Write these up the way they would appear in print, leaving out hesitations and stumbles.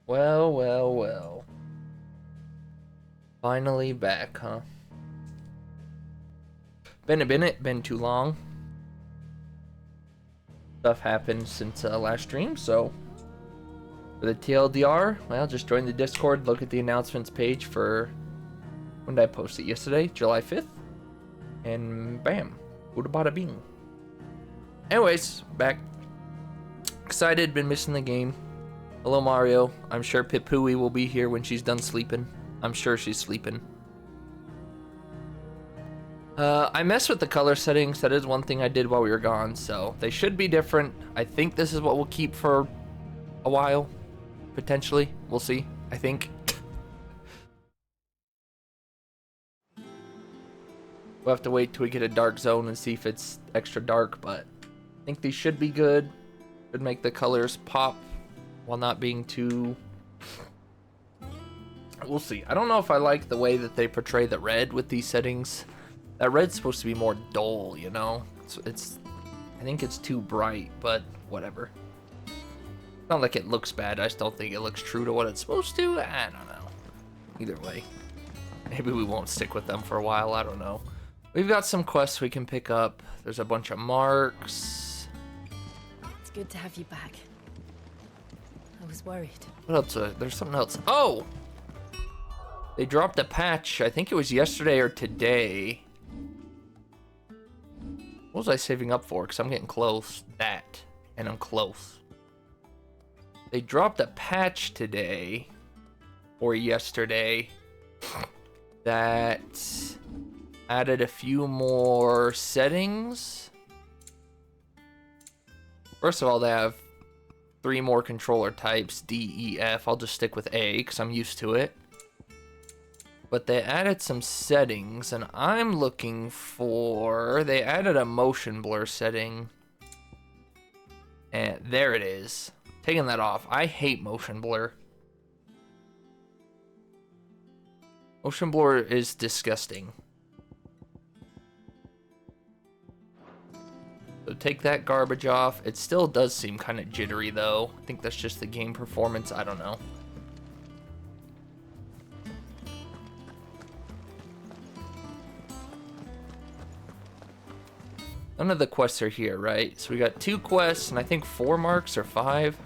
Well, well, well. Finally back, huh? Been too long. Stuff happened since last stream, so for the TLDR, well, just join the Discord, look at the announcements page for when did I post it? Yesterday, July 5th, and bam, bada bada bing. Anyways, back. Excited, been missing the game. Hello, Mario. I'm sure Pipui will be here when she's done sleeping. I'm sure she's sleeping. I messed with the color settings. That is one thing I did while we were gone, so they should be different. I think this is what we'll keep for a while, potentially. We'll see, I think. We'll have to wait till we get a dark zone and see if it's extra dark, but I think these should be good. Should make the colors pop while not being too... We'll see. I don't know if I like the way that they portray the red with these settings. That red's supposed to be more dull, you know? It's I think it's too bright, but whatever. It's not like it looks bad. I just don't think it looks true to what it's supposed to. I don't know. Either way. Maybe we won't stick with them for a while. I don't know. We've got some quests we can pick up. There's a bunch of marks. It's good to have you back. I was worried. What else? There's something else. Oh! They dropped a patch. I think it was yesterday or today. What was I saving up for? Because I'm getting close. That. And I'm close. They dropped a patch today. Or yesterday. That added a few more settings. First of all, they have 3 more controller types. D, E, F. I'll just stick with A because I'm used to it. But they added some settings, and I'm looking for... They added a motion blur setting. And there it is. Taking that off. I hate motion blur. Motion blur is disgusting. So take that garbage off. It still does seem kind of jittery, though. I think that's just the game performance. I don't know. None of the quests are here, right? So we got 2 quests and I think 4 marks or 5.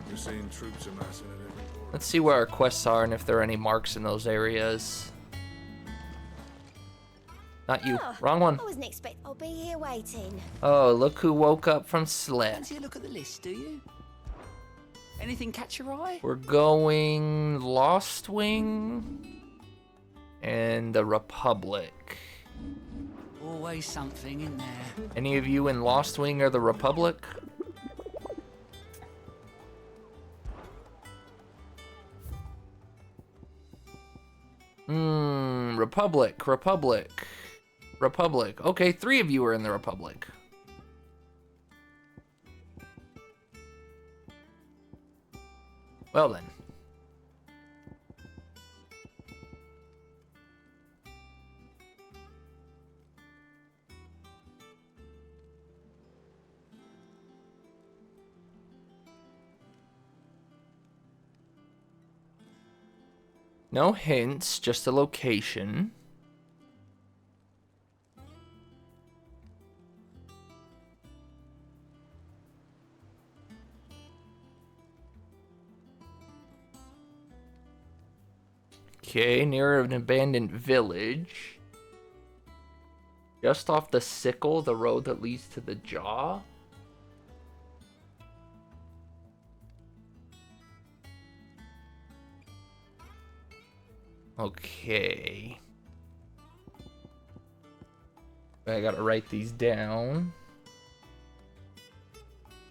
You're seeing troops amassing at every corner. Let's see where our quests are and if there are any marks in those areas. Not you. Oh, Wrong one. I wasn't expect I'll be here waiting. Oh, look who woke up from sleep. Fancy a look at the list, do you? Anything catch your eye? We're going Lost Wing and the Republic. Always something in there. Any of you in Lost Wing or the Republic? Republic. Okay, 3 of you are in the Republic. Well then. No hints, just a location. Okay, near an abandoned village. Just off the sickle, the road that leads to the jaw. Okay. I gotta write these down.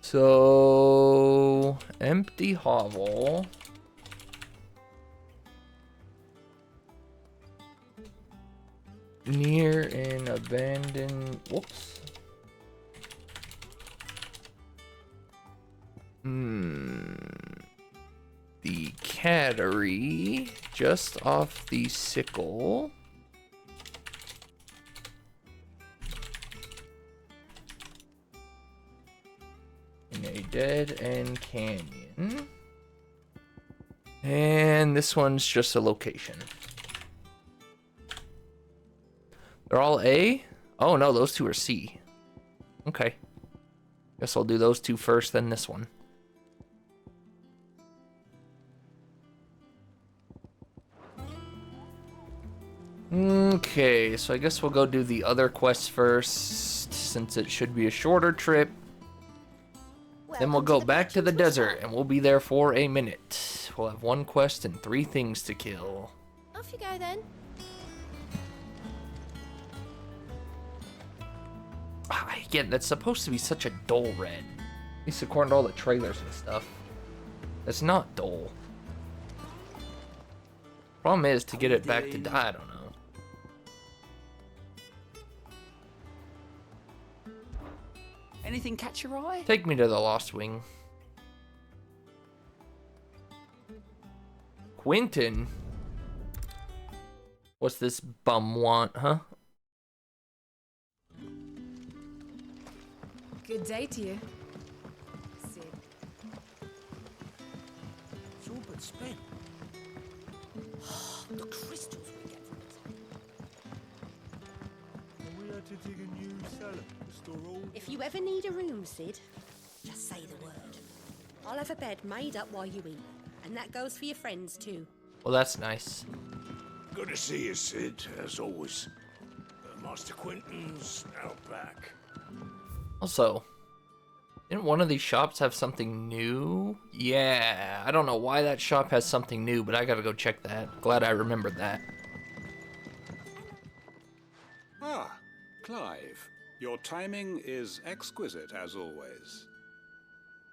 So, empty hovel. Near an abandoned... Whoops. The cattery, just off the sickle. In a dead end canyon. And this one's just a location. They're all A? Oh no, those two are C. Okay. Guess I'll do those two first, then this one. Okay, so I guess we'll go do the other quests first, since it should be a shorter trip. Then we'll go back to the desert, and we'll be there for a minute. We'll have one quest and 3 things to kill. Off you go then. Again, that's supposed to be such a dull red. At least according to all the trailers and stuff. It's not dull. Problem is, to get it back to die, I don't know. Anything catch your eye? Take me to the Lost Wing. Quentin? What's this bum want, huh? Good day to you. Sid. It's all but spent. The crystals we get from it. And we had to dig a new cellar to store all. If you ever need a room, Sid, just say the word. I'll have a bed made up while you eat. And that goes for your friends, too. Well, that's nice. Good to see you, Sid, as always. Master Quentin's out back. Also, didn't one of these shops have something new? Yeah, I don't know why that shop has something new, but I gotta go check that. Glad I remembered that. Ah, Clive. Your timing is exquisite, as always.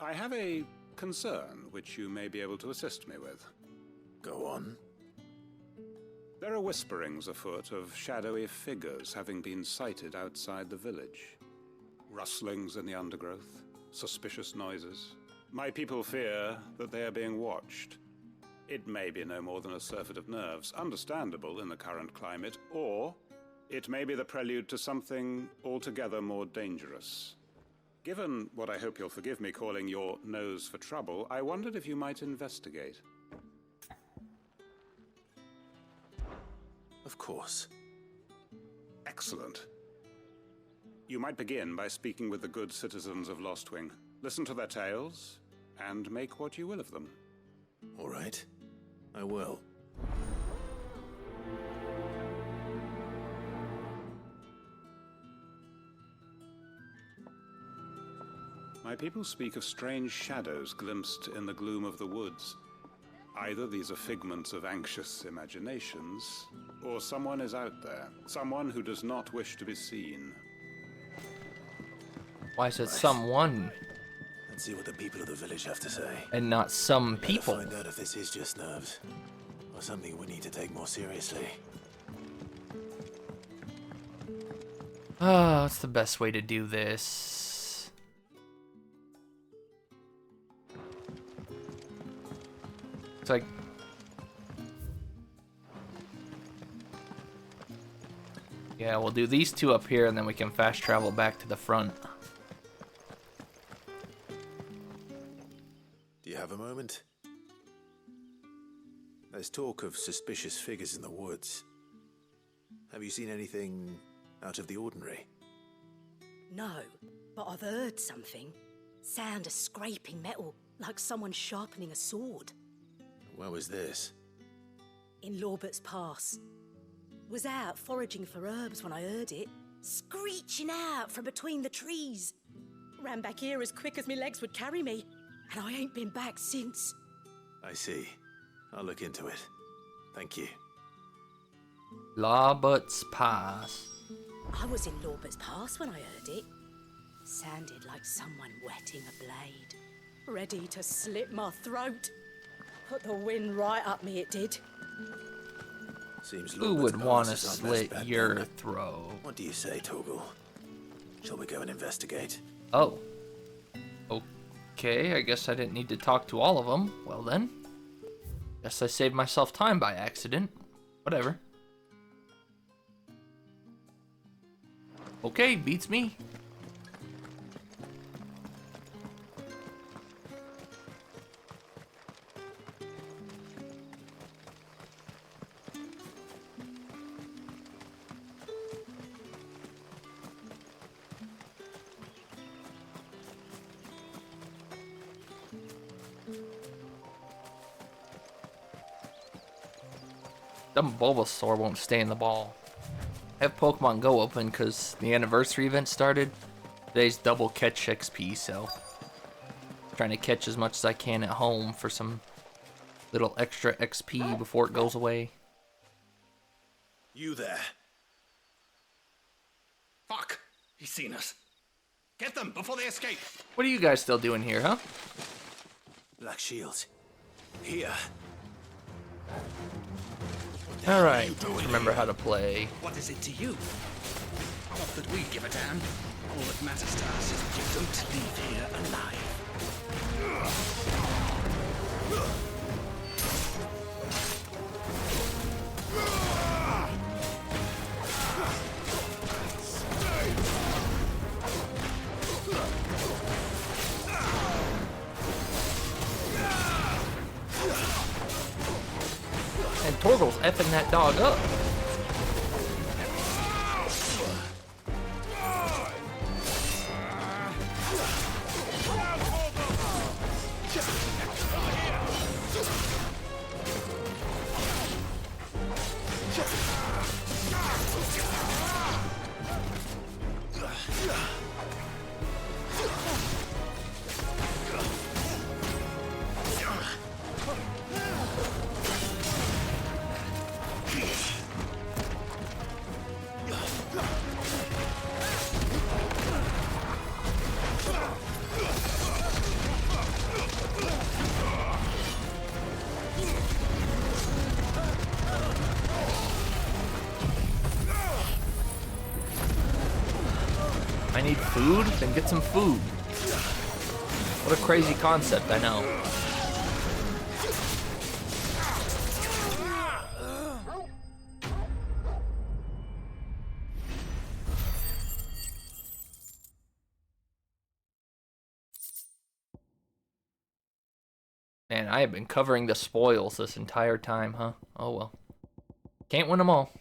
I have a concern which you may be able to assist me with. Go on. There are whisperings afoot of shadowy figures having been sighted outside the village. Rustlings in the undergrowth, suspicious noises. My people fear that they are being watched. It may be no more than a surfeit of nerves, understandable in the current climate, or it may be the prelude to something altogether more dangerous. Given what I hope you'll forgive me calling your nose for trouble, I wondered if you might investigate. Of course. Excellent. You might begin by speaking with the good citizens of Lostwing. Listen to their tales, and make what you will of them. All right. I will. My people speak of strange shadows glimpsed in the gloom of the woods. Either these are figments of anxious imaginations, or someone is out there. Someone who does not wish to be seen. Why is it someone Let's see what the people of the village have to say. and not some Better people? find out if this is just nerves, or something we need to take more seriously. Oh, what's the best way to do this? It's like... Yeah, we'll do these two up here, and then we can fast travel back to the front. Do you have a moment? There's talk of suspicious figures in the woods. Have you seen anything out of the ordinary? No, but I've heard something. Sound of scraping metal, like someone sharpening a sword. Where was this? In Lorbert's Pass. Was out foraging for herbs when I heard it, screeching out from between the trees. Ran back here as quick as my legs would carry me, and I ain't been back since. I see. I'll look into it. Thank you. Lawbut's Pass. I was in Lorbert's Pass when I heard it. Sounded like someone whetting a blade, ready to slit my throat. Put the wind right up me, it did. Seems Who Lorbert's would want to Pass is our best slit bet, your then. throat? What do you say, Torgal? Shall we go and investigate? Oh. Okay, I guess I didn't need to talk to all of them. Well then. Guess I saved myself time by accident. Whatever. Okay, beats me. Dumb Bulbasaur won't stay in the ball. I have Pokemon Go open because the anniversary event started. Today's double catch XP, so trying to catch as much as I can at home for some little extra XP before it goes away. You there? Fuck! He's seen us. Get them before they escape. What are you guys still doing here, huh? Black Shields. Here. Alright, remember how to play. What is it to you? Not that we give a damn. All that matters to us is that you don't leave here alive. And Torgal's effing that dog up. I need food? Then get some food. What a crazy concept, I know. Man, I have been covering the spoils this entire time, huh? Oh well. Can't win them all.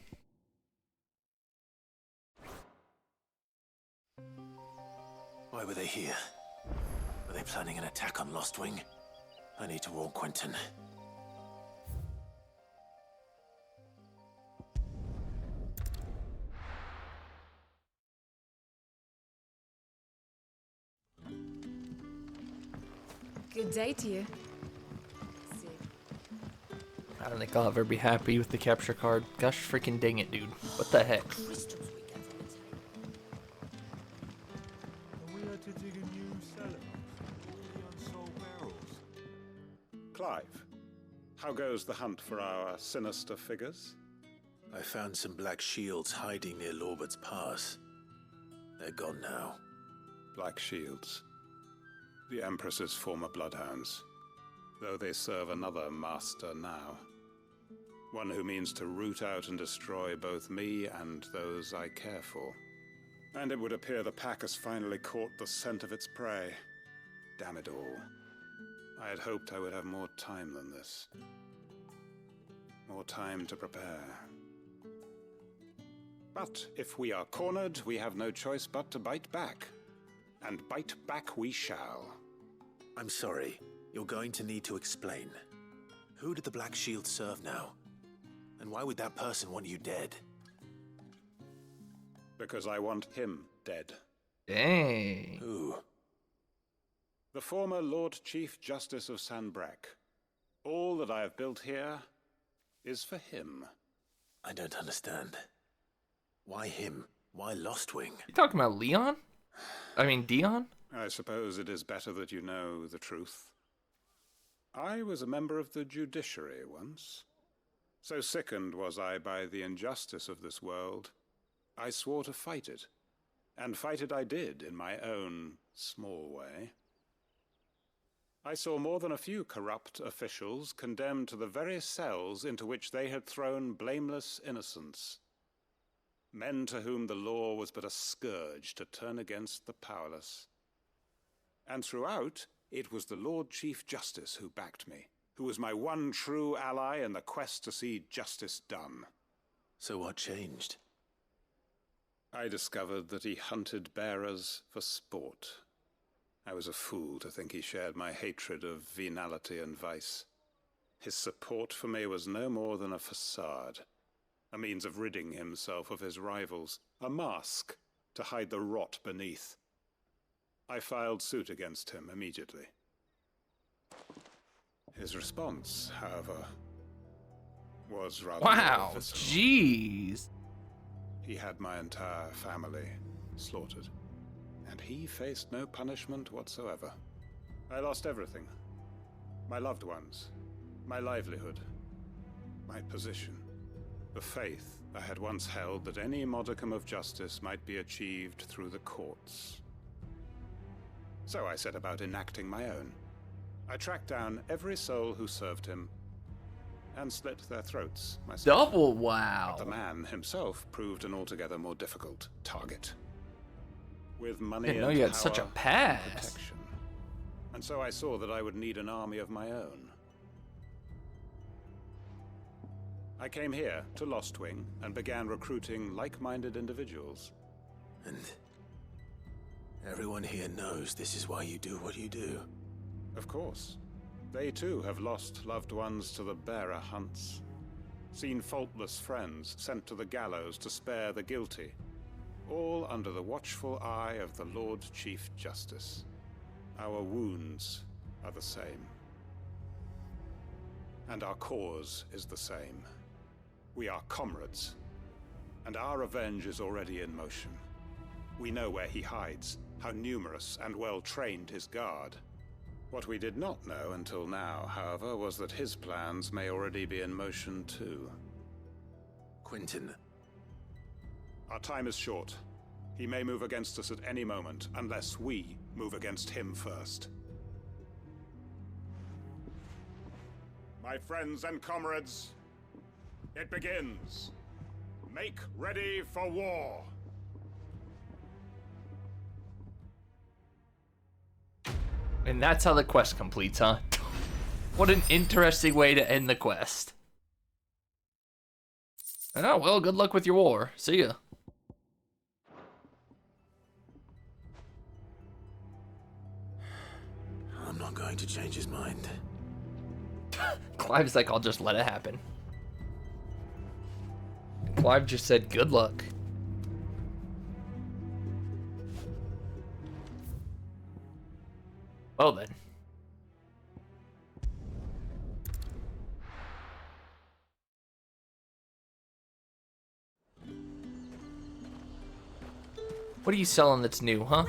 Why were they here? Were they planning an attack on Lostwing? I need to warn Quentin. Good day to you. I don't think I'll ever be happy with the capture card. Gosh freaking dang it, dude. What the heck? Clive, how goes the hunt for our sinister figures? I found some black shields hiding near Lorbert's Pass. They're gone now. Black Shields. The Empress's former bloodhounds, though they serve another master now. One who means to root out and destroy both me and those I care for. And it would appear the pack has finally caught the scent of its prey. Damn it all. I had hoped I would have more time than this. More time to prepare. But if we are cornered, we have no choice but to bite back. And bite back we shall. I'm sorry. You're going to need to explain. Who did the Black Shield serve now? And why would that person want you dead? Because I want him dead. Dang. Who? The former Lord Chief Justice of Sanbreque. All that I have built here is for him. I don't understand. Why him? Why Lostwing? You talking about Leon? I mean, Dion? I suppose it is better that you know the truth. I was a member of the judiciary once. So sickened was I by the injustice of this world, I swore to fight it. And fight it I did in my own small way. I saw more than a few corrupt officials condemned to the very cells into which they had thrown blameless innocents. Men to whom the law was but a scourge to turn against the powerless. And throughout, it was the Lord Chief Justice who backed me, who was my one true ally in the quest to see justice done. So what changed? I discovered that he hunted bearers for sport. I was a fool to think he shared my hatred of venality and vice. His support for me was no more than a facade, a means of ridding himself of his rivals, a mask to hide the rot beneath. I filed suit against him immediately. His response, however, was rather Wow, visceral. jeez. He had my entire family slaughtered, and he faced no punishment whatsoever. I lost everything. My loved ones, my livelihood, my position, the faith I had once held that any modicum of justice might be achieved through the courts. So I set about enacting my own. I tracked down every soul who served him and slit their throats myself. Double wow. But the man himself proved an altogether more difficult target. With money Didn't know and you had such a power and past. protection. And so I saw that I would need an army of my own. I came here to Lostwing and began recruiting like-minded individuals. And everyone here knows this is why you do what you do. Of course. They too have lost loved ones to the bearer hunts. Seen faultless friends sent to the gallows to spare the guilty. All under the watchful eye of the Lord Chief Justice. Our wounds are the same. And our cause is the same. We are comrades. And our revenge is already in motion. We know where he hides, how numerous and well-trained his guard. What we did not know until now, however, was that his plans may already be in motion too. Quentin. Our time is short. He may move against us at any moment, unless we move against him first. My friends and comrades, it begins. Make ready for war. And that's how the quest completes, huh? What an interesting way to end the quest. Oh, well, good luck with your war. See ya. I'm not going to change his mind. Clive's like, I'll just let it happen. Clive just said, good luck. Well then. What are you selling that's new, huh?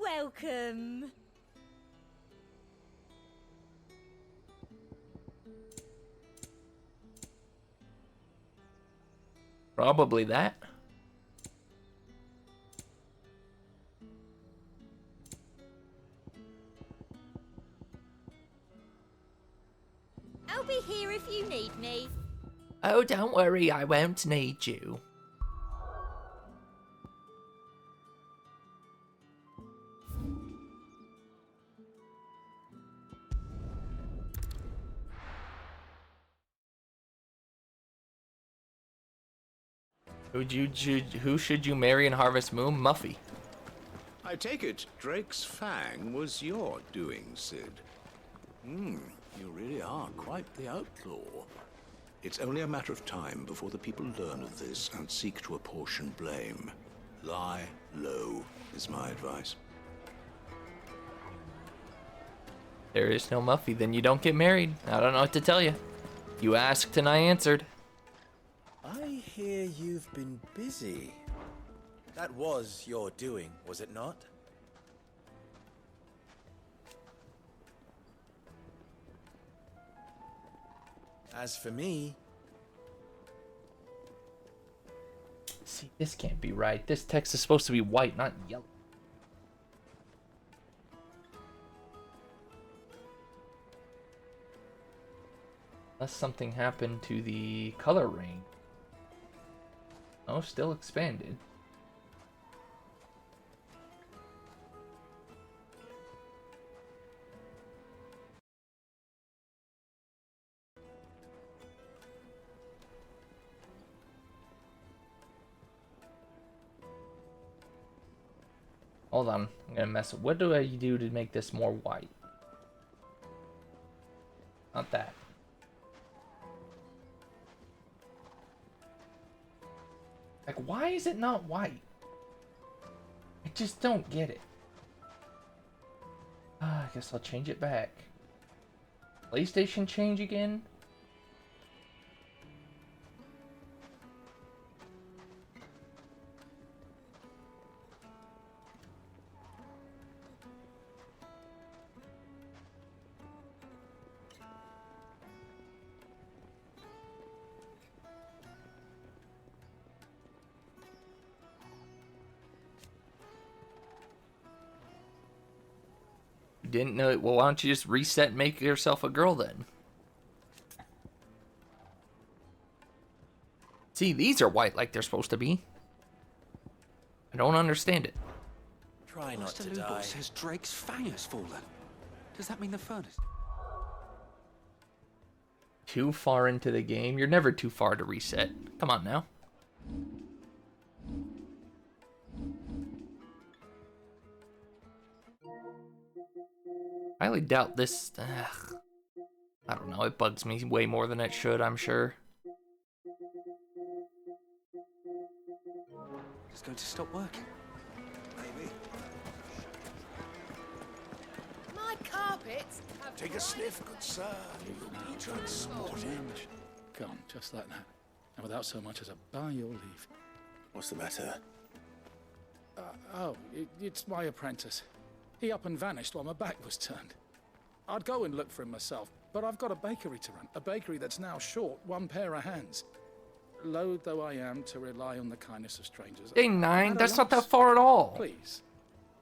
Welcome. Probably that. I'll be here if you need me. Oh, don't worry, I won't need you. Who should you marry in Harvest Moon? Muffy. I take it Drake's Fang was your doing, Sid. You really are quite the outlaw. It's only a matter of time before the people learn of this and seek to apportion blame. Lie low is my advice. There is no Muffy, then you don't get married. I don't know what to tell you. You asked and I answered. I hear you've been busy. That was your doing, was it not? As for me... See, this can't be right. This text is supposed to be white, not yellow. Unless something happened to the color range. Oh, still expanded. Hold on, I'm gonna mess up. What do I do to make this more white? Not that. is it not white? I just don't get it. I guess I'll change it back. PlayStation change again? Didn't know it. Well, why don't you just reset and make yourself a girl then? See, these are white like they're supposed to be. I don't understand it. Try not Mr. to Lugal die. says Drake's fang has fallen. Does that mean the furnace? Too far into the game? You're never too far to reset. Come on now. I highly doubt this. I don't know. It bugs me way more than it should, I'm sure. It's going to stop working. Maybe. My carpets have Take a sniff, good sir. You'll be transported. Gone, just like that. And without so much as a by your leave. What's the matter? It's my apprentice. He up and vanished while my back was turned. I'd go and look for him myself, but I've got a bakery to run. A bakery that's now short one pair of hands. Loath though I am to rely on the kindness of strangers. Dang, 9. At a That's not that loss. far at all. Please,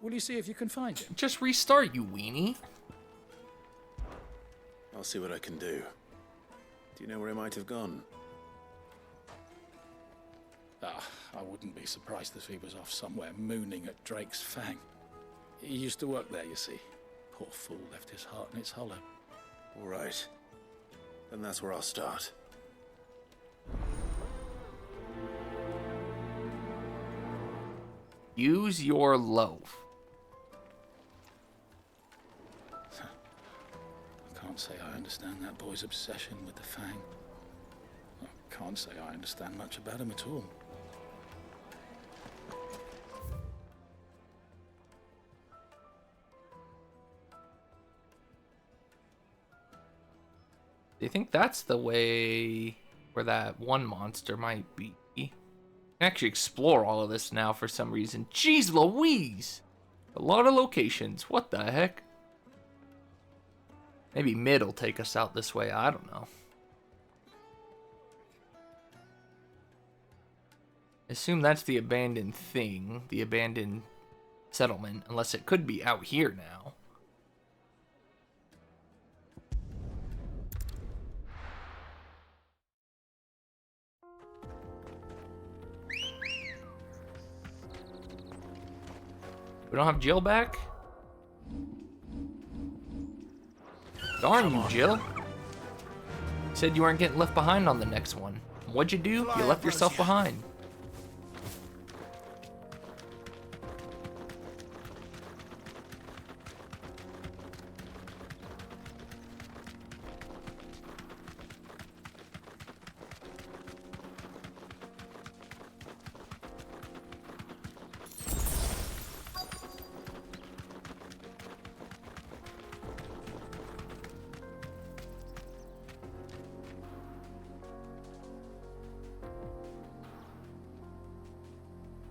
will you see if you can find him? Just restart, you weenie. I'll see what I can do. Do you know where he might have gone? I wouldn't be surprised if he was off somewhere mooning at Drake's Fang. He used to work there, you see. Poor fool left his heart in its hollow. All right. Then that's where I'll start. Use your loaf. I can't say I understand that boy's obsession with the Fang. I can't say I understand much about him at all. Do you think that's the way where that one monster might be? I can actually explore all of this now for some reason. Jeez Louise! A lot of locations. What the heck? Maybe mid will take us out this way. I don't know. Assume that's the abandoned thing. The abandoned settlement. Unless it could be out here now. We don't have Jill back? Darn you, Jill. You said you weren't getting left behind on the next one. What'd you do? You left yourself behind.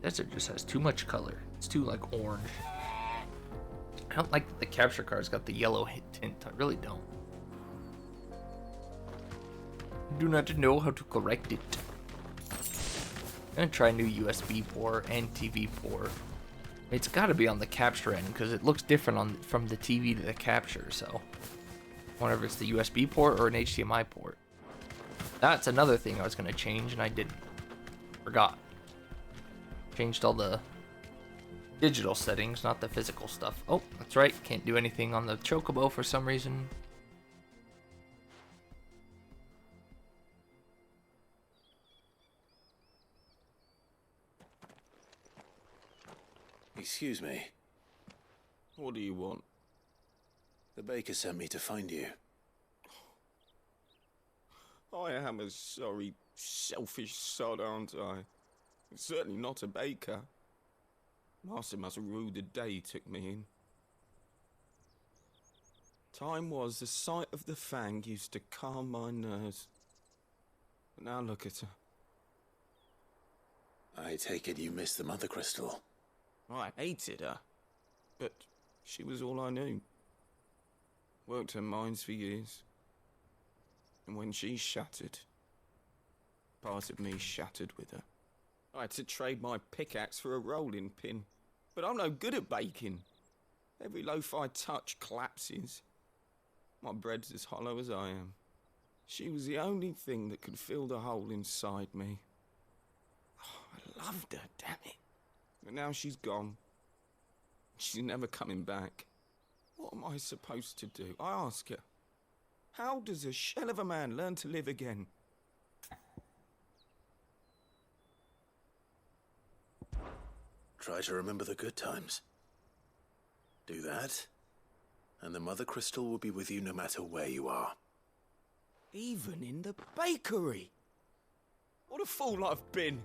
Desert just has too much color. It's too like orange. I don't like that the capture card's got the yellow tint. I really don't. I do not know how to correct it. I'm gonna try a new USB port and TV port. It's got to be on the capture end because it looks different from the TV to the capture. So, I wonder if it's the USB port or an HDMI port. That's another thing I was gonna change and I didn't. Forgot. Changed all the digital settings, not the physical stuff. Oh, that's right. Can't do anything on the Chocobo for some reason. Excuse me. What do you want? The baker sent me to find you. I am a sorry, selfish sod, aren't I? Certainly not a baker. Master must have ruled the day he took me in. Time was the sight of the Fang used to calm my nerves. But now look at her. I take it you missed the Mother Crystal. I hated her, but she was all I knew. Worked her mines for years. And when she shattered, part of me shattered with her. I had to trade my pickaxe for a rolling pin, but I'm no good at baking. Every loaf I touch collapses. My bread's as hollow as I am. She was the only thing that could fill the hole inside me. Oh, I loved her, damn it. But now she's gone. She's never coming back. What am I supposed to do? I ask her. How does a shell of a man learn to live again? Try to remember the good times. Do that, and the Mother Crystal will be with you no matter where you are. Even in the bakery. What a fool I've been.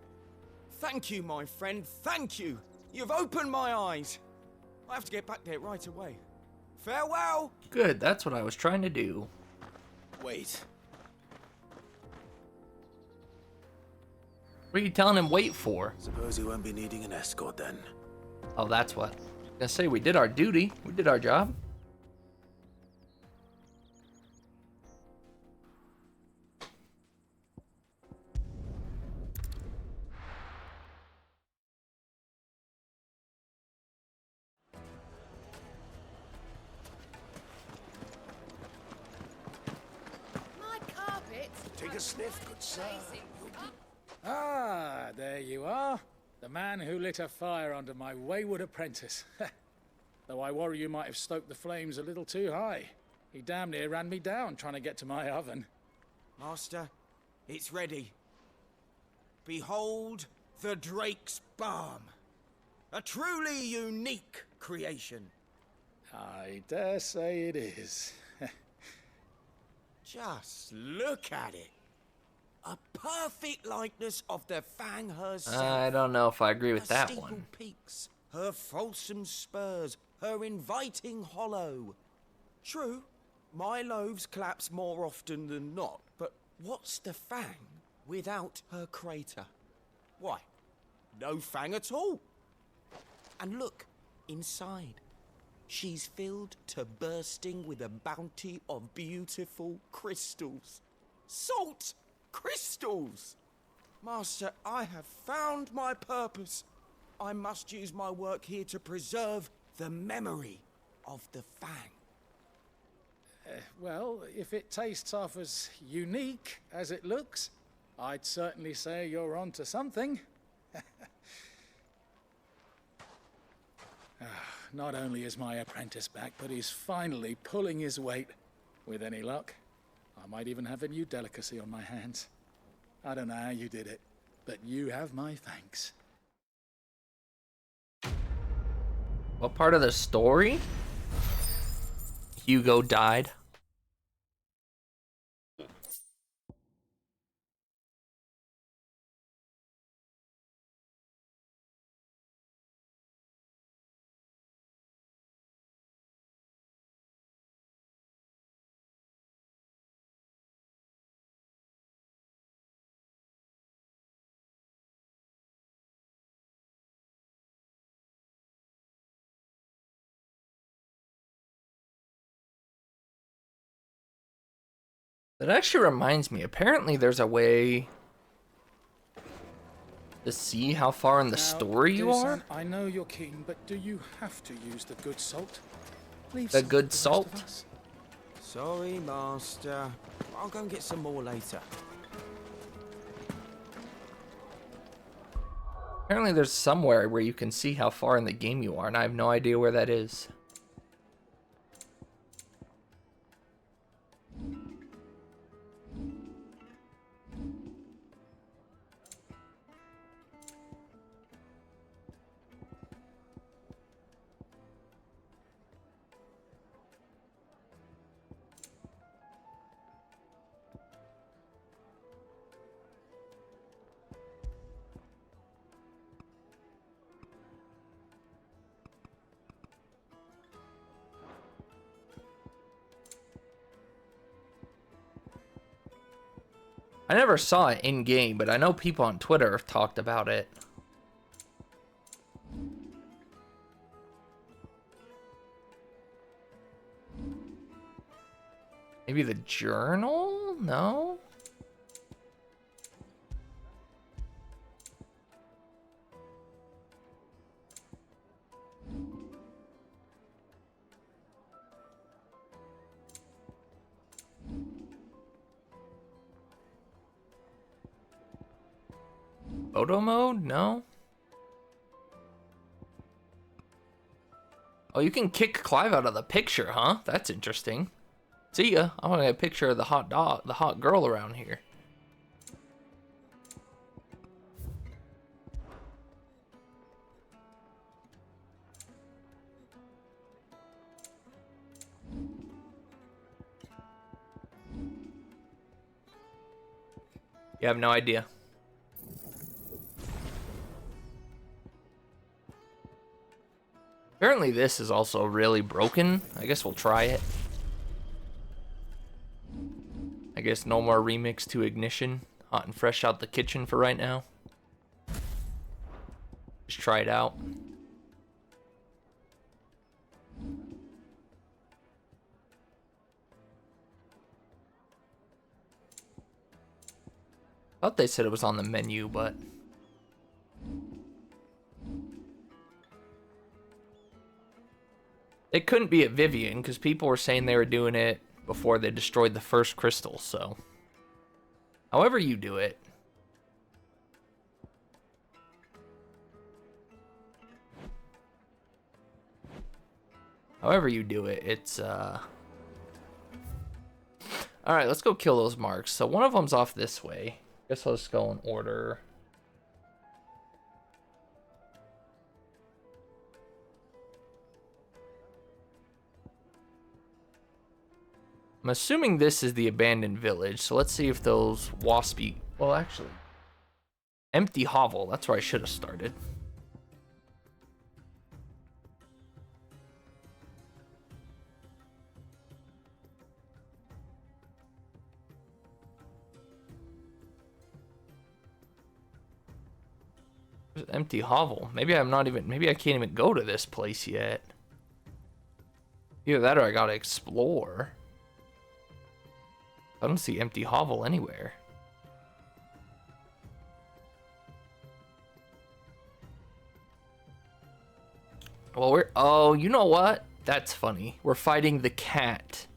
Thank you, my friend, thank you. You've opened my eyes. I have to get back there right away. Farewell! Good, that's what I was trying to do. Wait. What are you telling him wait for? Suppose you won't be needing an escort then. Oh, that's what. I was gonna say, we did our duty. We did our job. My carpet. Take a sniff, good sir. Ah, there you are. The man who lit a fire under my wayward apprentice. Though I worry you might have stoked the flames a little too high. He damn near ran me down trying to get to my oven. Master, it's ready. Behold the Drake's Balm. A truly unique creation. I dare say it is. Just look at it. A perfect likeness of the Fang herself. I don't know if I agree with Her that steepled one. peaks, her fulsome spurs, her inviting hollow. True, my loaves collapse more often than not, but what's the Fang without her crater? Why, no Fang at all. And look, inside. She's filled to bursting with a bounty of beautiful crystals. Salt crystals! Master, I have found my purpose. I must use my work here to preserve the memory of the Fang. Well, if it tastes half as unique as it looks, I'd certainly say you're onto something. Not only is my apprentice back, but he's finally pulling his weight. With any luck, I might even have a new delicacy on my hands. I don't know how you did it, but you have my thanks. What part of the story? Hugo died. That actually reminds me, apparently there's a way to see how far in the Now, story you dear are. son, I know you're keen, but do you have to use the good salt? Leave The some for good rest of salt? us. Sorry, Master. I'll go and get some more later. Apparently there's somewhere where you can see how far in the game you are, and I have no idea where that is. I never saw it in game, but I know people on Twitter have talked about it. Maybe the journal? No? Photo mode? No? Oh, you can kick Clive out of the picture, huh? That's interesting. See ya. I want to get a picture of the hot dog, the hot girl around here. You have no idea. Apparently this is also really broken. I guess we'll try it. I guess no more remix to Ignition. Hot and fresh out the kitchen for right now. Just try it out. Thought they said it was on the menu, but... It couldn't be at Vivian, because people were saying they were doing it before they destroyed the first crystal, so... However you do it. However you do it, it's, Alright, let's go kill those marks. So one of them's off this way. Guess I'll just go in order. I'm assuming this is the abandoned village, so let's see if those waspy... Well, actually... Empty hovel, that's where I should have started. There's an empty hovel. Maybe I'm not even... Maybe I can't even go to this place yet. Either that or I gotta explore. I don't see empty hovel anywhere. Well, we're... Oh, you know what? That's funny. We're fighting the cat.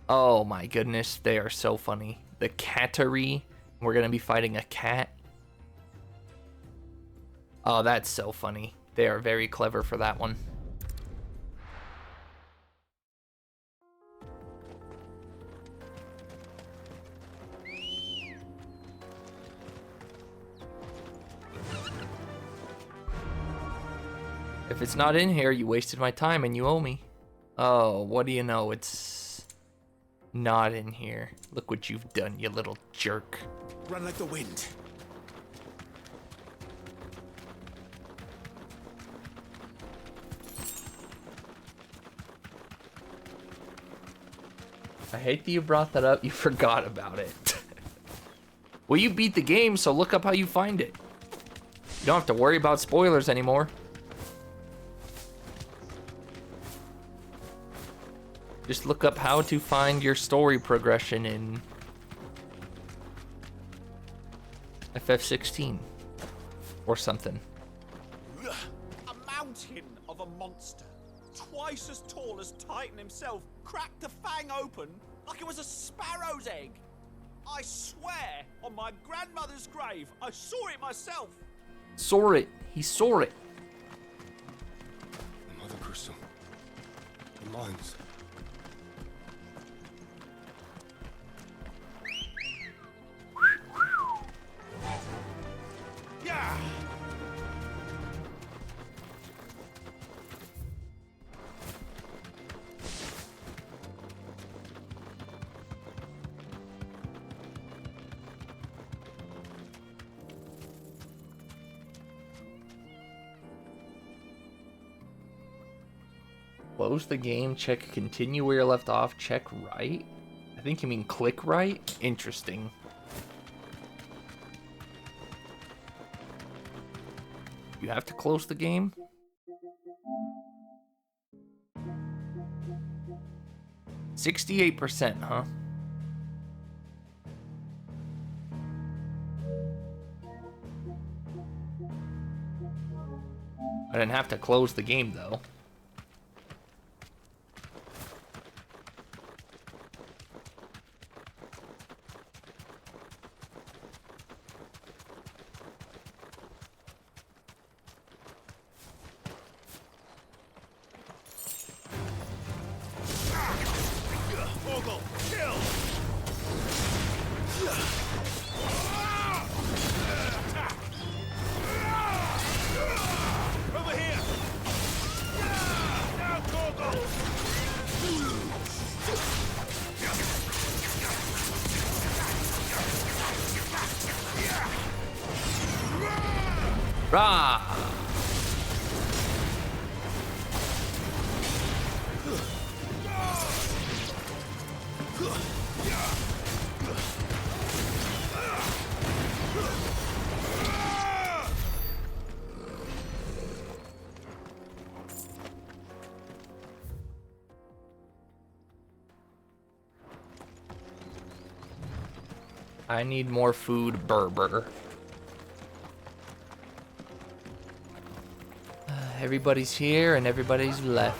Oh my goodness, they are so funny. The cattery. We're gonna be fighting a cat. Oh, that's so funny. They are very clever for that one. If it's not in here, you wasted my time and you owe me. Oh, what do you know? It's not in here. Look what you've done, you little jerk. Run like the wind. I hate that you brought that up. You forgot about it. Well, you beat the game, so look up how you find it. You don't have to worry about spoilers anymore. Just look up how to find your story progression in FF16 or something. A mountain of a monster, twice as tall as Titan himself, cracked the fang open like it was a sparrow's egg. I swear on my grandmother's grave, I saw it myself. Saw it. He saw it. The Mother Crystal. The mines. Yeah. Close the game, check continue where you left off, check right. I think you mean click right. Interesting. You have to close the game? %68%, huh? I didn't have to close the game, though. Rah! I need more food, Berber. Everybody's here and everybody's left.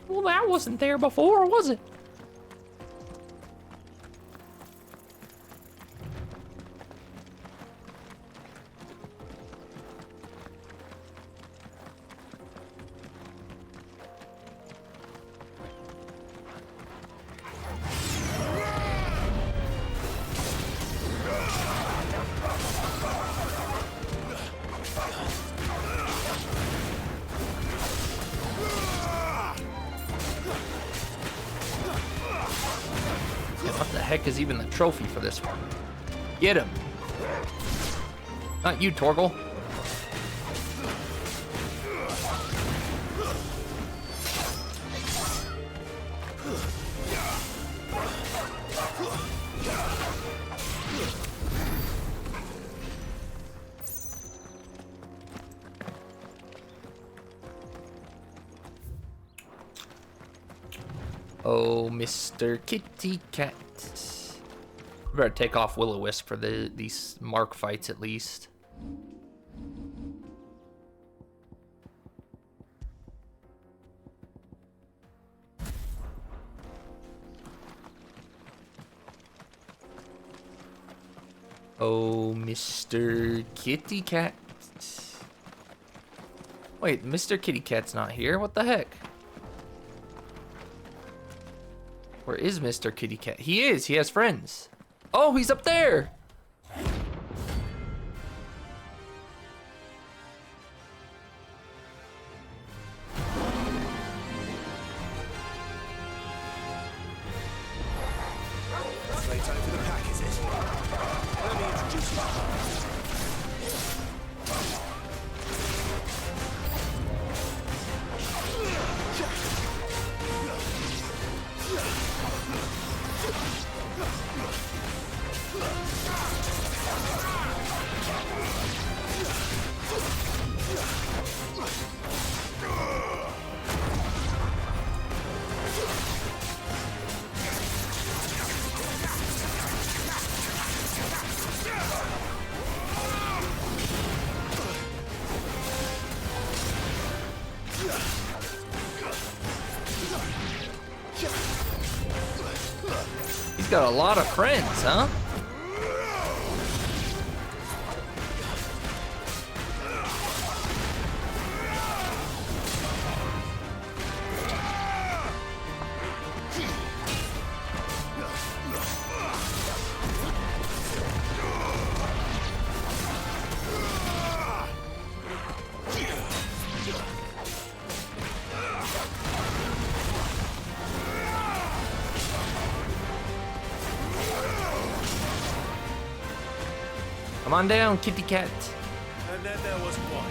Well, that wasn't there before, was it? What the heck is even the trophy for this one? Get him! Not you, Torgal. Oh, Mr. Kitty Cat. We better take off Will-O-Wisp for these mark fights at least. Oh, Mr. Kitty Cat. Wait, Mr. Kitty Cat's not here? What the heck? Where is Mr. Kitty Cat? He is. He has friends. Oh, he's up there. Straight over the pack, is it? Let me introduce you. He's got a lot of friends, huh? Come on down, kitty cat. And then there was one.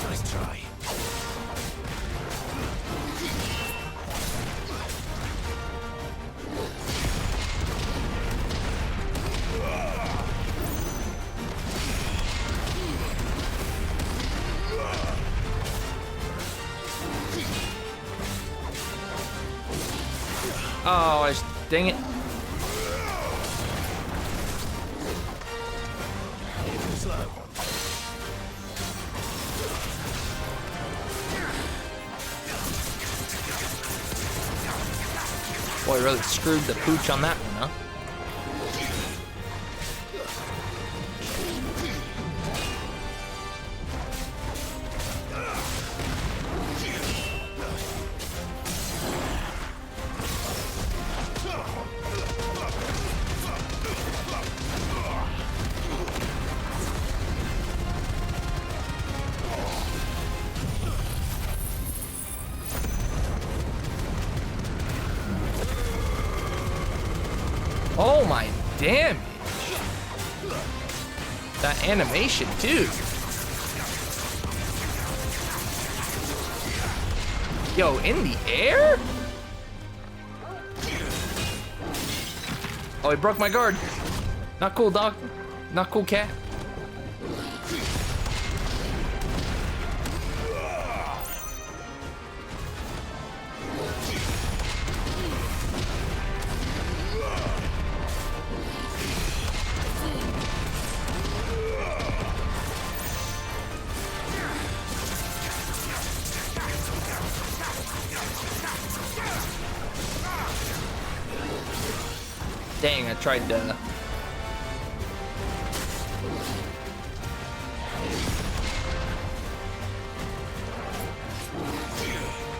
Nice try. Oh, dang it. Slow. Boy, really screwed the pooch on that one, huh? Oh my damage. That animation too. Yo, in the air? Oh, he broke my guard. Not cool, dog. Not cool, cat. Dang, I tried to...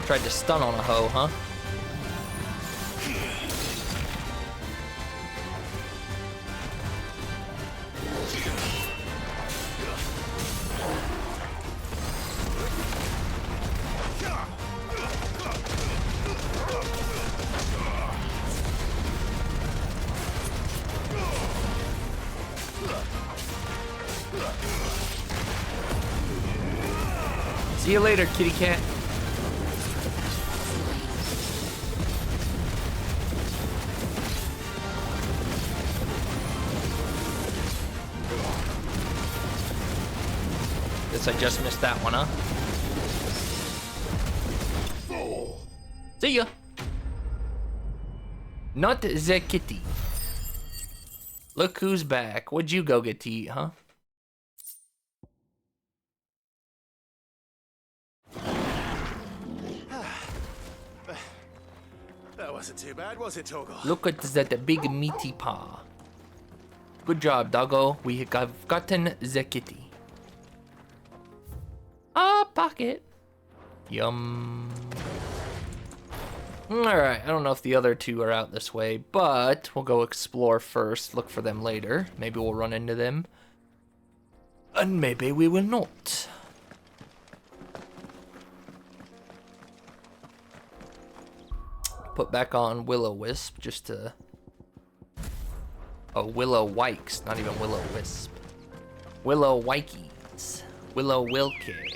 Tried to stun on a hoe, huh? See you later, kitty cat. Guess I just missed that one, huh? See ya. Not the kitty. Look who's back. What'd you go get to eat, huh? That wasn't too bad, was it, Torgal? Look at that big meaty paw. Good job, doggo. We have gotten the kitty. Ah, pocket. Yum. Alright, I don't know if the other two are out this way, but we'll go explore first. Look for them later. Maybe we'll run into them. And maybe we will not. Put back on Will-O-Wisp just to... Oh, Willow-Wikes, not even Will-O-Wisp. Willow-Wikeys. Willow-Wilkie.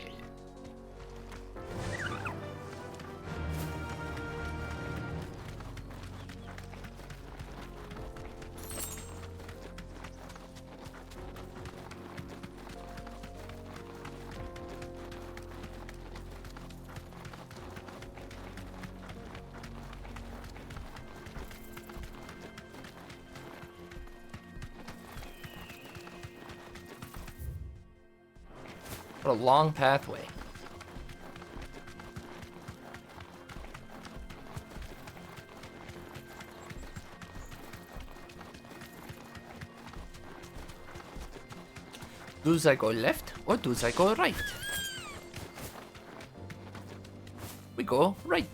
What a long pathway. Does I go left or does I go right? We go right.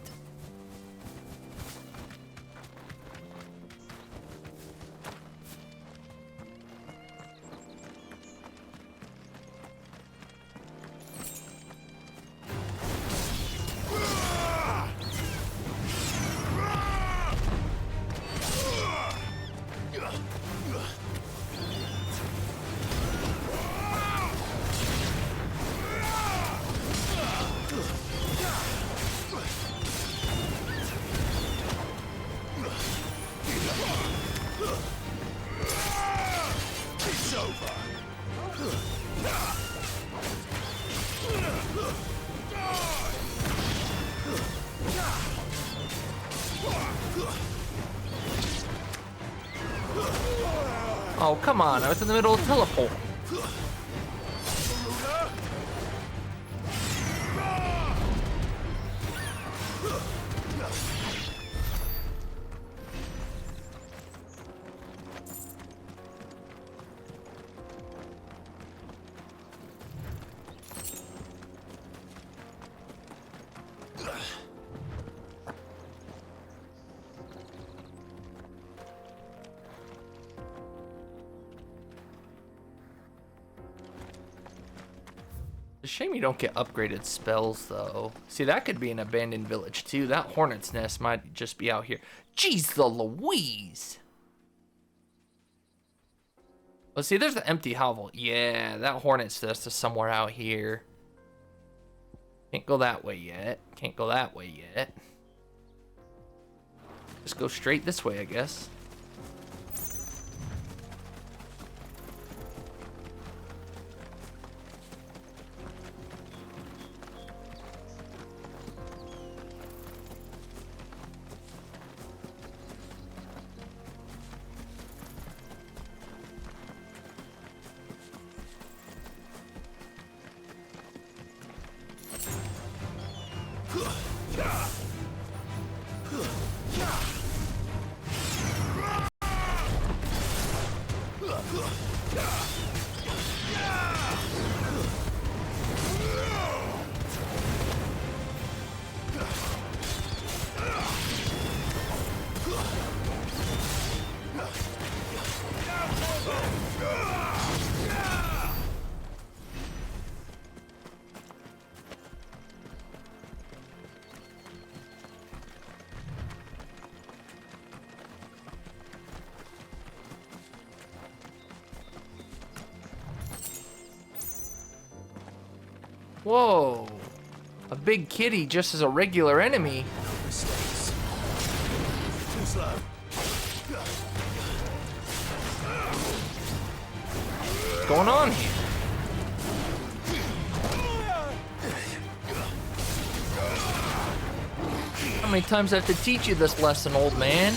Oh, come on, I was in the middle of teleport. It's a shame you don't get upgraded spells, though. See, that could be an abandoned village, too. That hornet's nest might just be out here. Jeez, the Louise! Let's see, there's the empty hovel. Yeah, that hornet's nest is somewhere out here. Can't go that way yet. Can't go that way yet. Just go straight this way, I guess. Whoa, a big kitty just as a regular enemy. Mistakes. Too slow. What's going on here? How many times I have to teach you this lesson, old man?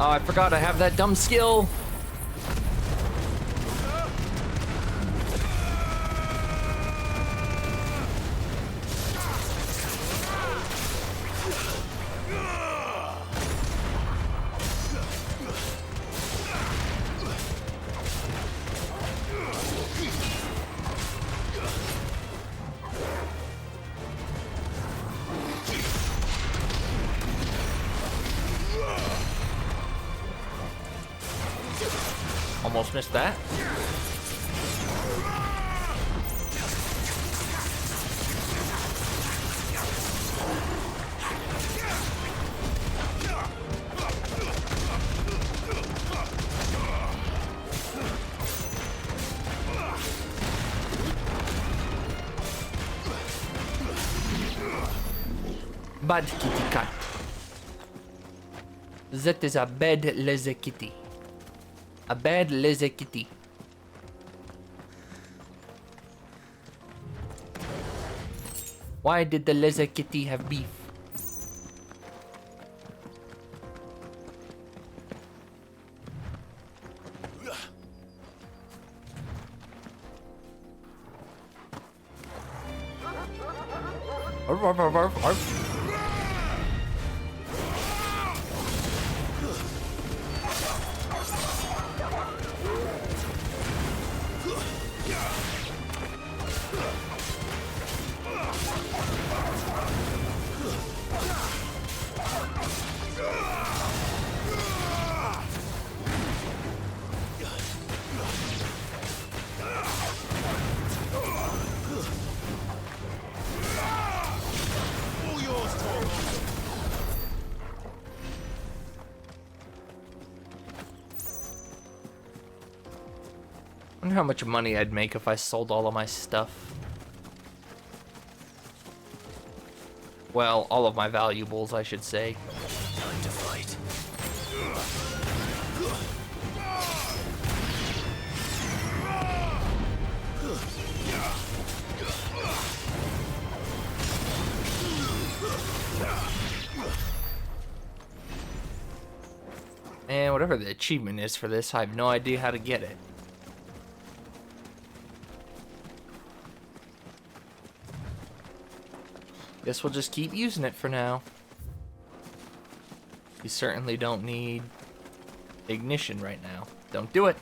Oh, I forgot I have that dumb skill. Almost missed that. Bad kitty cat. That is a bad lazy kitty. A bad lazy kitty. Why did the lizard kitty have beef? Arf, arf, arf, arf, arf. I wonder how much money I'd make if I sold all of my stuff. Well, all of my valuables, I should say. Time to fight. And whatever the achievement is for this, I have no idea how to get it. Guess we'll just keep using it for now. You certainly don't need ignition right now. Don't do it.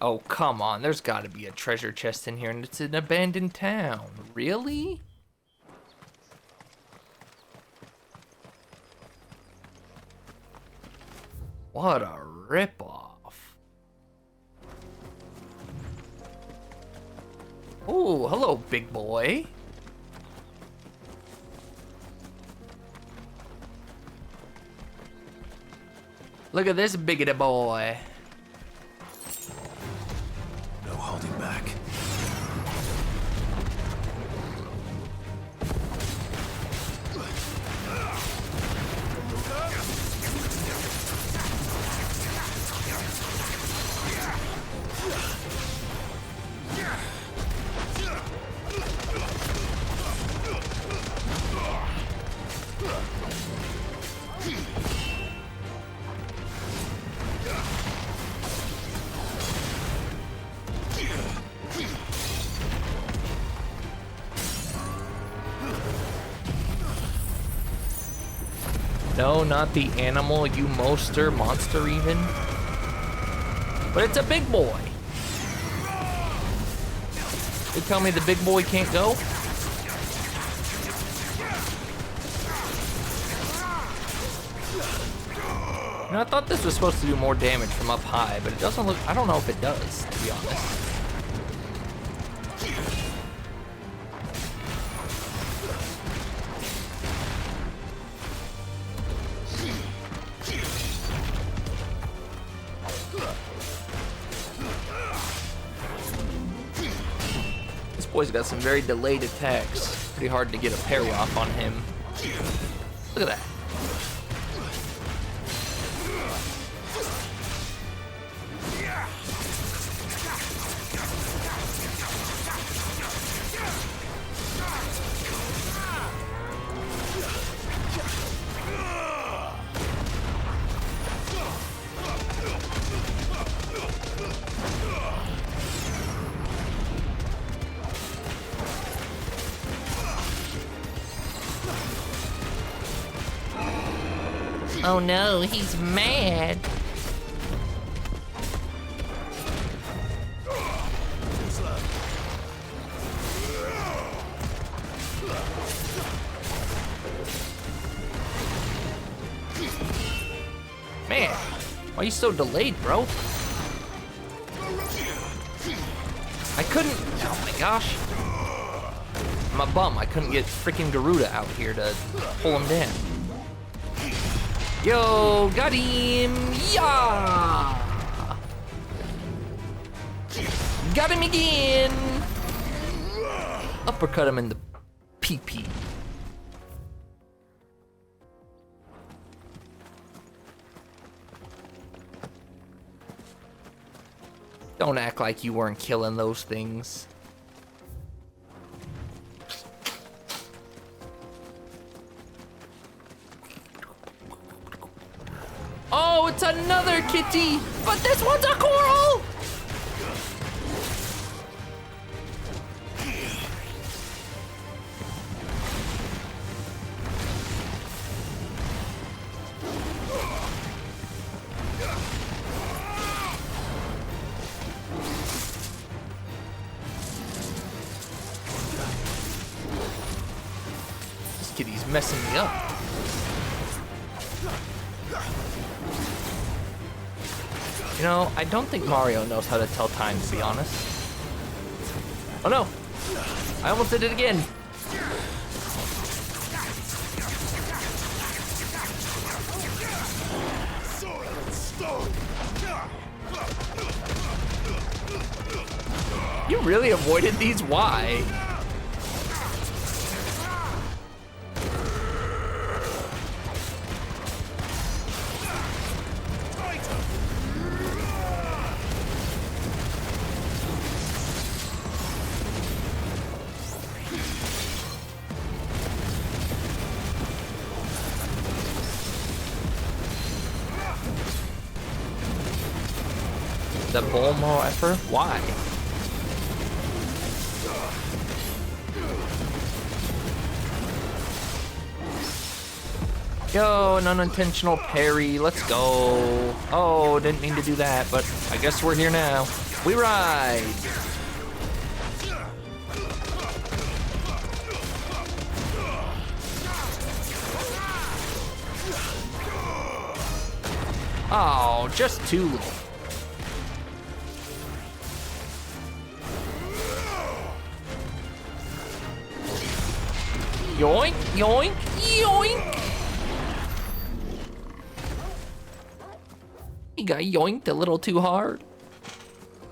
Oh, come on. There's got to be a treasure chest in here, and it's an abandoned town. Really? What a ripoff. Oh, hello, big boy. Look at this biggity boy. No holding back. No, not the animal, you monster even. But it's a big boy. You tell me the big boy can't go? You know, I thought this was supposed to do more damage from up high, but it doesn't look, I don't know if it does, to be honest. Boy's got some very delayed attacks. Pretty hard to get a parry off on him. Look at that. Oh no, he's mad. Man, why are you so delayed, bro? I couldn't, oh my gosh. I'm a bum, I couldn't get freaking Garuda out here to pull him down. Yo, got him! Yeah! Got him again. Uppercut him in the pee-pee. Don't act like you weren't killing those things. Oh, it's another kitty, but this one's a coral! This kitty's messing me up. You know, I don't think Mario knows how to tell time, to be honest. Oh no! I almost did it again! You really avoided these? Why? The Bulmo effort? Why? Yo, an unintentional parry. Let's go. Oh, didn't mean to do that, but I guess we're here now. We ride. Oh, just too low. Yoink, yoink, yoink. You got yoinked a little too hard.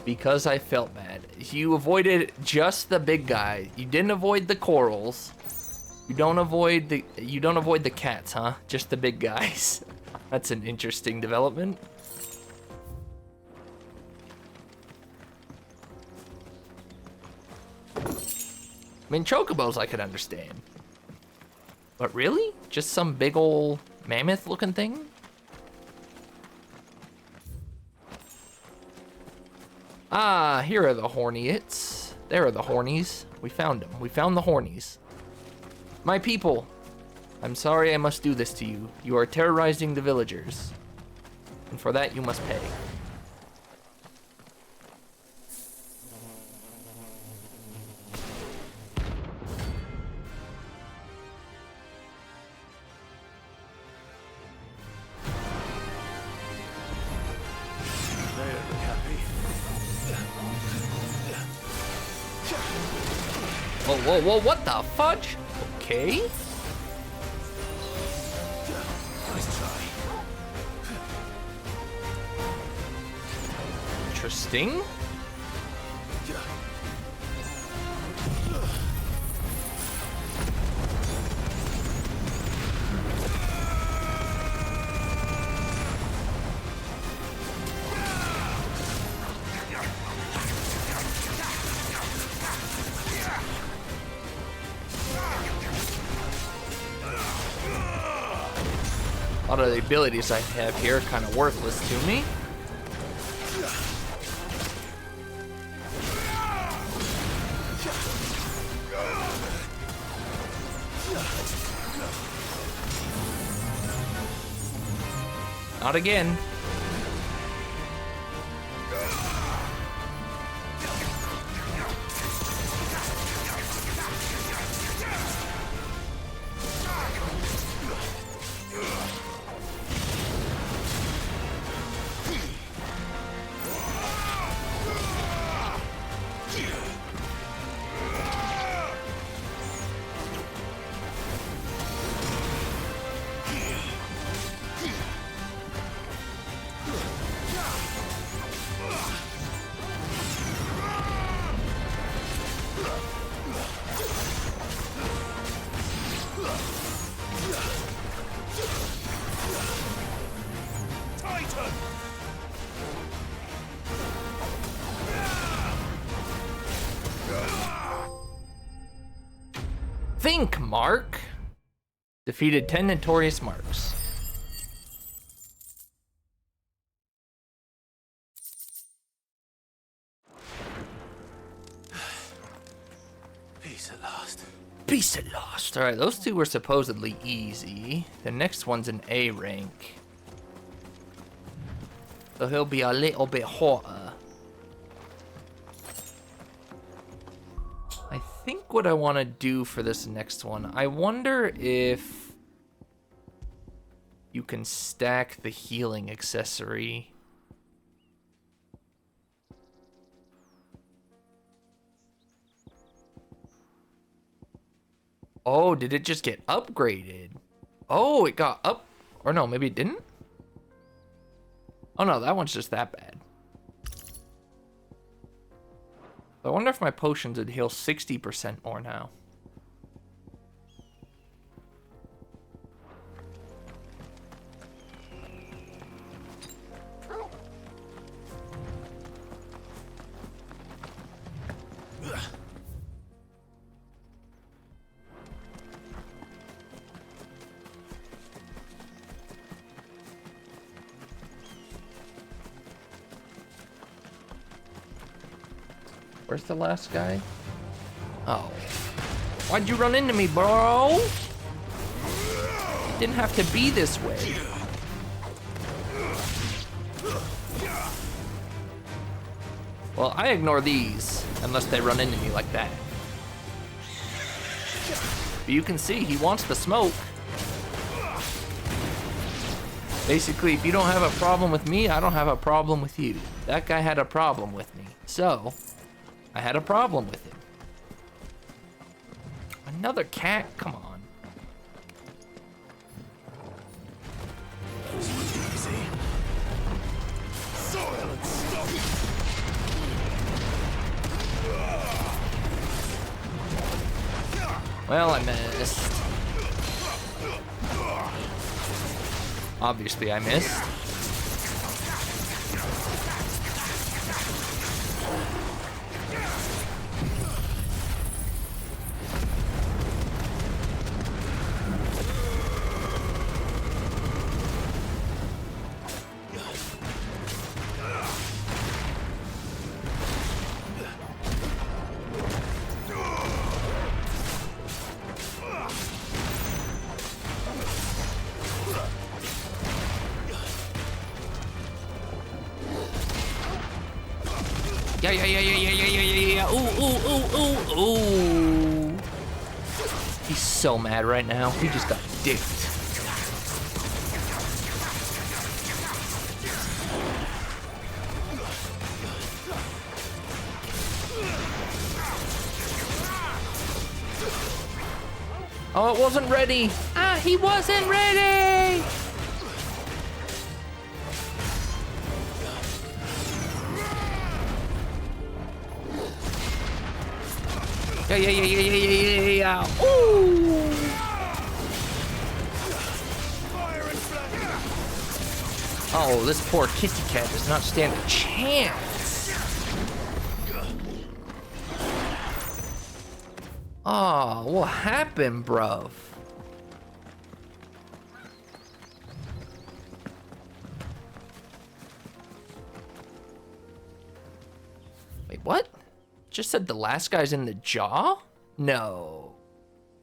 Because I felt bad. You avoided just the big guy. You didn't avoid the corals. You don't avoid the cats, huh? Just the big guys. That's an interesting development. I mean, chocobos I could understand. But really? Just some big ol' mammoth looking thing? Ah, here are the hornets. There are the hornies. We found them. We found the hornies. My people, I'm sorry I must do this to you. You are terrorizing the villagers. And for that you must pay. Whoa, whoa, whoa, what the fudge? Okay. Nice try. Interesting. A lot of the abilities I have here are kind of worthless to me. Not again. think, Mark. Defeated 10 notorious marks. Peace at last. Peace at last. Alright, those two were supposedly easy. The next one's an A rank. So he'll be a little bit hotter. I think what I want to do for this next one, I wonder if you can stack the healing accessory. Oh, did it just get upgraded? Oh, it got up. Or no, maybe it didn't? Oh no, that one's just that bad. I wonder if my potions would heal 60% more now. Where's the last guy? Oh. Why'd you run into me, bro? Didn't have to be this way. Well, I ignore these, unless they run into me like that. But you can see, he wants the smoke. Basically, if you don't have a problem with me, I don't have a problem with you. That guy had a problem with me, so I had a problem with him. Another cat? Come on. Well, I missed. Obviously, I missed. Yeah. Ooh. He's so mad right now. He just got dicked. Oh, it wasn't ready. He wasn't ready. Yeah. Ooh. Oh, this poor kitty cat does not stand a chance. Oh, what happened, bruv? Wait, what? Just said the last guy's in the jaw? No.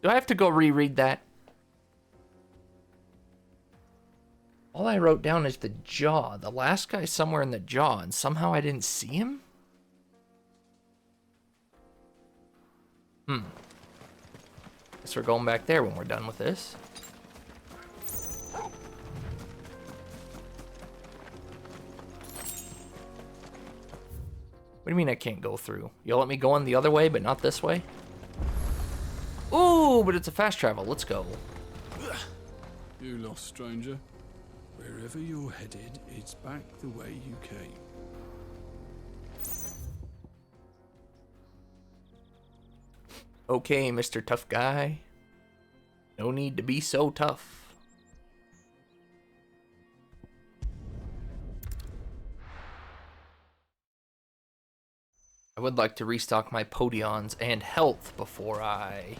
Do I have to go reread that? All I wrote down is the jaw. The last guy's somewhere in the jaw, and somehow I didn't see him? Guess we're going back there when we're done with this. What do you mean I can't go through? You'll let me go in the other way, but not this way? Ooh, but it's a fast travel. Let's go. You lost, stranger. Wherever you're headed, it's back the way you came. Okay, Mr. Tough Guy. No need to be so tough. I would like to restock my potions and health before I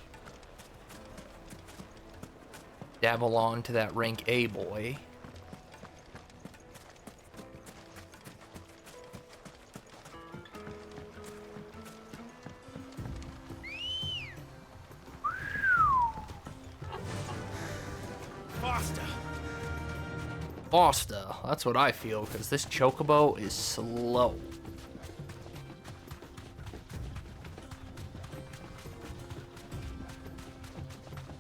dabble on to that rank A boy. Faster! Faster, that's what I feel, because this chocobo is slow.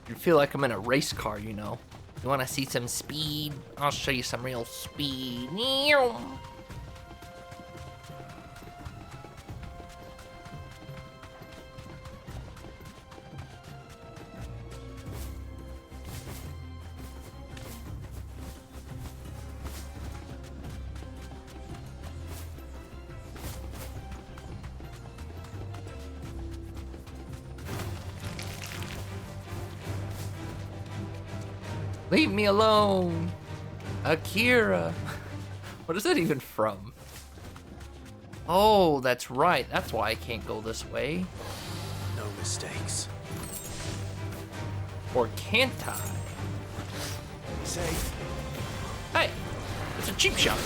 I feel like I'm in a race car, you know. You want to see some speed? I'll show you some real speed. Leave me alone, Akira. What is that even from? Oh, that's right. That's why I can't go this way. No mistakes. Or can't I? Safe. Hey, it's a cheap shot.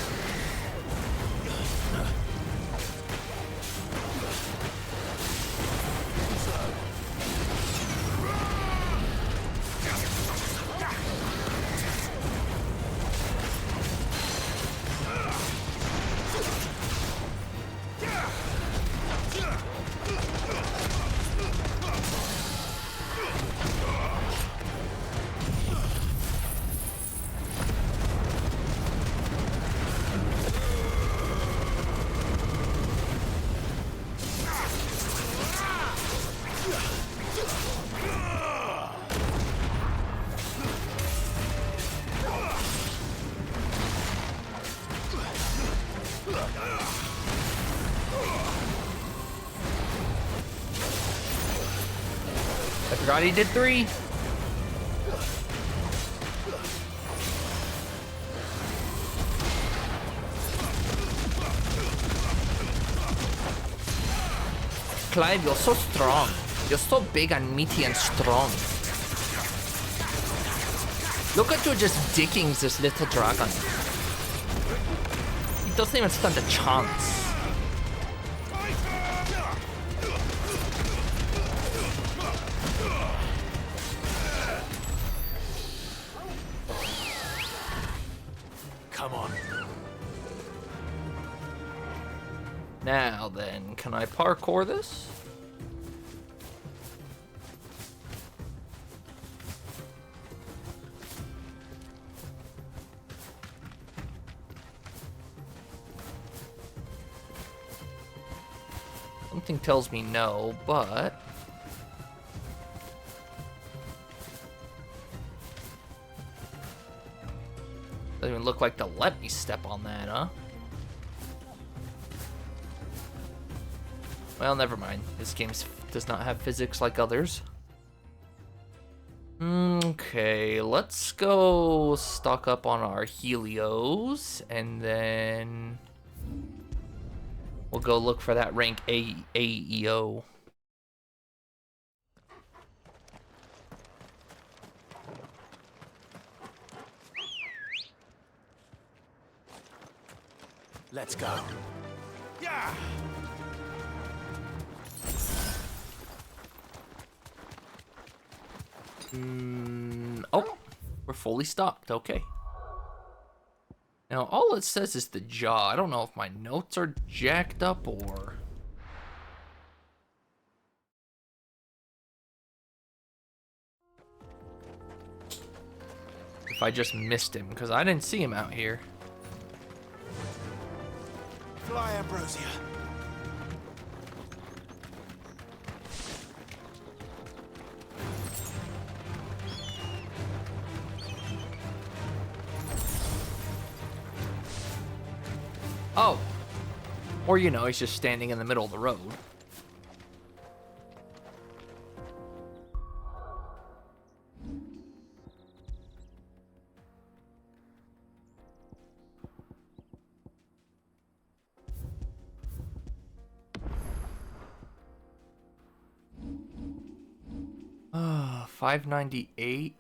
I forgot he did 3. Clive, you're so strong. You're so big and meaty and strong. Look at you just dicking this little dragon. He doesn't even stand a chance. Come on. Now then, can I parkour this? Something tells me no, but... doesn't even look like they'll let me step on that, huh? Well, never mind. This game does not have physics like others. Okay, let's go stock up on our Helios, and then we'll go look for that rank AEO. Let's go. Yeah. Oh, we're fully stocked. Okay. Now, all it says is the jaw. I don't know if my notes are jacked up or... if I just missed him, because I didn't see him out here. Fly, Ambrosia. Oh. Or, you know, he's just standing in the middle of the road. Ah, 598.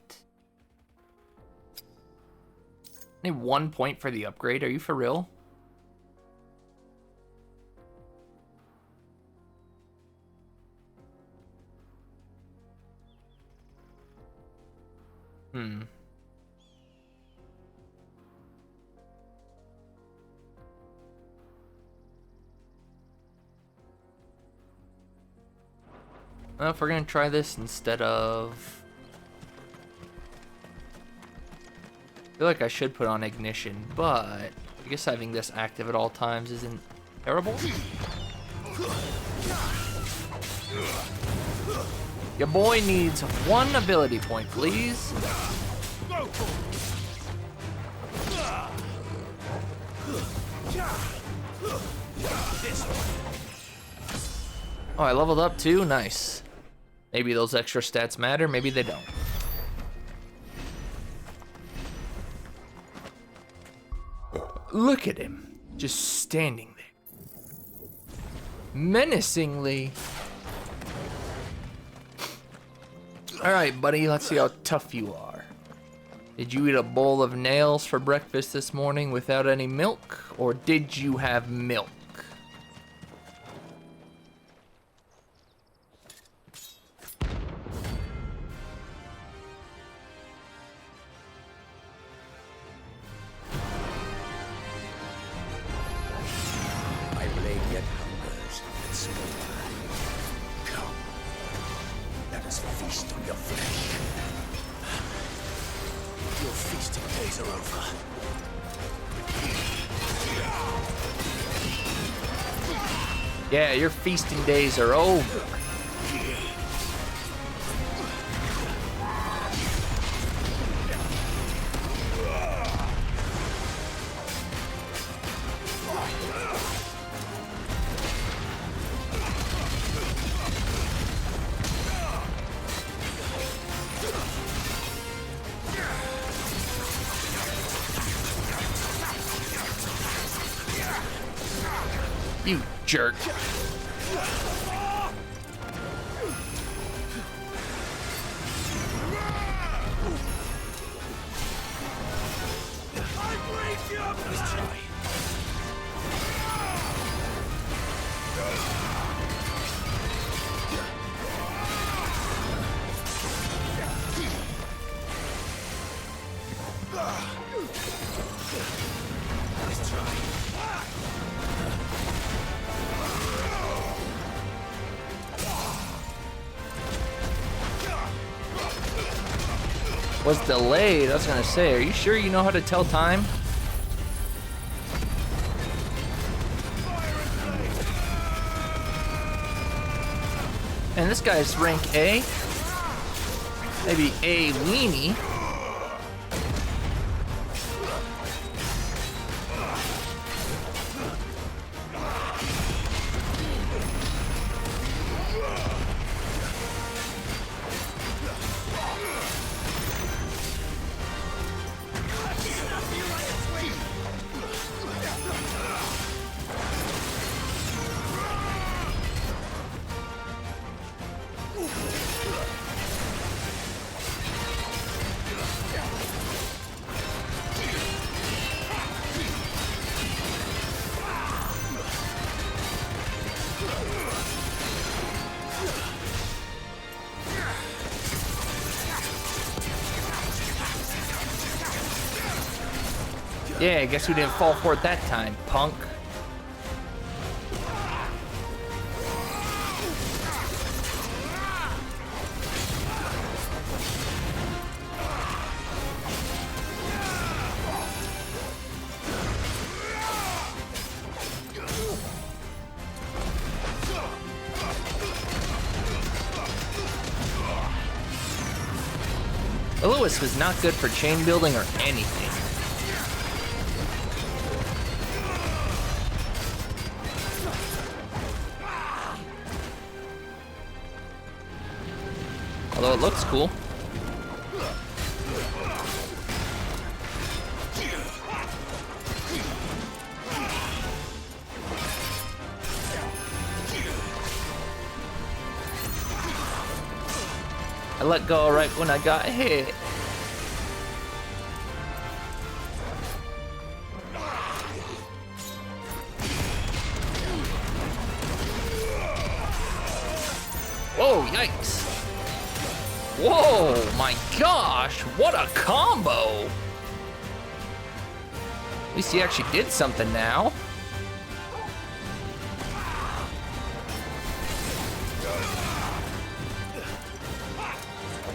Only 1 point for the upgrade. Are you for real? Well, if we're gonna try this instead of... I feel like I should put on ignition, but I guess having this active at all times isn't terrible. Your boy needs 1 ability point, please. Oh, I leveled up too? Nice. Maybe those extra stats matter, maybe they don't. Look at him, just standing there. Menacingly. Alright, buddy, let's see how tough you are. Did you eat a bowl of nails for breakfast this morning without any milk? Or did you have milk? My blade yet hungers and smolders. Come, let us feast on your flesh. Your feasting days are over. Yeah, your feasting days are over. You jerk. Was delayed. I was gonna say, are you sure you know how to tell time? And this guy's rank A. Maybe A weenie. Yeah, I guess we didn't fall for it that time, punk. Lewis was not good for chain building or anything. Although it looks cool. I let go right when I got hit. Whoa, yikes. Whoa, my gosh, what a combo. At least he actually did something now.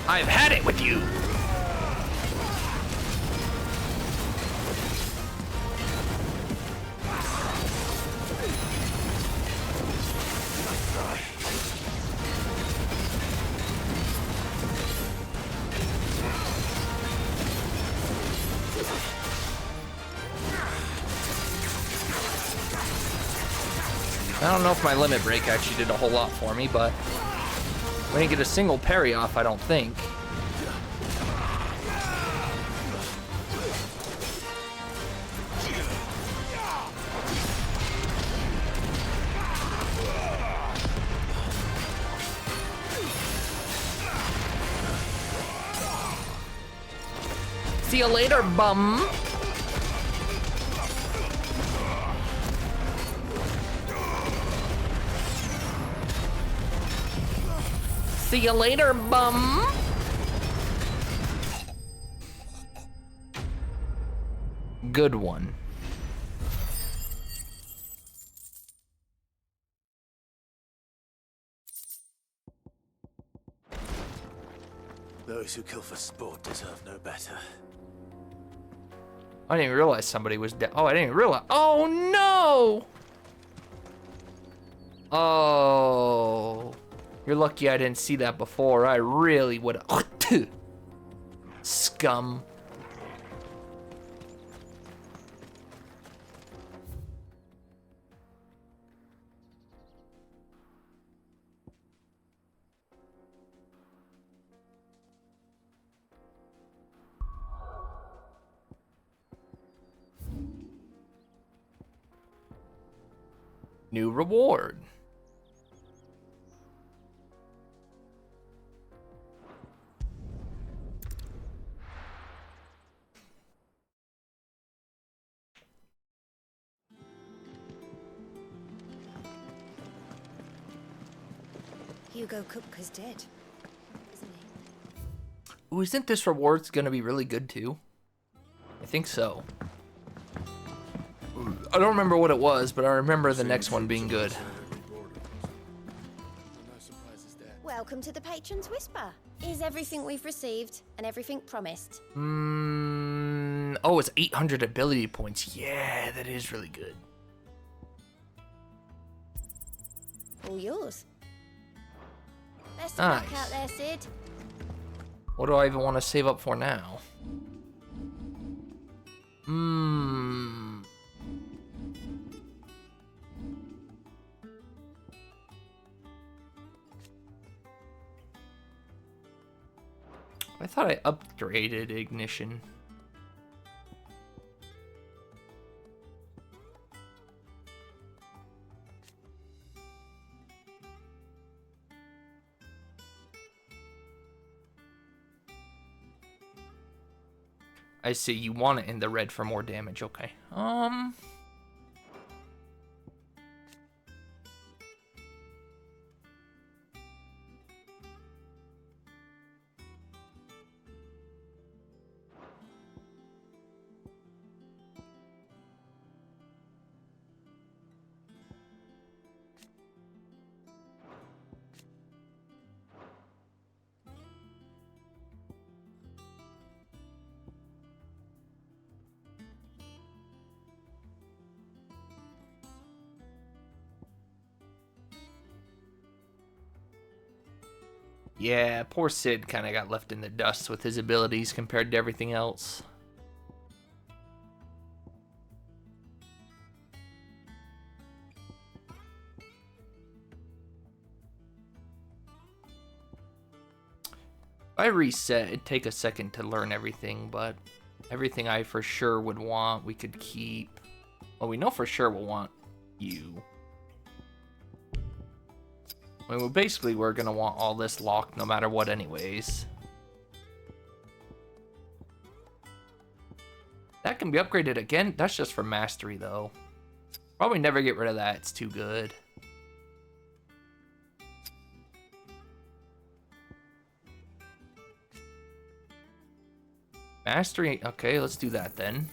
I've had it with you. I don't know if my limit break actually did a whole lot for me, but we didn't get a single parry off, I don't think. See you later, bum. See you later, bum. Good one. Those who kill for sport deserve no better. I didn't even realize somebody was dead. Oh, I didn't even realize. Oh, no! Oh. You're lucky I didn't see that before. I really would have. Scum. New reward. Hugo Kupka's dead, isn't he? Ooh, isn't this reward gonna be really good too? I think so. I don't remember what it was, but I remember the next one being good. Welcome to the Patron's Whisper. Is everything we've received and everything promised? Oh, it's 800 ability points. Yeah, that is really good. All yours. Best of Nice. luck out there, Sid. What do I even want to save up for now? I thought I upgraded ignition. I see, you want it in the red for more damage, okay. Yeah, poor Sid kind of got left in the dust with his abilities compared to everything else. If I reset, it'd take a second to learn everything, but everything I for sure would want, we could keep. Well, we know for sure we'll want you. I mean, we're gonna want all this locked no matter what anyways. That can be upgraded again. That's just for mastery though. Probably never get rid of that, it's too good. Mastery. Okay, let's do that then.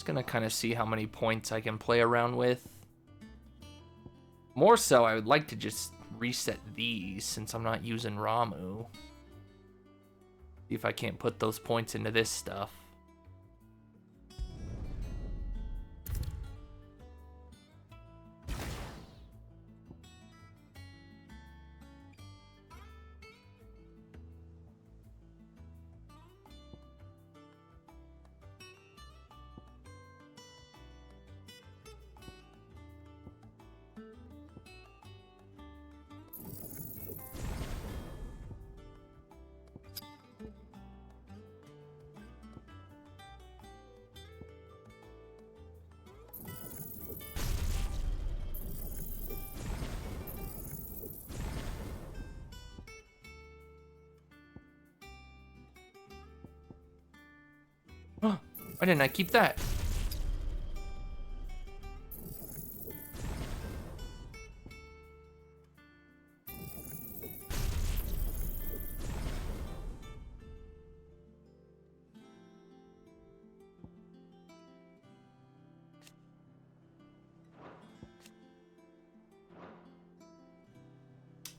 Gonna kind of see how many points I can play around with. More so, I would like to just reset these since I'm not using Ramu. See if I can't put those points into this stuff. Why didn't I keep that?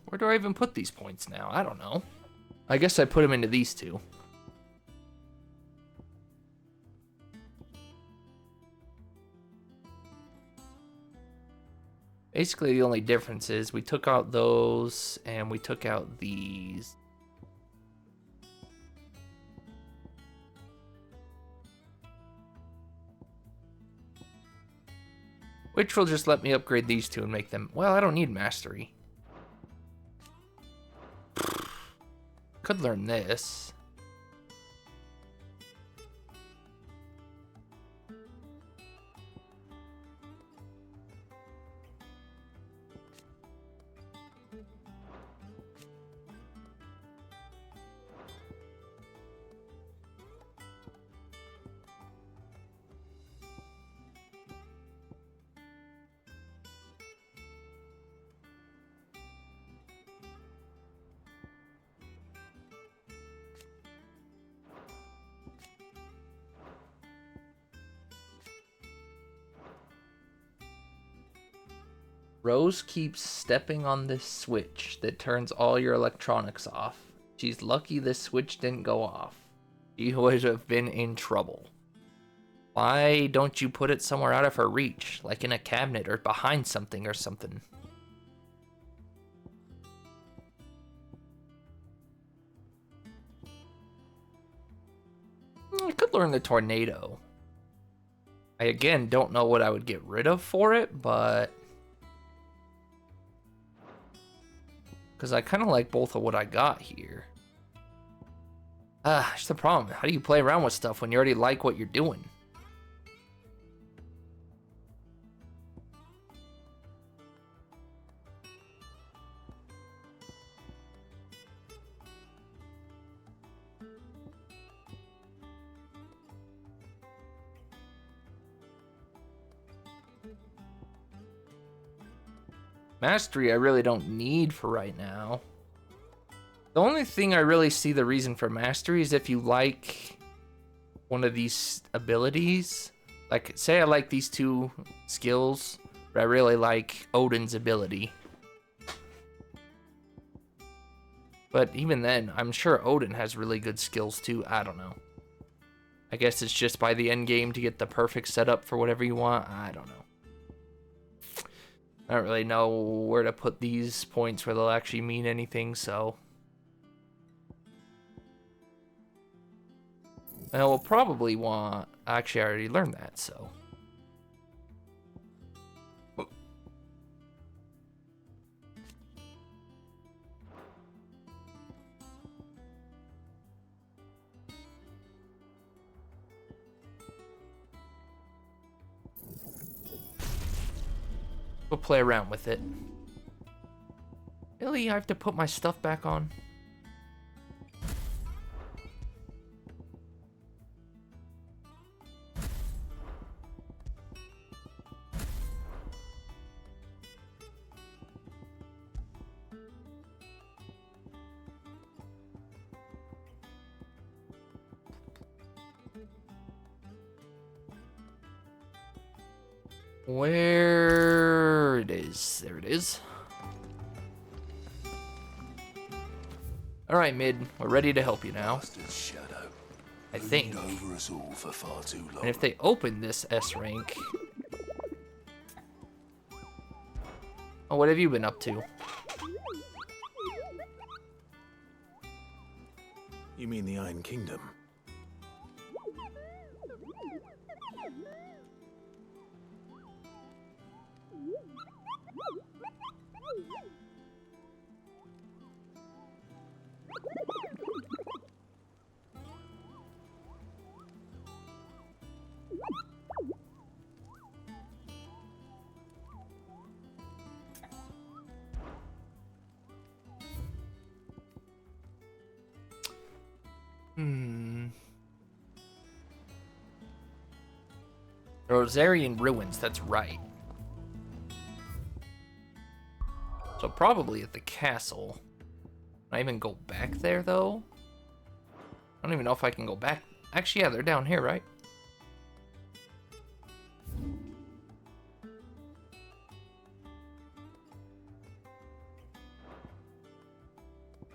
Where do I even put these points now? I don't know. I guess I put them into these two. Basically, the only difference is we took out those and we took out these. Which will just let me upgrade these two and make them... Well, I don't need mastery. Could learn this. Rose keeps stepping on this switch that turns all your electronics off. She's lucky this switch didn't go off. She would have been in trouble. Why don't you put it somewhere out of her reach, like in a cabinet or behind something or something? I could learn the tornado. I again don't know what I would get rid of for it, but... Because I kind of like both of what I got here. That's the problem. How do you play around with stuff when you already like what you're doing? Mastery I really don't need for right now. The only thing I really see the reason for mastery is if you like one of these abilities. Like, say I like these two skills, but I really like Odin's ability. But even then, I'm sure Odin has really good skills too. I don't know. I guess it's just by the end game to get the perfect setup for whatever you want. I don't know. I don't really know where to put these points where they'll actually mean anything, so... And we'll probably want... Actually, I already learned that, so... We'll play around with it. Really? I have to put my stuff back on? Where it is. There it is. Alright, Mid. We're ready to help you now. I think. Over us all for far too long. And if they open this S rank... Oh, what have you been up to? You mean the Iron Kingdom? Rosarian Ruins, that's right. So probably at the castle. Can I even go back there, though? I don't even know if I can go back. Actually, yeah, they're down here, right?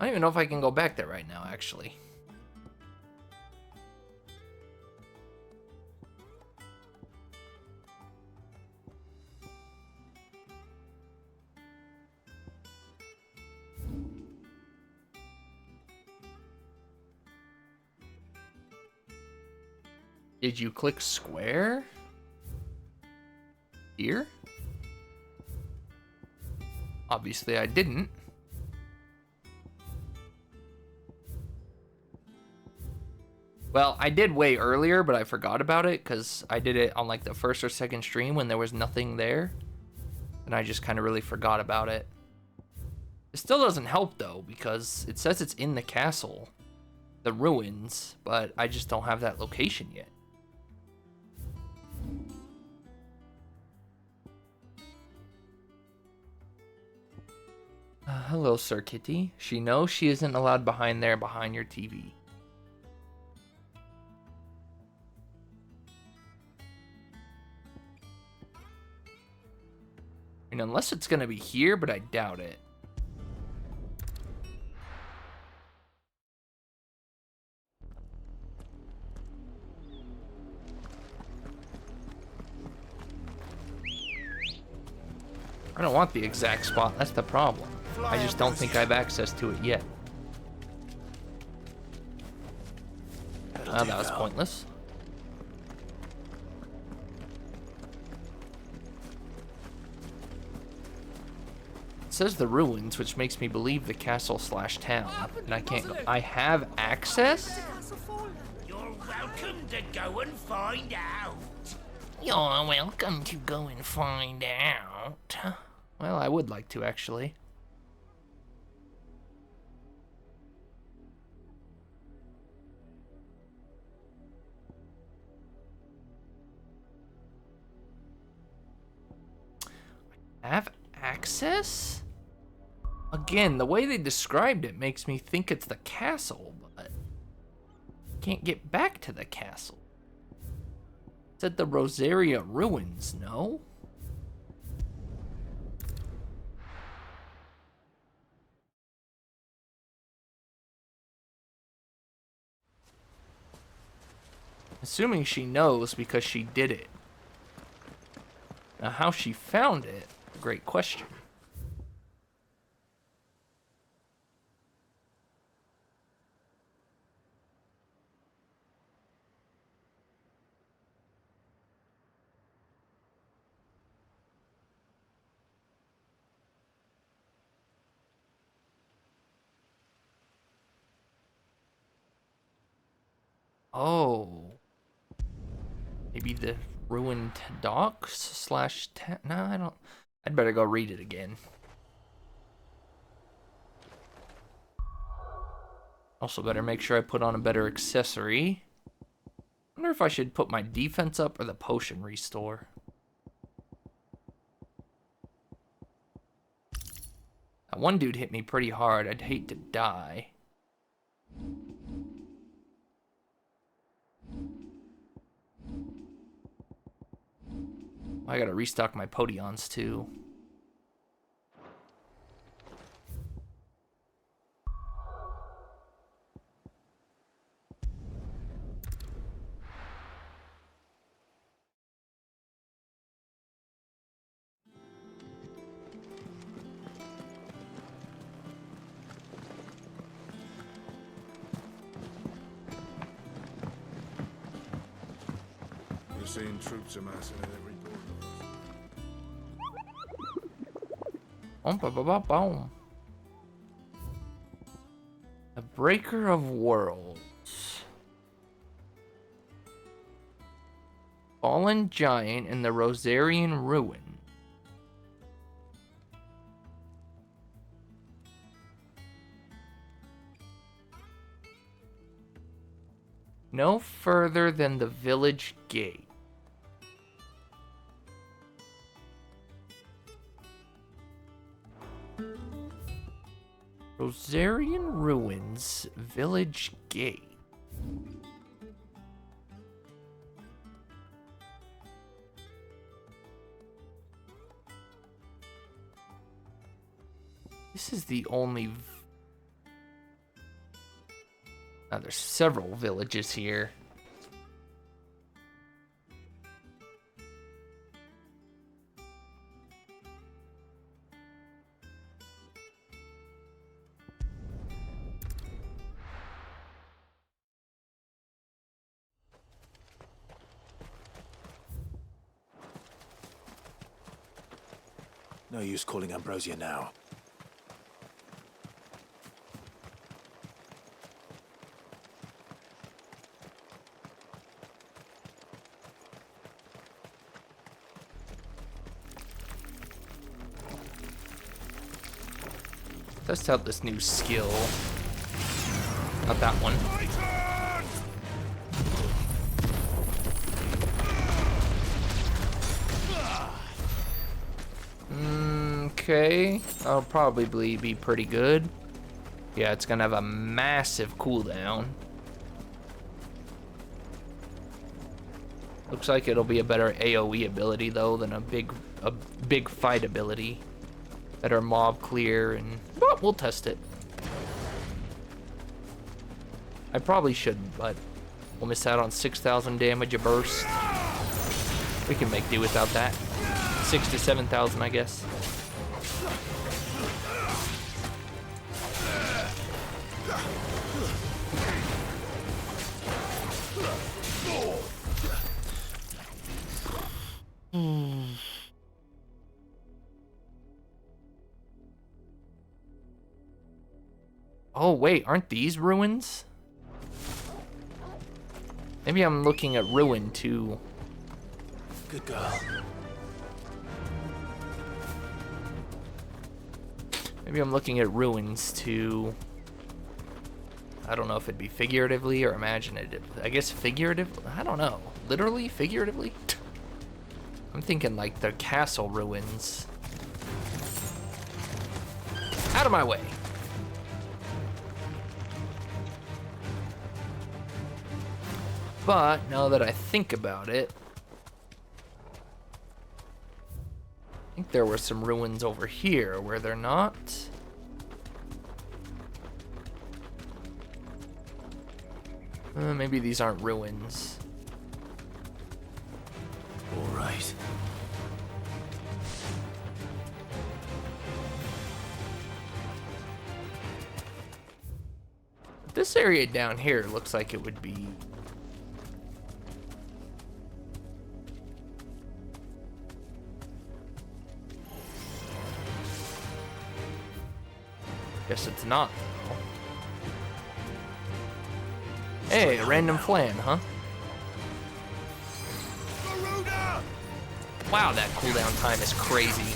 I don't even know if I can go back there right now, actually. Did you click square? Here? Obviously I didn't. Well, I did way earlier, but I forgot about it because I did it on like the first or second stream when there was nothing there. And I just kind of really forgot about it. It still doesn't help though, because it says it's in the castle, the ruins, but I just don't have that location yet. Hello, Sir Kitty. She knows she isn't allowed behind there, behind your TV. I mean, unless it's gonna be here, but I doubt it. I don't want the exact spot, that's the problem. I just don't think I have access to it yet. That was pointless. It says the ruins, which makes me believe the castle/town. And I can't go. I have access? You're welcome to go and find out. You're welcome to go and find out. Well, I would like to, actually. Have access? Again, the way they described it makes me think it's the castle, but can't get back to the castle. It said the Rosaria ruins, no? Assuming she knows because she did it. Now, how she found it, great question. Oh. Maybe the ruined docks / no, I don't. I'd better go read it again. Also better make sure I put on a better accessory. I wonder if I should put my defense up or the potion restore. That one dude hit me pretty hard. I'd hate to die. I gotta restock my potions too. We're seeing troops amassing at every corner of us. Boom. The Breaker of Worlds. Fallen Giant in the Rosarian Ruin. No further than the village gate. Rosarian Ruins, village gate. This is the only... Now, there's several villages here. No use calling Ambrosia now. Test out this new skill. Not that one. Okay, that'll probably be pretty good. Yeah, it's gonna have a massive cooldown. Looks like it'll be a better AoE ability though than a big fight ability. Better mob clear, and but we'll test it. I probably shouldn't, but we'll miss out on 6,000 damage a burst. We can make do without that. 6,000 to 7,000, I guess. Oh wait, aren't these ruins? Maybe I'm looking at ruin too. Good girl. Maybe I'm looking at ruins too. I don't know if it'd be figuratively or imaginative. I guess figurative. I don't know. Literally, figuratively. I'm thinking like the castle ruins. Out of my way. But now that I think about it, I think there were some ruins over here, were there not? Maybe these aren't ruins. All right. This area down here looks like it would be... Guess it's not, though. Hey, a random flan, huh? Wow, that cooldown time is crazy.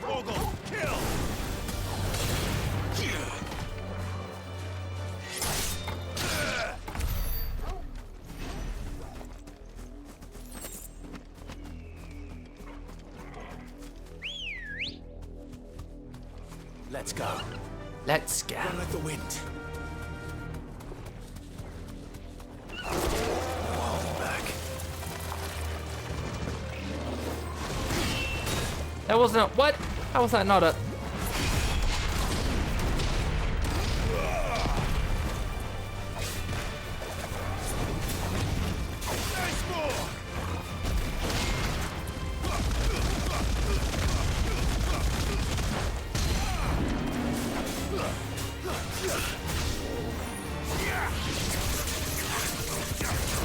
Torgal, kill! Let's go. Let's go. Run like the wind. Fall back. That wasn't a, what? How was that not a?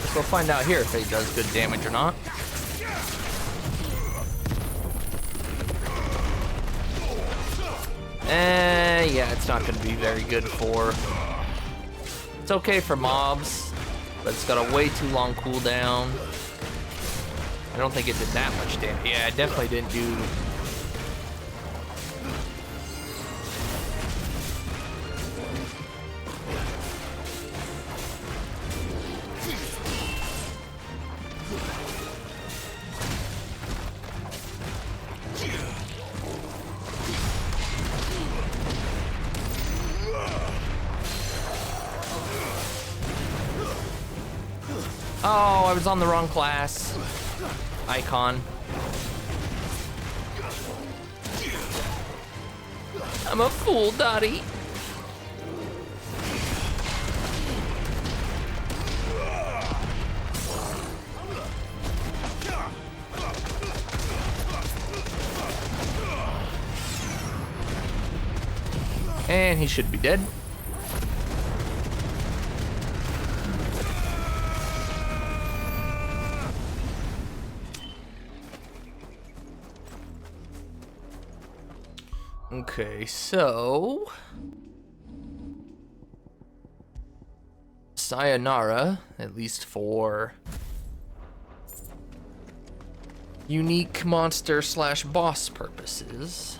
Guess we'll find out here if it does good damage or not. Yeah, it's not gonna be very good for... It's okay for mobs, but it's got a way too long cooldown. I don't think it did that much damage. Yeah, it definitely didn't do... Oh, I was on the wrong class. Icon. I'm a fool, Dottie. And he should be dead. Okay, so... Sayonara, at least for unique monster / boss purposes.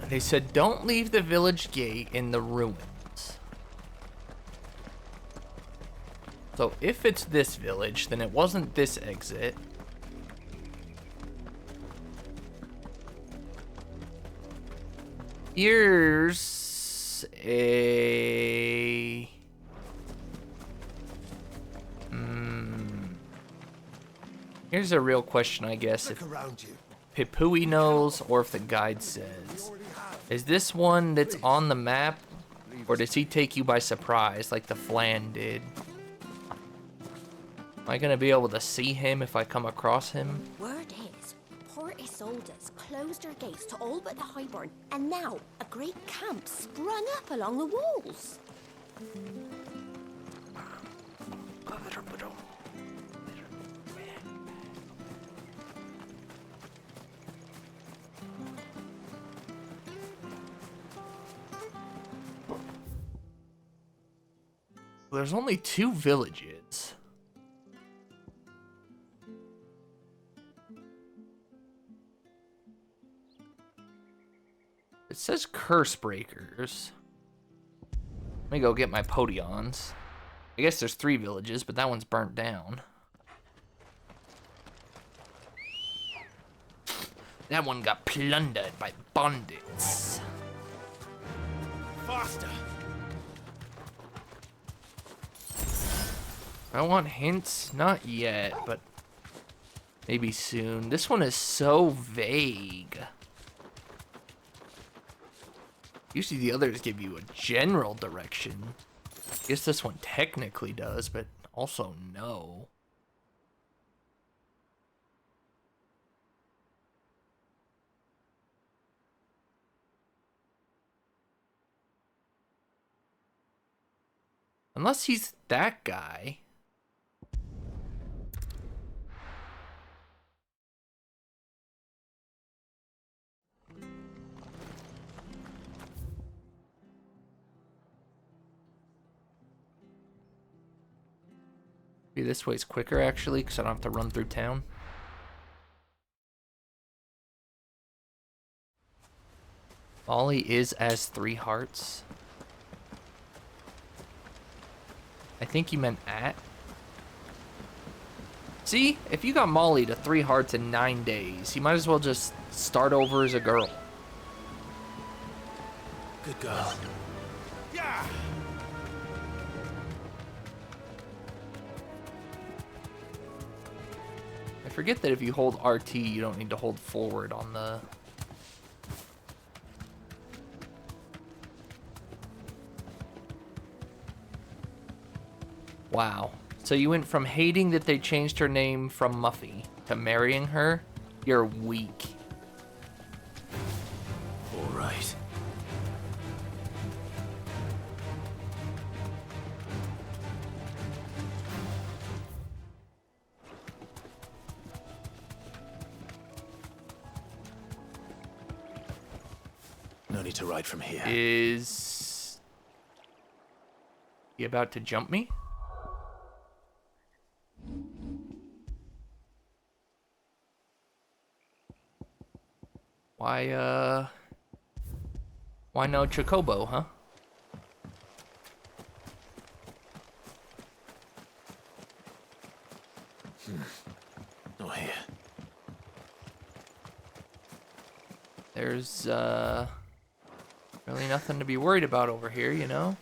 They said don't leave the village gate in the ruins. So if it's this village, then it wasn't this exit. Here's a... Here's a real question, I guess, if Pipui knows or if the guide says. Is this one that's on the map, or does he take you by surprise like the Flan did? Am I gonna be able to see him if I come across him? Word is, Port Isolde's closed her gates to all but the Highborn, and now a great camp sprung up along the walls. There's only 2 villages. It says curse breakers. Let me go get my potions. I guess there's 3 villages, but that one's burnt down. That one got plundered by bandits. Faster! I want hints? Not yet, but maybe soon. This one is so vague. Usually the others give you a general direction. I guess this one technically does, but also no. Unless he's that guy. Maybe this way's quicker, actually, because I don't have to run through town. Molly is as 3 hearts. I think you meant at. See, if you got Molly to 3 hearts in 9 days, you might as well just start over as a girl. Good girl. Yeah. I forget that if you hold RT, you don't need to hold forward on the... Wow. So you went from hating that they changed her name from Muffy to marrying her? You're weak. All right. No need to ride from here. Is he about to jump me? Why no Chocobo, huh? Not here. There's, really nothing to be worried about over here, you know?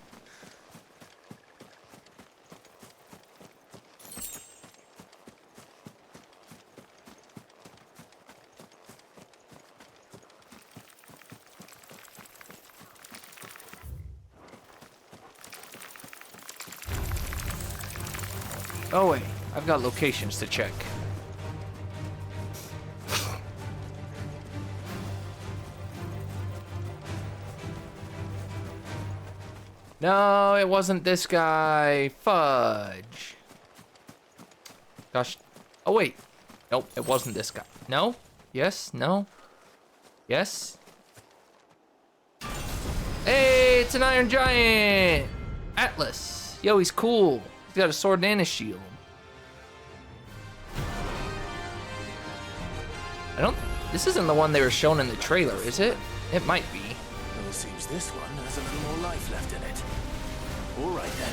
Oh wait, I've got locations to check. No, it wasn't this guy. Fudge. Gosh. Oh wait. Nope, it wasn't this guy. No? Yes? No? Yes? Hey, it's an Iron Giant! Atlas. Yo, he's cool. He's got a sword and a shield. This isn't the one they were shown in the trailer, is it? It might be. Well, it seems this one has a little more life left in it. All right then.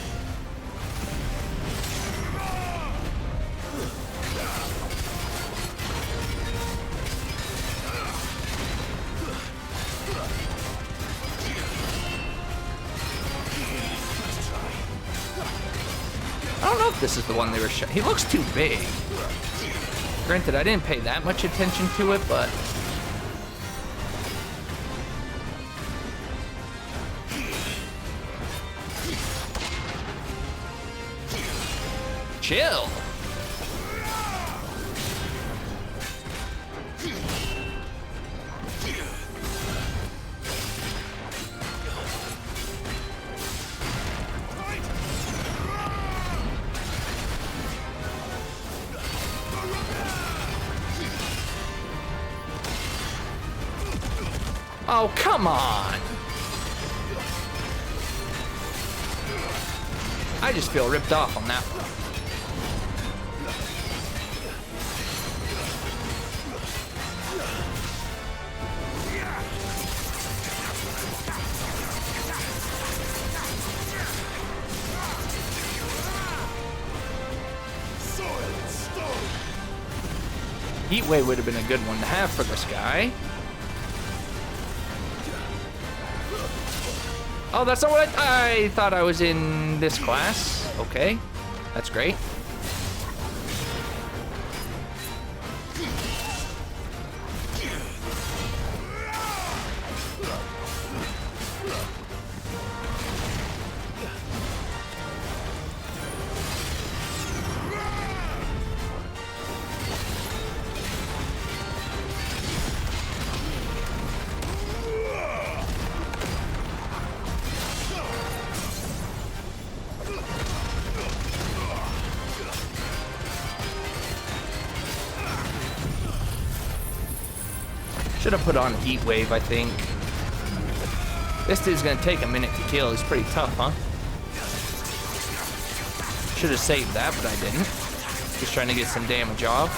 I don't know if this is the one they were showing. He looks too big. Granted, I didn't pay that much attention to it, but... Chill. Oh, come on! I just feel ripped off on that one. Heatwave would have been a good one to have for this guy. Oh, that's not what I thought I was in this class. Okay, that's great. Should have put on Heat Wave, I think. This dude's gonna take a minute to kill. He's pretty tough, huh? Should have saved that, but I didn't. Just trying to get some damage off.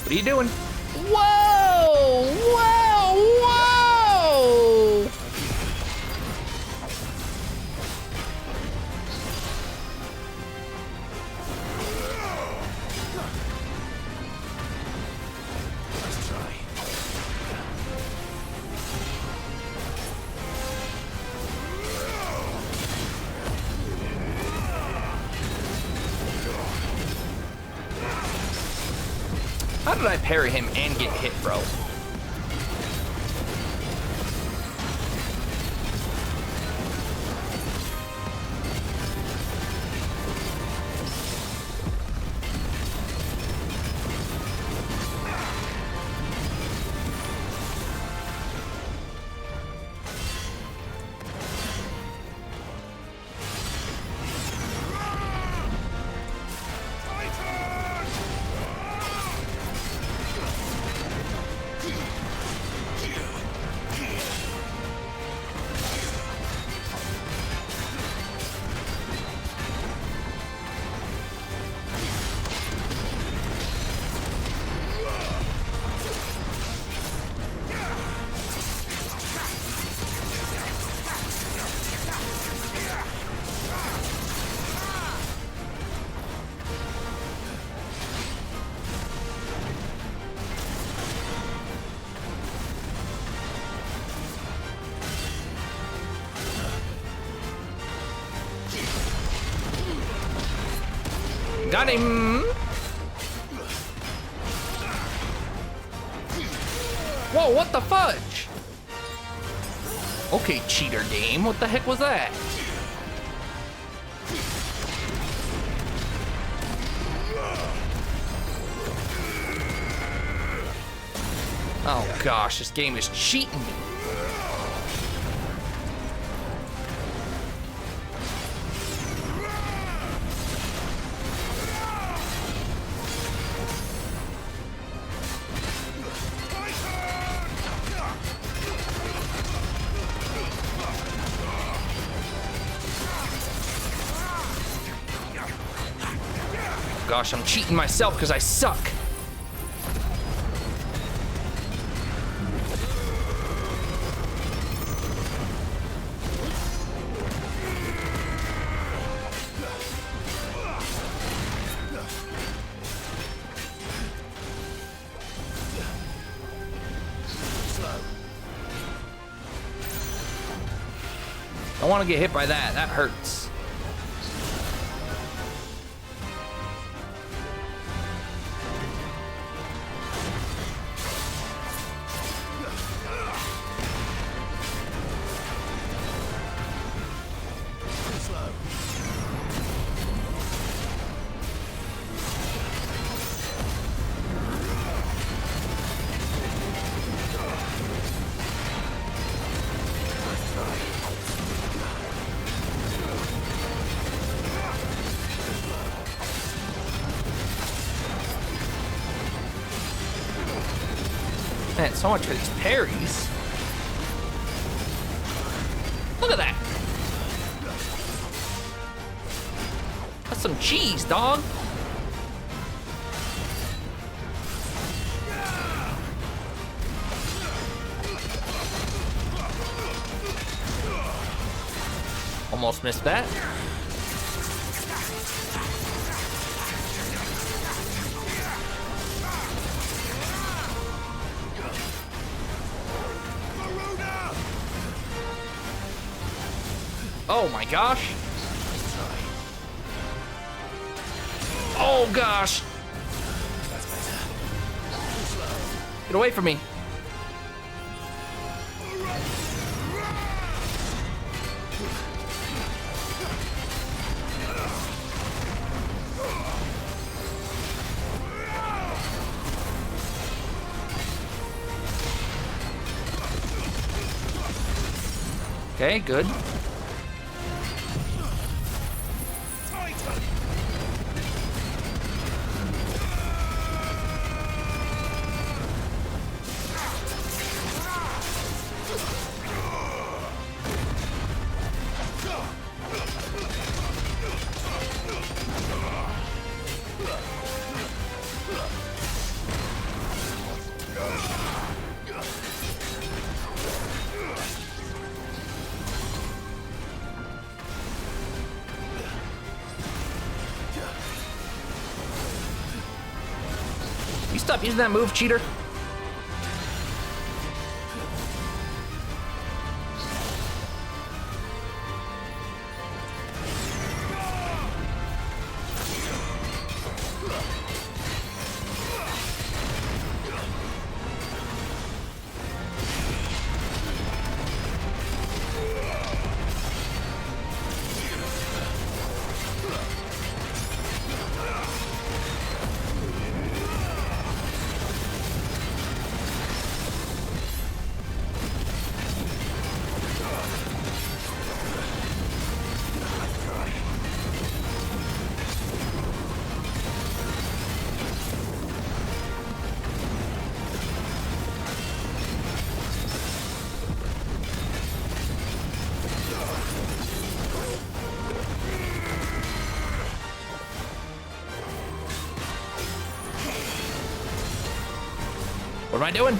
What are you doing? Whoa! Whoa! Whoa! Let's try. How did I parry him and get hit, bro? Got him! Whoa, what the fudge? Okay, cheater game, what the heck was that? Oh gosh, this game is cheating me. Gosh, I'm cheating myself because I suck. I want to get hit by that. That hurts. Man, so much for these parries. Look at that. That's some cheese, dog. Almost missed that. Oh my gosh. Oh gosh. Get away from me. Okay, good. stop using that move, cheater? What am I doing?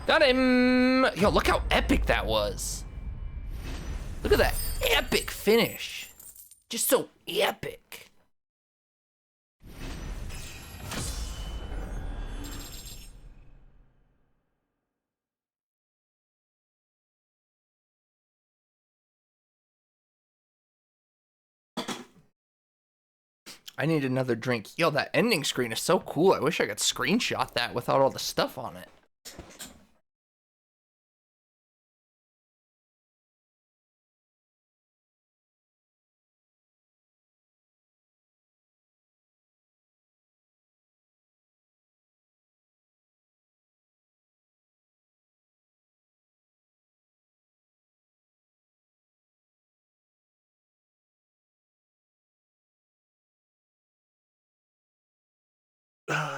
Got him! Yo, look how epic that was. Look at that epic finish. Just so epic. I need another drink. Yo, that ending screen is so cool. I wish I could screenshot that without all the stuff on it.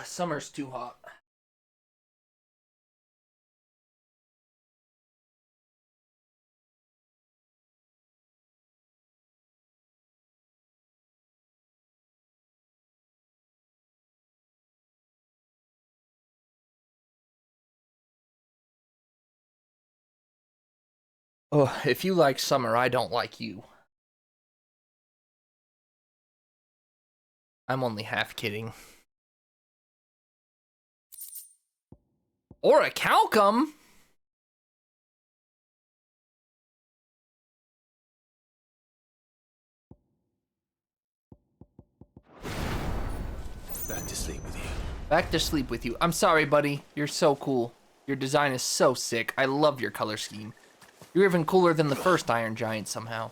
Summer's too hot. Oh, if you like summer, I don't like you. I'm only half kidding. Or a Calcum. Back to sleep with you. Back to sleep with you. I'm sorry, buddy. You're so cool. Your design is so sick. I love your color scheme. You're even cooler than the first Iron Giant somehow.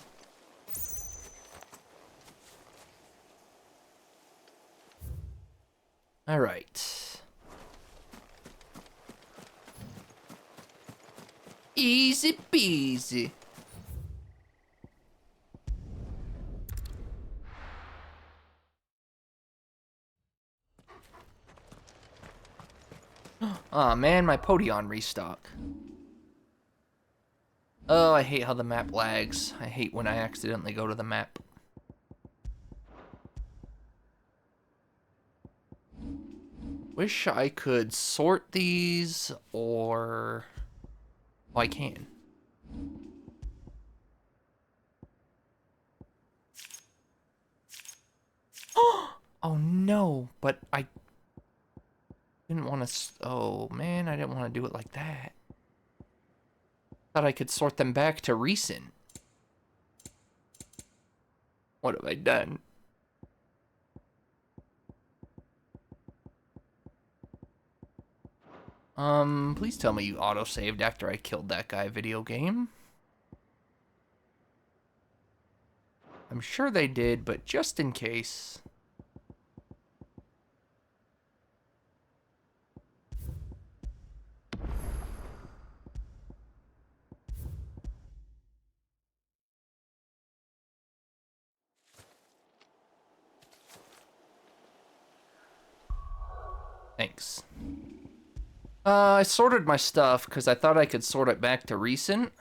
All right. Easy peasy. Aw, man, my Podion restock. Oh, I hate how the map lags. I hate when I accidentally go to the map. Wish I could sort these, or... Oh, I can. Oh no, but I didn't want to... Oh man, I didn't want to do it like that. Thought I could sort them back to recent. What have I done? Please tell me you auto-saved after I killed that guy, video game. I'm sure they did, but just in case. Thanks. I sorted my stuff because I thought I could sort it back to recent.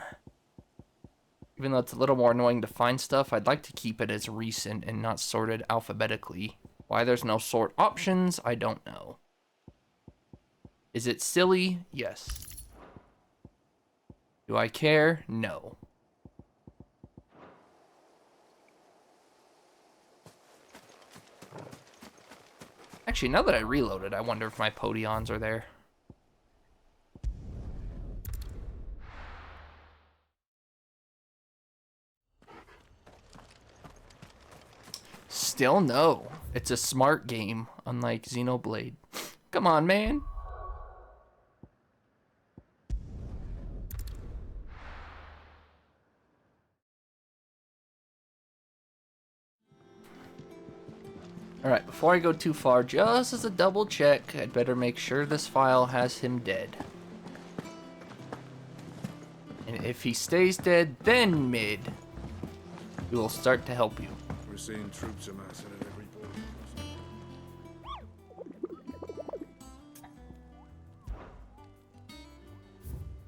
Even though it's a little more annoying to find stuff, I'd like to keep it as recent and not sorted alphabetically. Why there's no sort options, I don't know. Is it silly? Yes. Do I care? No. Actually, now that I reloaded, I wonder if my Podions are there. Still no. It's a smart game, unlike Xenoblade. Come on, man. Alright, before I go too far, just as a double check, I'd better make sure this file has him dead. And if he stays dead, then mid. We will start to help you. We're seeing troops amassing at every port.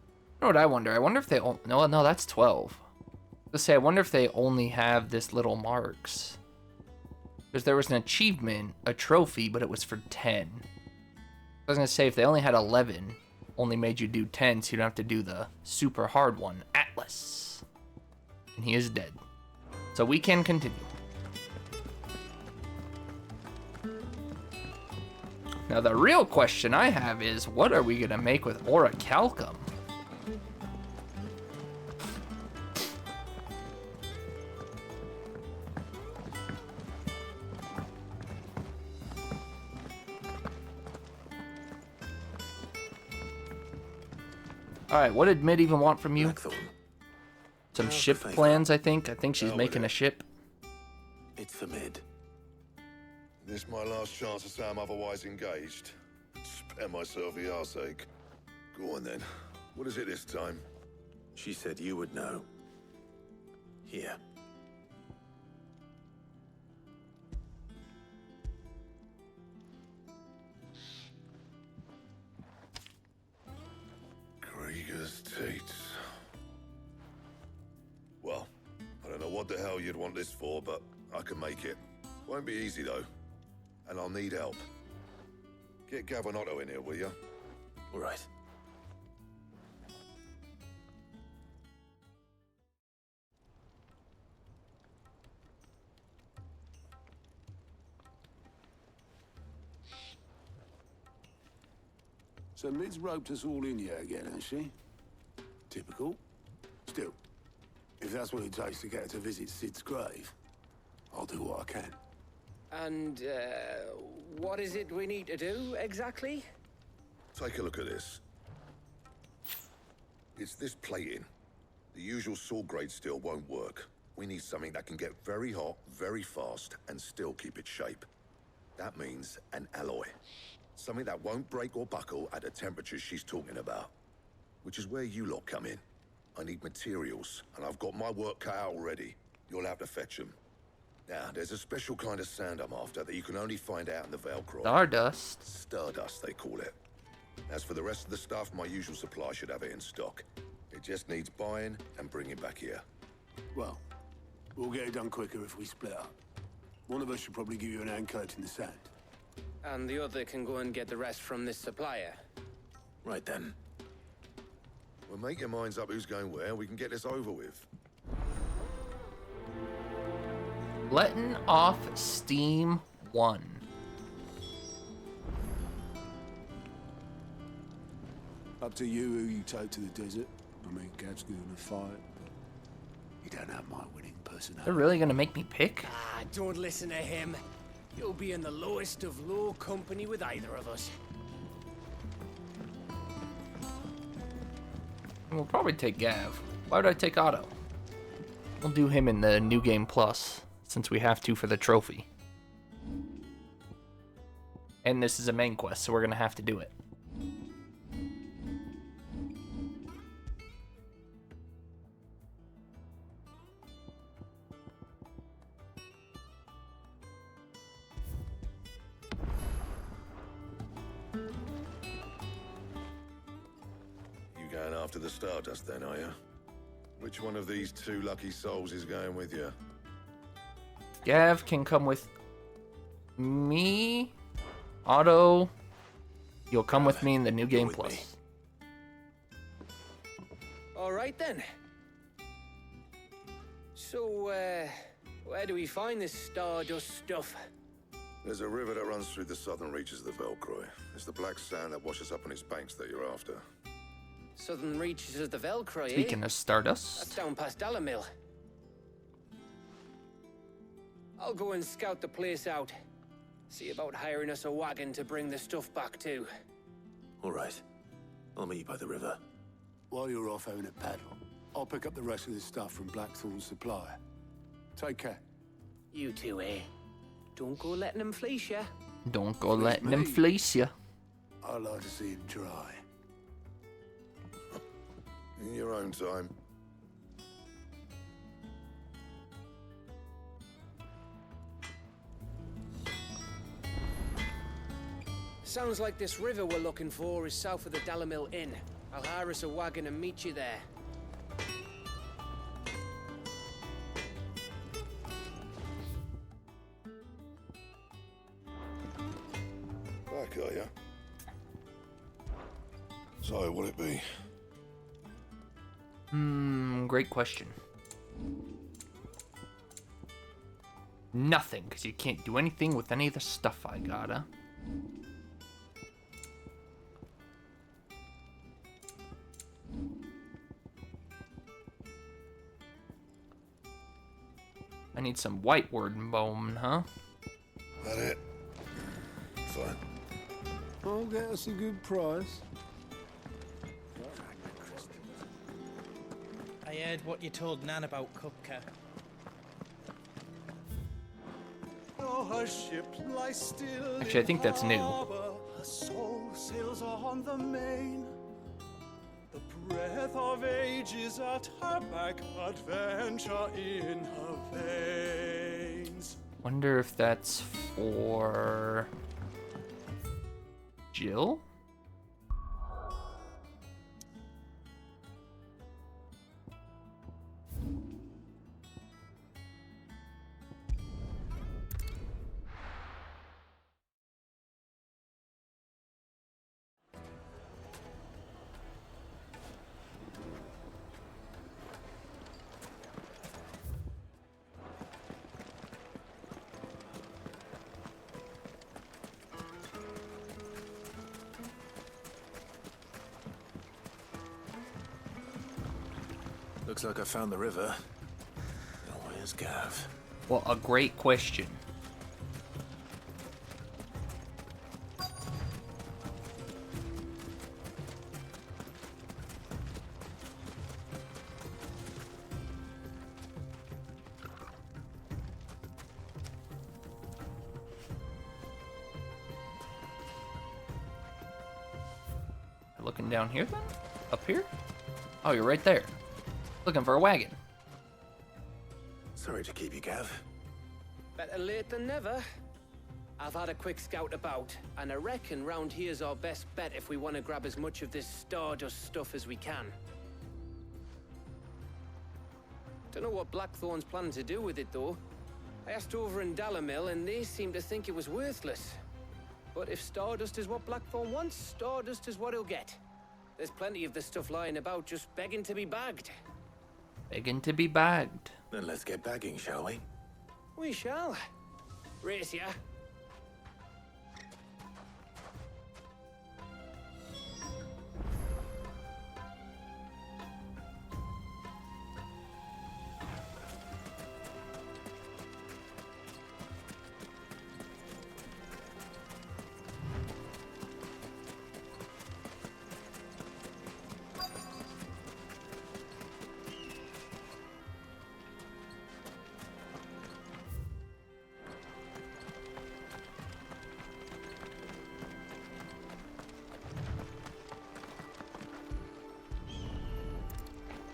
You know what I wonder? I wonder if they... No, that's 12. Let's say, I wonder if they only have this little marks. Because there was an achievement, a trophy, but it was for 10. I was going to say, if they only had 11, only made you do 10, so you don't have to do the super hard one, Atlas. And he is dead. So we can continue. Now the real question I have is, what are we going to make with Orichalcum? Alright, what did Mid even want from you? Some ship plans, I think. I think she's making a ship. It's for Mid. This my last chance to say I'm otherwise engaged. Spare myself the arseache. Go on then. What is it this time? She said you would know. Here. Krieger's Tates. Well, I don't know what the hell you'd want this for, but I can make it. Won't be easy though. And I'll need help. Get Gavin-Otto in here, will you? All right. So Mid's roped us all in here again, has she? Typical. Still, if that's what it takes to get her to visit Sid's grave, I'll do what I can. And, what is it we need to do, exactly? Take a look at this. It's this plating. The usual saw grade steel won't work. We need something that can get very hot, very fast, and still keep its shape. That means an alloy. Something that won't break or buckle at the temperatures she's talking about. Which is where you lot come in. I need materials, and I've got my work cut out already. You'll have to fetch them. Now, there's a special kind of sand I'm after that you can only find out in the Velcro. Stardust. Stardust, they call it. As for the rest of the stuff, my usual supply should have it in stock. It just needs buying and bringing back here. Well, we'll get it done quicker if we split up. One of us should probably give you an hand collecting the sand. And the other can go and get the rest from this supplier. Right then. Well, make your minds up who's going where, and we can get this over with. Letting off steam 1. Up to you who you take to the desert. I mean, Gav's good in a fight, but you don't have my winning personality. They're really gonna make me pick? Ah, don't listen to him. You'll be in the lowest of low company with either of us. We'll probably take Gav. Why would I take Otto? We'll do him in the New Game Plus, since we have to for the trophy. And this is a main quest, so we're gonna have to do it. You going after the Stardust then, are you? Which one of these two lucky souls is going with you? Gav can come with me. Otto, you'll come with me in the New Game Plus. All right then. So, where do we find this Stardust stuff? There's a river that runs through the southern reaches of the Velcroy. It's the black sand that washes up on its banks that you're after. Southern reaches of the Velcroy, Speaking eh? of Stardust. That's down past Dalamil. I'll go and scout the place out. See about hiring us a wagon to bring the stuff back to. All right. I'll meet you by the river. While you're off having a paddle, I'll pick up the rest of this stuff from Blackthorn's supplier. Take care. You two, eh? Don't go letting them fleece ya. Don't go letting them fleece you. I like to see him try. In your own time. Sounds like this river we're looking for is south of the Dalamil Inn. I'll hire us a wagon and meet you there. Back, are ya? So, what'll it be? Great question. Nothing, because you can't do anything with any of the stuff I gotta. I need some white word bone, huh? That it? Fine. I'll get us a good price. I heard what you told Nan about Kupka. Her ship lies still. Actually, I think that's new. Her soul sails on the main. The breath of age is at her back, adventure in her veins. Wonder if that's for Jill? Looks like I found the river. Now where's Gav? Well, a great question. Looking down here then? Up here? Oh, you're right there. Looking for a wagon. Sorry to keep you, Gav. Better late than never. I've had a quick scout about, and I reckon round here's our best bet if we want to grab as much of this Stardust stuff as we can. Don't know what Blackthorn's planning to do with it, though. I asked over in Dalamil, and they seem to think it was worthless. But if Stardust is what Blackthorn wants, Stardust is what he'll get. There's plenty of this stuff lying about, just begging to be bagged. Begging to be bagged. Then let's get bagging, shall we? We shall. Race ya.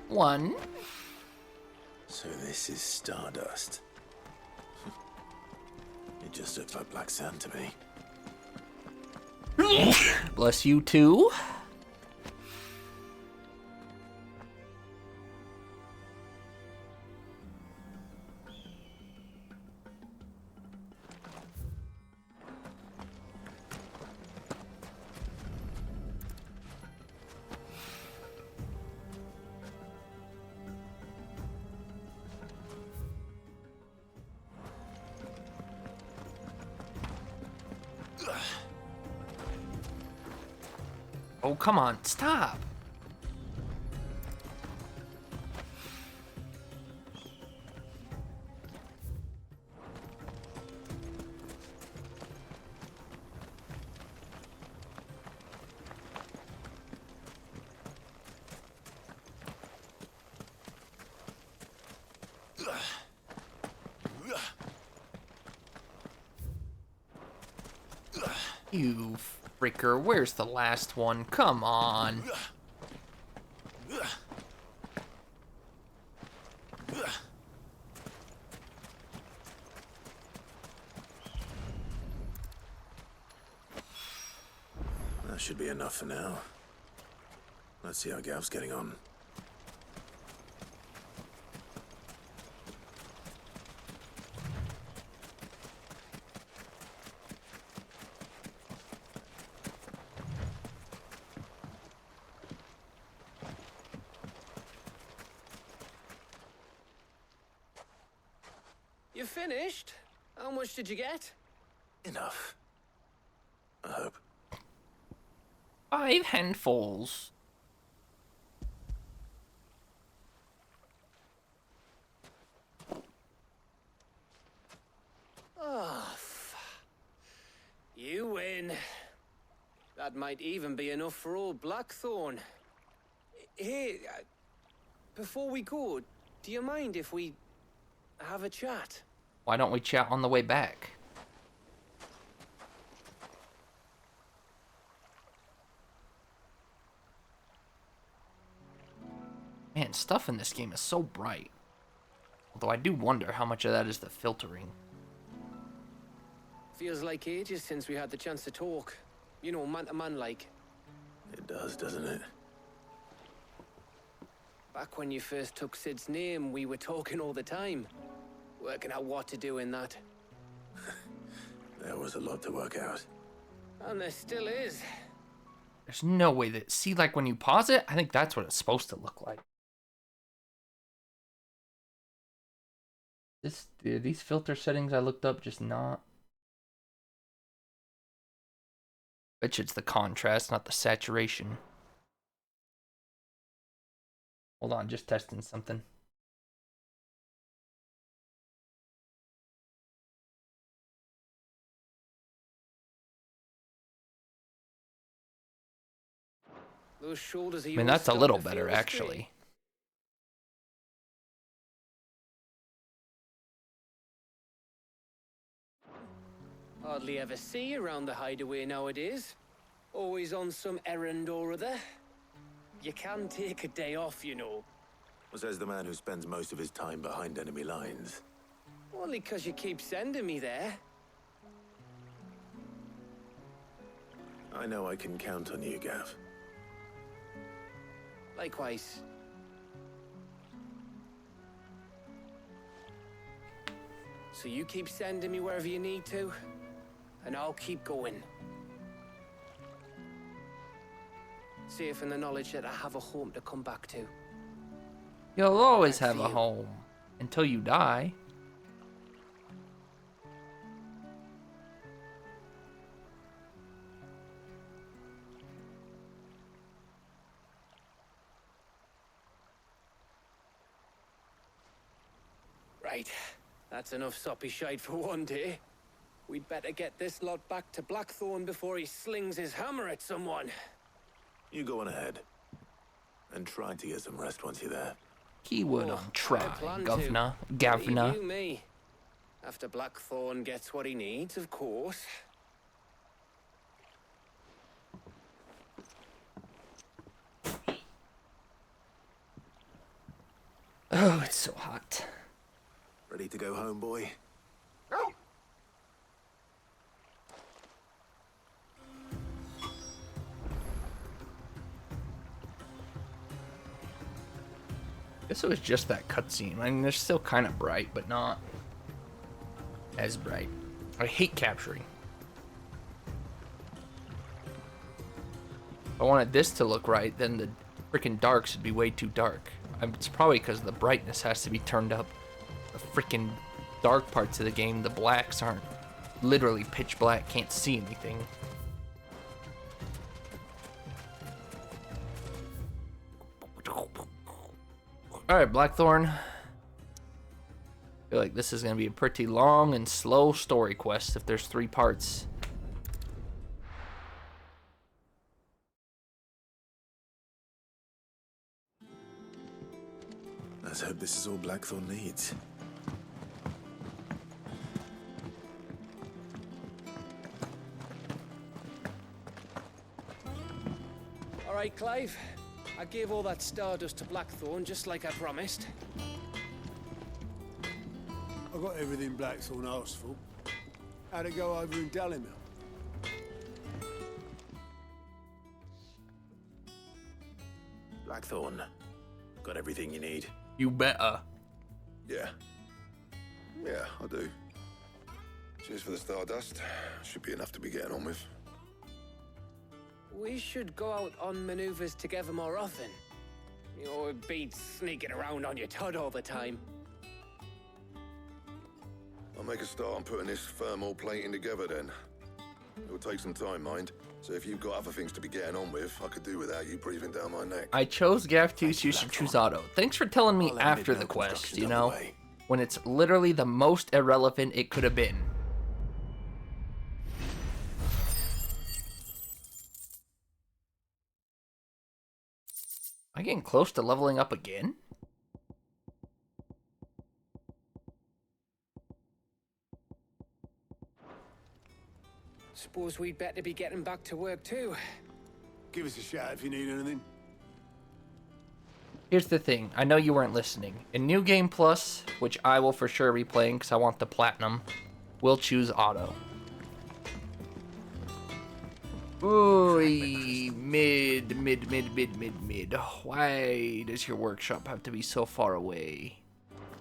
One. So this is Stardust. It just looks like black sand to me. Bless you too. Oh, come on, stop. You fricker, where's the last one? Come on. That should be enough for now. Let's see how Gav's getting on. You finished? How much did you get? Enough. I hope. 5 handfuls. Oh, you win. That might even be enough for old Blackthorn. Hey, before we go, do you mind if we have a chat? Why don't we chat on the way back? Man, stuff in this game is so bright. Although I do wonder how much of that is the filtering. Feels like ages since we had the chance to talk. You know, man to man like. It does, doesn't it? Back when you first took Sid's name, we were talking all the time. Working out what to do in that. There was a lot to work out. And there still is. There's no way that... See, like, when you pause it, I think that's what it's supposed to look like. These filter settings I looked up just not... Bet you it's the contrast, not the saturation. Hold on, just testing something. Those shoulders are I mean, that's a little better, actually. Hardly ever see you around the hideaway nowadays. Always on some errand or other. You can take a day off, you know. Says the man who spends most of his time behind enemy lines. Only 'cause you keep sending me there. I know I can count on you, Gav. Likewise. So you keep sending me wherever you need to, and I'll keep going. Safe in the knowledge that I have a home to come back to. You'll always have a home. Until you die. Right. That's enough soppy shite for one day. We'd better get this lot back to Blackthorn before he slings his hammer at someone. You go on ahead. And try to get some rest once you're there. He would on try, Governor. Believe you me. After Blackthorn gets what he needs, of course. Oh, it's so hot. Ready to go home, boy? Guess it was just that cutscene. I mean, they're still kind of bright, but not as bright. I hate capturing. If I wanted this to look right, then the freaking darks would be way too dark. It's probably because the brightness has to be turned up. The freaking dark parts of the game, the blacks aren't literally pitch black, can't see anything. Alright, Blackthorn. I feel like this is going to be a pretty long and slow story quest if there's 3 parts. Let's hope this is all Blackthorn needs. All right, Clive. I gave all that stardust to Blackthorn just like I promised. I got everything Blackthorn asked for. How'd it go over in Dalimil? Blackthorn, got everything you need? You better. Yeah. Yeah, I do. Cheers for the stardust. Should be enough to be getting on with. We should go out on maneuvers together more often. You know, it beats sneaking around on your tud all the time. I'll make a start on putting this thermal plating together then. It'll take some time, mind. So if you've got other things to be getting on with, I could do without you breathing down my neck. I chose Gaff2, so you should choose Otto. Thanks for telling me after the quest, you know? When it's literally the most irrelevant it could have been. Am I getting close to leveling up again? Suppose we'd better be getting back to work too. Give us a shout if you need anything. Here's the thing, I know you weren't listening. In New Game Plus, which I will for sure be playing because I want the platinum, we'll choose Auto. Ooh, mid. Why does your workshop have to be so far away?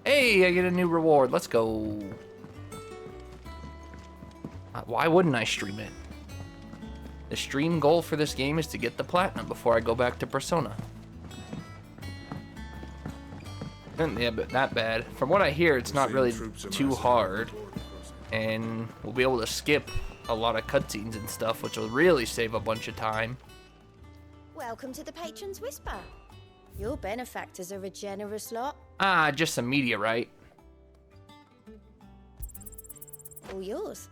Hey, I get a new reward. Let's go. Why wouldn't I stream it? The stream goal for this game is to get the platinum before I go back to Persona. Yeah, but not bad. From what I hear, it's not really too hard. And we'll be able to skip a lot of cutscenes and stuff, which will really save a bunch of time. Welcome to the Patron's Whisper. Your benefactors are a generous lot. Ah, just some meteorite. All yours.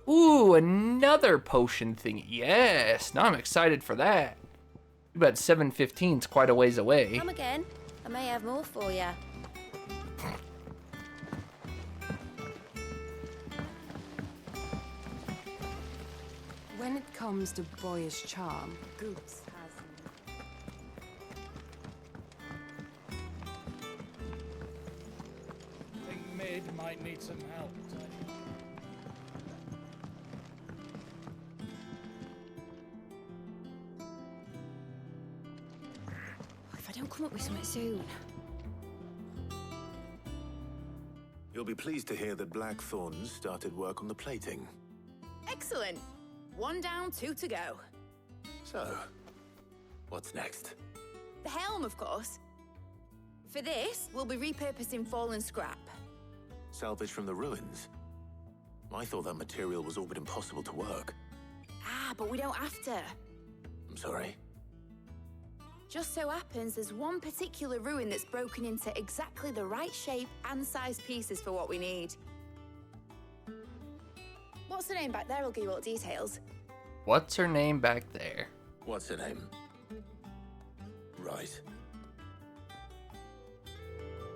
Ooh, another potion thing. Yes, now I'm excited for that. Too bad 7:15's quite a ways away. Come again. I may have more for you. When it comes to boyish charm, Goose has... I think Mid might need some help. If I don't come up with something soon... You'll be pleased to hear that Blackthorn's started work on the plating. Excellent. 1 down, 2 to go. So, what's next? The helm, of course. For this, we'll be repurposing fallen scrap. Salvage from the ruins? I thought that material was all but impossible to work. Ah, but we don't have to. I'm sorry. Just so happens there's one particular ruin that's broken into exactly the right shape and size pieces for what we need. What's the name back there? I'll give you all the details. What's her name back there? What's her name? Right.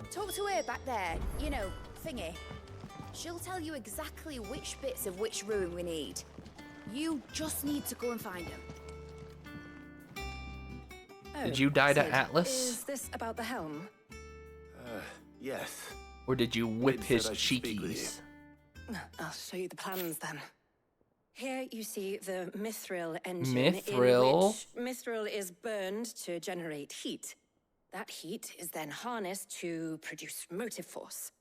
Talk to her back there. You know, thingy. She'll tell you exactly which bits of which ruin we need. You just need to go and find them. Did you die to Sid, Atlas? Is this about the helm? Yes. Or did you whip Mid his said I should speak with cheekies? I'll show you the plans then. Here you see the mithril engine. Mithril? In which mithril is burned to generate heat. That heat is then harnessed to produce motive force.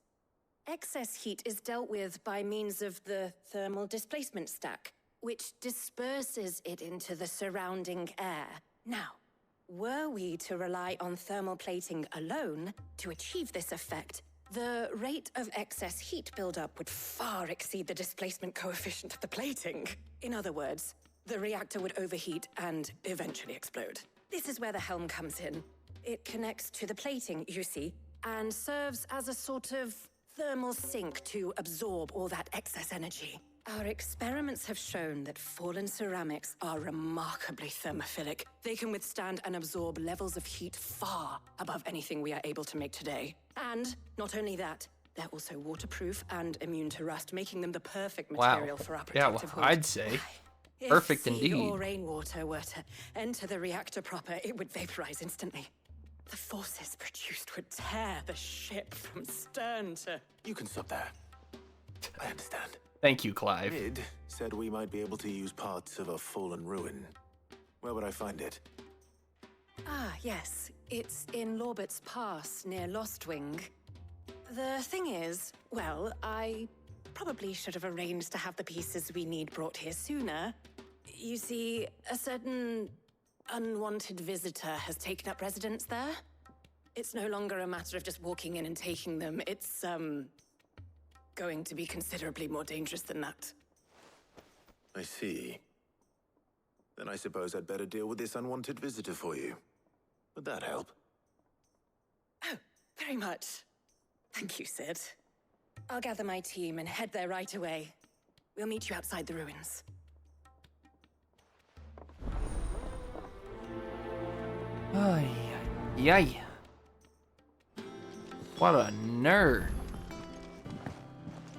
Excess heat is dealt with by means of the thermal displacement stack, which disperses it into the surrounding air. Now, were we to rely on thermal plating alone to achieve this effect, The rate of excess heat buildup would far exceed the displacement coefficient of the plating. In other words, the reactor would overheat and eventually explode. This is where the helm comes in. It connects to the plating, you see, and serves as a sort of thermal sink to absorb all that excess energy. Our experiments have shown that fallen ceramics are remarkably thermophilic. They can withstand and absorb levels of heat far above anything we are able to make today. And not only that, they're also waterproof and immune to rust, making them the perfect material for our protective hood. I'd say. Perfect if sea indeed. or rainwater were to enter the reactor proper, it would vaporize instantly. The forces produced would tear the ship from stern to... You can stop there. I understand. Thank you, Clive. Mid said we might be able to use parts of a fallen ruin. Where would I find it? Ah, yes. It's in Lorbert's Pass, near Lostwing. The thing is, well, I probably should have arranged to have the pieces we need brought here sooner. You see, a certain unwanted visitor has taken up residence there. It's no longer a matter of just walking in and taking them. It's, going to be considerably more dangerous than that. I see. Then I suppose I'd better deal with this unwanted visitor for you. Would that help? Oh, very much. Thank you, Sid. I'll gather my team and head there right away. We'll meet you outside the ruins. Ay, yay. What a nerd.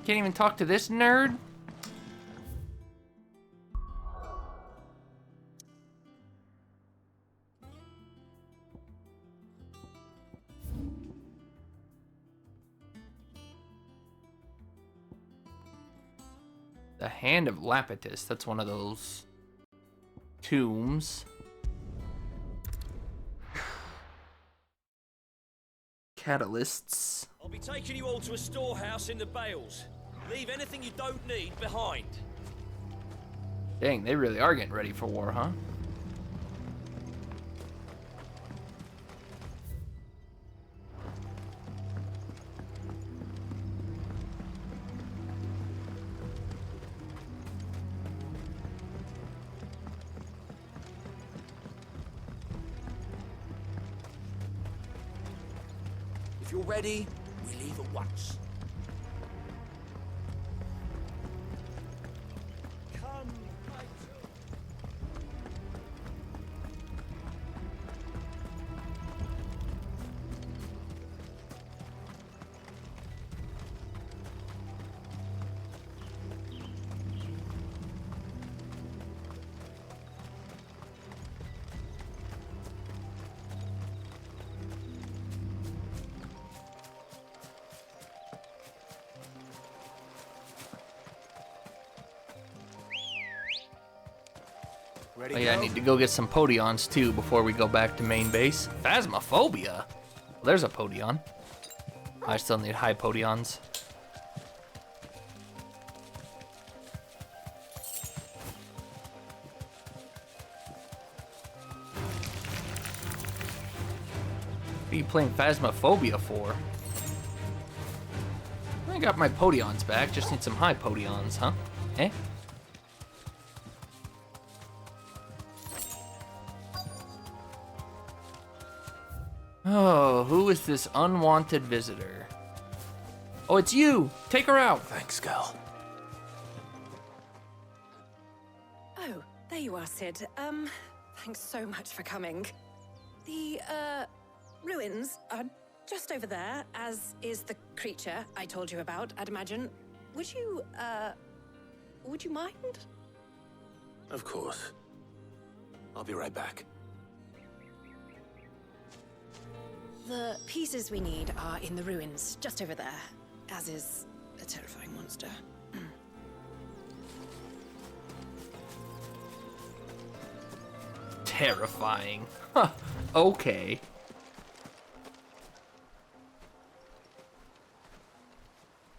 Can't even talk to this nerd? The Hand of Lapetus. That's one of those tombs. Catalysts. I'll be taking you all to a storehouse in the Bales. Leave anything you don't need behind. Dang, they really are getting ready for war, huh? If you're ready, we leave at once. Come, Oh yeah, I need to go get some Podions too before we go back to main base. Phasmophobia? Well, there's a Podion. I still need high Podions. What are you playing Phasmophobia for? I got my Podions back, just need some high Podions, huh? Eh? Oh, who is this unwanted visitor? Oh, it's you! Take her out! Thanks, girl. Oh, there you are, Sid. Thanks so much for coming. The, ruins are just over there, as is the creature I told you about, I'd imagine. Would you mind? Of course. I'll be right back. The pieces we need are in the ruins, just over there, as is a terrifying monster. Terrifying. Huh. Okay.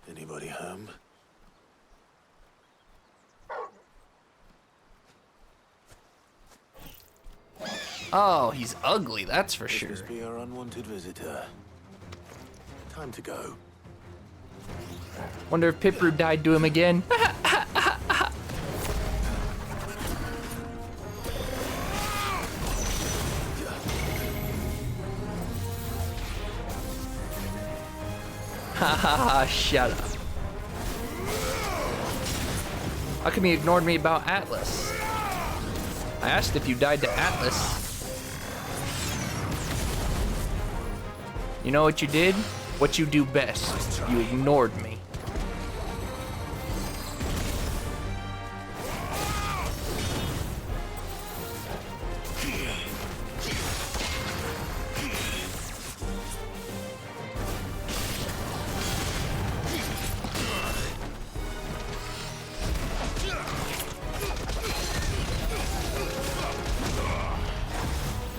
Anybody home? Oh, he's ugly, that's for This sure. must be our unwanted visitor. Time to go. Wonder if Pipru died to him again. Haha, shut up. How come you ignored me about Atlas? I asked if you died to Atlas. You know what you did? What you do best. You ignored me.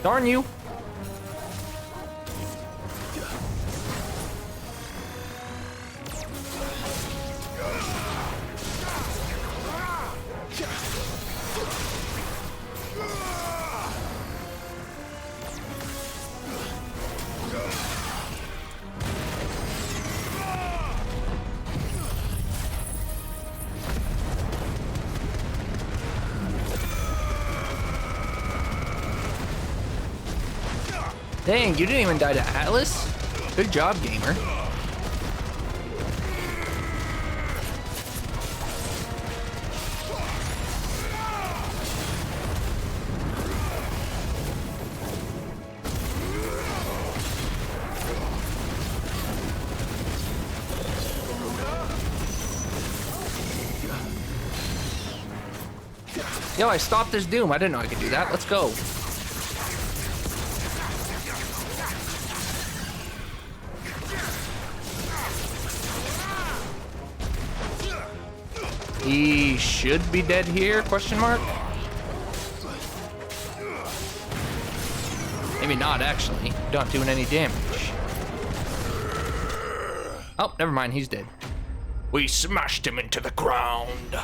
Darn you. Dang, you didn't even die to Atlas? Good job, gamer. Yo, I stopped his doom. I didn't know I could do that. Let's go. He should be dead here, question mark? Maybe not, actually. Not doing any damage. Oh, never mind, he's dead. We smashed him into the ground.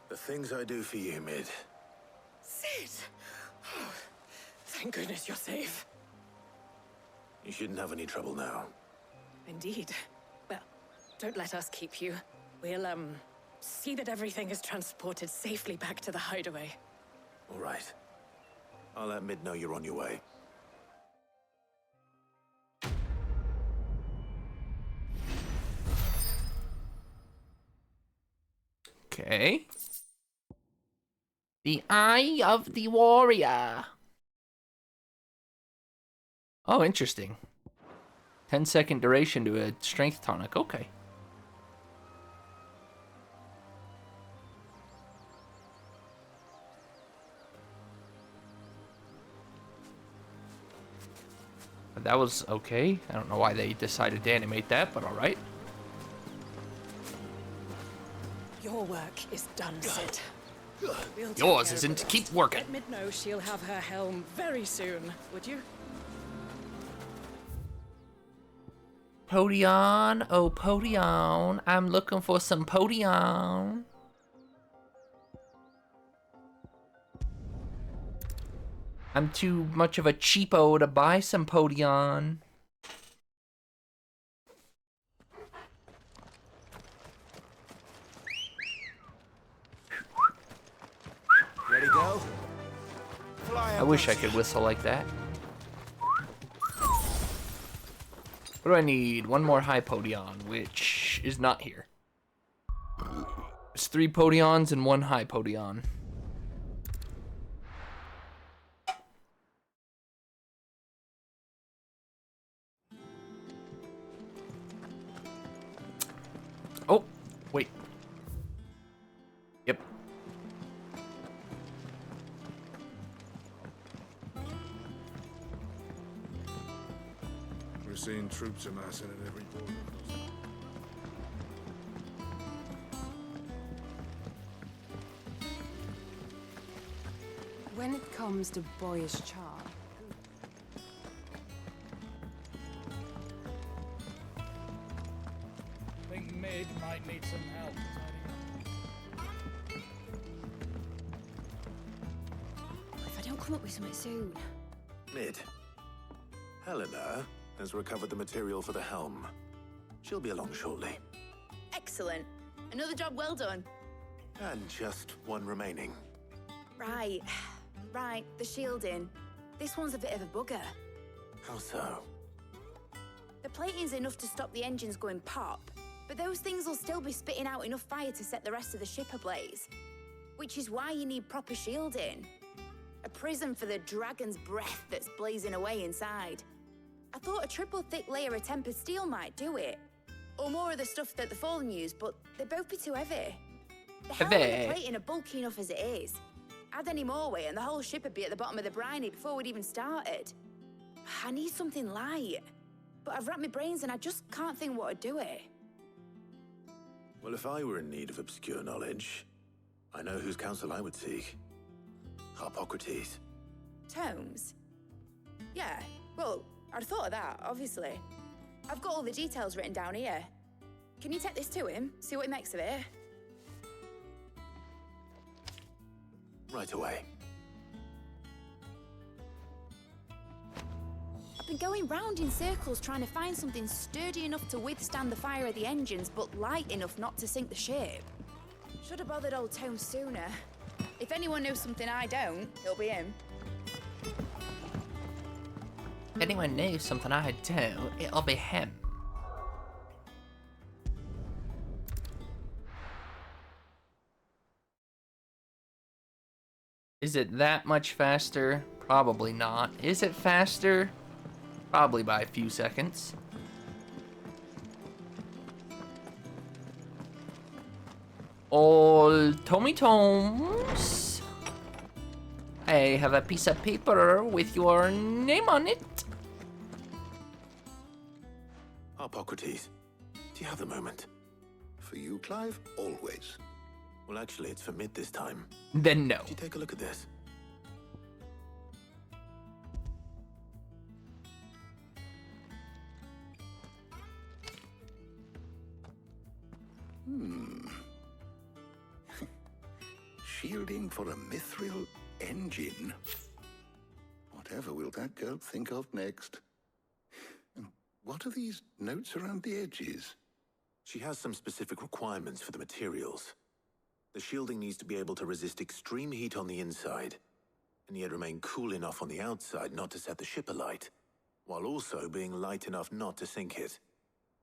The things I do for you, Mid. Sid! Oh, thank goodness you're safe. You shouldn't have any trouble now. Indeed. Well, don't let us keep you. We'll, see that everything is transported safely back to the hideaway. All right. I'll let Mid know you're on your way. Okay. The Eye of the Warrior. Oh, interesting. 10-second duration to a strength tonic. Okay. That was okay. I don't know why they decided to animate that, but all right. Your work is done, Sid. We'll Yours isn't. Keep working. Let Mid know she'll have her helm very soon, would you? Podion, oh Podion, I'm looking for some Podion. I'm too much of a cheapo to buy some Podion. Ready, go? Fly I wish I could whistle like that. What do I need? One more high Podion, which is not here. It's 3 Podions and 1 high Podion. Oh, wait. Yep. We're seeing troops amassing at every border. When it comes to boyish charm, Mid might need some help tidying If I don't come up with something soon. Mid. Helena has recovered the material for the helm. She'll be along shortly. Excellent. Another job well done. And just one remaining. Right. Right, the shielding. This one's a bit of a bugger. How so? The plating's enough to stop the engines going pop, but those things will still be spitting out enough fire to set the rest of the ship ablaze. Which is why you need proper shielding. A prism for the dragon's breath that's blazing away inside. I thought a triple thick layer of tempered steel might do it. Or more of the stuff that the Fallen use, but they'd both be too heavy. The helm and the plating are bulky enough as it is. Add any more weight and the whole ship would be at the bottom of the briny before we'd even started. I need something light. But I've racked my brains and I just can't think what would do it. Well, if I were in need of obscure knowledge, I know whose counsel I would seek. Harpocrates. Tomes? Yeah, well, I'd thought of that, obviously. I've got all the details written down here. Can you take this to him, see what he makes of it? Right away. I've been going round in circles trying to find something sturdy enough to withstand the fire of the engines, but light enough not to sink the ship. Should have bothered old Tome sooner. If anyone knows something I don't, it'll be him. If anyone knows something I do, it'll be him. Is it that much faster? Probably not. Is it faster? Probably by a few seconds. Old Tommy Tomes. I have a piece of paper with your name on it. Harpocrates, do you have a moment? For you, Clive? Always. Well, actually, it's for Mid this time. Then no. Could you take a look at this? Shielding for a mithril engine? Whatever will that girl think of next? And what are these notes around the edges? She has some specific requirements for the materials. The shielding needs to be able to resist extreme heat on the inside, and yet remain cool enough on the outside not to set the ship alight, while also being light enough not to sink it.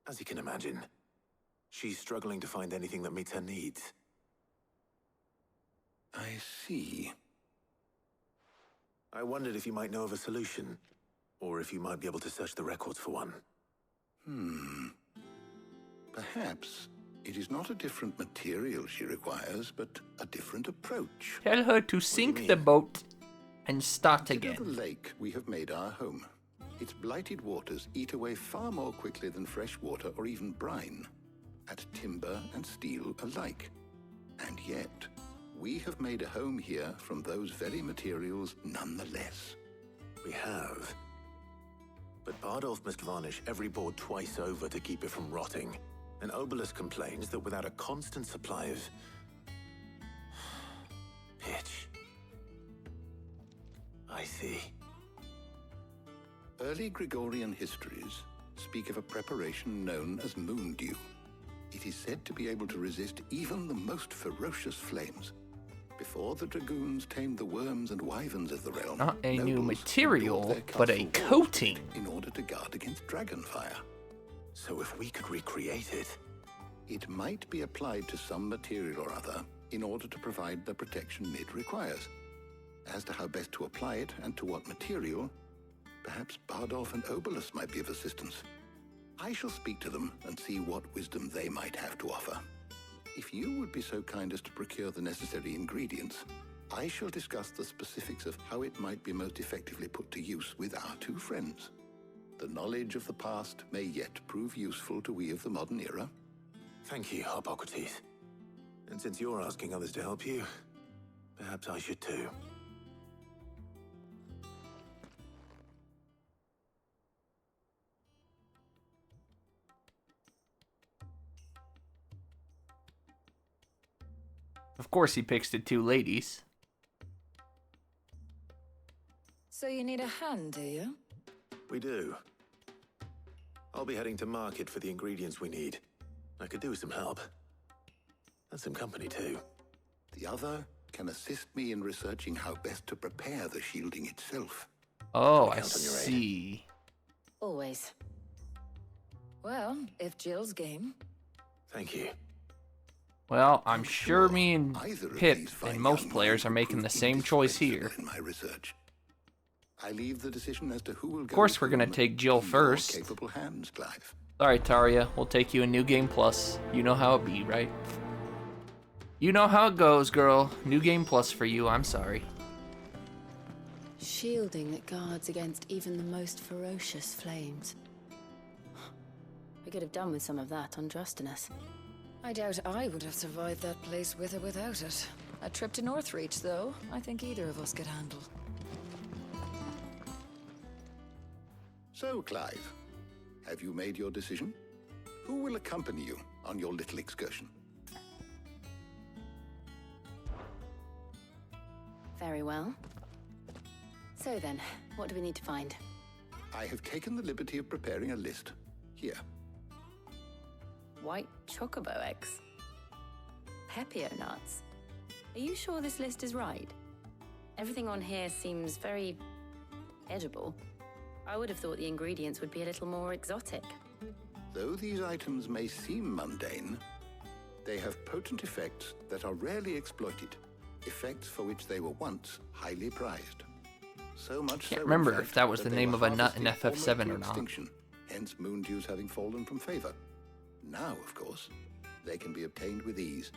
As you can imagine, she's struggling to find anything that meets her needs. I see. I wondered if you might know of a solution, or if you might be able to search the records for one. Perhaps it is not a different material she requires, but a different approach. Tell her to sink the boat and start Consider again. the lake we have made our home. Its blighted waters eat away far more quickly than fresh water or even brine, at timber and steel alike. And yet, we have made a home here from those very materials nonetheless. We have. But Bardolph must varnish every board twice over to keep it from rotting. And Obelus complains that without a constant supply of pitch. I see. Early Gregorian histories speak of a preparation known as moon dew. It is said to be able to resist even the most ferocious flames. Before the dragoons tamed the worms and wyverns of the realm, Not a new nobles material, built their but a castle coating. in order to guard against dragon fire. So if we could recreate it... It might be applied to some material or other in order to provide the protection Mid requires. As to how best to apply it and to what material, perhaps Bardolph and Obelus might be of assistance. I shall speak to them and see what wisdom they might have to offer. If you would be so kind as to procure the necessary ingredients, I shall discuss the specifics of how it might be most effectively put to use with our two friends. The knowledge of the past may yet prove useful to we of the modern era. Thank you, Harpocrates. And since you're asking others to help you, perhaps I should too. Of course he picks the two ladies. So you need a hand, do you? We do. I'll be heading to market for the ingredients we need. I could do with some help. And some company, too. The other can assist me in researching how best to prepare the shielding itself. Oh, I see. Always. Well, if Jill's game. Thank you. Well, I'm sure me and Pip and most players are making the same choice here. In my research, I leave the decision as to who will. Of course, we're gonna take Jill first. Capable hands, Clive. Sorry, Taria. We'll take you in New Game Plus. You know how it be, right? You know how it goes, girl. New Game Plus for you. I'm sorry. Shielding that guards against even the most ferocious flames. We could have done with some of that on Drustinus. I doubt I would have survived that place with or without it. A trip to Northreach, though, I think either of us could handle. So, Clive, have you made your decision? Who will accompany you on your little excursion? Very well. So then, what do we need to find? I have taken the liberty of preparing a list. Here. White chocobo eggs. Pepio nuts. Are you sure this list is right? Everything on here seems very edible. I would have thought the ingredients would be a little more exotic. Though these items may seem mundane, they have potent effects that are rarely exploited. Effects for which they were once highly prized. So much Can't so, remember in fact, if that was that the they name were of a nut in harvested FF7 almost or to not. extinction, hence moon dews having fallen from favor. Now, of course, they can be obtained with ease.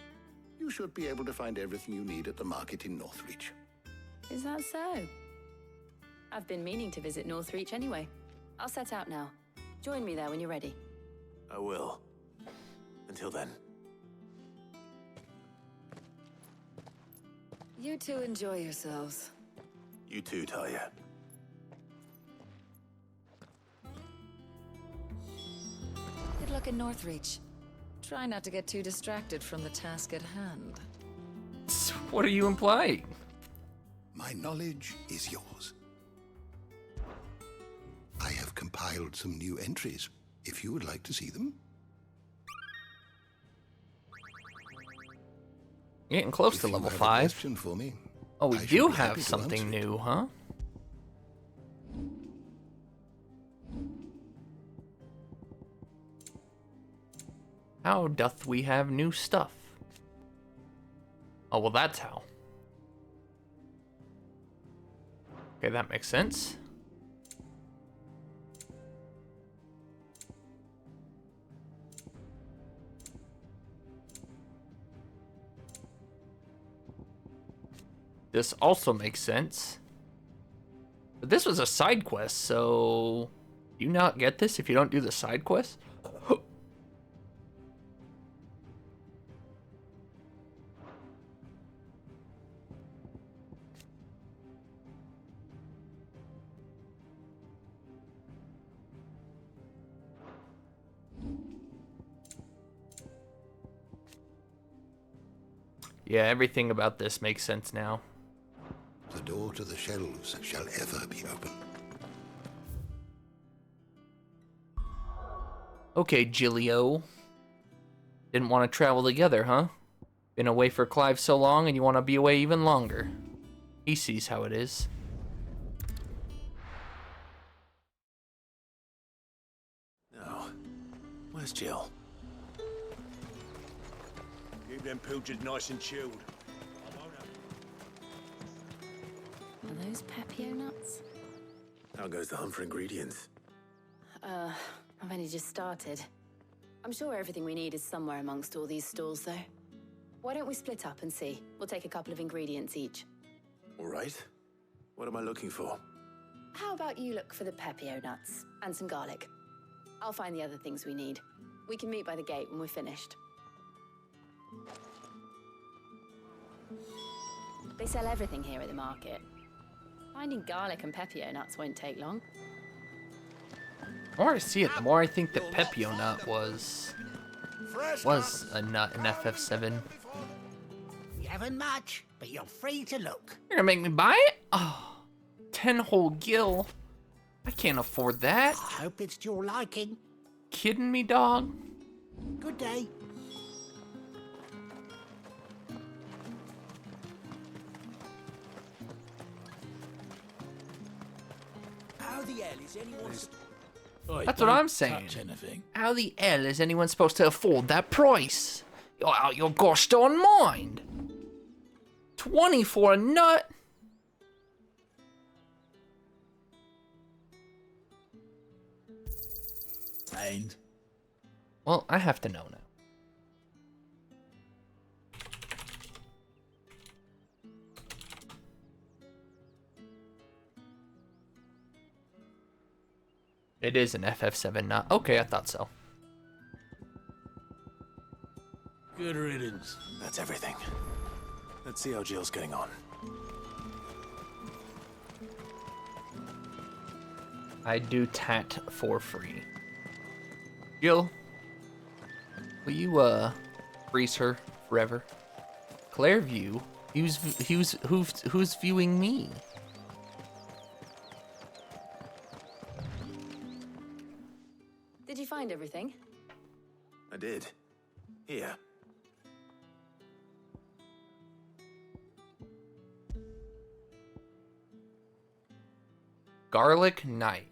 You should be able to find everything you need at the market in Northreach. Is that so? I've been meaning to visit Northreach anyway. I'll set out now. Join me there when you're ready. I will. Until then. You two enjoy yourselves. You too, Talia. Good luck in Northreach. Try not to get too distracted from the task at hand. What are you implying? My knowledge is yours. I have compiled some new entries, if you would like to see them. Getting close to level 5. For me, Oh, we do have something new, huh? How doth we have new stuff? Oh, well, that's how. Okay, that makes sense. This also makes sense. But this was a side quest, so... Do you not get this if you don't do the side quest? Yeah, everything about this makes sense now. The door to the shelves shall ever be open. Okay, Gilio. Didn't want to travel together, huh? Been away for Clive so long and you want to be away even longer. He sees how it is. No. Where's Jill? Keep them pilchards nice and chilled. Are those Pepio nuts? How goes the hunt for ingredients? I've only just started. I'm sure everything we need is somewhere amongst all these stalls, though. Why don't we split up and see? We'll take a couple of ingredients each. All right. What am I looking for? How about you look for the Pepio nuts and some garlic? I'll find the other things we need. We can meet by the gate when we're finished. They sell everything here at the market. Finding garlic and Pepio nuts won't take long. The more I see it, the more I think that Pepio nut was a nut in FF7. haven't much, but you're free to look. You're gonna make me buy it? Oh, 10-hole gill. I can't afford that. I hope it's to your liking. Kidding me, dog? Good day. How the hell is anyone... Oi, That's what don't I'm saying. touch anything. How the hell is anyone supposed to afford that price? You're out your gosh darn mind. 20 for a nut? And Well, I have to know now. It is an FF7 nut. Okay, I thought so. good riddance. That's everything. Let's see how Jill's getting on. I do tat for free. Jill, will you freeze her forever? Clairview? Who's viewing me? Did you find everything? I did. Here. Garlic Knight.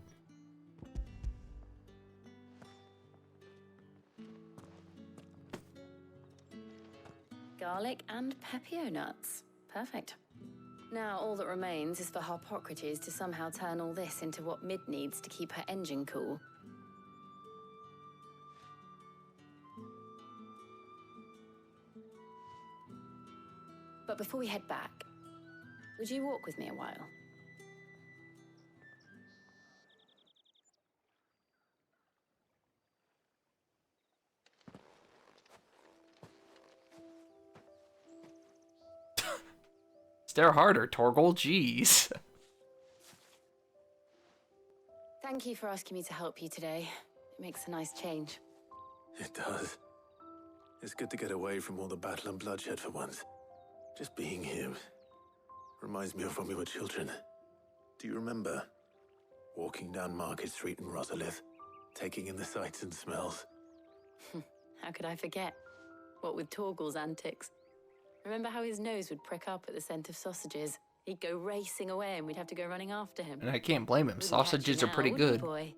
Garlic and pepio nuts. Perfect. Now all that remains is for Harpocrates to somehow turn all this into what Mid needs to keep her engine cool. But before we head back, would you walk with me a while? Stare harder, Torgal. Jeez. Thank you for asking me to help you today. It makes a nice change. It does. It's good to get away from all the battle and bloodshed for once. Just being here reminds me of when we were children. Do you remember? Walking down Market Street in Rosalith, taking in the sights and smells. How could I forget? What with Torgal's antics. Remember how his nose would prick up at the scent of sausages? He'd go racing away and we'd have to go running after him. And I can't blame him. Wouldn't Sausages catch are you pretty now, would you, good. boy?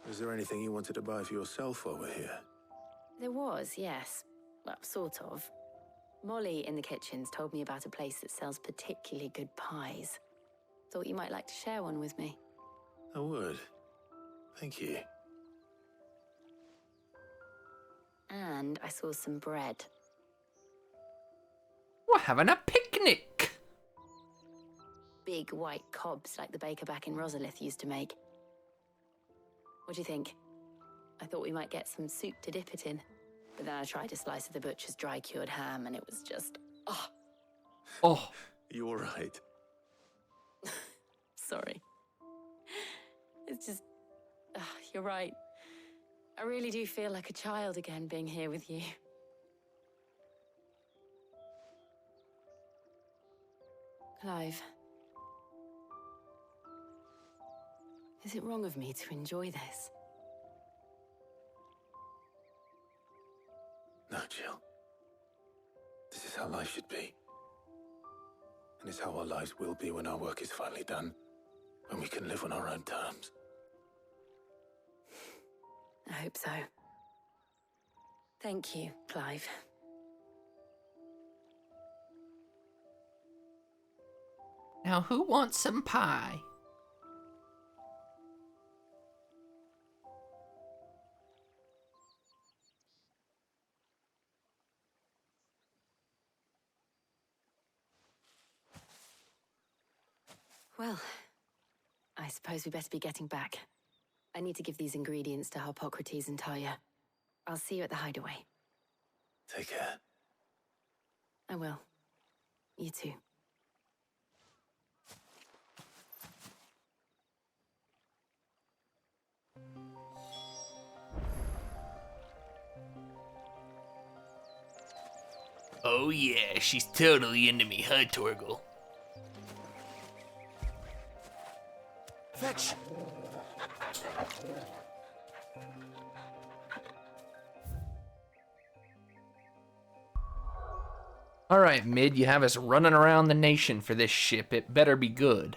Is there anything you wanted to buy for yourself while we're here? There was, yes. Well, sort of. Molly in the kitchens told me about a place that sells particularly good pies. Thought you might like to share one with me. I would. Thank you. And I saw some bread. We're having a picnic! Big white cobs like the baker back in Rosalith used to make. What do you think? I thought we might get some soup to dip it in. But then I tried a slice of the butcher's dry-cured ham and it was just... oh. Oh. You all right? Sorry. It's just... you're right. I really do feel like a child again being here with you. Clive. Is it wrong of me to enjoy this? No, Jill. This is how life should be. And it's how our lives will be when our work is finally done. When we can live on our own terms. I hope so. Thank you, Clive. Now who wants some pie? Well, I suppose we better be getting back. I need to give these ingredients to Harpocrates and Talia. I'll see you at the hideaway. Take care. I will. You too. Oh yeah, she's totally into me, huh, Torgal? Fetch! Alright, Mid, you have us running around the nation for this ship. It better be good.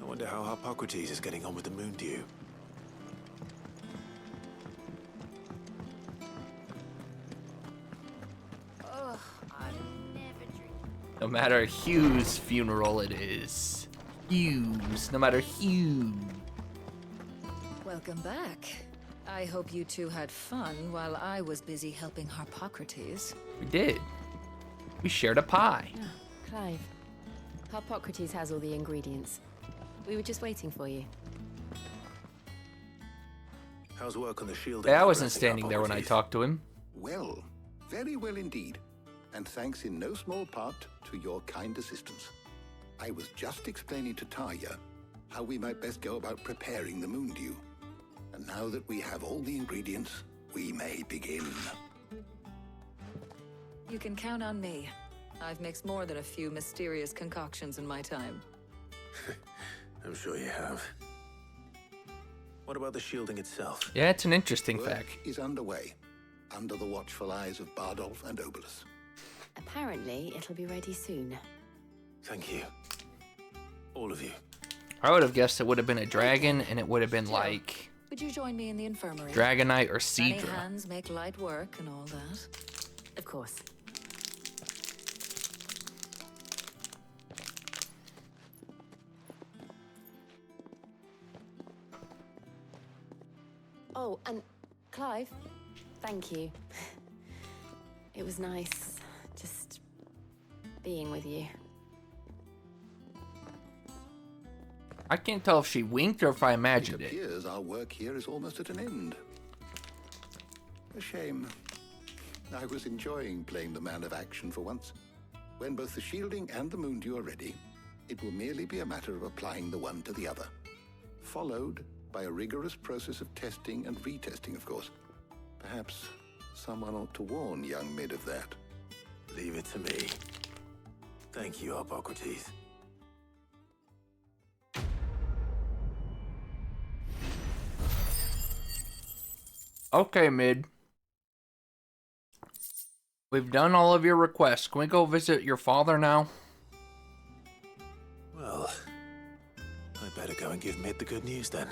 I wonder how Hippocrates is getting on with the Moondew. Ugh, I never drink. No matter whose funeral it is. Hughes, no matter who. Welcome back. I hope you two had fun while I was busy helping Hippocrates. We did. We shared a pie. Oh, Clive. Hippocrates has all the ingredients. We were just waiting for you. How's work on the shielding? Yeah, I wasn't progressing, standing there when I Hippocrates? talked to him. Well, very well indeed. And thanks in no small part to your kind assistance. I was just explaining to Tarja how we might best go about preparing the Moondew. And now that we have all the ingredients, we may begin. You can count on me. I've mixed more than a few mysterious concoctions in my time. I'm sure you have. What about the shielding itself? Yeah, it's an interesting Work fact. is underway, under the watchful eyes of Bardolph and Obolus. Apparently, it'll be ready soon. Thank you. All of you. I would have guessed it would have been a dragon, and it would have been like Would you join me in the infirmary? Dragonite or Many Cedra. hands make light work and all that. Of course. Oh, and Clive, thank you. It was nice just being with you. I can't tell if she winked or if I imagined It it. appears our work here is almost at an end. A shame. I was enjoying playing the man of action for once. When both the shielding and the Moondew are ready, it will merely be a matter of applying the one to the other. Followed by a rigorous process of testing and retesting, of course. Perhaps someone ought to warn young Mid of that. Leave it to me. Thank you, Hippocrates. Okay, Mid. We've done all of your requests. Can we go visit your father now? Well, I better go and give Mid the good news then.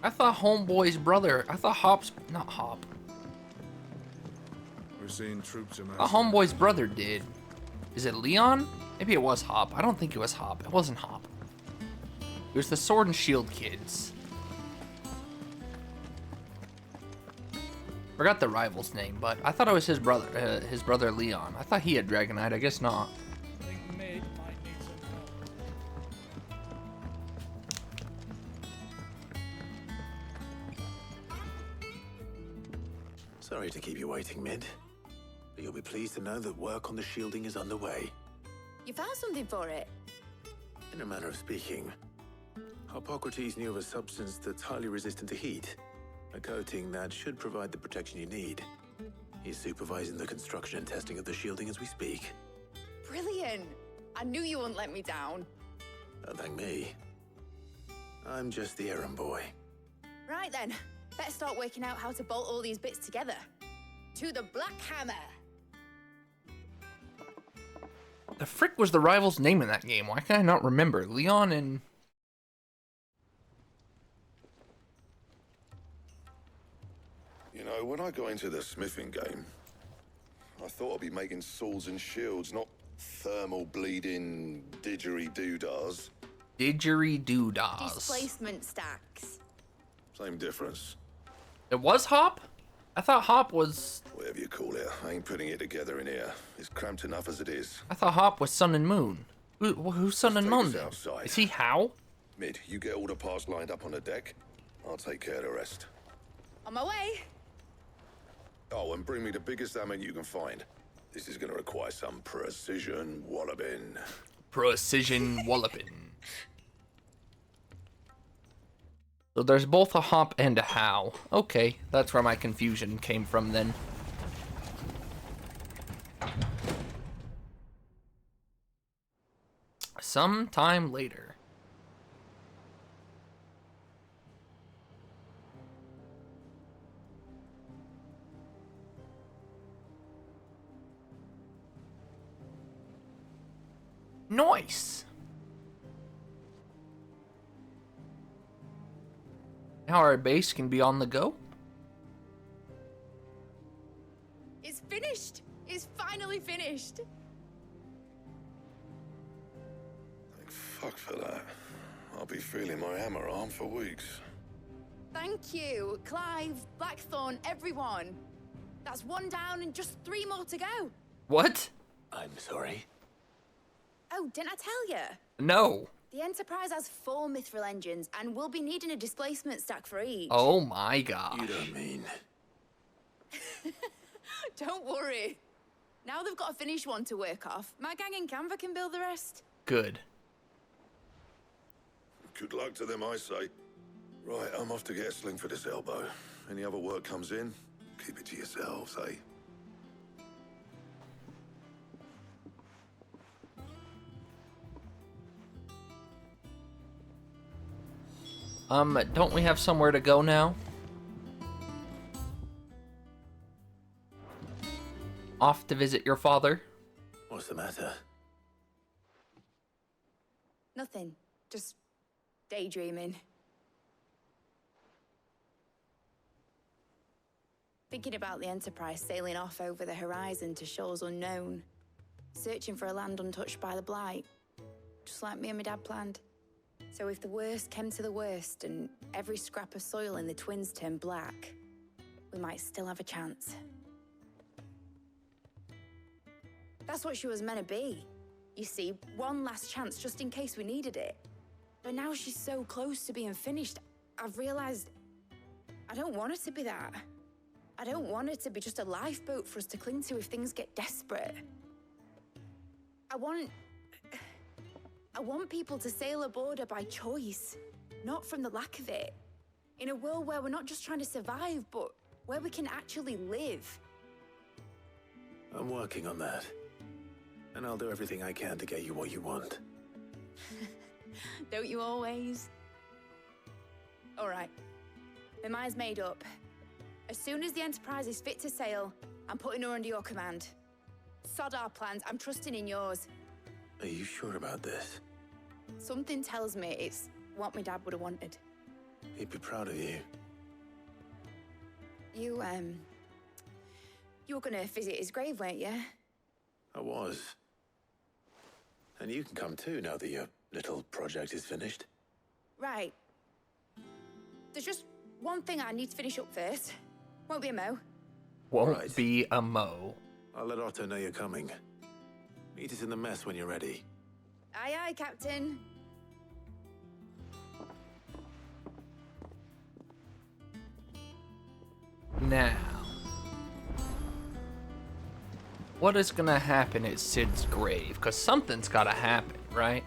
I thought Homeboy's brother. I thought Hop's not Hop. We're seeing troops amassing. Homeboy's brother did. Is it Leon? Maybe it was Hop. I don't think it was Hop. It wasn't Hop. It was the Sword and Shield kids. Forgot the rival's name, but I thought it was his brother Leon. I thought he had Dragonite. I guess not. I think Mid might need some help. Sorry to keep you waiting, Mid. But you'll be pleased to know that work on the shielding is underway. You found something for it? In a manner of speaking, Hippocrates knew of a substance that's highly resistant to heat. A coating that should provide the protection you need. He's supervising the construction and testing of the shielding as we speak. Brilliant! I knew you wouldn't let me down. Don't thank me. I'm just the errand boy. Right then, better start working out how to bolt all these bits together. To the Black Hammer! The frick was the rival's name in that game? Why can I not remember? Leon and... You know, when I got into the smithing game, I thought I'd be making swords and shields, not thermal bleeding didgeridoo-dahs. Didgeridoo-dahs. Displacement stacks. Same difference. It was Hop? I thought Hop was... Whatever you call it, I ain't putting it together in here. It's cramped enough as it is. I thought Hop was Sun and Moon. Who's Sun and Moon then? Is he How? Mid, you get all the parts lined up on the deck. I'll take care of the rest. On my way. Oh, and bring me the biggest salmon you can find. This is gonna require some precision walloping. Precision walloping. So there's both a Hop and a How. Okay, that's where my confusion came from then. Sometime later. Nice. Now our base can be on the go. It's finished. It's finally finished. Thank fuck for that. I'll be feeling my hammer arm for weeks. Thank you, Clive, Blackthorn, everyone. That's one down and just 3 more to go. What? I'm sorry. Oh, didn't I tell you? No. The Enterprise has 4 mithril engines, and we'll be needing a displacement stack for each. Oh my god. You don't mean... Don't worry. Now they've got a finished one to work off. My gang in Canva can build the rest. Good. Good luck to them, I say. Right, I'm off to get a sling for this elbow. Any other work comes in, keep it to yourselves, eh? Don't we have somewhere to go now? Off to visit your father? What's the matter? Nothing. Just daydreaming. Thinking about the Enterprise sailing off over the horizon to shores unknown. Searching for a land untouched by the Blight. Just like me and my dad planned. So if the worst came to the worst and every scrap of soil in the Twins turned black, we might still have a chance. That's what she was meant to be. You see, one last chance just in case we needed it. But now she's so close to being finished, I've realized I don't want her to be that. I don't want her to be just a lifeboat for us to cling to if things get desperate. I want people to sail aboard her by choice, not from the lack of it. In a world where we're not just trying to survive, but where we can actually live. I'm working on that. And I'll do everything I can to get you what you want. Don't you always? All right. My mind's made up. As soon as the Enterprise is fit to sail, I'm putting her under your command. Sod our plans, I'm trusting in yours. Are you sure about this? Something tells me it's what my dad would have wanted. He'd be proud of you. You were gonna visit his grave, weren't you? I was. And you can come too now that your little project is finished. Right. There's just one thing I need to finish up first. Won't be a mo. Won't be a mo. I'll let Otto know you're coming. Meet us in the mess when you're ready. Aye, aye, Captain. Now, what is gonna happen at Sid's grave? Because something's gotta happen, right?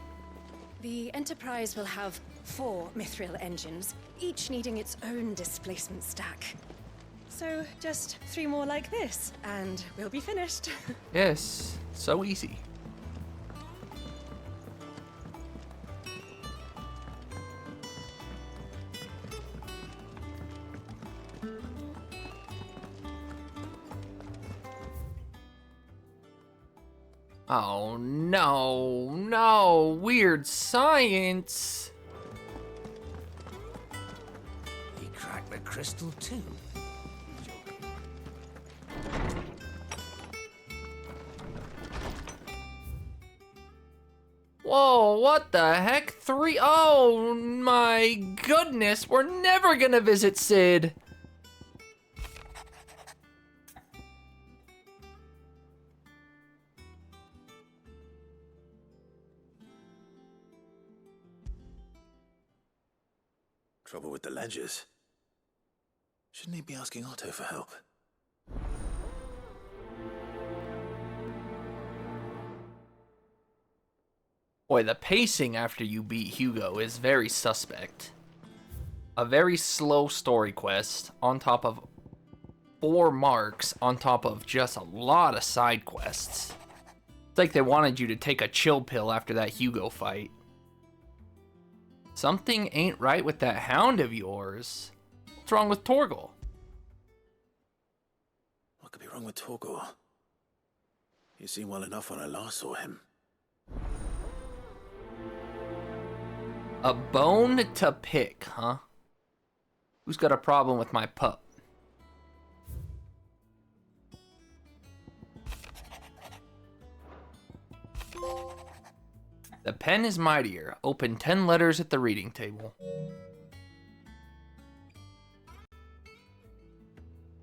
The Enterprise will have 4 mithril engines, each needing its own displacement stack. So just 3 more like this, and we'll be finished. Yes, so easy. Oh no, no, weird science. He cracked the crystal too. Whoa, what the heck? 3? Oh my goodness, we're never gonna visit Sid. Trouble with the ledgers. Shouldn't he be asking Otto for help? Boy, the pacing after you beat Hugo is very suspect. A very slow story quest on top of 4 marks on top of just a lot of side quests. It's like they wanted you to take a chill pill after that Hugo fight. Something ain't right with that hound of yours. What's wrong with Torgal? What could be wrong with Torgal? He seemed well enough when I last saw him. A bone to pick, huh? Who's got a problem with my pup? The pen is mightier. Open 10 letters at the reading table.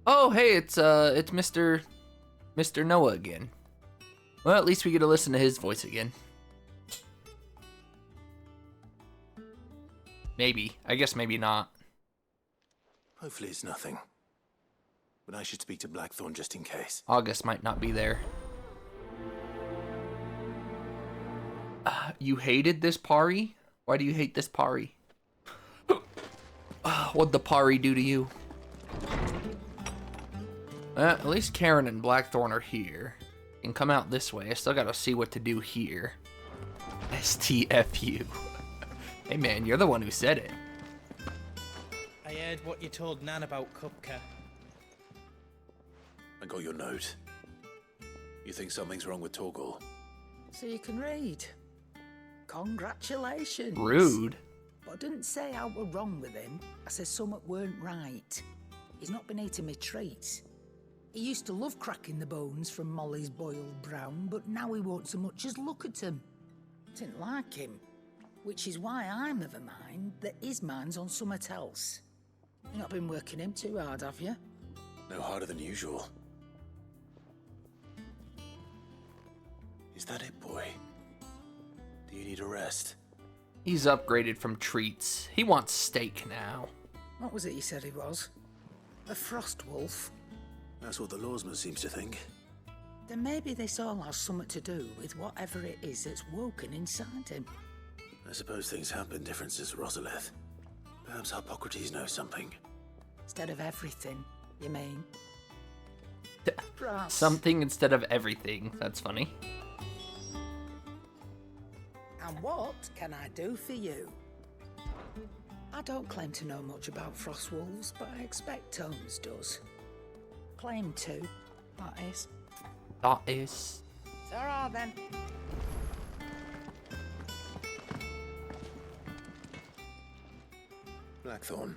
Oh, hey, it's Mr. Noah again. Well, at least we get to listen to his voice again. Maybe. I guess maybe not. Hopefully it's nothing. But I should speak to Blackthorn just in case. August might not be there. You hated this Pari? Why do you hate this Pari? What'd the Pari do to you? At least Karen and Blackthorn are here. Can come out this way. I still gotta see what to do here. STFU. Hey man, you're the one who said it. I heard what you told Nan about Kupka. I got your note. You think something's wrong with Torgal? So you can read. Congratulations. Rude. But I didn't say I were wrong with him. I said something weren't right. He's not been eating me treats. He used to love cracking the bones from Molly's boiled brown, but now he won't so much as look at him. Didn't like him. Which is why I'm of a mind that his mind's on something else. You've not been working him too hard, have you? No harder than usual. Is that it, boy? Do you need a rest? He's upgraded from treats. He wants steak now. What was it he said he was? A frost wolf? That's what the lawsman seems to think. Then maybe this all has something to do with whatever it is that's woken inside him. I suppose things have been different since Rosalith. Perhaps Hippocrates knows something. Instead of everything, you mean? Perhaps. Something instead of everything. That's funny. And what can I do for you? I don't claim to know much about frost wolves, but I expect Tomes does. Claim to, that is. That is. Ta-ra then. Blackthorn,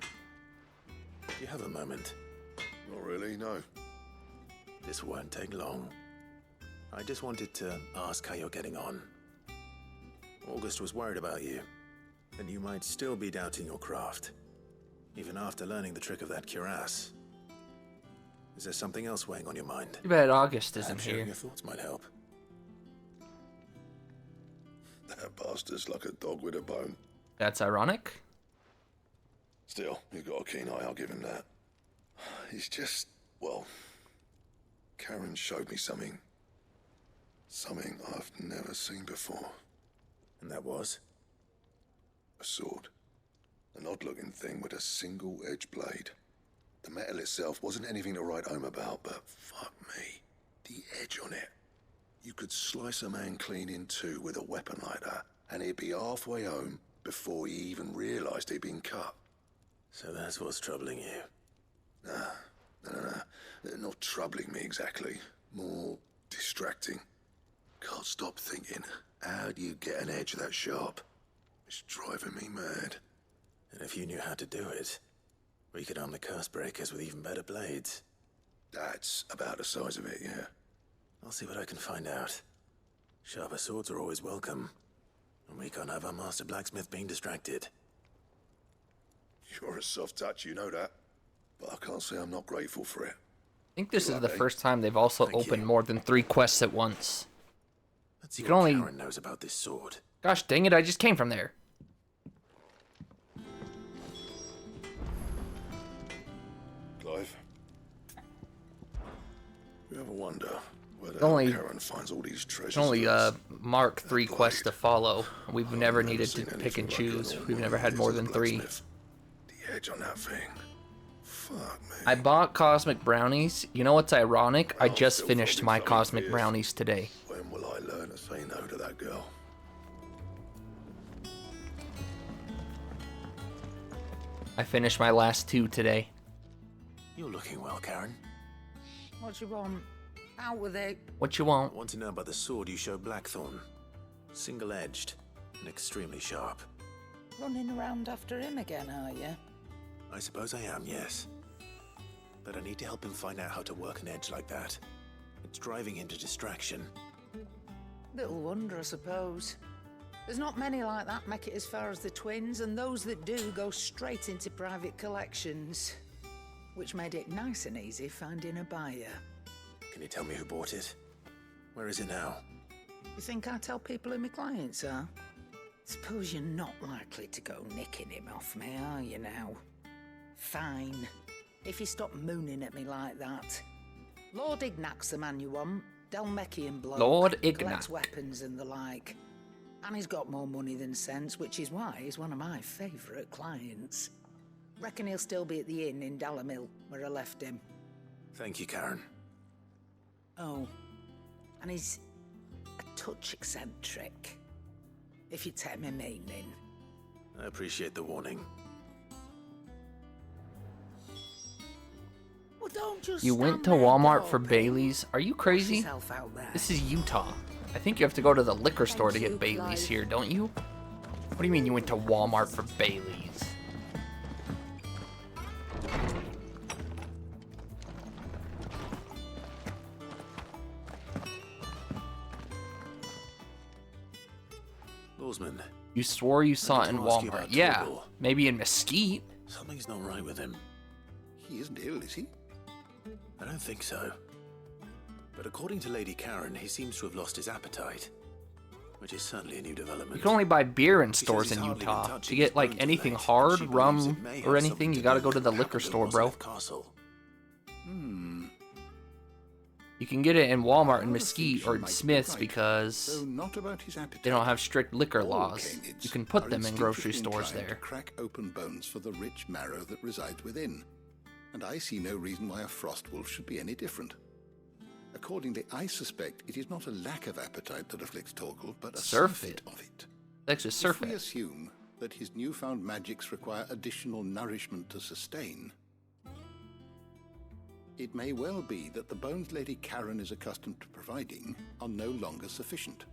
do you have a moment? Not really, no. This won't take long. I just wanted to ask how you're getting on. August was worried about you, and you might still be doubting your craft, even after learning the trick of that cuirass. Is there something else weighing on your mind? Too bad August isn't Sharing here. your thoughts might help. That bastard's like a dog with a bone. That's ironic. Still, you've got a keen eye, I'll give him that. He's just, well, Karen showed me something. Something I've never seen before. And that was? A sword. An odd-looking thing with a single-edged blade. The metal itself wasn't anything to write home about, but fuck me, the edge on it. You could slice a man clean in two with a weapon like that, and he'd be halfway home before he even realised he'd been cut. So that's what's troubling you? Nah. Not troubling me exactly. More distracting. Can't stop thinking, how do you get an edge that sharp? It's driving me mad. And if you knew how to do it, we could arm the curse breakers with even better blades. That's about the size of it, yeah. I'll see what I can find out. Sharper swords are always welcome. And we can't have our master blacksmith being distracted. You're a soft touch, you know that. But I can't say I'm not grateful for it. I think this is the first time they've also opened more than 3 quests at once. Let's see You can what only... Karen knows about this sword. Gosh dang it, I just came from there. Ever wonder where the Only- hell Karen finds all these treasures? There's only first? Mark 3 quests to follow. We've never never needed to seen pick anything and like it choose. all We've my never had years more as a than 3. blacksmith. The edge on that thing. Fuck me. I bought Cosmic Brownies. You know what's ironic? I just still finished holding my something Cosmic fierce. Brownies today. When will I learn to say no to that girl? I finished my last 2 today. You're looking well, Karen. What do you want? Out with it. What you I want? want to know about the sword you showed Blackthorn. Single-edged and extremely sharp. Running around after him again, are you? I suppose I am, yes. But I need to help him find out how to work an edge like that. It's driving him to distraction. Little wonder, I suppose. There's not many like that make it as far as the twins, and those that do go straight into private collections. Which made it nice and easy finding a buyer. Can you tell me who bought it? Where is it now? You think I tell people who my clients are? Suppose you're not likely to go nicking him off me, are you now? Fine. If you stop mooning at me like that. Lord Ignac's the man you want. Dalmekian bloke. Lord Collects Ignac. weapons and the like. And he's got more money than sense, which is why he's one of my favourite clients. Reckon he'll still be at the inn in Dalamil, where I left him. Thank you, Karen. Oh, and he's a touch eccentric, if you take my meaning. I appreciate the warning. Well, don't just You went to stand there Walmart for gulping. Bailey's? Are you Wash crazy? yourself out there. This is Utah. I think you have to go to the liquor store to Thank get you, Bailey's Clive. here, don't you? What do you mean you went to Walmart for Bailey's? Lawsman, You swore you saw it in to ask you Walmart. about Yeah, Torgal. maybe in Mesquite. something's not right with him. He isn't ill, is he? I don't think so. But according to Lady Karen, he seems to have lost his appetite. Which is certainly a new development. You can only buy beer in She says stores he's in hardly been Utah. touching To get his like bones anything of late, hard, and she believes rum, it may or have anything, something you to gotta do go with to the what liquor happened at store, bro. Rosalind Castle. You can get it in Walmart and Well, Mesquite she or might be Smith's right, because though not about his appetite. they don't have strict liquor All laws. canids You can put are them in grocery instinctively stores inclined there. to crack open bones for the rich marrow that resides within, and I see no reason why a frost wolf should be any different. Accordingly, I suspect it is not a lack of appetite that afflicts Torgal, but a surfeit of it. That's just If surf we it. assume that his newfound magics require additional nourishment to sustain, it may well be that the bones Lady Karen is accustomed to providing are no longer sufficient.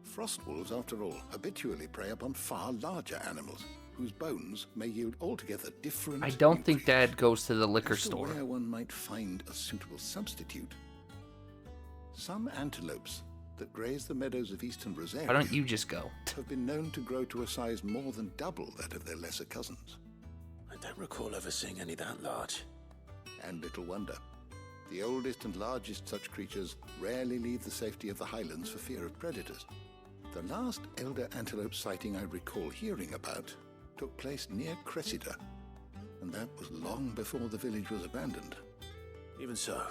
Frost wolves, after all, habitually prey upon far larger animals, whose bones may yield altogether different. I don't think Dad goes to the liquor As to store. where one might find a suitable substitute. Some antelopes that graze the meadows of eastern Rosaria Why don't you just go? have been known to grow to a size more than double that of their lesser cousins. I don't recall ever seeing any that large. And little wonder. The oldest and largest such creatures rarely leave the safety of the highlands for fear of predators. The last elder antelope sighting I recall hearing about took place near Cressida, and that was long before the village was abandoned. Even so,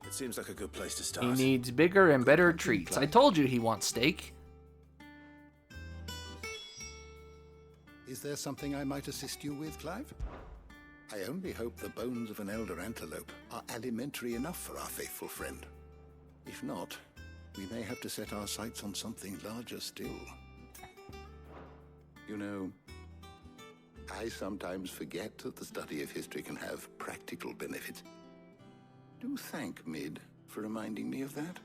it seems like a good place to start. He needs bigger and better treats. I told you he wants steak. Is there something I might assist you with, Clive? I only hope the bones of an elder antelope are alimentary enough for our faithful friend. If not, we may have to set our sights on something larger still. You know, I sometimes forget that the study of history can have practical benefits. Do thank Mid for reminding me of that.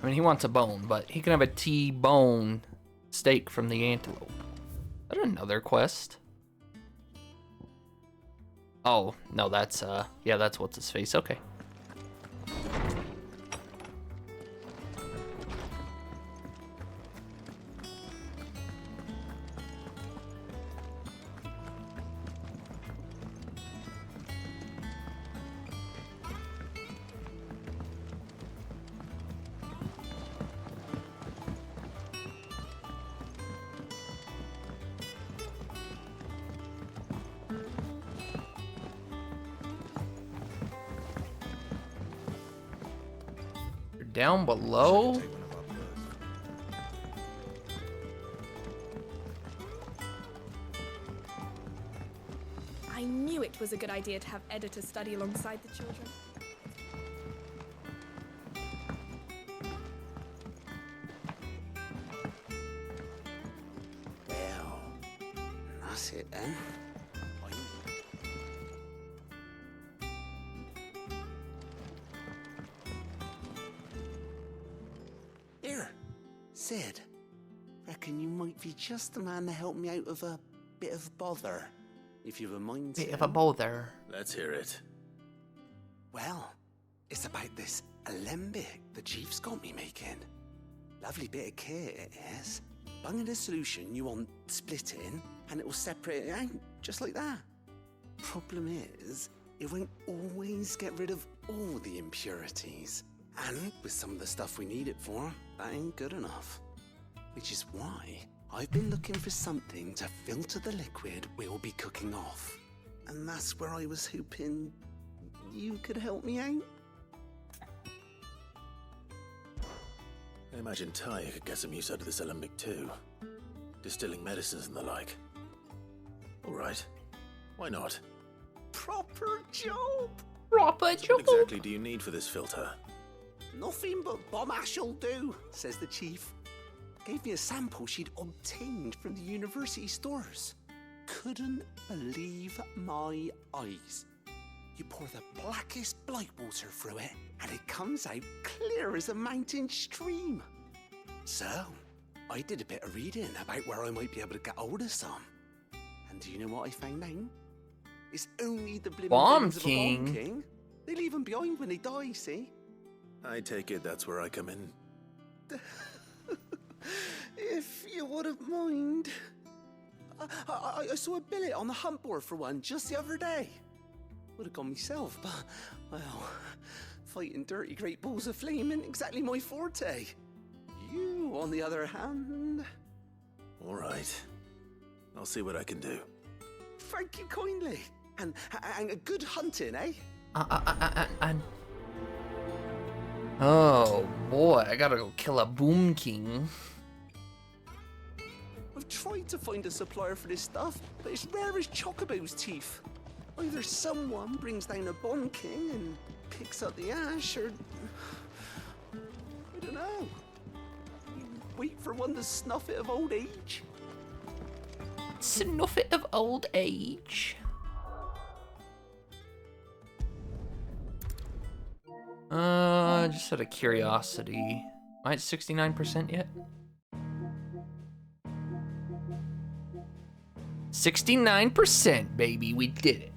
I mean, he wants a bone, but he can have a T-bone steak from the antelope. Is that another quest? Oh, no, that's, yeah, that's what's his face. Okay. Down below? I knew it was a good idea to have editors study alongside the children. Well, that's it then. Here, Sid. Reckon you might be just the man to help me out of a bit of bother, if you've a mind to. Bit of a bother. Let's hear it. Well, it's about this alembic the chief's got me making. Lovely bit of kit it is. Bung in a solution you want splitting, and it will separate it out, just like that. Problem is, it won't always get rid of all the impurities. And with some of the stuff we need it for, that ain't good enough. Which is why I've been looking for something to filter the liquid we'll be cooking off. And that's where I was hoping you could help me out. I imagine Ty could get some use out of this alembic too. Distilling medicines and the like. Alright. Why not? Proper job! Proper So what exactly do you need for this filter? Nothing but bomb ash'll do, says the chief. Gave me a sample she'd obtained from the university stores. Couldn't believe my eyes. You pour the blackest blight water through it, and it comes out clear as a mountain stream. So, I did a bit of reading about where I might be able to get hold of some. And do you know what I found out? It's only the blimmin' Bomb bones of a King. Bomb King. They leave them behind when they die, see? I take it that's where I come in. If you wouldn't mind. I saw a billet on the hunt board for one just the other day. Would have gone myself, but, well, fighting dirty great balls of flame ain't exactly my forte. You, on the other hand... Alright. I'll see what I can do. Thank you kindly. And a good hunting, eh? And... Oh, boy, I gotta go kill a Boom King. I've tried to find a supplier for this stuff, but it's rare as Chocobo's teeth. Either someone brings down a Bomb King and picks up the ash, or... I don't know. You wait for one to snuff it of old age. Snuff it of old age. Just out of curiosity. Am I at 69% yet? 69%, baby, we did it.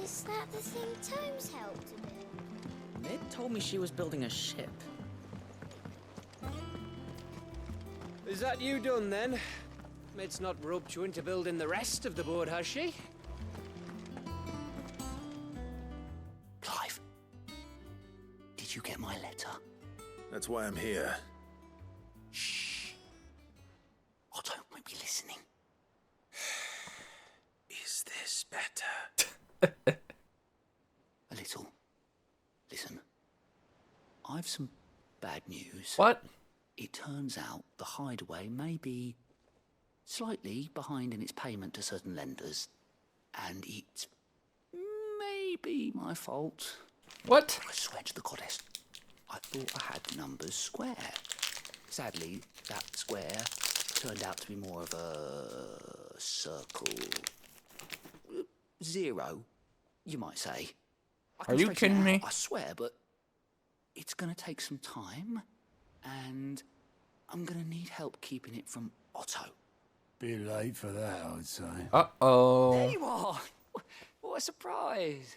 Is that the thing Tomes helped to build? Mid told me she was building a ship. Is that you done then? Mid's not roped you into building the rest of the board, has she? Clive, did you get my letter? That's why I'm here. Shh. Otto might be listening. Is this better? A little. Listen. I've some bad news. What? It turns out the hideaway may be slightly behind in its payment to certain lenders, and it may be my fault. What? I swear to the goddess, I thought I had the numbers square. Sadly, that square turned out to be more of a circle. Zero, you might say. Are you kidding me? I swear, but it's gonna take some time, and I'm gonna need help keeping it from Otto. Bit late for that, I'd say. Uh-oh. There you are! What a surprise!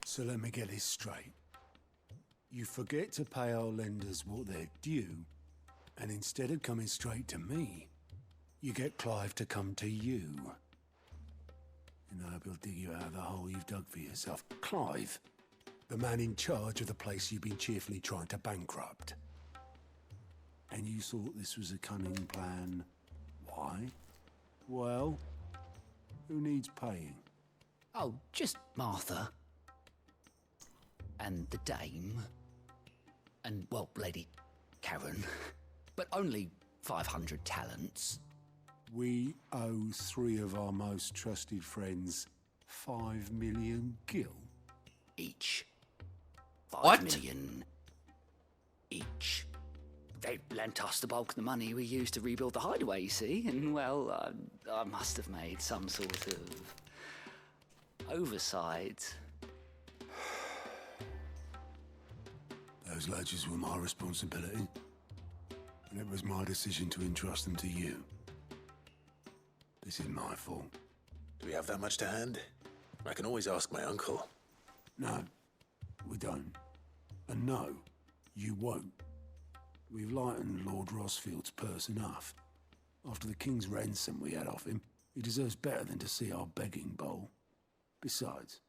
So let me get this straight. You forget to pay our lenders what they're due, and instead of coming straight to me, you get Clive to come to you. and I hope he'll dig you out of the hole you've dug for yourself. Clive, the man in charge of the place you've been cheerfully trying to bankrupt. And you thought this was a cunning plan. Why? Well, who needs paying? Oh, just Martha. And the dame. And, well, Lady Karen. But only 500 talents. We owe 3 of our most trusted friends 5 million gil. Each. What? 5 million each. They lent us the bulk of the money we used to rebuild the hideaway, you see, and, well, I must have made some sort of oversight. Those ledgers were my responsibility, and it was my decision to entrust them to you. This is my fault. Do we have that much to hand? I can always ask my uncle. No, we don't. And no, you won't. We've lightened Lord Rosfield's purse enough. After the king's ransom we had off him, he deserves better than to see our begging bowl. Besides,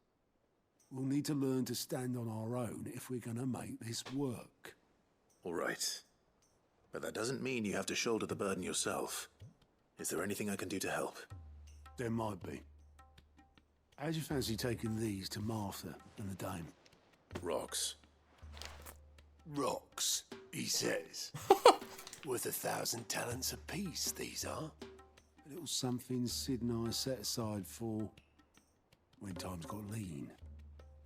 we'll need to learn to stand on our own if we're gonna make this work. All right. But that doesn't mean you have to shoulder the burden yourself. Is there anything I can do to help? There might be. How'd you fancy taking these to Martha and the dame? Rocks. Rocks, he says. Worth 1,000 talents apiece, these are. A little something Sid and I set aside for when times got lean.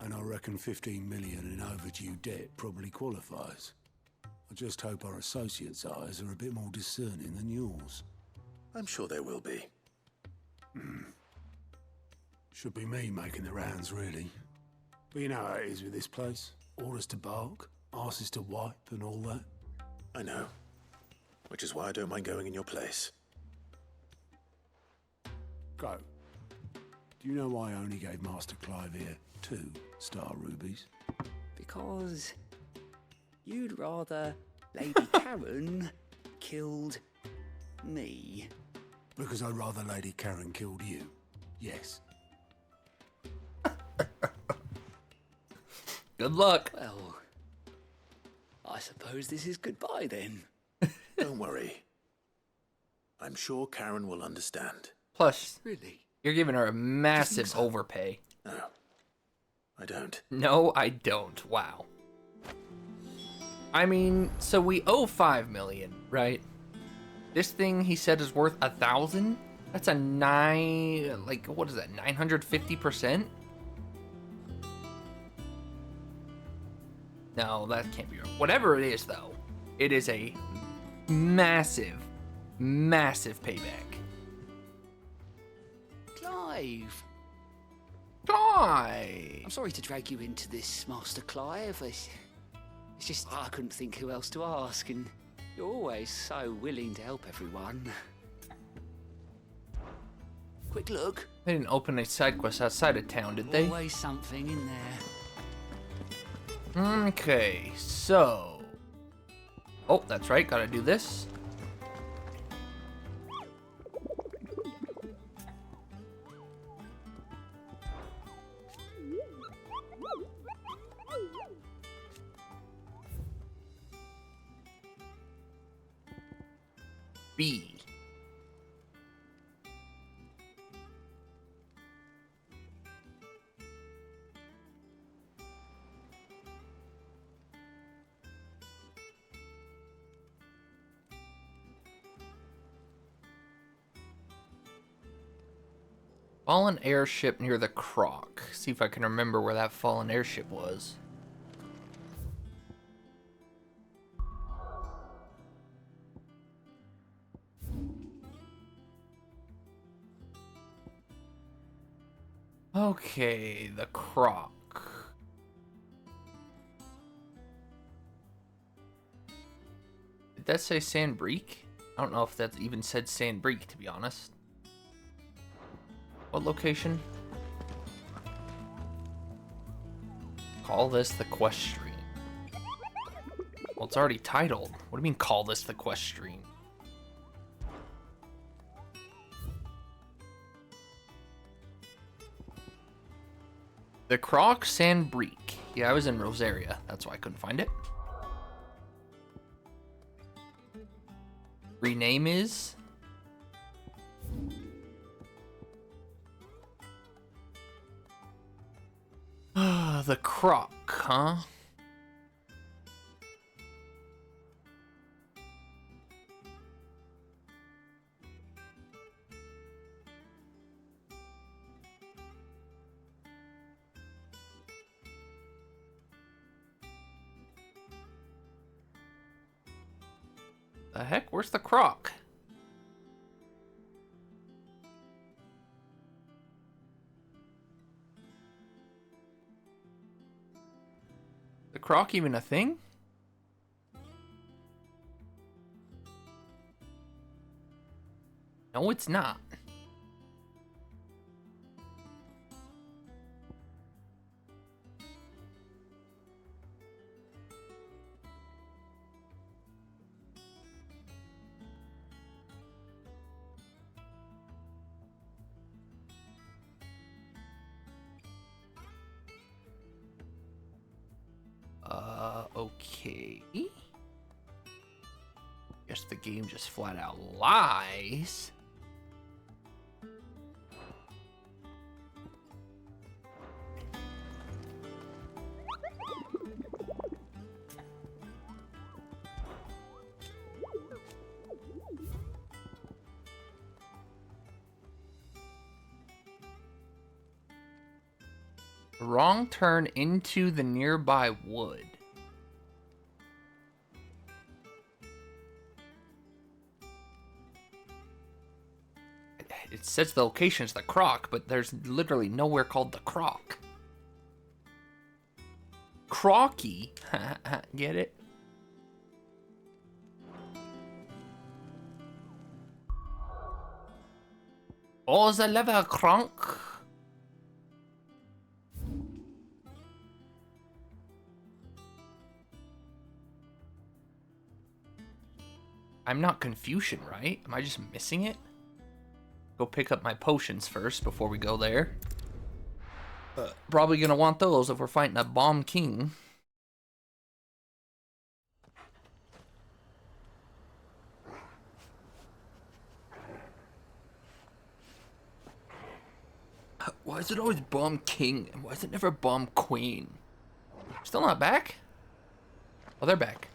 And I reckon 15 million in overdue debt probably qualifies. I just hope our associates' eyes are a bit more discerning than yours. I'm sure there will be. Should be me making the rounds, really. But you know how it is with this place. Orders to bark, arses to wipe, and all that. I know. Which is why I don't mind going in your place. Go. Do you know why I only gave Master Clive here 2 star rubies? Because you'd rather Lady Karen killed me. Because I'd rather Lady Karen killed you. Yes. Good luck. Well, I suppose this is goodbye then. Don't worry. I'm sure Karen will understand. Plus, really, you're giving her a massive overpay. No, I don't. No, I don't. Wow. I mean, so we owe 5 million, right? This thing he said is worth 1,000. That's a what is that? 950%? No, that can't be right. Whatever it is, though, it is a massive, massive payback. Clive. Clive. I'm sorry to drag you into this, Master Clive. It's just I couldn't think who else to ask, and you're always so willing to help everyone. Quick look. They didn't open a side quest outside of town, did they? Always something in there. Okay, so... Oh, that's right, gotta do this. B. Fallen airship near the Croc. See if I can remember where that fallen airship was. Okay, the Croc. Did that say Sandbreak? I don't know if that even said Sandbreak, to be honest. What location? Call this the quest stream. Well, it's already titled. What do you mean, call this the quest stream? The Croc Sandbreak. Yeah, I was in Rosaria. That's why I couldn't find it. Rename is... the Croc, huh? The heck? Where's the Croc? The Croc even a thing? No, it's not. Okay. Guess the game just flat out lies. Wrong turn into the nearby wood. It says the location is the Croc, but there's literally nowhere called the Croc. Crocky? Get it? Oh, the level Croc. I'm not Confucian, right? Am I just missing it? Go pick up my potions first before we go there. Probably gonna want those if we're fighting a bomb king. Why is it always bomb king? And why is it never bomb queen? Still not back? Oh, they're back.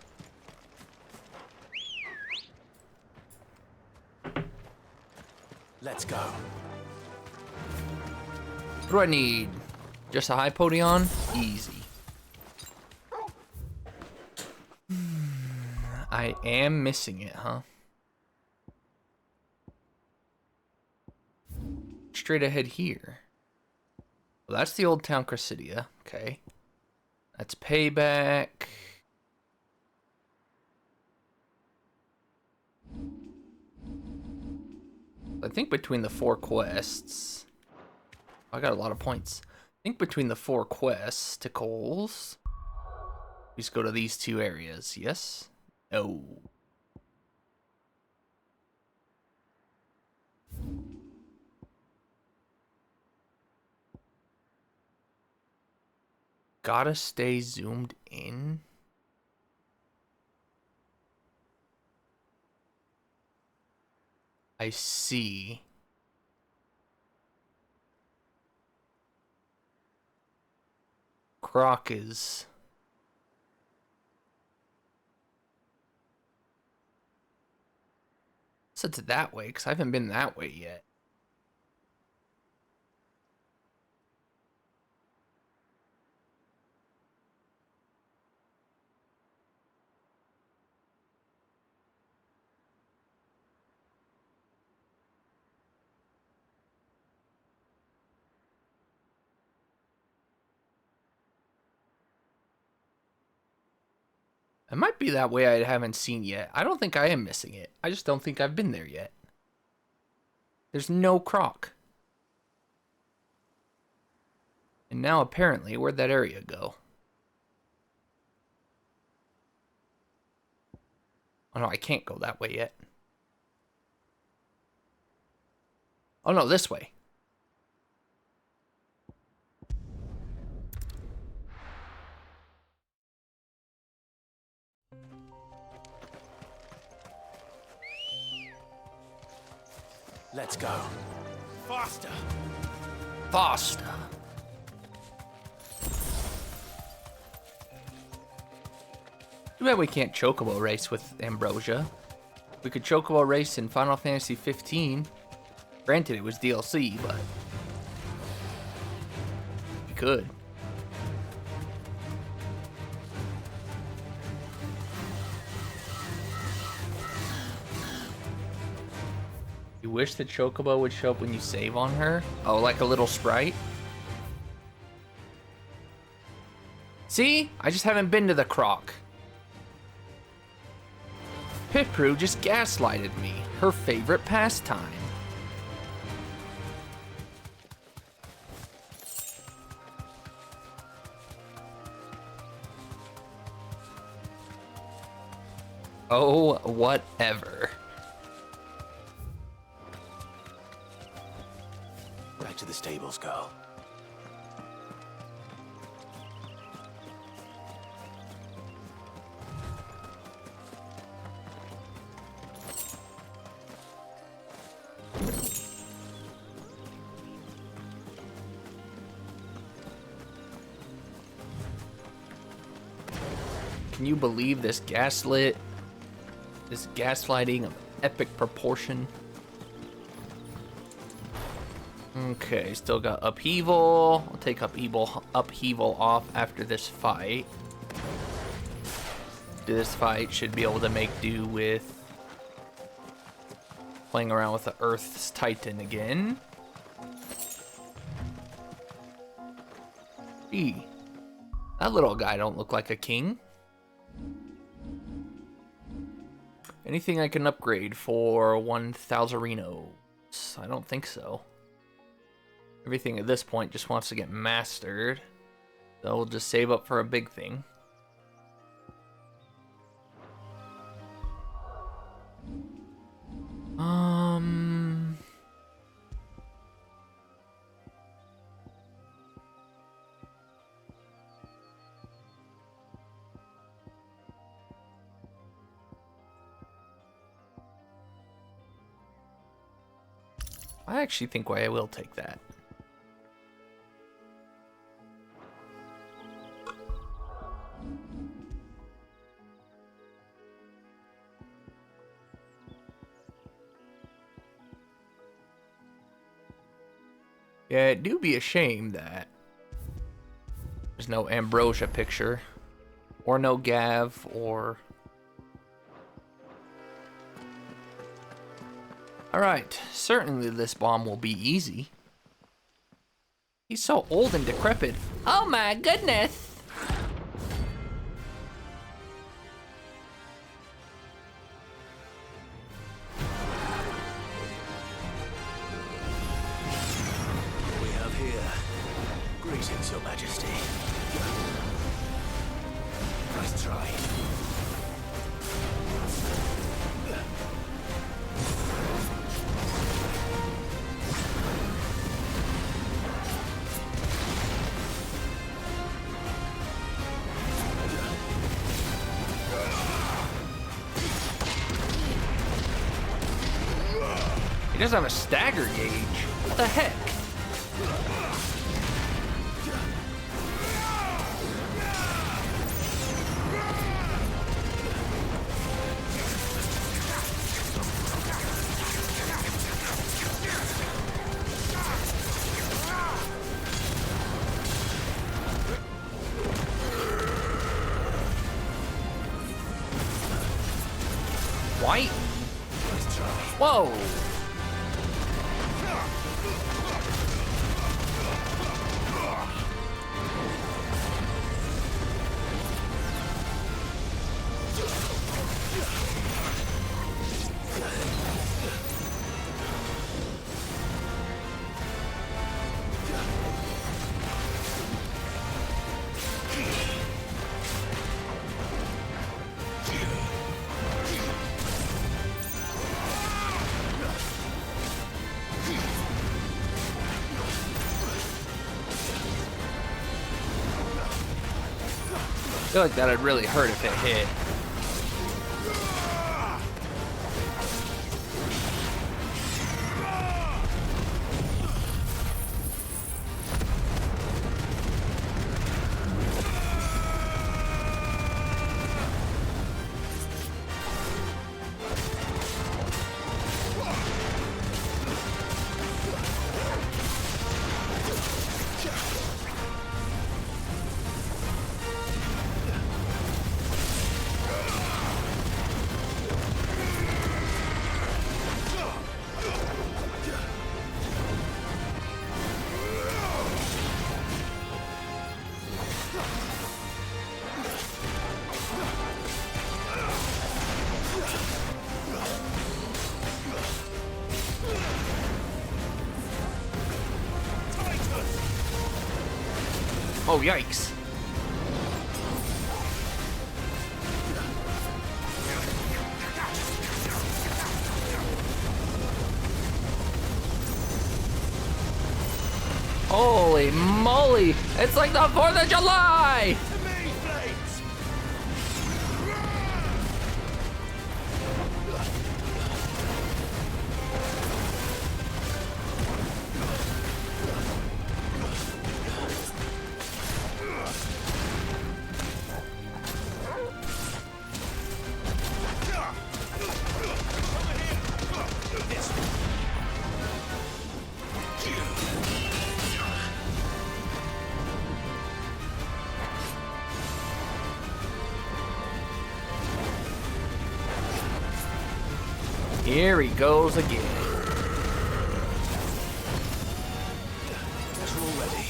Let's go. What do I need? Just a Hypodion? Easy. I am missing it, huh? Straight ahead here. Well, that's the old town Cressidia. Okay. That's payback. I think between the 4 quests... I got a lot of points. I think between the 4 quests to Coles... we just go to these 2 areas. Yes? No. Gotta stay zoomed in. I see. Croc is... so it's that way, because I haven't been that way yet. It might be that way I haven't seen yet. I don't think I am missing it. I just don't think I've been there yet. There's no Croc. And now apparently, where'd that area go? Oh no, I can't go that way yet. Oh no, this way. Let's go. Faster! Faster. Too bad we can't chocobo race with Ambrosia. We could chocobo race in Final Fantasy XV. Granted, it was DLC, but we could. You wish the chocobo would show up when you save on her? Oh, like a little sprite? See? I just haven't been to the Croc. Pipru just gaslighted me. Her favorite pastime. Oh, whatever. Back to the stables, girl. Can you believe this gaslighting of epic proportion? Okay, still got upheaval. I'll take upheaval off after this fight. This fight should be able to make do with playing around with the Earth's Titan again. Gee, that little guy don't look like a king. Anything I can upgrade for 1,000 Reno? I don't think so. Everything at this point just wants to get mastered. So we'll just save up for a big thing. I actually think I will take that. Yeah, it do be a shame that there's no Ambrosia picture, or no Gav, or... Alright, certainly this bomb will be easy. He's so old and decrepit. Oh my goodness! We have here. Greetings, Your Majesty. Nice try. He doesn't have a stagger gauge. What the heck? White? Whoa! I feel like that'd really hurt if it hit. Oh, yikes. Holy moly! It's like the 4th of July! Here he goes again. Guess we're all ready.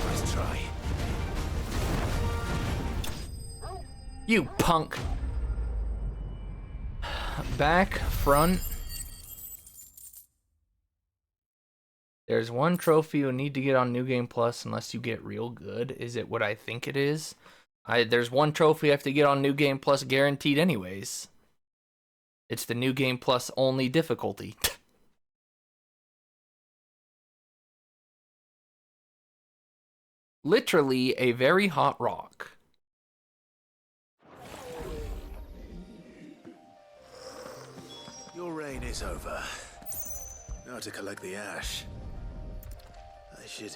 Nice try. You punk. Back, front. There's one trophy you need to get on New Game Plus unless you get real good. Is it what I think it is? There's one trophy I have to get on New Game Plus guaranteed anyways. It's the New Game Plus only difficulty. Literally a very hot rock. Your reign is over. Now to collect the ash. I should...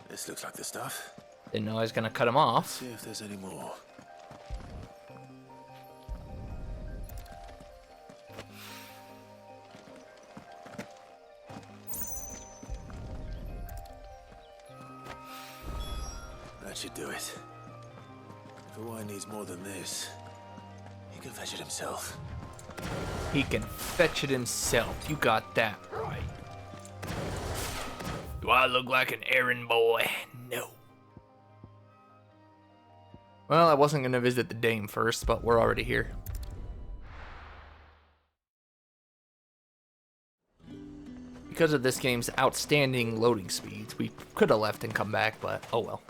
This looks like the stuff. Didn't know I was gonna cut him off. See if there's any more. That should do it. If Hawaii needs more than this, he can fetch it himself. He can fetch it himself. You got that right. Do I look like an errand boy? No. Well, I wasn't going to visit the dame first, but we're already here. Because of this game's outstanding loading speeds, we could have left and come back, but oh well.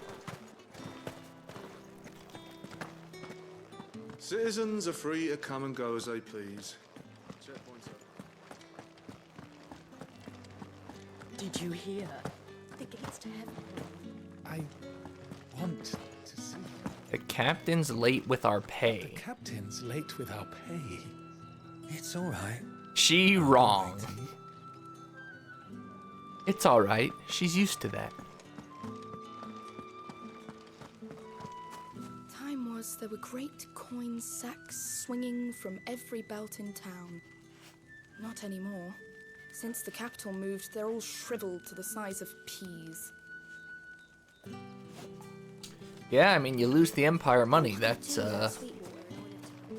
Citizens are free to come and go as they please. Checkpoints up. Did you hear? The gates to heaven. I want to see. The captain's late with our pay. The captain's late with our pay. It's all right. She wrong. It's all right. She's used to that. Time was there were great coin sacks swinging from every belt in town. Not anymore. Since the capital moved, they're all shriveled to the size of peas. Yeah, I mean, you lose the Empire money. That's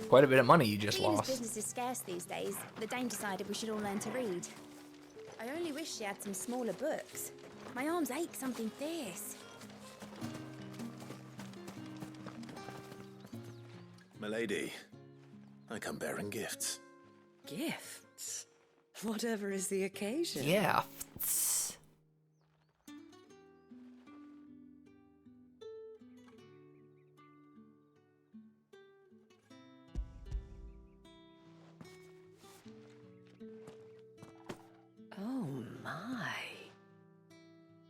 quite a bit of money you just Being as lost. business is scarce these days, the Dame decided we should all learn to read. I only wish she had some smaller books. My arms ache something fierce. Milady, I come bearing gifts. Gifts? Whatever is the occasion. Yeah. Oh my.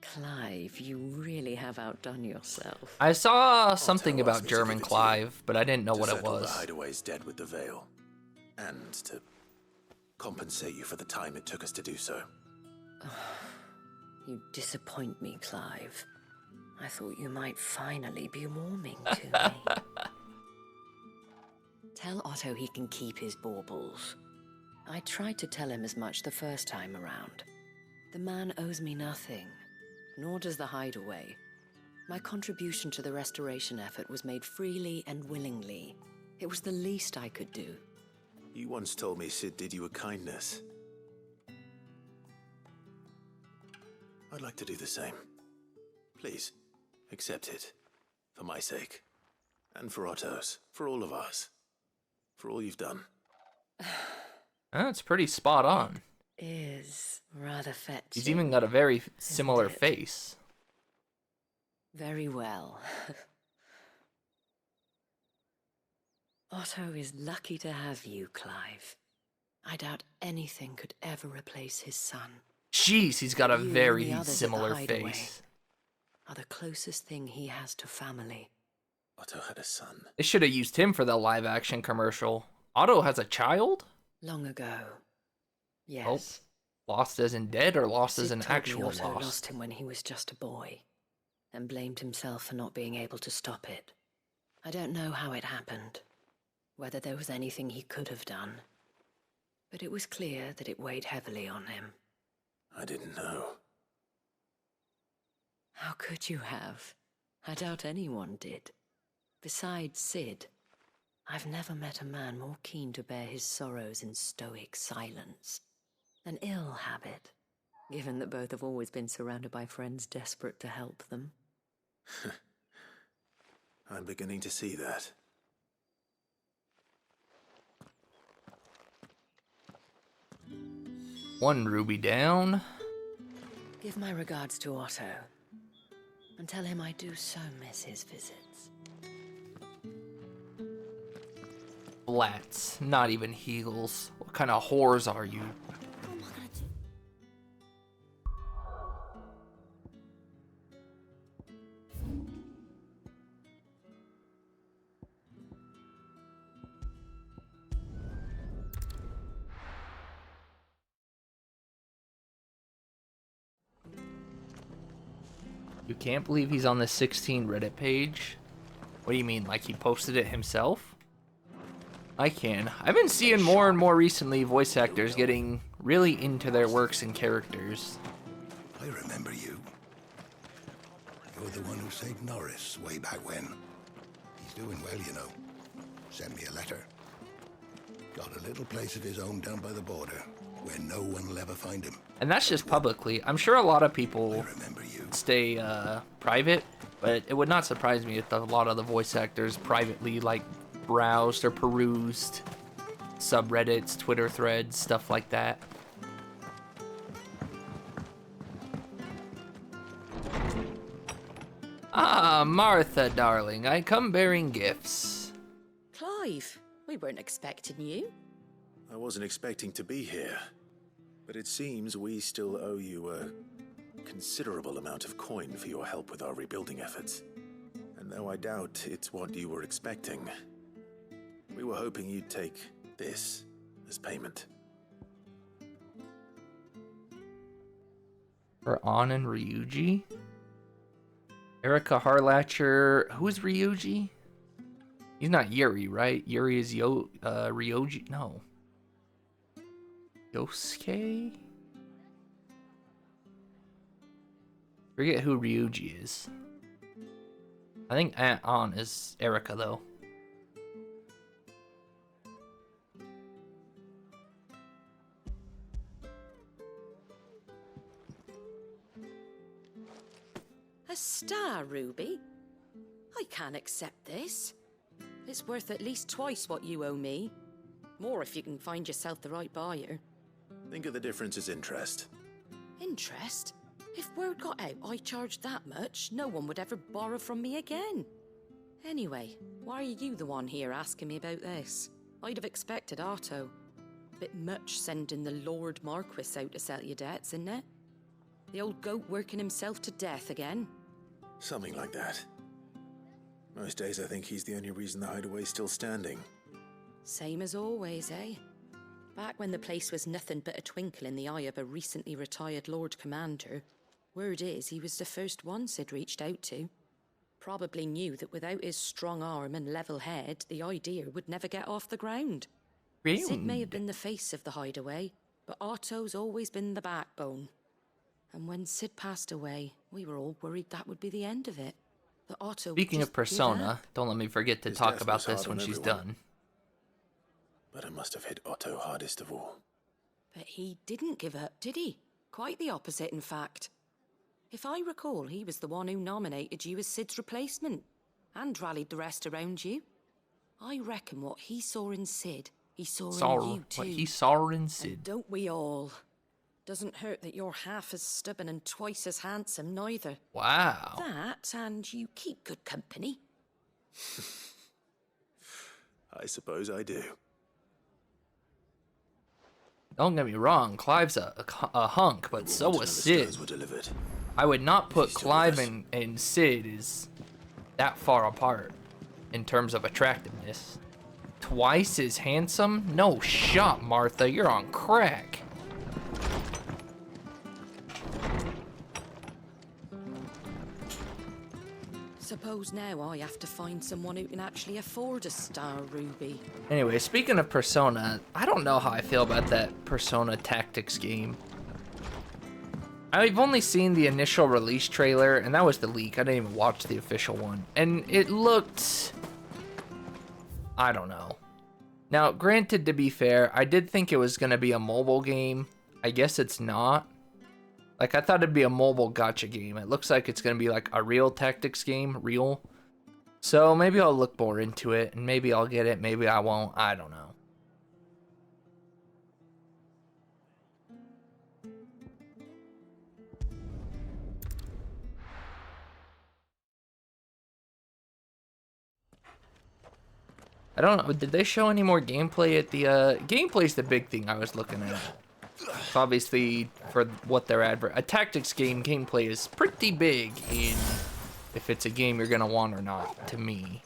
Clive, you really have outdone yourself. I saw something about German Clive, but I didn't know what it settle was. the hideaway's dead with the veil, and to compensate you for the time it took us to do so. You disappoint me, Clive. I thought you might finally be warming to me. Tell Otto he can keep his baubles. I tried to tell him as much the first time around. The man owes me nothing, nor does the hideaway. My contribution to the restoration effort was made freely and willingly. It was the least I could do. You once told me Sid did you a kindness. I'd like to do the same. Please, accept it. For my sake. And for Otto's. For all of us. For all you've done. That's pretty spot on. Is rather fetching. He's even got a very similar face. Very well. Otto is lucky to have you, Clive. I doubt anything could ever replace his son. Jeez, he's got a You and very the others at the similar hideaway face. Are the closest thing he has to family. Otto had a son. They should have used him for the live-action commercial. Otto has a child? Long ago. Yes. Oh, lost as in dead or lost as Sid an told me actual Otto lost? lost him when he was just a boy, and blamed himself for not being able to stop it. I don't know how it happened, whether there was anything he could have done, but it was clear that it weighed heavily on him. I didn't know. How could you have? I doubt anyone did. Besides Sid, I've never met a man more keen to bear his sorrows in stoic silence. An ill habit, given that both have always been surrounded by friends desperate to help them. I'm beginning to see that. One ruby down. Give my regards to Otto, and tell him I do so miss his visits. Flats, not even heels. What kind of whores are you? You can't believe he's on the 16 Reddit page? What do you mean, like he posted it himself? I can. I've been seeing more and more recently voice actors getting really into their works and characters. I remember you. You're the one who saved Norris way back when. He's doing well, you know. Sent me a letter. Got a little place of his own down by the border, where no one will ever find him. And that's just publicly. I'm sure a lot of people stay private, but it would not surprise me if a lot of the voice actors privately like browsed or perused subreddits, Twitter threads, stuff like that. Ah, Martha, darling, I come bearing gifts. Clive, we weren't expecting you. I wasn't expecting to be here, but it seems we still owe you a considerable amount of coin for your help with our rebuilding efforts. And though I doubt it's what you were expecting, we were hoping you'd take this as payment. For An and Ryuji? Erica Harlatcher. Who's Ryuji? He's not Yuri, right? Yuri is Ryoji? No. Yosuke? Forget who Ryuji is. I think An is Erica, though. A star, Ruby? I can't accept this. It's worth at least twice what you owe me. More if you can find yourself the right buyer. Think of the difference as interest. Interest? If word got out I charged that much, no one would ever borrow from me again. Anyway, why are you the one here asking me about this? I'd have expected Otto. Bit much sending the Lord Marquis out to settle your debts, isn't it? The old goat working himself to death again. Something like that. Most days I think he's the only reason the hideaway's still standing. Same as always, eh? Back when the place was nothing but a twinkle in the eye of a recently retired Lord Commander, word is he was the first one Sid reached out to. Probably knew that without his strong arm and level head, the idea would never get off the ground. Sid may have been the face of the hideaway, but Otto's always been the backbone. And when Sid passed away, we were all worried that would be the end of it. That Otto would Speaking just of Persona, don't let me forget to His talk death about was hard this when on she's everyone. done. But it must have hit Otto hardest of all. But he didn't give up, did he? Quite the opposite, in fact. If I recall, he was the one who nominated you as Sid's replacement and rallied the rest around you. I reckon what he saw in Sid, he saw in you too. What he saw in Sid. And don't we all? Doesn't hurt that you're half as stubborn and twice as handsome, neither. Wow. That, and you keep good company. I suppose I do. Don't get me wrong, Clive's a hunk, but so was Sid. I would not put Clive and Sid is that far apart in terms of attractiveness. Twice as handsome? No shot, Martha. You're on crack. Suppose now I have to find someone who can actually afford a star ruby. Anyway, speaking of Persona, I don't know how I feel about that Persona Tactics game. I've only seen the initial release trailer, and that was the leak. I didn't even watch the official one. And it looked... I don't know. Now, granted, to be fair, I did think it was going to be a mobile game. I guess it's not. Like, I thought it'd be a mobile gacha game. It looks like it's going to be like a real tactics game. Real. So maybe I'll look more into it, and maybe I'll get it, maybe I won't. I don't know. I don't know. Did they show any more gameplay at the... Gameplay's the big thing I was looking at. So obviously, for what they're a tactics game, gameplay is pretty big in if it's a game you're going to want or not, to me.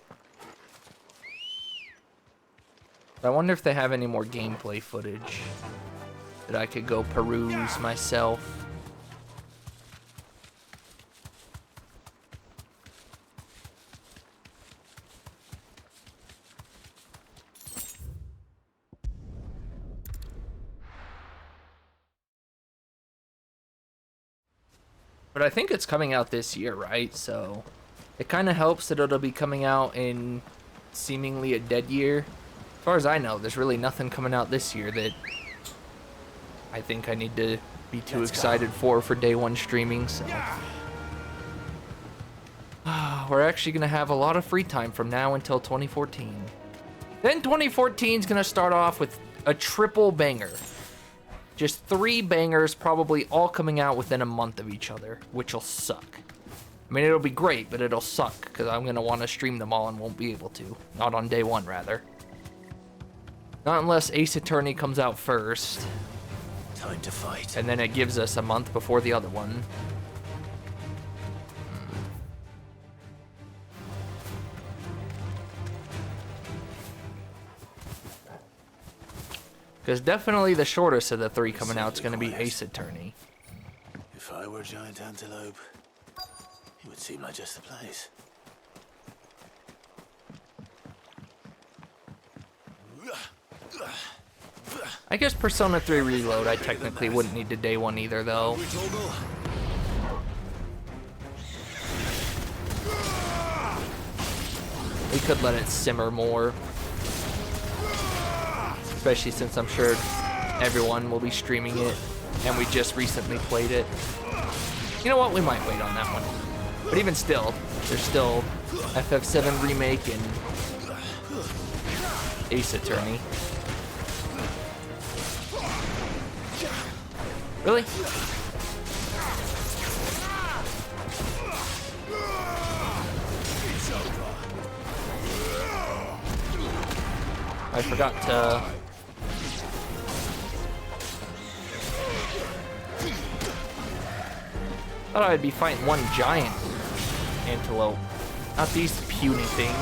But I wonder if they have any more gameplay footage that I could go peruse myself. But I think it's coming out this year, right? So it kind of helps that it'll be coming out in seemingly a dead year. As far as I know, there's really nothing coming out this year that I think I need to be too excited for day one streaming. So we're actually going to have a lot of free time from now until 2014. Then 2014 is going to start off with a triple banger. Just 3 bangers, probably all coming out within a month of each other, which will suck. I mean, it'll be great, but it'll suck, because I'm going to want to stream them all and won't be able to. Not on day one, rather. Not unless Ace Attorney comes out first. Time to fight. And then it gives us a month before the other one. Because definitely the shortest of the 3 coming out is going to be Ace Attorney. If I were a giant antelope, it would seem like just the place. I guess Persona 3 Reload I technically wouldn't need to day one either, though. We could let it simmer more. Especially since I'm sure everyone will be streaming it, and we just recently played it. You know what? We might wait on that one. But even still, there's still FF7 Remake and Ace Attorney. Really? I forgot to... Thought I'd be fighting one giant antelope, not these puny things.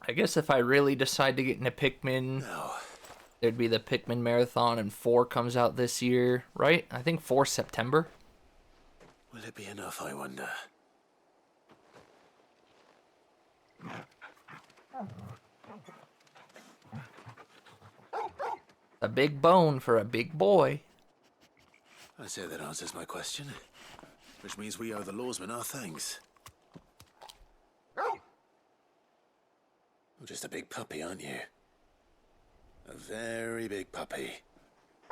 I guess if I really decide to get into Pikmin, there'd be the Pikmin Marathon, and 4 comes out this year, right? I think 4 September. Will it be enough, I wonder? A big bone for a big boy. I say that answers my question. Which means we owe the lawsman our thanks. You're just a big puppy, aren't you? A very big puppy.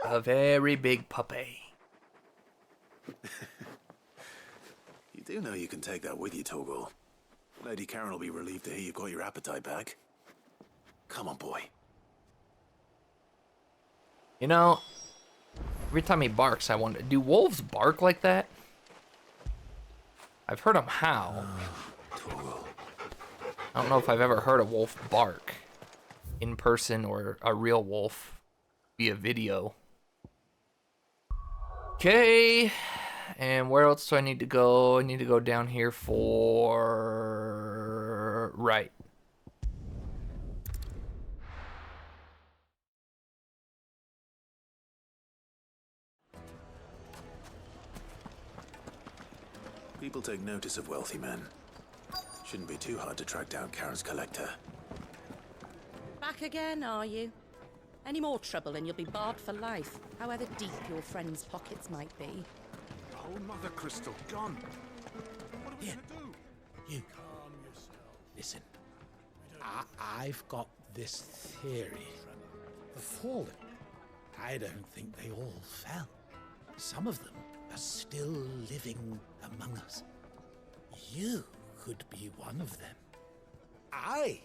A very big puppy. You do know you can take that with you, Torgal. Lady Karen will be relieved to hear you've got your appetite back. Come on, boy. You know, every time he barks, I wonder, do wolves bark like that? I've heard them howl. I don't know if I've ever heard a wolf bark in person or a real wolf via video. Okay, and where else do I need to go? I need to go down here for... right. People take notice of wealthy men. Shouldn't be too hard to track down Karen's collector. Back again, are you? Any more trouble and you'll be barred for life, however deep your friend's pockets might be. Oh, Mother Crystal, gone. What are we gonna do? You. Listen. I've got this theory. The fallen. I don't think they all fell. Some of them are still living among us. You could be one of them. I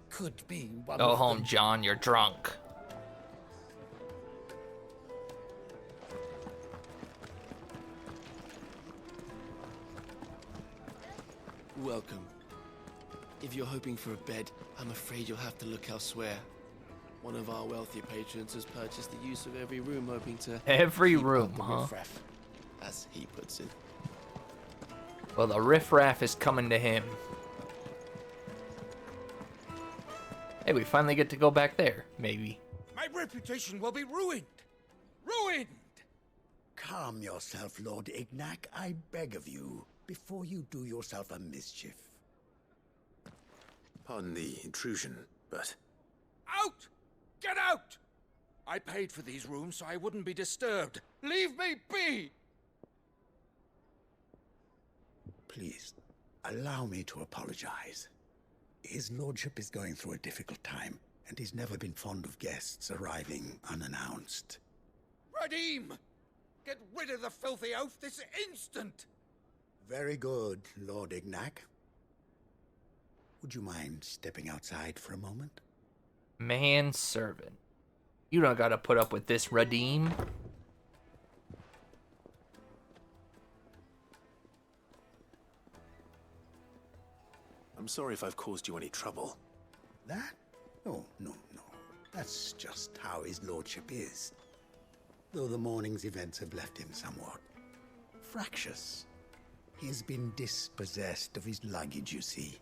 could be one Go of home, them. John, you're drunk. Welcome. If you're hoping for a bed, I'm afraid you'll have to look elsewhere. One of our wealthier patrons has purchased the use of every room, hoping to... Every keep room, up the huh? riffraff, as he puts it. Well, the riffraff is coming to him. Hey, we finally get to go back there, maybe. My reputation will be ruined! Ruined! Calm yourself, Lord Ignac, I beg of you, before you do yourself a mischief. Pardon the intrusion, but... Out! Get out! I paid for these rooms so I wouldn't be disturbed. Leave me be! Please, allow me to apologize. His lordship is going through a difficult time, and he's never been fond of guests arriving unannounced. Radim! Get rid of the filthy oaf this instant! Very good, Lord Ignac. Would you mind stepping outside for a moment? Manservant. You don't gotta put up with this, Radim. I'm sorry if I've caused you any trouble. That? Oh, no. That's just how his lordship is. Though the morning's events have left him somewhat fractious. He has been dispossessed of his luggage, you see.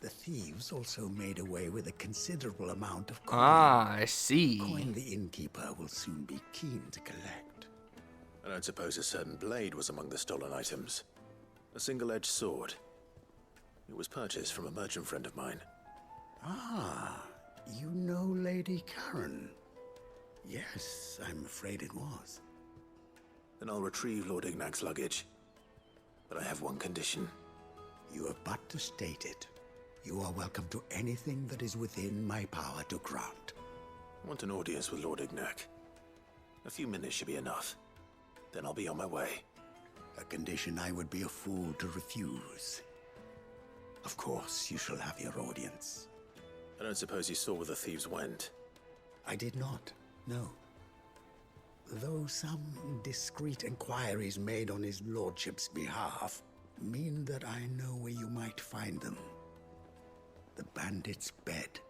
The thieves also made away with a considerable amount of coin. Ah, I see. Coin the innkeeper will soon be keen to collect. I don't suppose a certain blade was among the stolen items. A single-edged sword. It was purchased from a merchant friend of mine. Ah, you know Lady Karen. Yes, I'm afraid it was. Then I'll retrieve Lord Ignac's luggage. But I have one condition. You have but to state it. You are welcome to anything that is within my power to grant. I want an audience with Lord Ignac. A few minutes should be enough. Then I'll be on my way. A condition I would be a fool to refuse. Of course, you shall have your audience. I don't suppose you saw where the thieves went. I did not, no. Though some discreet inquiries made on his lordship's behalf mean that I know where you might find them. The bandit's bed.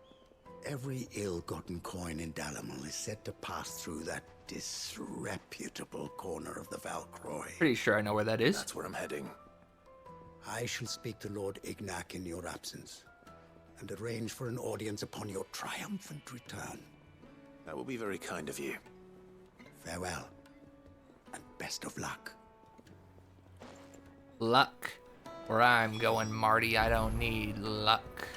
Every ill-gotten coin in Dalamil is said to pass through that disreputable corner of the Valcroy. Pretty sure I know where that is. That's where I'm heading. I shall speak to Lord Ignac in your absence, and arrange for an audience upon your triumphant return. That will be very kind of you. Farewell, and best of luck. Luck. Where I'm going, Marty, I don't need luck.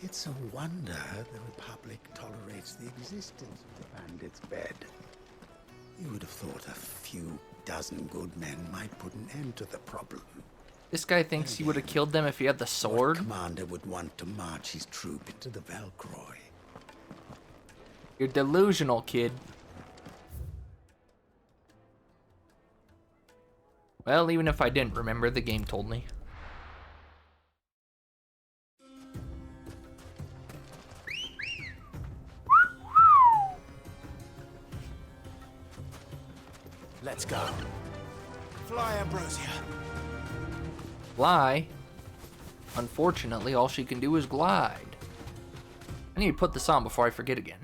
It's a wonder the Republic tolerates the existence of the bandit's bed. You would have thought a few dozen good men might put an end to the problem. This guy thinks he would have killed them if he had the sword. What commander would want to march his troop into the Velcroy? You're delusional, kid. Well, even if I didn't remember, the game told me. Let's go. Fly, Ambrosia. Fly? Unfortunately, all she can do is glide. I need to put this on before I forget again.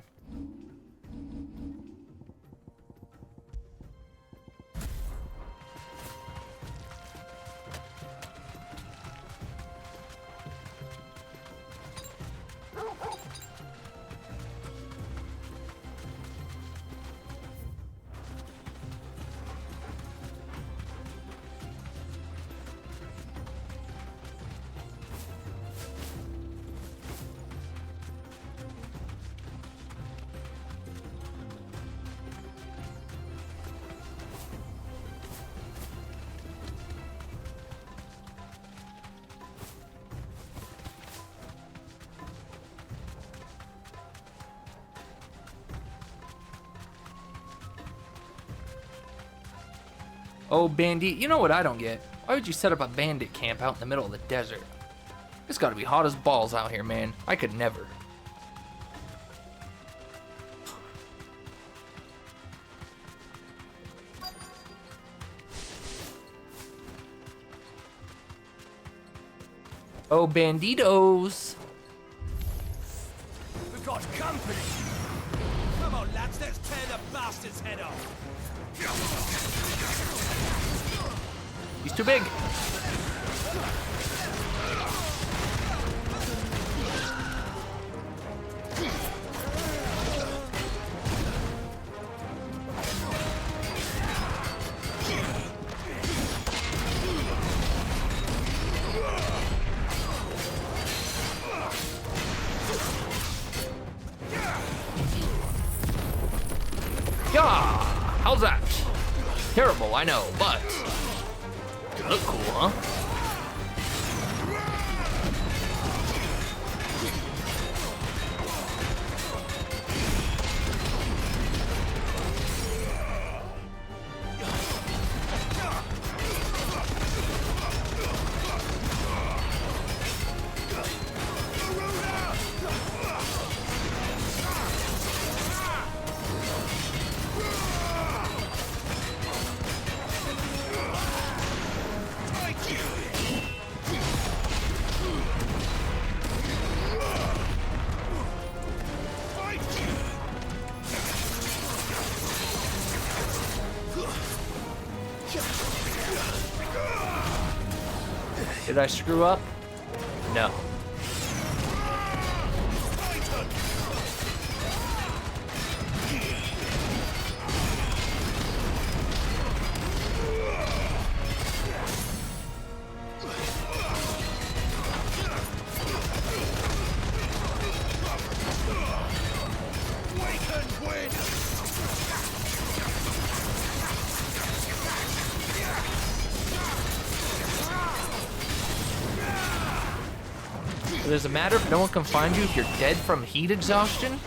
Oh, bandit, you know what I don't get? Why would you set up a bandit camp out in the middle of the desert? It's gotta be hot as balls out here, man. I could never. Oh, banditos. We've got company. Come on, lads, let's tear the bastard's head off. He's too big. Yeah, how's that? Terrible, I know, but look cool, huh? Did I screw up? No. Does it matter if no one can find you if you're dead from heat exhaustion?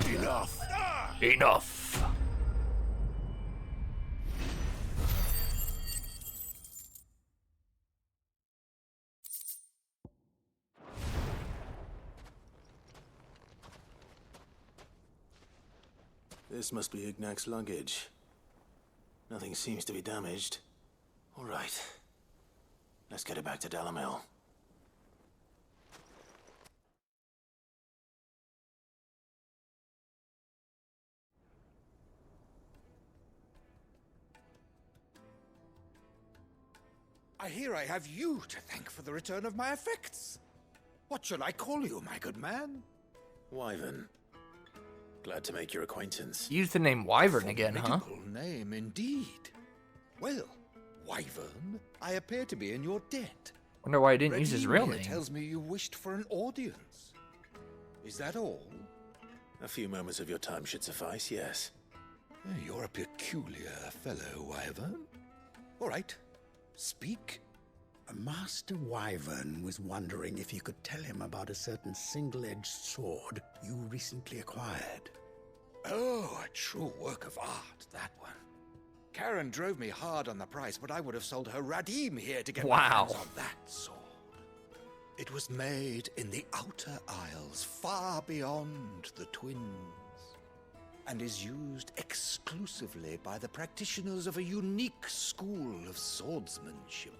Enough. Enough. This must be Ignac's luggage. Nothing seems to be damaged. All right. Let's get it back to Dalamel. I hear I have you to thank for the return of my effects. What should I call you, my good man? Wyvern. Glad to make your acquaintance. Use the name Wyvern again, huh? Formidable name indeed. Well, Wyvern, I appear to be in your debt. Wonder why I didn't use his real Redeem name. here tells me you wished for an audience. Is that all? A few moments of your time should suffice, yes. You're a peculiar fellow, Wyvern. All right, speak. Master Wyvern was wondering if you could tell him about a certain single-edged sword you recently acquired. Oh, a true work of art, that one. Karen drove me hard on the price, but I would have sold her Radim here to get my hands on that sword. It was made in the Outer Isles, far beyond the Twins, and is used exclusively by the practitioners of a unique school of swordsmanship.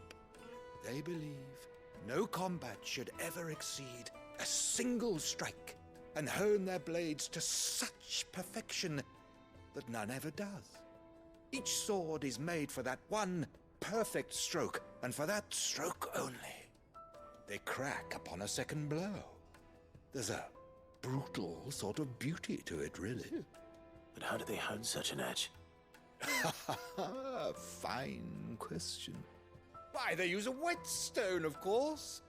They believe no combat should ever exceed a single strike, and hone their blades to such perfection that none ever does. Each sword is made for that one perfect stroke, and for that stroke only. They crack upon a second blow. There's a brutal sort of beauty to it, really. But how do they hone such an edge? Fine question. Why, they use a whetstone, of course.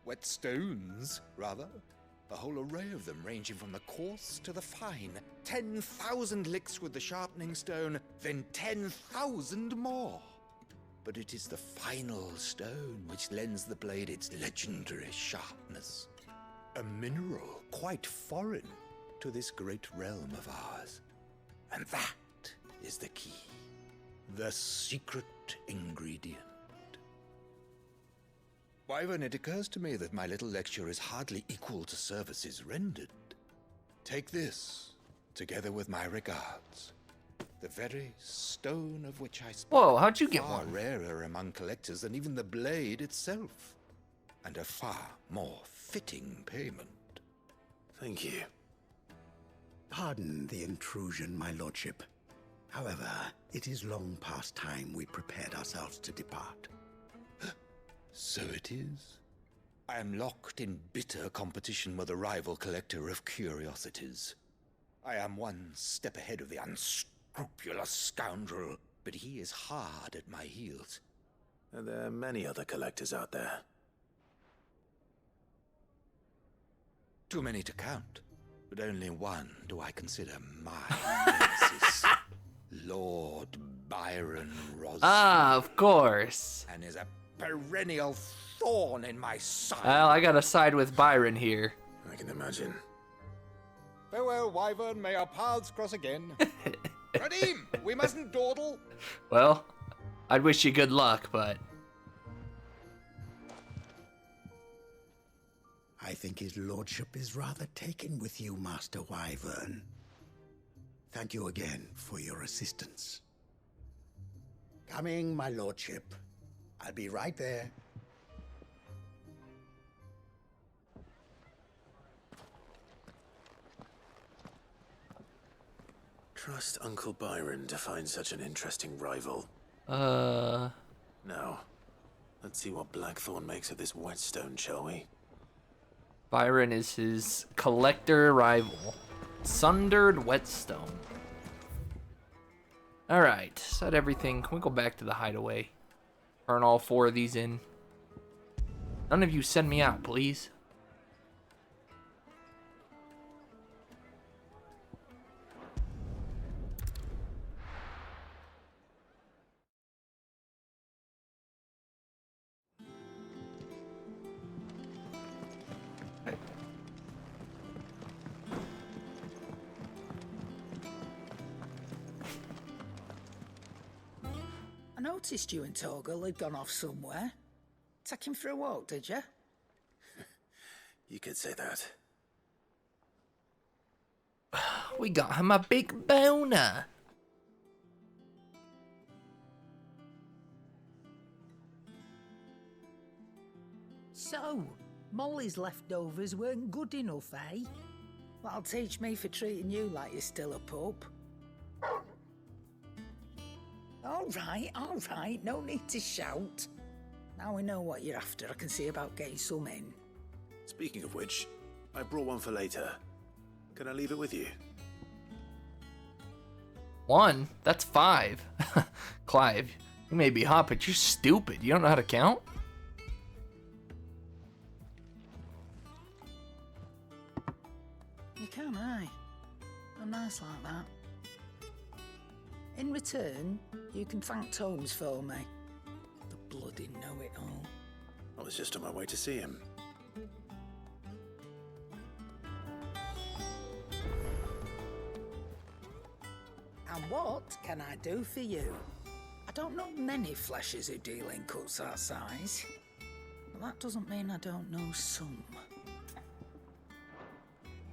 Whetstones, rather. A whole array of them, ranging from the coarse to the fine. 10,000 licks with the sharpening stone, then 10,000 more. But it is the final stone which lends the blade its legendary sharpness. A mineral quite foreign to this great realm of ours. And that is the key. The secret ingredient. Wyvern, it occurs to me that my little lecture is hardly equal to services rendered. Take this, together with my regards. The very stone of which I spoke. Whoa, how'd you get far one? rarer among collectors than even the blade itself. And a far more fitting payment. Thank you. Pardon the intrusion, my lordship. However, it is long past time we prepared ourselves to depart. So it is. I am locked in bitter competition with a rival collector of curiosities. I am one step ahead of the unscrupulous scoundrel, but he is hard at my heels. Are there many other collectors out there? Too many to count, but only one do I consider my nemesis. Lord Byron Rosfield. Ah, of course. And is a perennial thorn in my side. Well, I gotta side with Byron here. I can imagine. Farewell, Wyvern. May our paths cross again. Radim, we mustn't dawdle. Well, I'd wish you good luck, but... I think his lordship is rather taken with you, Master Wyvern. Thank you again for your assistance. Coming, my lordship. I'll be right there. Trust Uncle Byron to find such an interesting rival. Uh... Now, let's see what Blackthorn makes of this whetstone, shall we? Byron is his collector rival. Sundered whetstone. Alright, set everything. Can we go back to the hideaway? Turn all 4 of these in. None of you send me out, please. I noticed you and Torgal had gone off somewhere. Take him for a walk, did you? You could say that. We got him a big boner. So, Molly's leftovers weren't good enough, eh? That'll teach me for treating you like you're still a pup. All right, no need to shout. Now we know what you're after, I can see about getting some in. Speaking of which, I brought one for later. Can I leave it with you? 1? That's 5. Clive, you may be hot, but you're stupid. You don't know how to count? You can, aye. I'm nice like that. In return, you can thank Tomes for me. The bloody know-it-all. I was just on my way to see him. And what can I do for you? I don't know many fleshers who deal in cuts that size. But that doesn't mean I don't know some.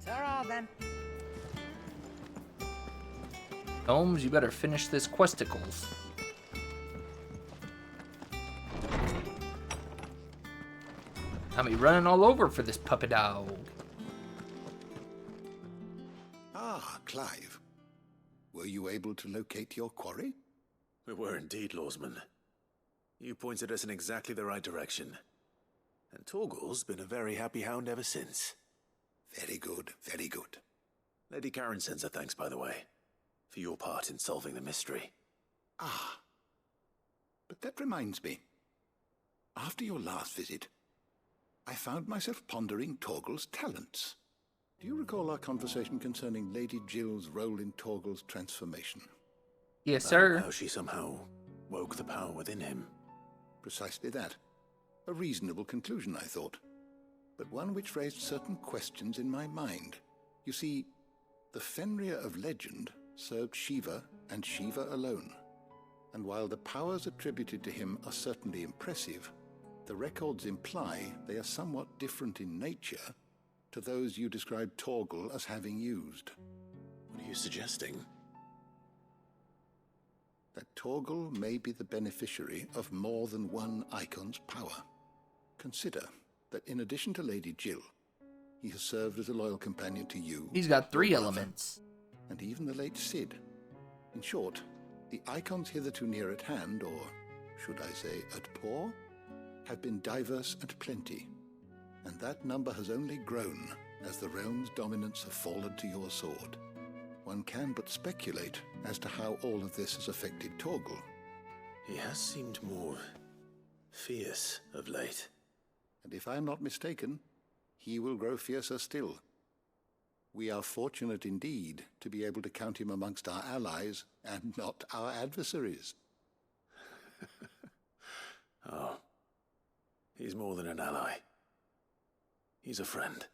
Ta-ra then. Holmes, you better finish this questicles. I'll be running all over for this puppy dog. Ah, Clive. Were you able to locate your quarry? We were indeed, Lawsman. You pointed us in exactly the right direction. And Torgal's been a very happy hound ever since. Very good, very good. Lady Karen sends her thanks, by the way, for your part in solving the mystery. Ah. But that reminds me. After your last visit, I found myself pondering Torgal's talents. Do you recall our conversation concerning Lady Jill's role in Torgal's transformation? Yes, sir. How she somehow woke the power within him. Precisely that. A reasonable conclusion, I thought. But one which raised certain questions in my mind. You see, the Fenrir of legend served Shiva and Shiva alone. And while the powers attributed to him are certainly impressive, the records imply they are somewhat different in nature to those you described Torgal as having used. What are you suggesting? That Torgal may be the beneficiary of more than one icon's power. Consider that in addition to Lady Jill, he has served as a loyal companion to you. He's got 3 your brother, elements. And even the late Cid. In short, the icons hitherto near at hand, or should I say at paw, have been diverse and plenty. And that number has only grown as the realm's dominance have fallen to your sword. One can but speculate as to how all of this has affected Torgal. He has seemed more fierce of late. And if I am not mistaken, he will grow fiercer still. We are fortunate indeed to be able to count him amongst our allies and not our adversaries. Oh, he's more than an ally. He's a friend.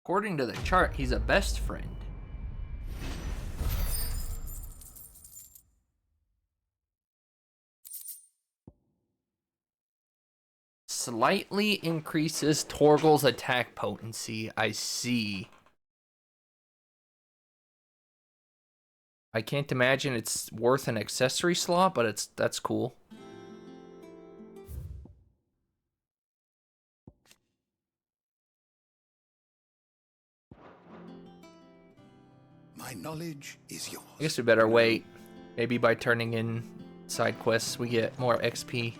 According to the chart, he's a best friend. Slightly increases Torgal's attack potency. I see. I can't imagine it's worth an accessory slot, but that's cool. My knowledge is yours. I guess we better wait. Maybe by turning in side quests, we get more XP.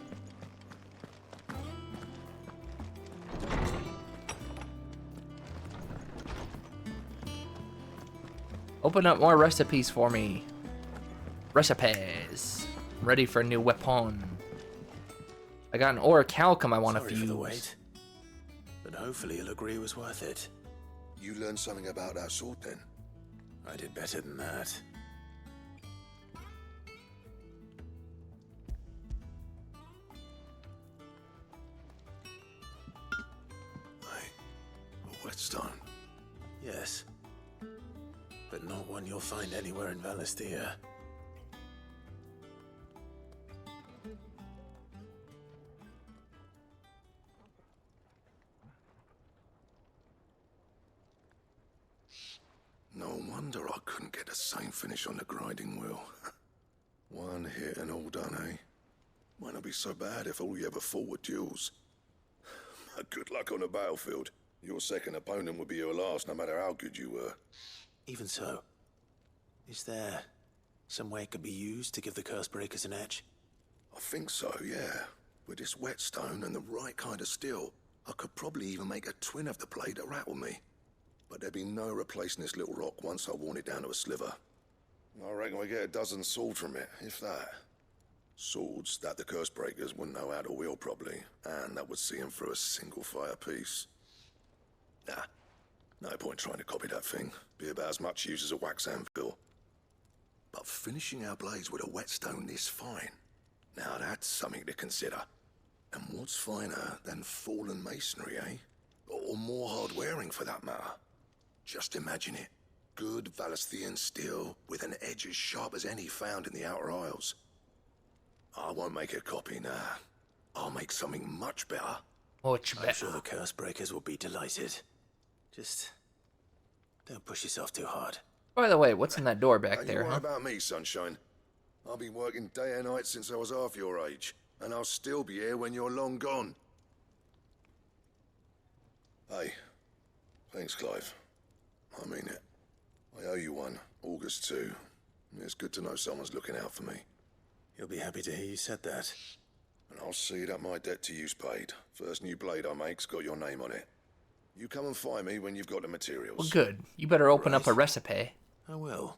Open up more recipes for me. Recipes. Ready for a new weapon. I got an orichalcum I want to Sorry fuse. for the wait, but hopefully he'll agree it was worth it. You learned something about that sword then? I did better than that. A whetstone? Yes. But not one you'll find anywhere in Valisthea. No wonder I couldn't get the same finish on the grinding wheel. One hit and all done, eh? Might not be so bad if all you ever fought were duels. Good luck on the battlefield. Your second opponent would be your last, no matter how good you were. Even so, is there some way it could be used to give the curse breakers an edge? I think so, yeah. With this whetstone and the right kind of steel, I could probably even make a twin of the blade that rattled me. But there'd be no replacing this little rock once I worn it down to a sliver. I reckon we get a dozen swords from it, if that. Swords that the curse breakers wouldn't know how to wield properly, and that would see them through a single fire piece. Nah, no point trying to copy that thing. Be about as much use as a wax anvil. But finishing our blades with a whetstone this fine, now that's something to consider. And what's finer than fallen masonry, eh? Or more hard-wearing, for that matter. Just imagine it. Good Valisthian steel with an edge as sharp as any found in the Outer Isles. I won't make a copy, nah. I'll make something much better. Much better. I'm sure the curse breakers will be delighted. Just don't push yourself too hard. By the way, what's in that door back there, You worry huh? about me, sunshine. I've been working day and night since I was half your age, and I'll still be here when you're long gone. Hey, thanks, Clive. I mean it. I owe you one, August too. It's good to know someone's looking out for me. You'll be happy to hear you said that. And I'll see that my debt to you's paid. First new blade I make's got your name on it. You come and find me when you've got the materials. Well, good. You better open up a recipe. I will.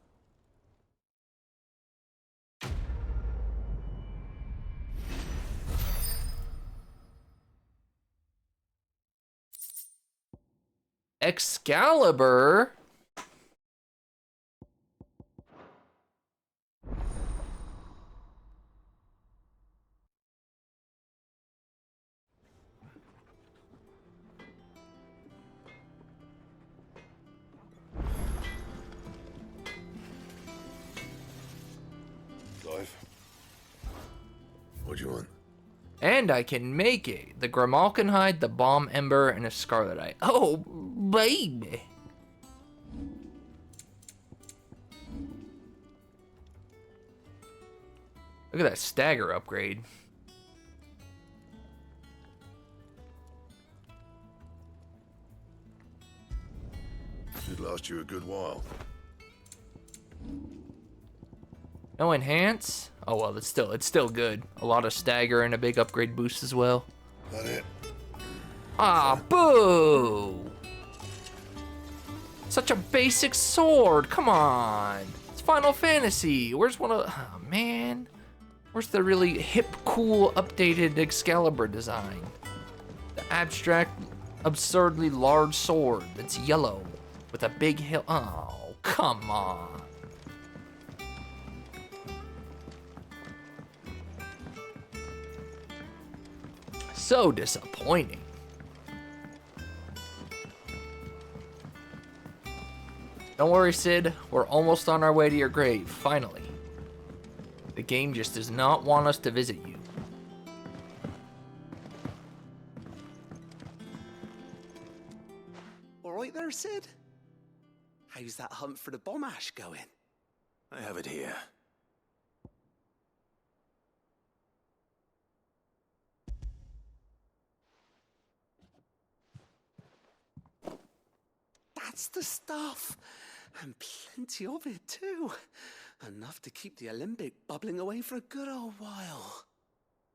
Excalibur? Clive? What do you want? And I can make it. The Grimalkinhide, the Bomb Ember, and a Scarletite. Oh, baby. Look at that stagger upgrade. Should last you a good while. No enhance? Oh well, it's still good. A lot of stagger and a big upgrade boost as well. That it? Ah, boo! Such a basic sword. Come on. It's Final Fantasy. Where's one of? Oh man. Where's the really hip, cool, updated Excalibur design? The abstract, absurdly large sword that's yellow with a big hilt. Oh, come on. So disappointing. Don't worry, Sid. We're almost on our way to your grave, finally. The game just does not want us to visit you. All right there, Sid? How's that hunt for the bomb ash going? I have it here. That's the stuff. And plenty of it, too. Enough to keep the Alembic bubbling away for a good old while.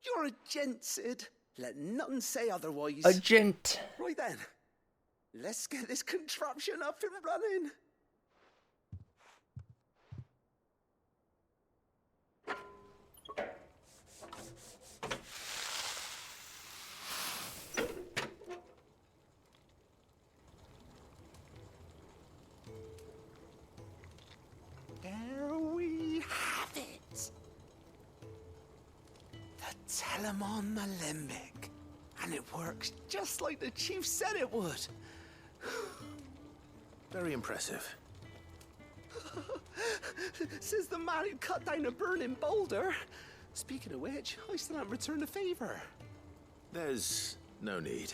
You're a gent, Sid. Let none say otherwise. A gent. Right then. Let's get this contraption up and running. There we have it. The Telemon Alembic. And it works just like the chief said it would. Very impressive. Says the man who cut down a burning boulder. Speaking of which, I still haven't returned the favor. There's no need.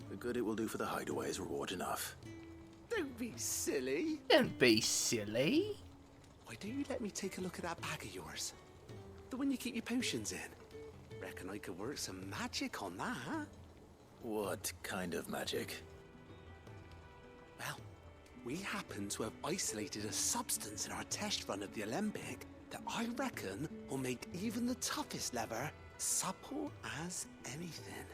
The good it will do for the hideaway is reward enough. Don't be silly. Don't be silly. Why don't you let me take a look at that bag of yours? The one you keep your potions in. Reckon I could work some magic on that, huh? What kind of magic? Well, we happen to have isolated a substance in our test run of the Alembic that I reckon will make even the toughest lever supple as anything.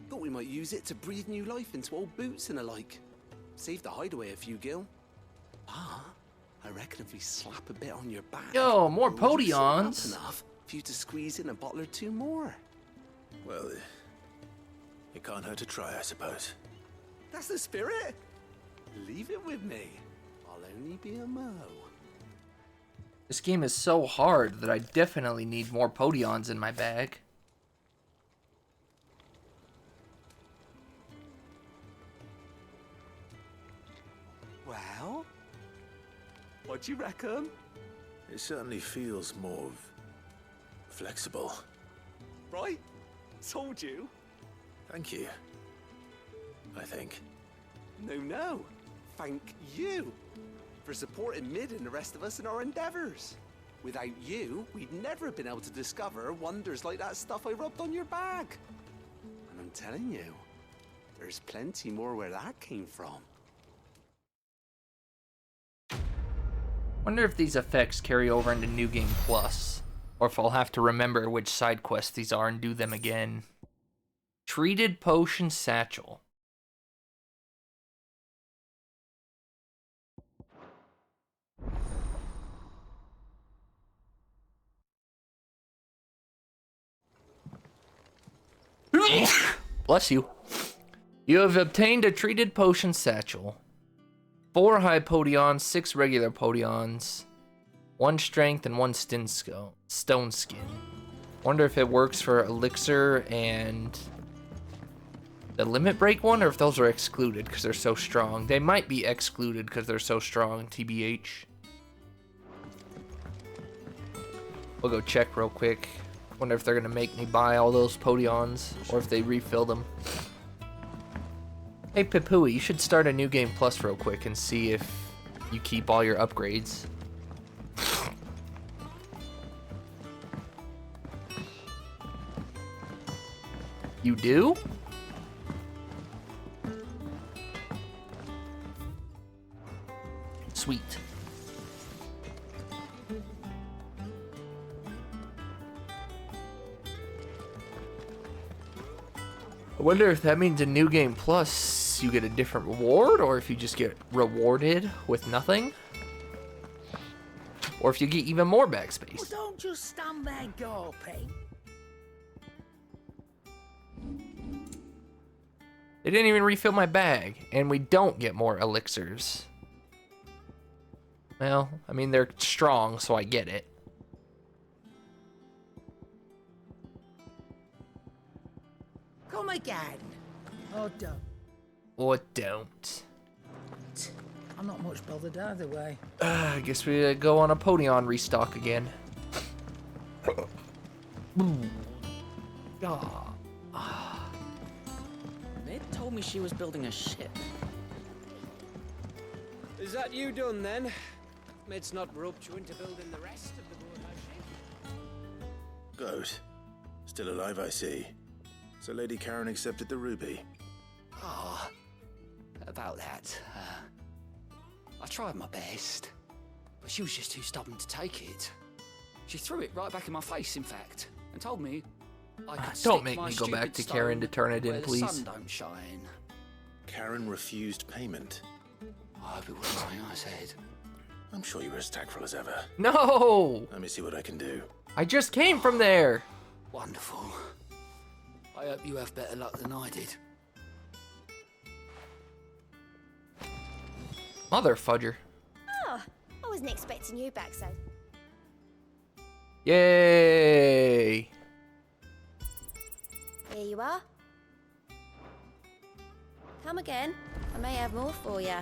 Thought we might use it to breathe new life into old boots and the like. Save the hideaway a few gil. Ah, I reckon if we slap a bit on your back... Yo, more we'll juice it up Podions. enough for you to squeeze in a bottle or two more. Well, it can't hurt to try, I suppose. That's the spirit. Leave it with me. I'll only be a mo. This game is so hard that I definitely need more Podions in my bag. Well, what do you reckon? It certainly feels more flexible. Right? Told you. Thank you. I think. No. Thank you for supporting Mid and the rest of us in our endeavors. Without you, we'd never have been able to discover wonders like that stuff I rubbed on your bag. And I'm telling you, there's plenty more where that came from. Wonder if these effects carry over into New Game Plus, or if I'll have to remember which side quests these are and do them again. Treated Potion Satchel. Bless you. You have obtained a Treated Potion Satchel. 4 high Podions, 6 regular Podions, 1 strength, and 1 stone skin. Wonder if it works for Elixir and the Limit Break one, or if those are excluded because they're so strong. They might be excluded because they're so strong, TBH. We'll go check real quick. Wonder if they're gonna make me buy all those Podions, or if they refill them. Hey Papui, you should start a New Game Plus real quick and see if you keep all your upgrades. You do? Sweet. I wonder if that means in New Game Plus you get a different reward, or if you just get rewarded with nothing, or if you get even more backspace. Well, don't just stand there gawping. They didn't even refill my bag, and we don't get more elixirs. Well, I mean, they're strong, so I get it. Come again. Or don't. Or don't. I'm not much bothered either way. I guess we go on a Podion restock again. Mid told me she was building a ship. Is that you done then? Mid's not roped you into building the rest of the boat, has she? Good. Still alive, I see. So Lady Karen accepted the ruby. Ah, about that. I tried my best, but she was just too stubborn to take it. She threw it right back in my face, in fact, and told me I could Don't make me go back to Karen to turn it in, please. The sun don't shine. Karen refused payment. I hope it wasn't something I said. I'm sure you were as tactful as ever. No! Let me see what I can do. I just came from there. Wonderful. I hope you have better luck than I did. Mother fudger. Oh, I wasn't expecting you back so. Yay! Here you are. Come again. I may have more for you.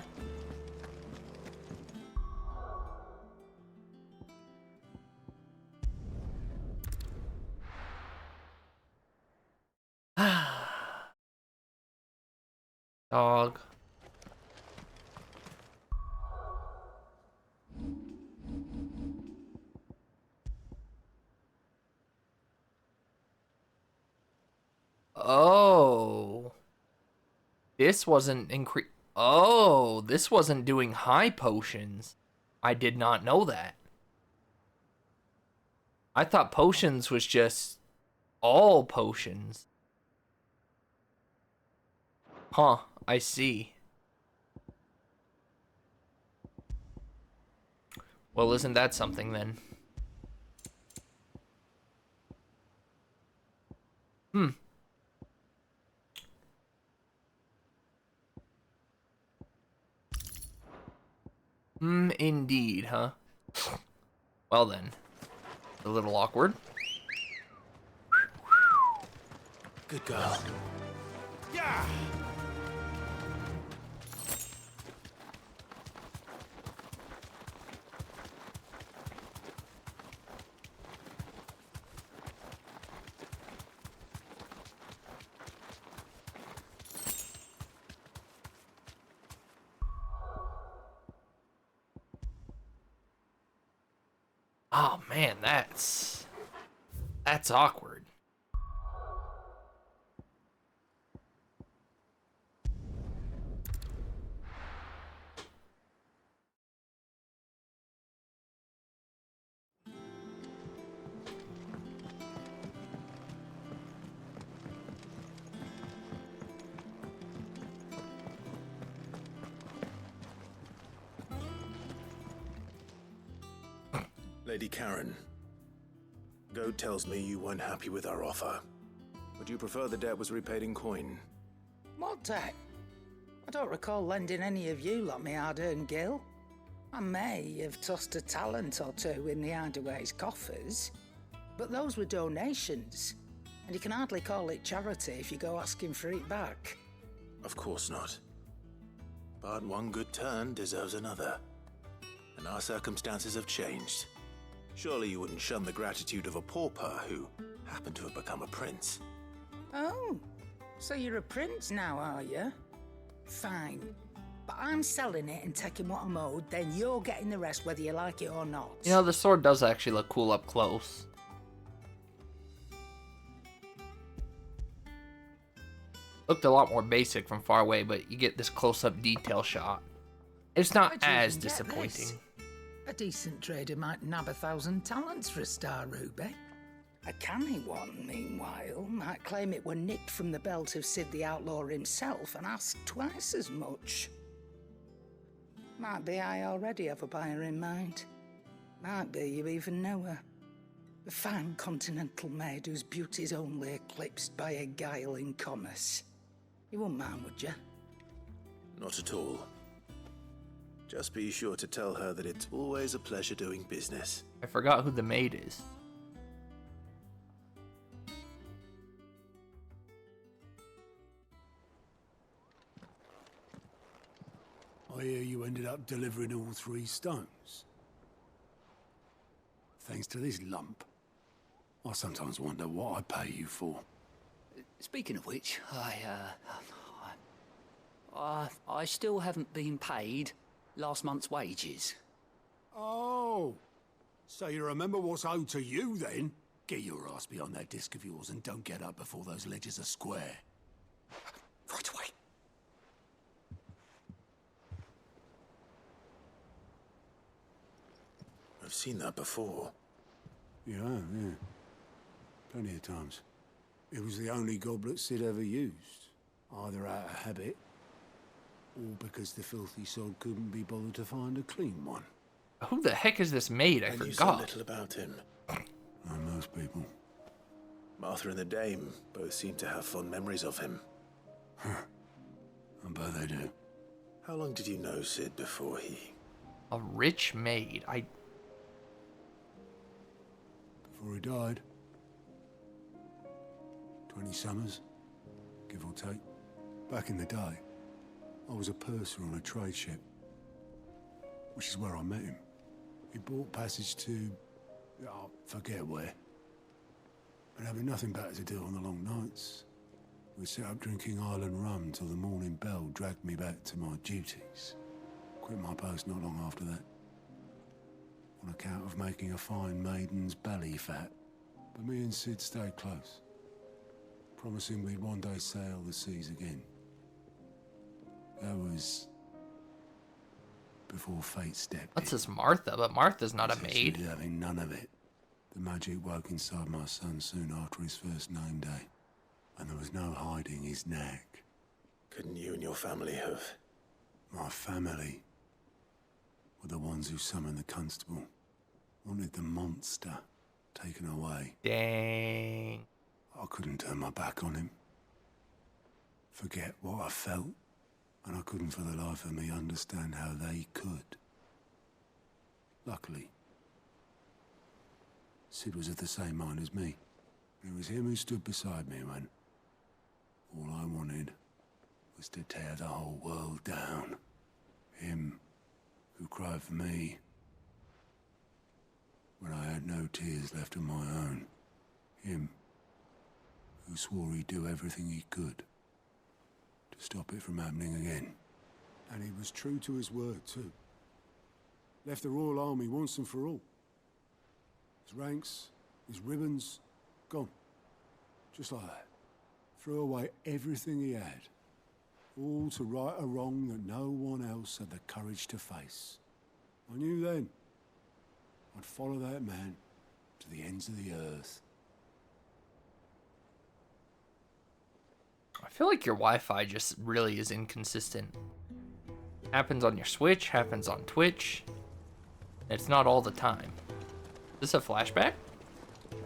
Dog. Oh. This wasn't this wasn't doing high potions. I did not know that. I thought potions was just all potions. Huh, I see. Well, isn't that something then? Indeed, huh? Well then. A little awkward. Good girl. Yeah! Oh man, that's awkward. Lady Karen, Goad tells me you weren't happy with our offer. Would you prefer the debt was repaid in coin? What debt? I don't recall lending any of you like me hard-earned gil. I may have tossed a talent or two in the Hideaway's coffers, but those were donations, and you can hardly call it charity if you go asking for it back. Of course not. But one good turn deserves another. And our circumstances have changed. Surely you wouldn't shun the gratitude of a pauper who happened to have become a prince. Oh, so you're a prince now, are you? Fine. But I'm selling it and taking what I'm owed, then you're getting the rest whether you like it or not. You know, the sword does actually look cool up close. Looked a lot more basic from far away, but you get this close-up detail shot. It's not Where'd you as even get disappointing. this? A decent trader might nab 1,000 talents for a star ruby. A canny one, meanwhile, might claim it were nicked from the belt of Sid the Outlaw himself and ask twice as much. Might be I already have a buyer in mind. Might be you even know her. A fine continental maid whose beauty's only eclipsed by a guile in commerce. You wouldn't mind, would you? Not at all. Just be sure to tell her that it's always a pleasure doing business. I forgot who the maid is. I hear you ended up delivering all 3 stones. Thanks to this lump. I sometimes wonder what I pay you for. Speaking of which, I still haven't been paid last month's wages. Oh, so you remember what's owed to you then? Get your ass behind that disc of yours and don't get up before those ledgers are square. Right away. I've seen that before. Yeah, yeah. Plenty of times. It was the only goblet Sid ever used. Either out of habit, or because the filthy sod couldn't be bothered to find a clean one. Who the heck is this maid? I And you so forgot. little about him. Like most people. Martha and the Dame both seem to have fond memories of him. I bet they do. How long did you know Sid before he... A rich maid. Before he died. 20 summers, give or take. Back in the day, I was a purser on a trade ship, which is where I met him. He bought passage to, forget where. But having nothing better to do on the long nights, we set up drinking island rum till the morning bell dragged me back to my duties. Quit my post not long after that, on account of making a fine maiden's belly fat. But me and Sid stayed close, promising we'd one day sail the seas again. That was before fate stepped What's this Martha? But Martha's not a maid. Sid having none of it. The magic woke inside my son soon after his first name day, and there was no hiding his knack Couldn't you and your family have... My family were the ones who summoned the constable. Wanted the monster taken away. Dang. I couldn't turn my back on him. Forget what I felt, and I couldn't for the life of me understand how they could. Luckily, Sid was of the same mind as me. It was him who stood beside me when all I wanted was to tear the whole world down. Him who cried for me when I had no tears left of my own. Him who swore he'd do everything he could to stop it from happening again. And he was true to his word, too. Left the Royal Army once and for all. His ranks, his ribbons, gone. Just like that. Threw away everything he had. All to right a wrong that no one else had the courage to face. I knew then I'd follow that man to the ends of the earth. I feel like your Wi-Fi just really is inconsistent. Happens on your Switch, happens on Twitch. It's not all the time. Is this a flashback?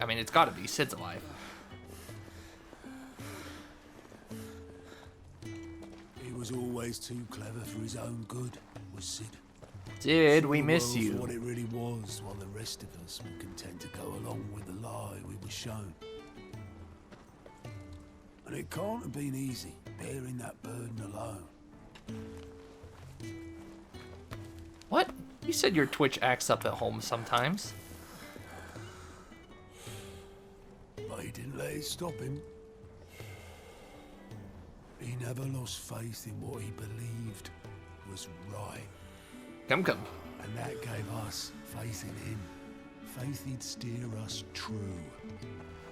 I mean, it's gotta be. Sid's alive. He was always too clever for his own good, was Sid. Sid, we miss The world you. for what it really was, while the rest of us were content to go along with the lie we were shown. And it can't have been easy, bearing that burden alone. What? You said your Twitch acts up at home sometimes. But he didn't let it stop him. He never lost faith in what he believed was right. Come. And that gave us faith in him. Faith he'd steer us true.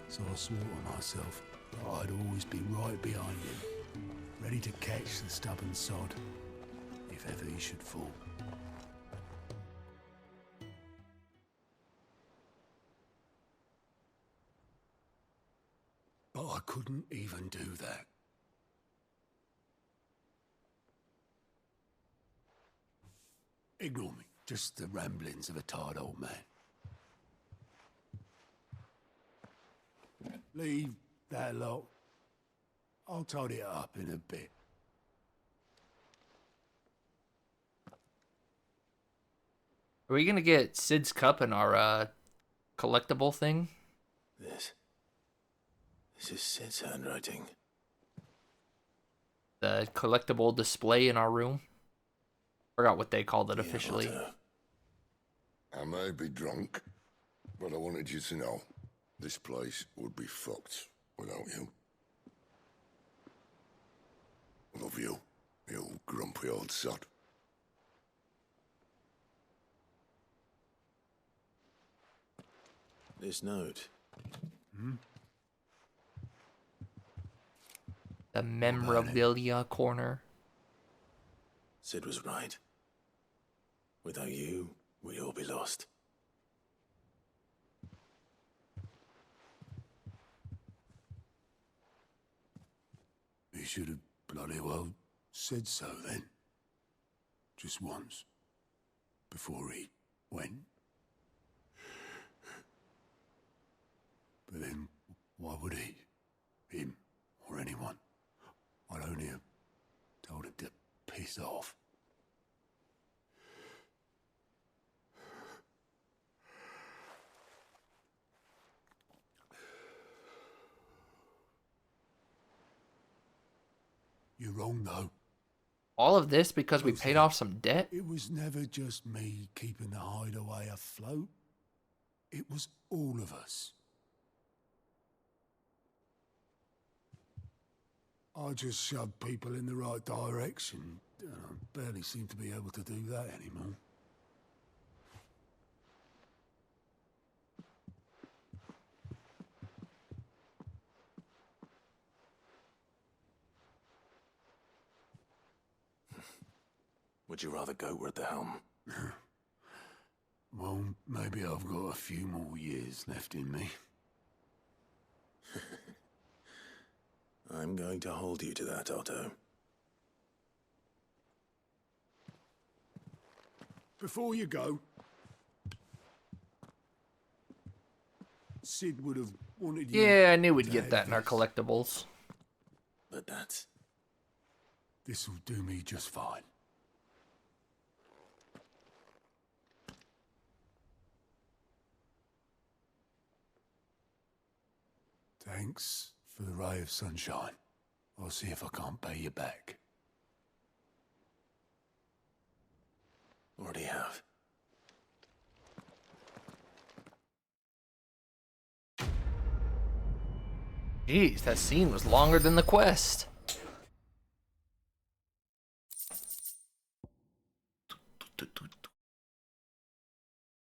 So I swore to myself that I'd always be right behind him, ready to catch the stubborn sod, if ever he should fall. But I couldn't even do that. Ignore me. Just the ramblings of a tired old man. Leave that lot. I'll tidy it up in a bit. Are we gonna get Sid's cup in our collectible thing? This is Sid's handwriting. The collectible display in our room? Forgot what they called it officially. I may be drunk, but I wanted you to know this place would be fucked without you. Love you, you grumpy old sod. This note. The memorabilia corner. Sid was right. Without you, we'd all be lost. He should have bloody well said so then. Just once. Before he went. But then, why would he? Him, or anyone? I'd only have told him to piss off. You're wrong, though. All of this because we paid off some debt? It was never just me keeping the hideaway afloat. It was all of us. I just shoved people in the right direction. I barely seem to be able to do that anymore. Would you rather go at the helm? Well, maybe I've got a few more years left in me. I'm going to hold you to that, Otto. Before you go, Sid would have wanted you. Yeah, I knew we'd to get have that in our this. collectibles. But this'll do me just fine. Thanks for the ray of sunshine. I'll see if I can't pay you back. Already have. Jeez, that scene was longer than the quest.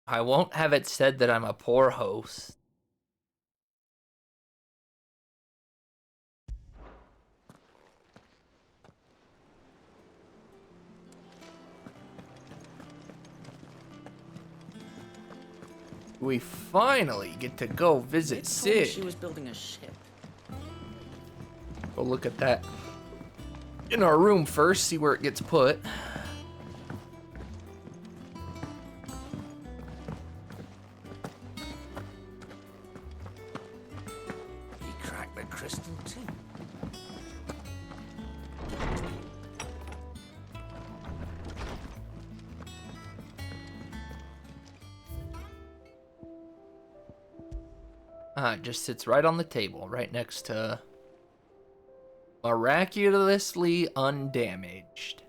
I won't have it said that I'm a poor host. We finally get to go visit Sid. She was building a ship. Go look at that in our room first, see where it gets put. He cracked the crystal too. It just sits right on the table, right next to miraculously undamaged.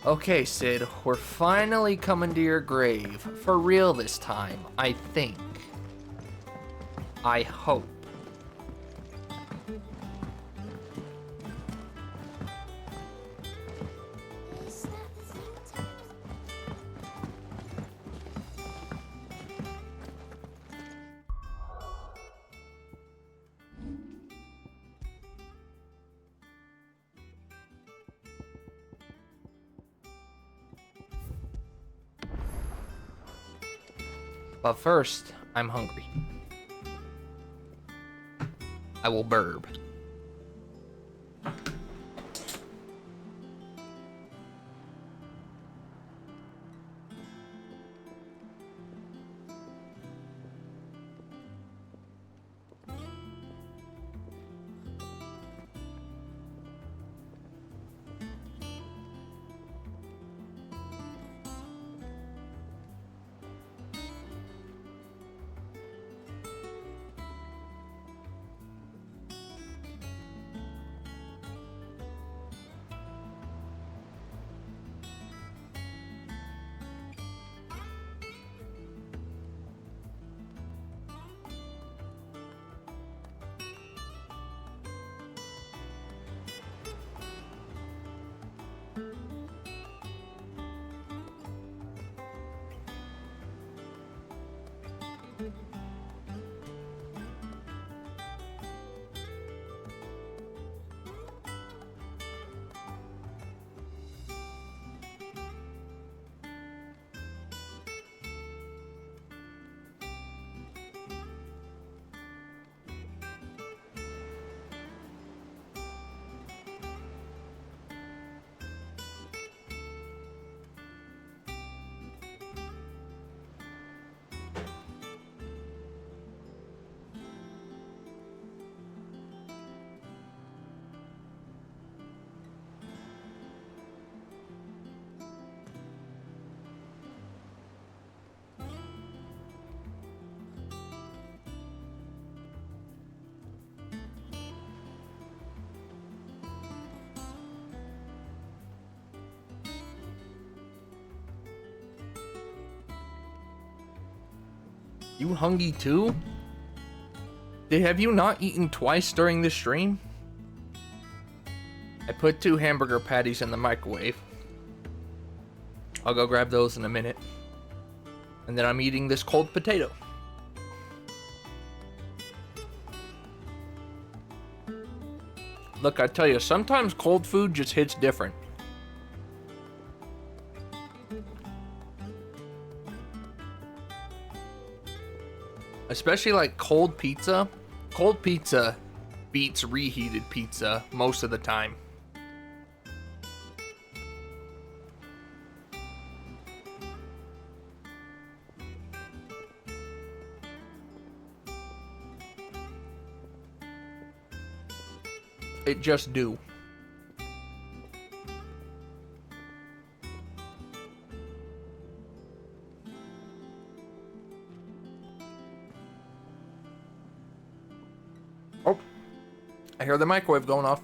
Okay, Sid, we're finally coming to your grave. For real this time, I think. I hope. But first, I'm hungry. I will burb. You hungry too? Have you not eaten twice during this stream? I put 2 hamburger patties in the microwave. I'll go grab those in a minute. And then I'm eating this cold potato. Look, I tell you, sometimes cold food just hits different. Especially like cold pizza. Cold pizza beats reheated pizza most of the time. It just do. Oh, I hear the microwave going off.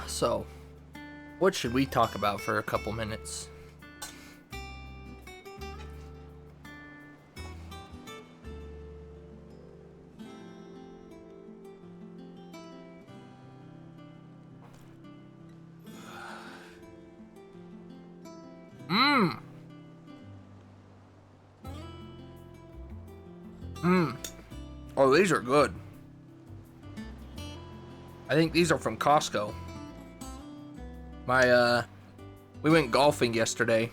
So, what should we talk about for a couple minutes? Oh, these are good. I think these are from Costco. We went golfing yesterday,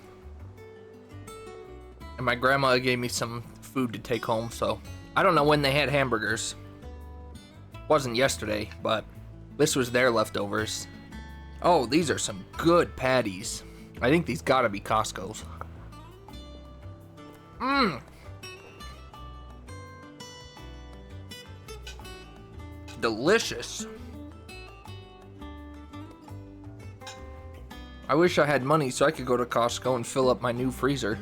and my grandma gave me some food to take home, so I don't know when they had hamburgers. Wasn't yesterday, but this was their leftovers. Oh, these are some good patties. I think these gotta be Costco's. Delicious. I wish I had money so I could go to Costco and fill up my new freezer.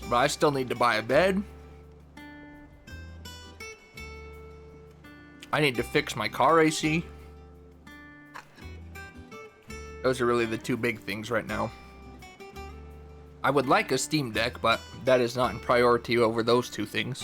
But I still need to buy a bed. I need to fix my car AC. Those are really the two big things right now. I would like a Steam Deck, but that is not in priority over those two things.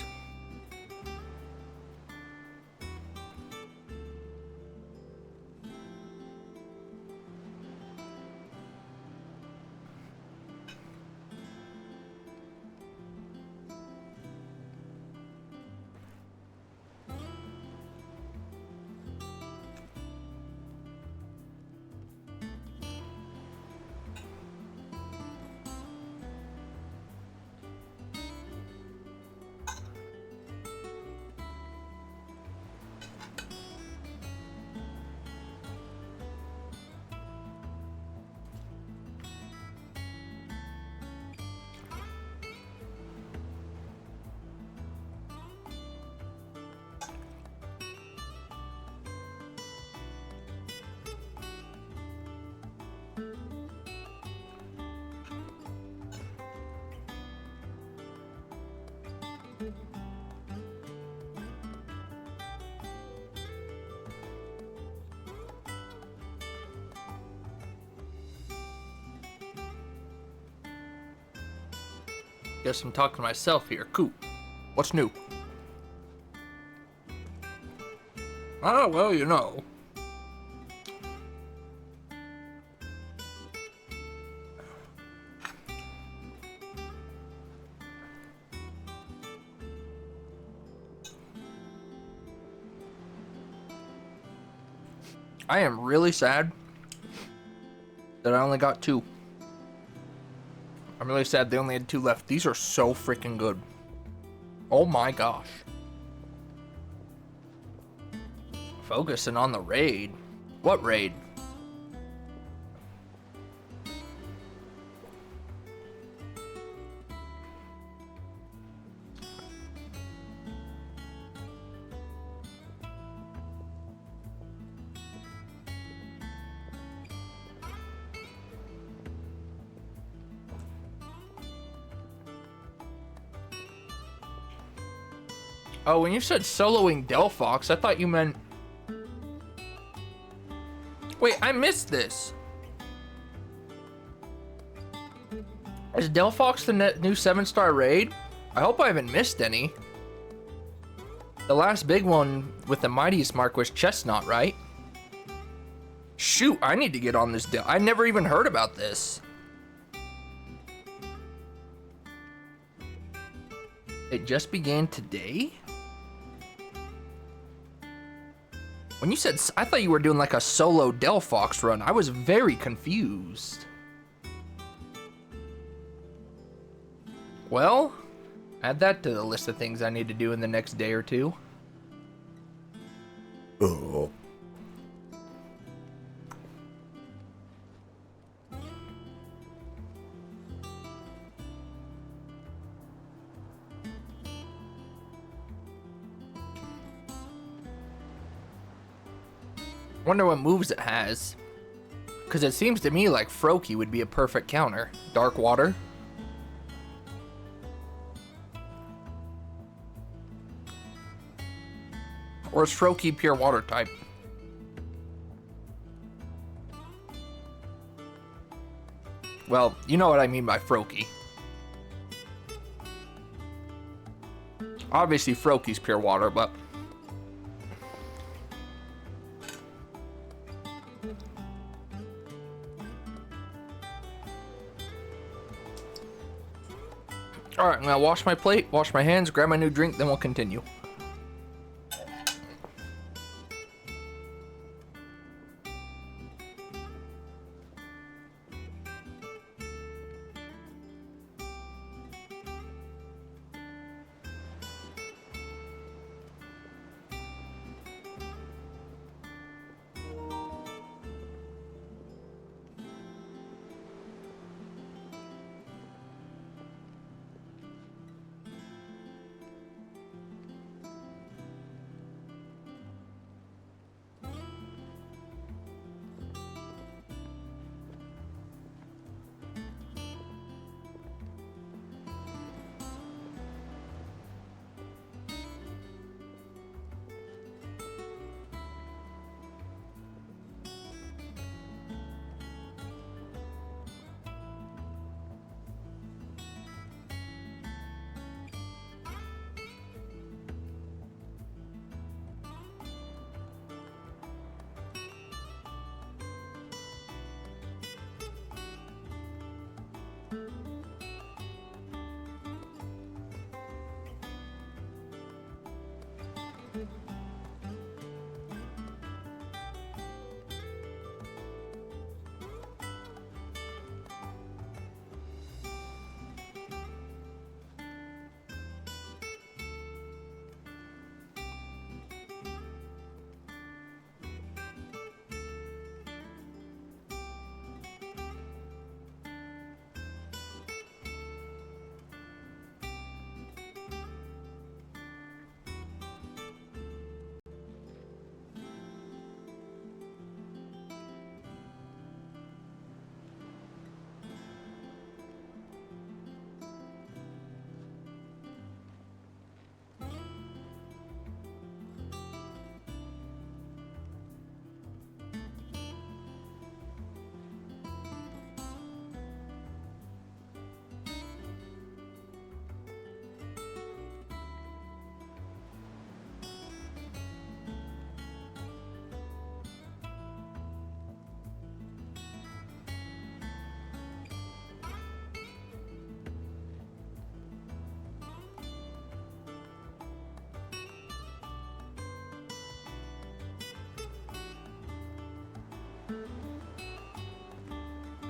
Guess I'm talking to myself here. Coop, what's new? Oh, well, you know. I am really sad that I only got 2. I'm really sad they only had 2 left. These are so freaking good. Oh my gosh. focusing on the raid. What raid? Oh, when you said soloing Delphox, I thought you meant... Wait, I missed this. Is Delphox the new 7-star raid? I hope I haven't missed any. The last big one with the mightiest mark was Chestnut, right? Shoot, I need to get on this I never even heard about this. It just began today? When you said, I thought you were doing like a solo Delphox run. I was very confused. Well, add that to the list of things I need to do in the next day or two. Oh. Wonder what moves it has. Because it seems to me like Froakie would be a perfect counter. Dark Water. Or is Froakie pure water type? Well, you know what I mean by Froakie. Obviously Froakie's pure water, but... Alright, I'm gonna wash my plate, wash my hands, grab my new drink, then we'll continue.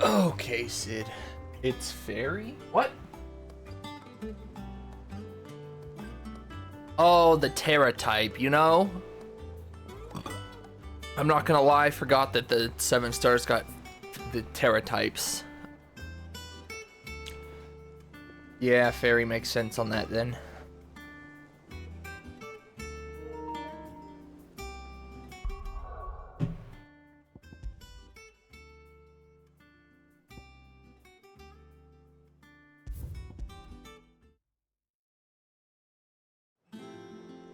Okay, Sid. It's fairy? What? Oh, the Terra type, you know? I'm not gonna lie, I forgot that the 7 stars got the Terra types. Yeah, fairy makes sense on that then.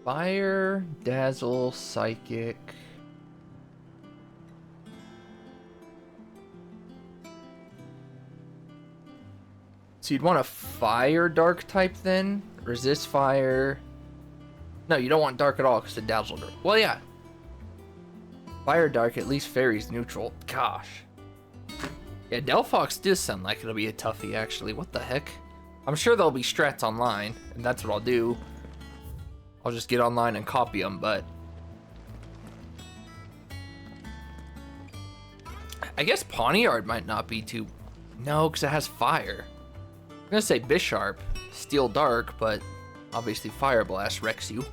Fire, dazzle, psychic. So you'd want a fire dark type then? Resist fire. No, you don't want dark at all because the dazzle dark. Well, yeah. Fire dark, at least fairy's neutral. Gosh. Yeah, Delphox does sound like it'll be a toughie, actually. What the heck? I'm sure there'll be strats online, and that's what I'll do. I'll just get online and copy them, but... I guess Pawniard might not be too... No, because it has fire. I'm gonna say Bisharp, Steel Dark, but obviously Fire Blast wrecks you.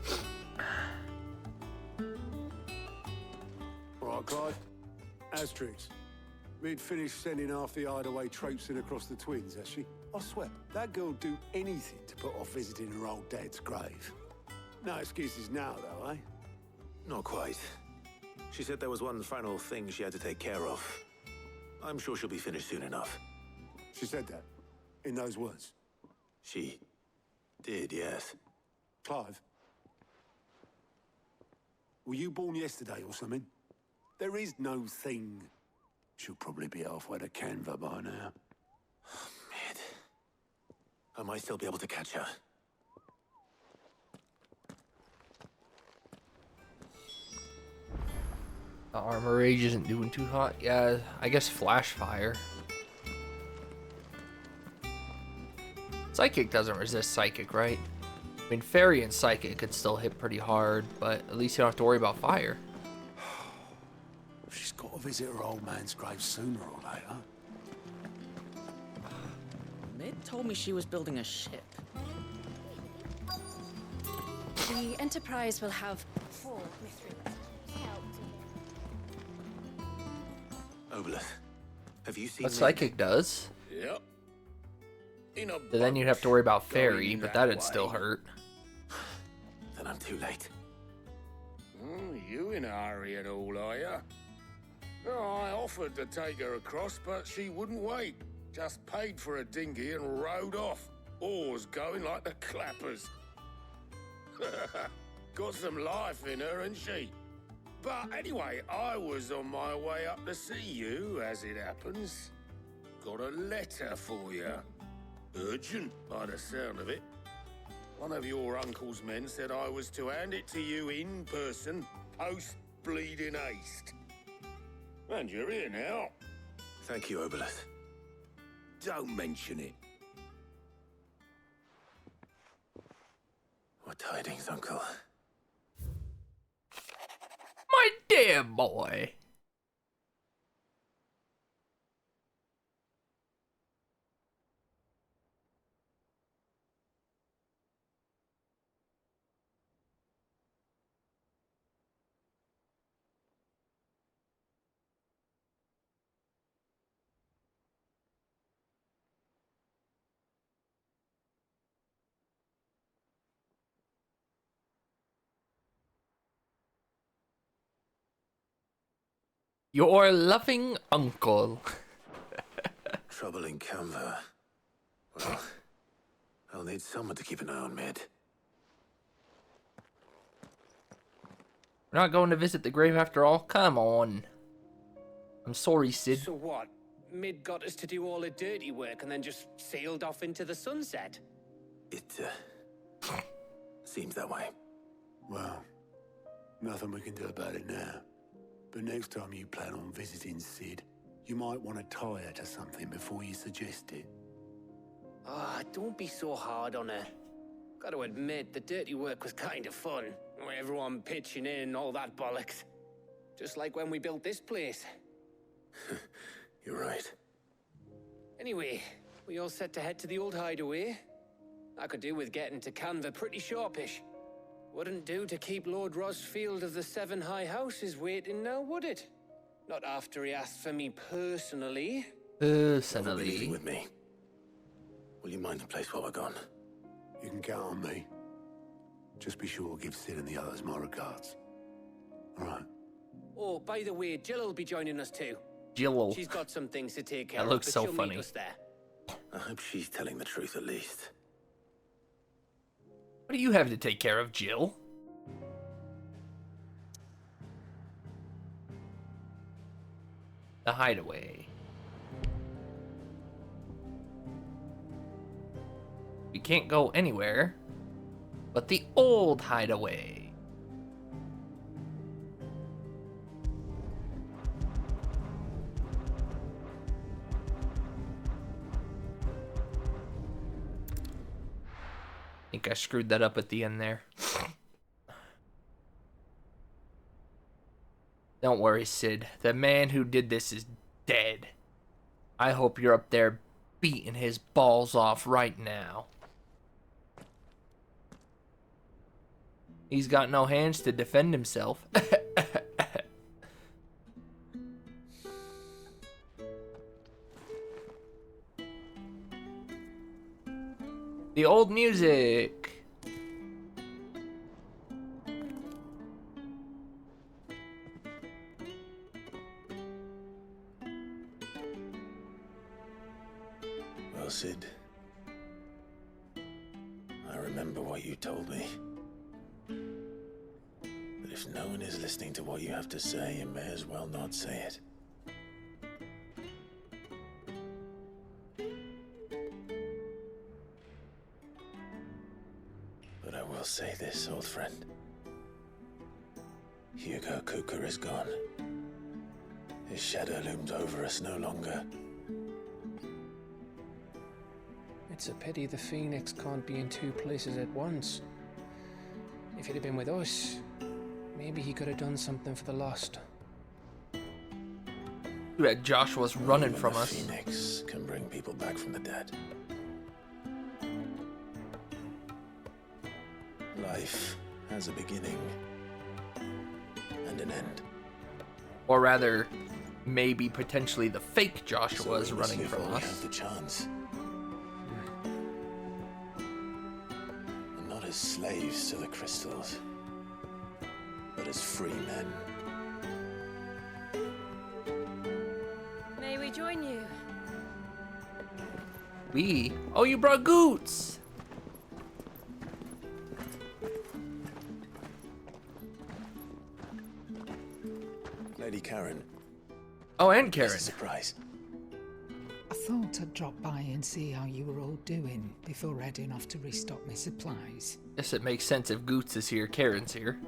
Alright, Clyde. Astrix. We'd finished sending half the hideaway traipsing across the twins, has she? I swear, that girl'd do anything to put off visiting her old dad's grave. No excuses now, though, eh? Not quite. She said there was one final thing she had to take care of. I'm sure she'll be finished soon enough. She said that? In those words? She did, yes. Clive? Were you born yesterday or something? There is no thing. She'll probably be halfway to Canva by now. Mid. I might still be able to catch her. The armor rage isn't doing too hot. Yeah, I guess flash fire. Psychic doesn't resist psychic, right? I mean, fairy and psychic could still hit pretty hard, but at least you don't have to worry about fire. She's got to visit her old man's grave sooner or later. Mid told me she was building a ship. The Enterprise will have 4 Obelith, have you seen What psychic does? Yep. But then you'd have to worry about fairy, but that'd still hurt. Then I'm too late. You in a hurry and all, are ya? Oh, I offered to take her across, but she wouldn't wait. Just paid for a dinghy and rowed off. Oars going like the clappers. Got some life in her, ain't she? But anyway, I was on my way up to see you, as it happens. Got a letter for you. Urgent, by the sound of it. One of your uncle's men said I was to hand it to you in person, post-bleeding haste. And you're here now. Thank you, Obelith. Don't mention it. What tidings, Uncle? My dear boy. Your loving uncle. Trouble in Canva. Well, I'll need someone to keep an eye on Mid. We're not going to visit the grave after all? Come on. I'm sorry, Sid. So what? Mid got us to do all the dirty work and then just sailed off into the sunset? It, seems that way. Well, nothing we can do about it now. But next time you plan on visiting Sid, you might want to tie her to something before you suggest it. Ah, don't be so hard on her. Gotta admit, the dirty work was kind of fun. Everyone pitching in, all that bollocks. Just like when we built this place. You're right. Anyway, we all set to head to the old hideaway. I could do with getting to Canva pretty sharpish. Wouldn't do to keep Lord Rosfield of the Seven High Houses waiting now, would it? Not after he asked for me personally. You'll be leaving with me. Will you mind the place while we're gone? You can count on me. Just be sure to give Sid and the others my regards. All right. Oh, by the way, Jill will be joining us too. Jill. She's got some things to take care That of. looks but so she'll meet funny. us there. I hope she's telling the truth at least. What do you have to take care of, Jill? The hideaway. We can't go anywhere but the old hideaway. I think I screwed that up at the end there. Don't worry, Sid. The man who did this is dead. I hope you're up there beating his balls off right now. He's got no hands to defend himself. The old music. Well, Sid, I remember what you told me. But if no one is listening to what you have to say, you may as well not say it. But I will say this, old friend. Hugo Cooker is gone. His shadow looms over us no longer. It's a pity the Phoenix can't be in two places at once. If he'd have been with us, maybe he could have done something for the lost. That Joshua's running Even from the us. Phoenix can bring people back from the dead. Life has a beginning and an end. Or rather, maybe potentially the fake Joshua is So we running must from live while we us. have the chance. And not as slaves to the crystals, but as free men. May we join you? We? Oh, you brought Goots! Lady Karen. Oh, and Karen. It's a surprise. I thought I'd drop by and see how you were all doing before heading off to restock my supplies. Guess it makes sense if Goots is here, Karen's here.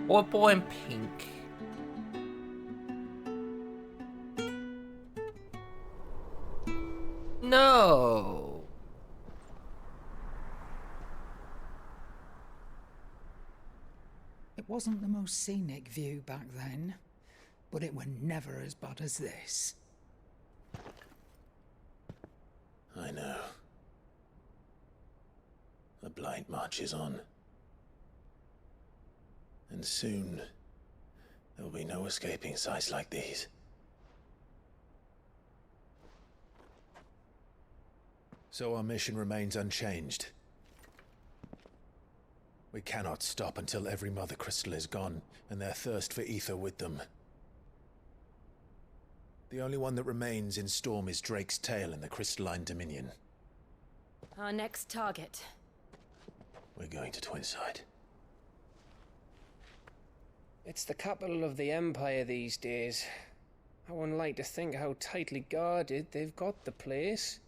Purple and pink. No. It wasn't the most scenic view back then, but it were never as bad as this. I know. The Blight marches on. And soon, there will be no escaping sights like these. So our mission remains unchanged. We cannot stop until every Mother Crystal is gone, and their thirst for ether with them. The only one that remains in Storm is Drake's Tail in the Crystalline Dominion. Our next target. We're going to Twinside. It's the capital of the Empire these days. I wouldn't like to think how tightly guarded they've got the place.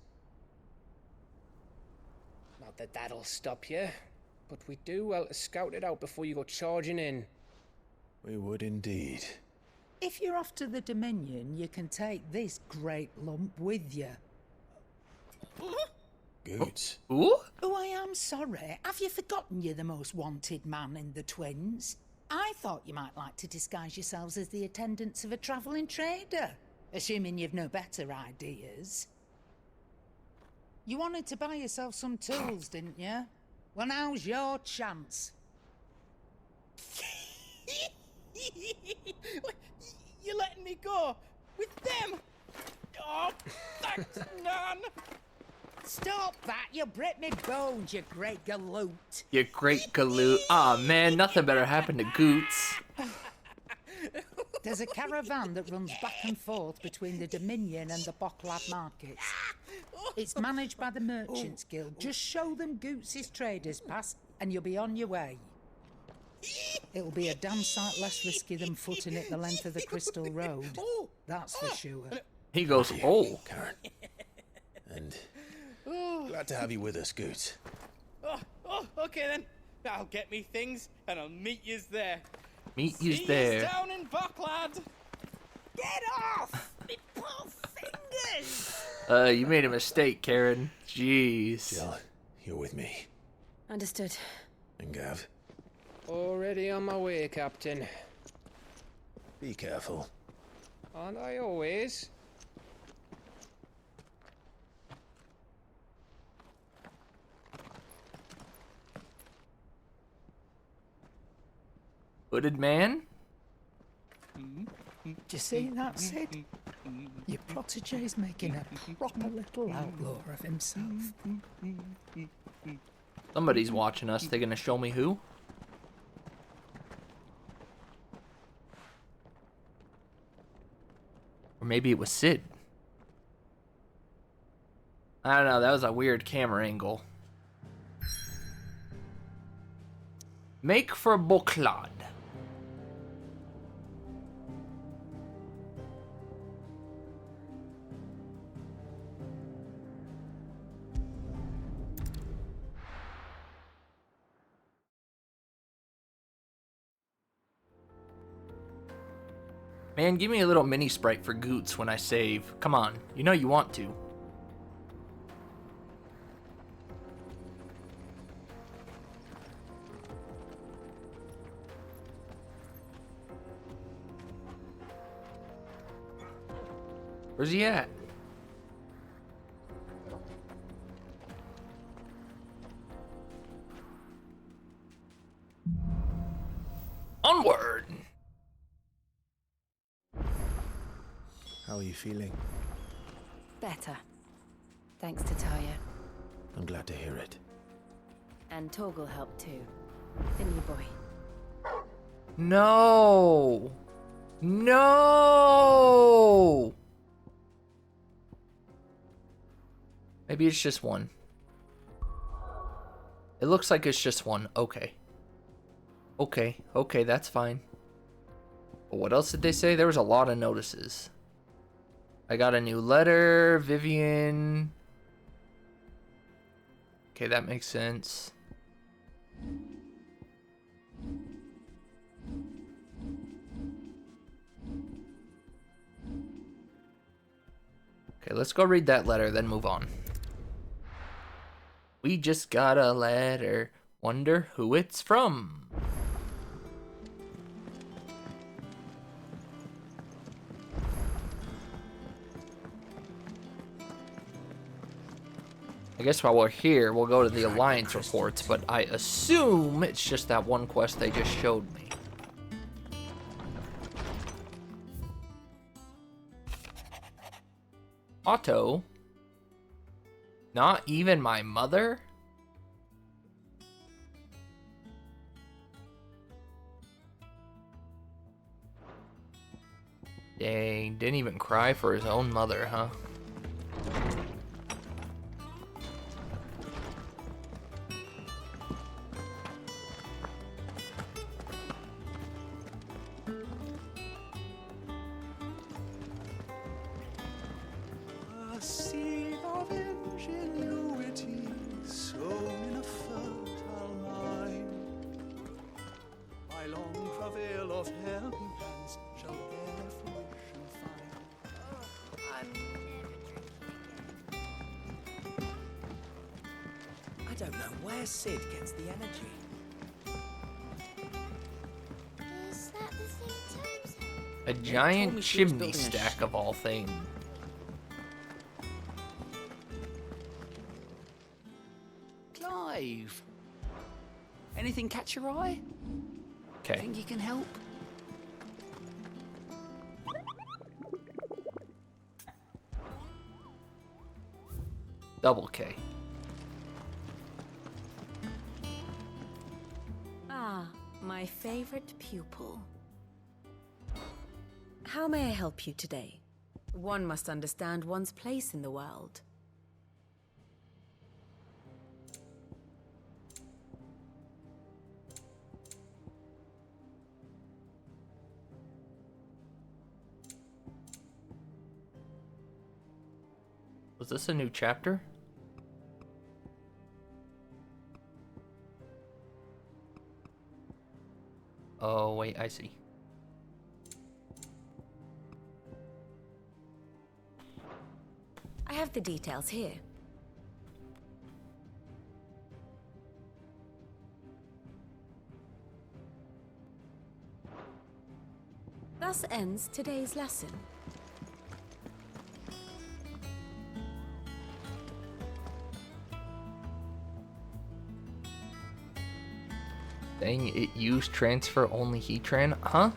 Not that that'll stop you, but we do well to scout it out before you go charging in. We would indeed. If you're off to the Dominion, you can take this great lump with you. Goots. Ooh? Oh, I am sorry. Have you forgotten you're the most wanted man in the Twins? I thought you might like to disguise yourselves as the attendants of a travelling trader, assuming you've no better ideas. You wanted to buy yourself some tools, didn't you? Well, now's your chance. You're letting me go with them? Oh, thanks, Nan. Stop that! You break me bones, you great galoot. You great galoot. Aw, man, nothing better happened to Goots. There's a caravan that runs back and forth between the Dominion and the Bocklad markets. It's managed by the Merchants Guild. Just show them Goots' traders pass and you'll be on your way. It'll be a damn sight less risky than footing it the length of the Crystal Road. That's for sure. He goes, oh. Karen. And glad to have you with us, Goots. Okay then. I'll get me things and I'll meet yous there. Meet yous See there. yous down in Bocklad. Get off! Me poor fingers! You made a mistake, Karen. Jeez. Jill, you're with me. Understood. And Gav, Already on my way, Captain. be careful. Aren't I always? Hooded man? Do you see that, Sid? Your protege's making a proper little outlaw of himself. Somebody's watching us. They're gonna show me who? Or maybe it was Sid. I don't know. That was a weird camera angle. Make for Bocklad. Man, give me a little mini sprite for Goots when I save. Come on, you know you want to. Where's he at? Onward! How are you feeling? Better. Thanks to Talia. I'm glad to hear it. And Torgal helped too. Didn't you, boy? No! No! Maybe it's just one. It looks like it's just one. Okay. Okay, that's fine. But what else did they say? There was a lot of notices. I got a new letter, Vivian. Okay, that makes sense. Okay, let's go read that letter, then move on. We just got a letter. Wonder who it's from. I guess while we're here, we'll go to the Alliance reports, but I assume it's just that one quest they just showed me. Otto? Not even my mother? Dang, didn't even cry for his own mother, huh? A seed of ingenuity sown in a fertile mind. By long travail of helping hands shall bear fruition I don't know where Sid gets the energy. Is A told giant me she was chimney building a stack of all things. Clive. Anything catch your eye? Okay. Think you can help? Double K. Ah, my favorite pupil. How may I help you today? One must understand one's place in the world. Was this a new chapter? Oh, wait, I see. I have the details here. Thus ends today's lesson. Dang, it used transfer only Heatran? Huh?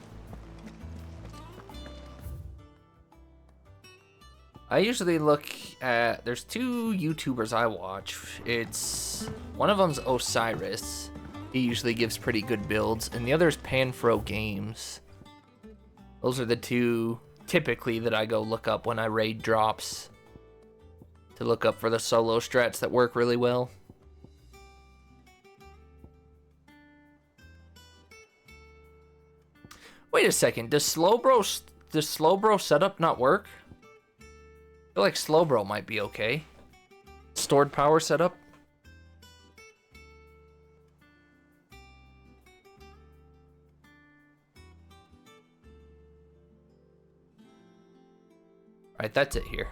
I usually look at... There's two YouTubers I watch. It's... One of them's Osiris. He usually gives pretty good builds. And the other is Panfro Games. Those are the two, typically, that I go look up when I raid drops. To look up for the solo strats that work really well. Wait a second, does Slowbro setup not work? I feel like Slowbro might be okay. Stored power setup? Alright, that's it here.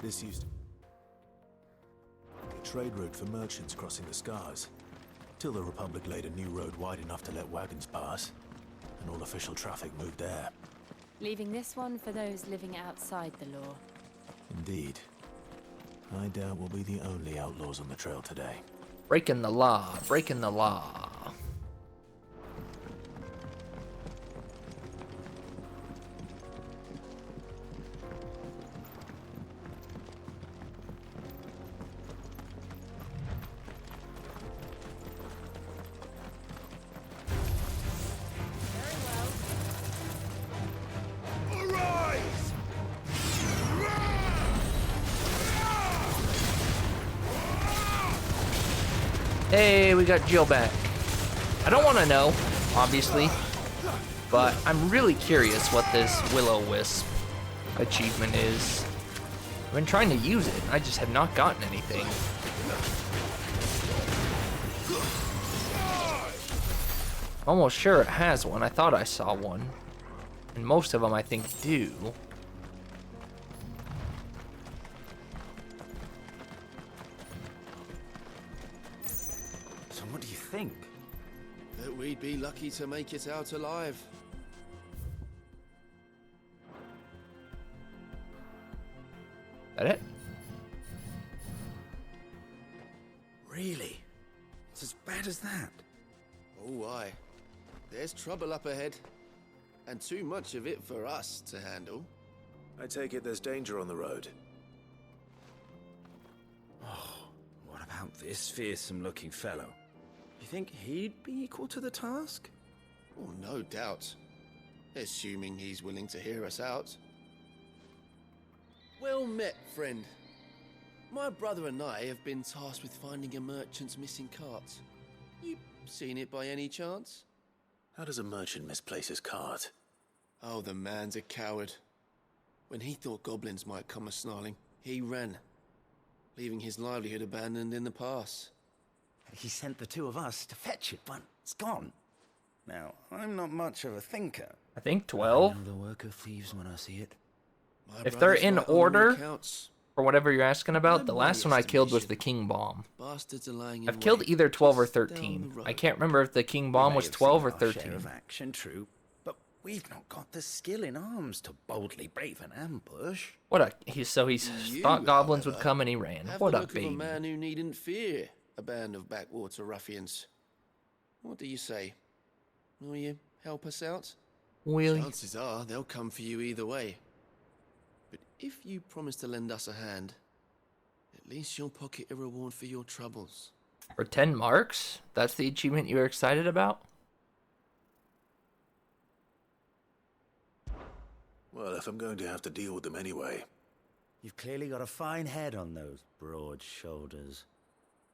This used to be a trade route for merchants crossing the Scars, till the Republic laid a new road wide enough to let wagons pass, and all official traffic moved there. Leaving this one for those living outside the law. Indeed. I doubt we'll be the only outlaws on the trail today. Breaking the law, breaking the law. Hey, we got Jill back. I don't want to know, obviously, but I'm really curious what this Will-O-Wisp achievement is. I've been trying to use it, I just have not gotten anything. Almost sure it has one. I thought I saw one. And most of them, I think, do. What do you think? That we'd be lucky to make it out alive. That it? Really? It's as bad as that? Oh, aye. There's trouble up ahead. And too much of it for us to handle. I take it there's danger on the road. Oh, what about this fearsome-looking fellow? You think he'd be equal to the task? Oh, no doubt. Assuming he's willing to hear us out. Well met, friend. My brother and I have been tasked with finding a merchant's missing cart. You seen it by any chance? How does a merchant misplace his cart? Oh, the man's a coward. When he thought goblins might come a-snarling, he ran, leaving his livelihood abandoned in the pass. He sent the two of us to fetch it, but it's gone. Now, I'm not much of a thinker. I think 12. I know the work of thieves when I see it. If they're in order, for whatever you're asking about, the last one I killed was the King Bomb. Bastards are lying in I've killed wait either 12 or just down 13. the road. I can't remember if the King Bomb was 12 or 13. Of action, true, but we've not got the skill in arms to boldly brave an ambush. What a he thought goblins would come and he ran. Have What the a look of a baby. man who needn't fear a band of backwater ruffians. What do you say? Will you help us out? Will you? Chances are they'll come for you either way. But if you promise to lend us a hand, at least you'll pocket a reward for your troubles. For 10 marks? That's the achievement you were excited about? Well, if I'm going to have to deal with them anyway. You've clearly got a fine head on those broad shoulders.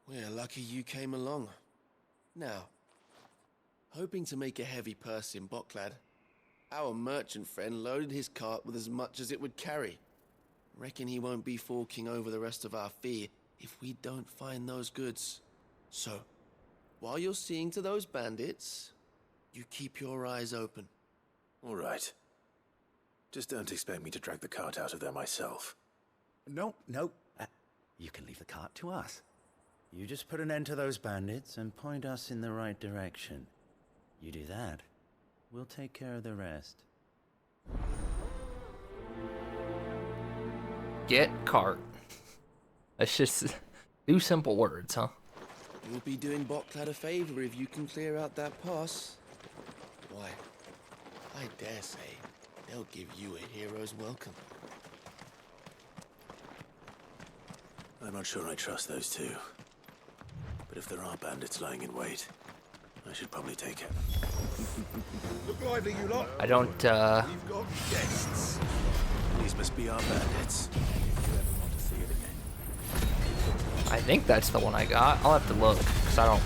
We're lucky you came along. Now, hoping to make a heavy purse in Boklad, our merchant friend loaded his cart with as much as it would carry. Reckon he won't be forking over the rest of our fee if we don't find those goods. So, while you're seeing to those bandits, you keep your eyes open. All right. Just don't expect me to drag the cart out of there myself. No. You can leave the cart to us. You just put an end to those bandits and point us in the right direction. You do that, we'll take care of the rest. Get cart. That's just 2 simple words, huh? You'll be doing Boklad a favor if you can clear out that pass. Why, I dare say they'll give you a hero's welcome. I'm not sure I trust those two. But if there are bandits lying in wait, I should probably take it. Look lively, you lot. I don't, You've got guests. These must be our bandits. If you ever want to see it again. I think that's the one I got. I'll have to look, because I don't...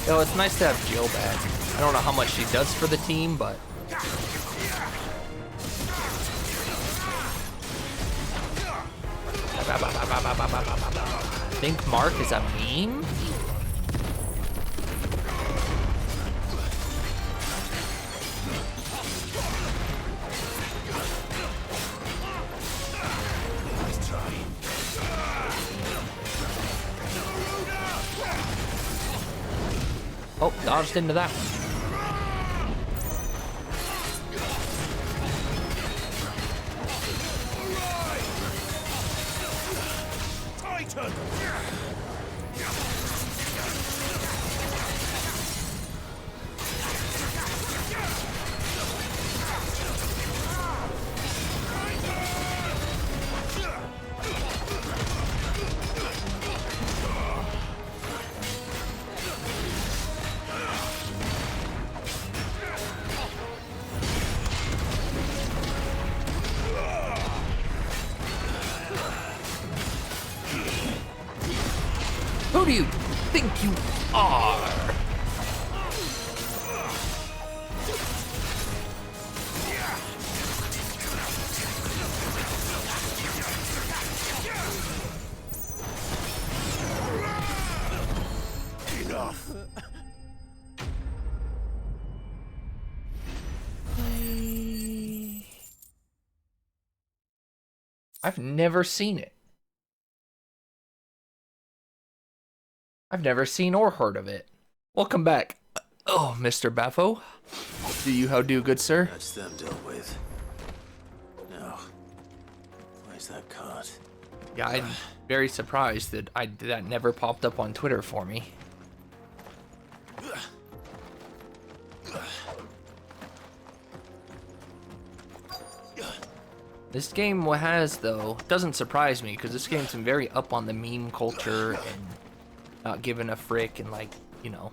Yo, it's nice to have Jill back. I don't know how much she does for the team, but... I think Mark is a meme? Oh, dodged into that one. Titan! Who do you think you are? Enough. I've never seen it. I've never seen or heard of it. Welcome back. Oh, Mr. Baffo. Do you how do, good sir? That's them dealt with. Now, where's that cart? Yeah, I'm very surprised that that never popped up on Twitter for me. This game has, though, doesn't surprise me, because this game's been very up on the meme culture and not giving a frick and, like, you know,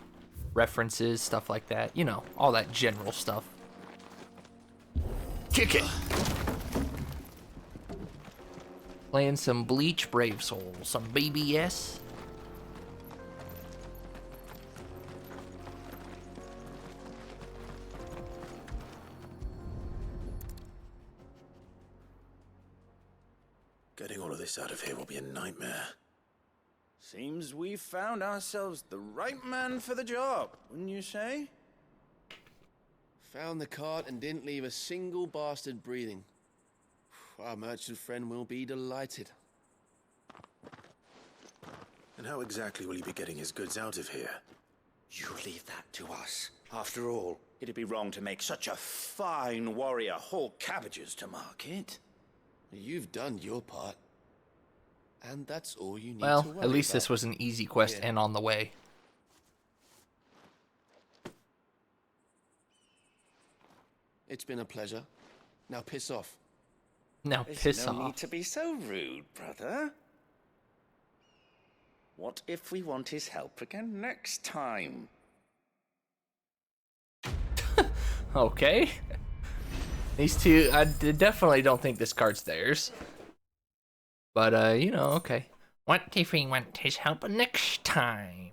references, stuff like that. You know, all that general stuff. Kick it! Playing some Bleach Brave Soul, some BBS. Getting all of this out of here will be a nightmare. Seems we've found ourselves the right man for the job, wouldn't you say? Found the cart and didn't leave a single bastard breathing. Our merchant friend will be delighted. And how exactly will he be getting his goods out of here? You leave that to us. After all, it'd be wrong to make such a fine warrior haul cabbages to market. You've done your part. And that's all you need to Well, worry at least about. this was an easy quest and on the way. It's been a pleasure. Now piss off. Now There's piss no off. need to be so rude, brother. What if we want his help again next time? Okay. These two, I definitely don't think this card's theirs. But, you know, okay. What if we want his help next time?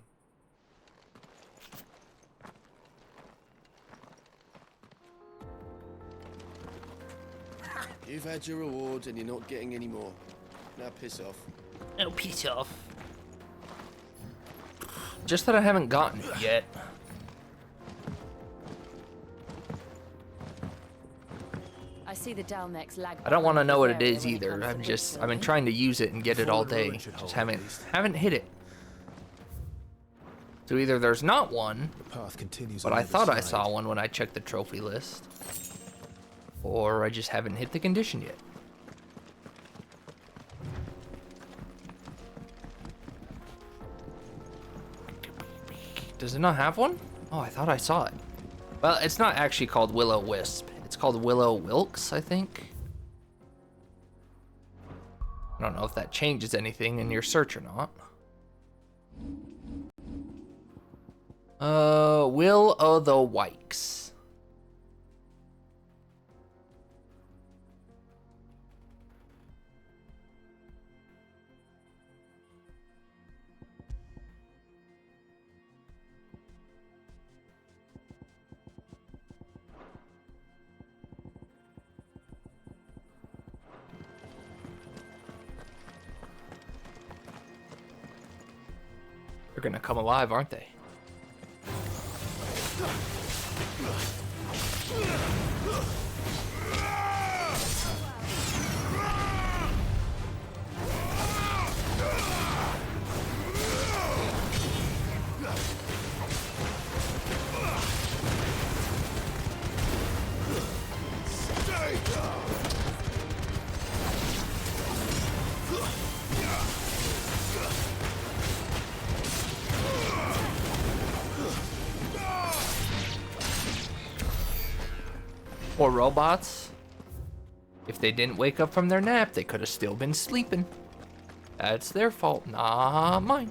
You've had your rewards and you're not getting any more. Now piss off. No, piss off. Just that I haven't gotten it yet. I see the Dalmex lag. I don't want to know what it is either. I've been trying to use it and get it all day. Just haven't hit it. So either there's not one, but I thought I saw one when I checked the trophy list, or I just haven't hit the condition yet. Does it not have one? Oh, I thought I saw it. Well, it's not actually called Will-O-Wisp. It's called Willow-Wilkes, I think. I don't know if that changes anything in your search or not. Will-O-the-Wikes. They're gonna come alive, aren't they? Or robots. If they didn't wake up from their nap, they could have still been sleeping. That's their fault, not mine.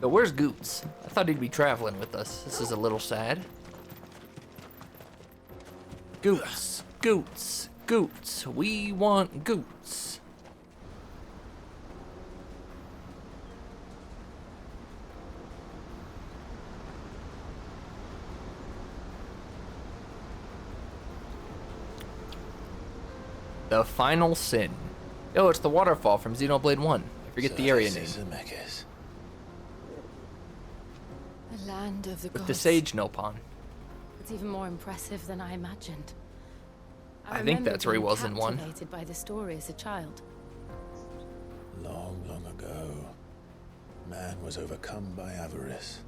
So where's Goots? I thought he'd be traveling with us. This is a little sad. Goots, Goots, Goots. We want Goots. The Final Sin. Oh, it's the waterfall from Xenoblade 1. I forget the area name. The land of the With gods. the Sage Nopon. It's even more impressive than I imagined. I think that's where he was in 1. Captivated by the story as a child. Long, long ago, man was overcome by avarice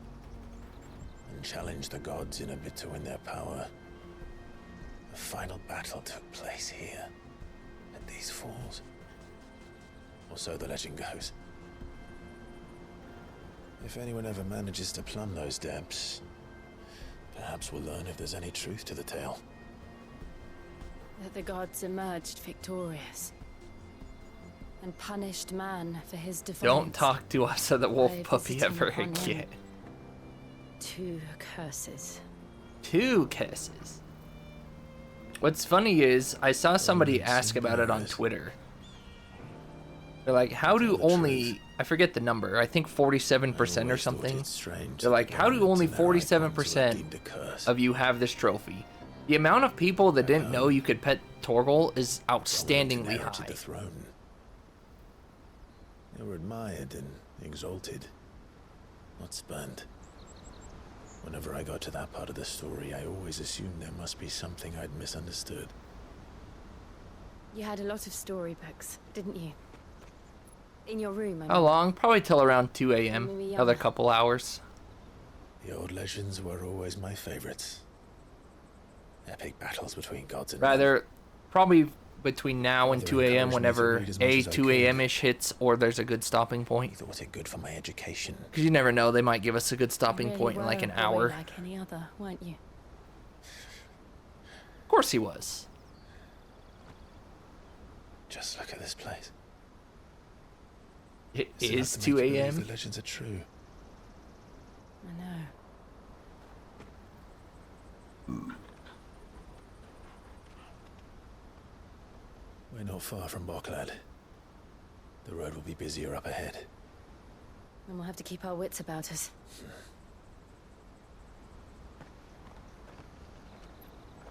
and challenged the gods in a bid to win their power. The final battle took place here, at these falls. Or so the legend goes. If anyone ever manages to plumb those depths, perhaps we'll learn if there's any truth to the tale. That the gods emerged victorious and punished man for his defiance. Don't talk to us of the wolf by puppy visiting ever upon him again. 2 curses. 2 cases. What's funny is I saw somebody ask about it on Twitter. They're like, how do only, I forget the number, I think 47% or something. They're like, how do only 47% of you have this trophy? The amount of people that didn't know you could pet Torgal is outstandingly high. The throne. They were admired and exalted, not spurned. Whenever I got to that part of the story, I always assumed there must be something I'd misunderstood. You had a lot of storybooks, didn't you? In your room, I mean. How long? Probably till around 2 a.m. Maybe Another couple hours. The old legends were always my favorites. Epic battles between gods and Rather, probably between now and 2 a.m. whenever a 2 a.m.-ish hits or there's a good stopping point. Thought it good for my education. Because you never know, they might give us a good stopping You really point in like were an a boy hour. like any other, weren't you? Of course he was. Just look at this place. It It's is enough to 2 make you believe a.m. The legends are true. I know. We're not far from Boklad. The road will be busier up ahead. Then we'll have to keep our wits about us.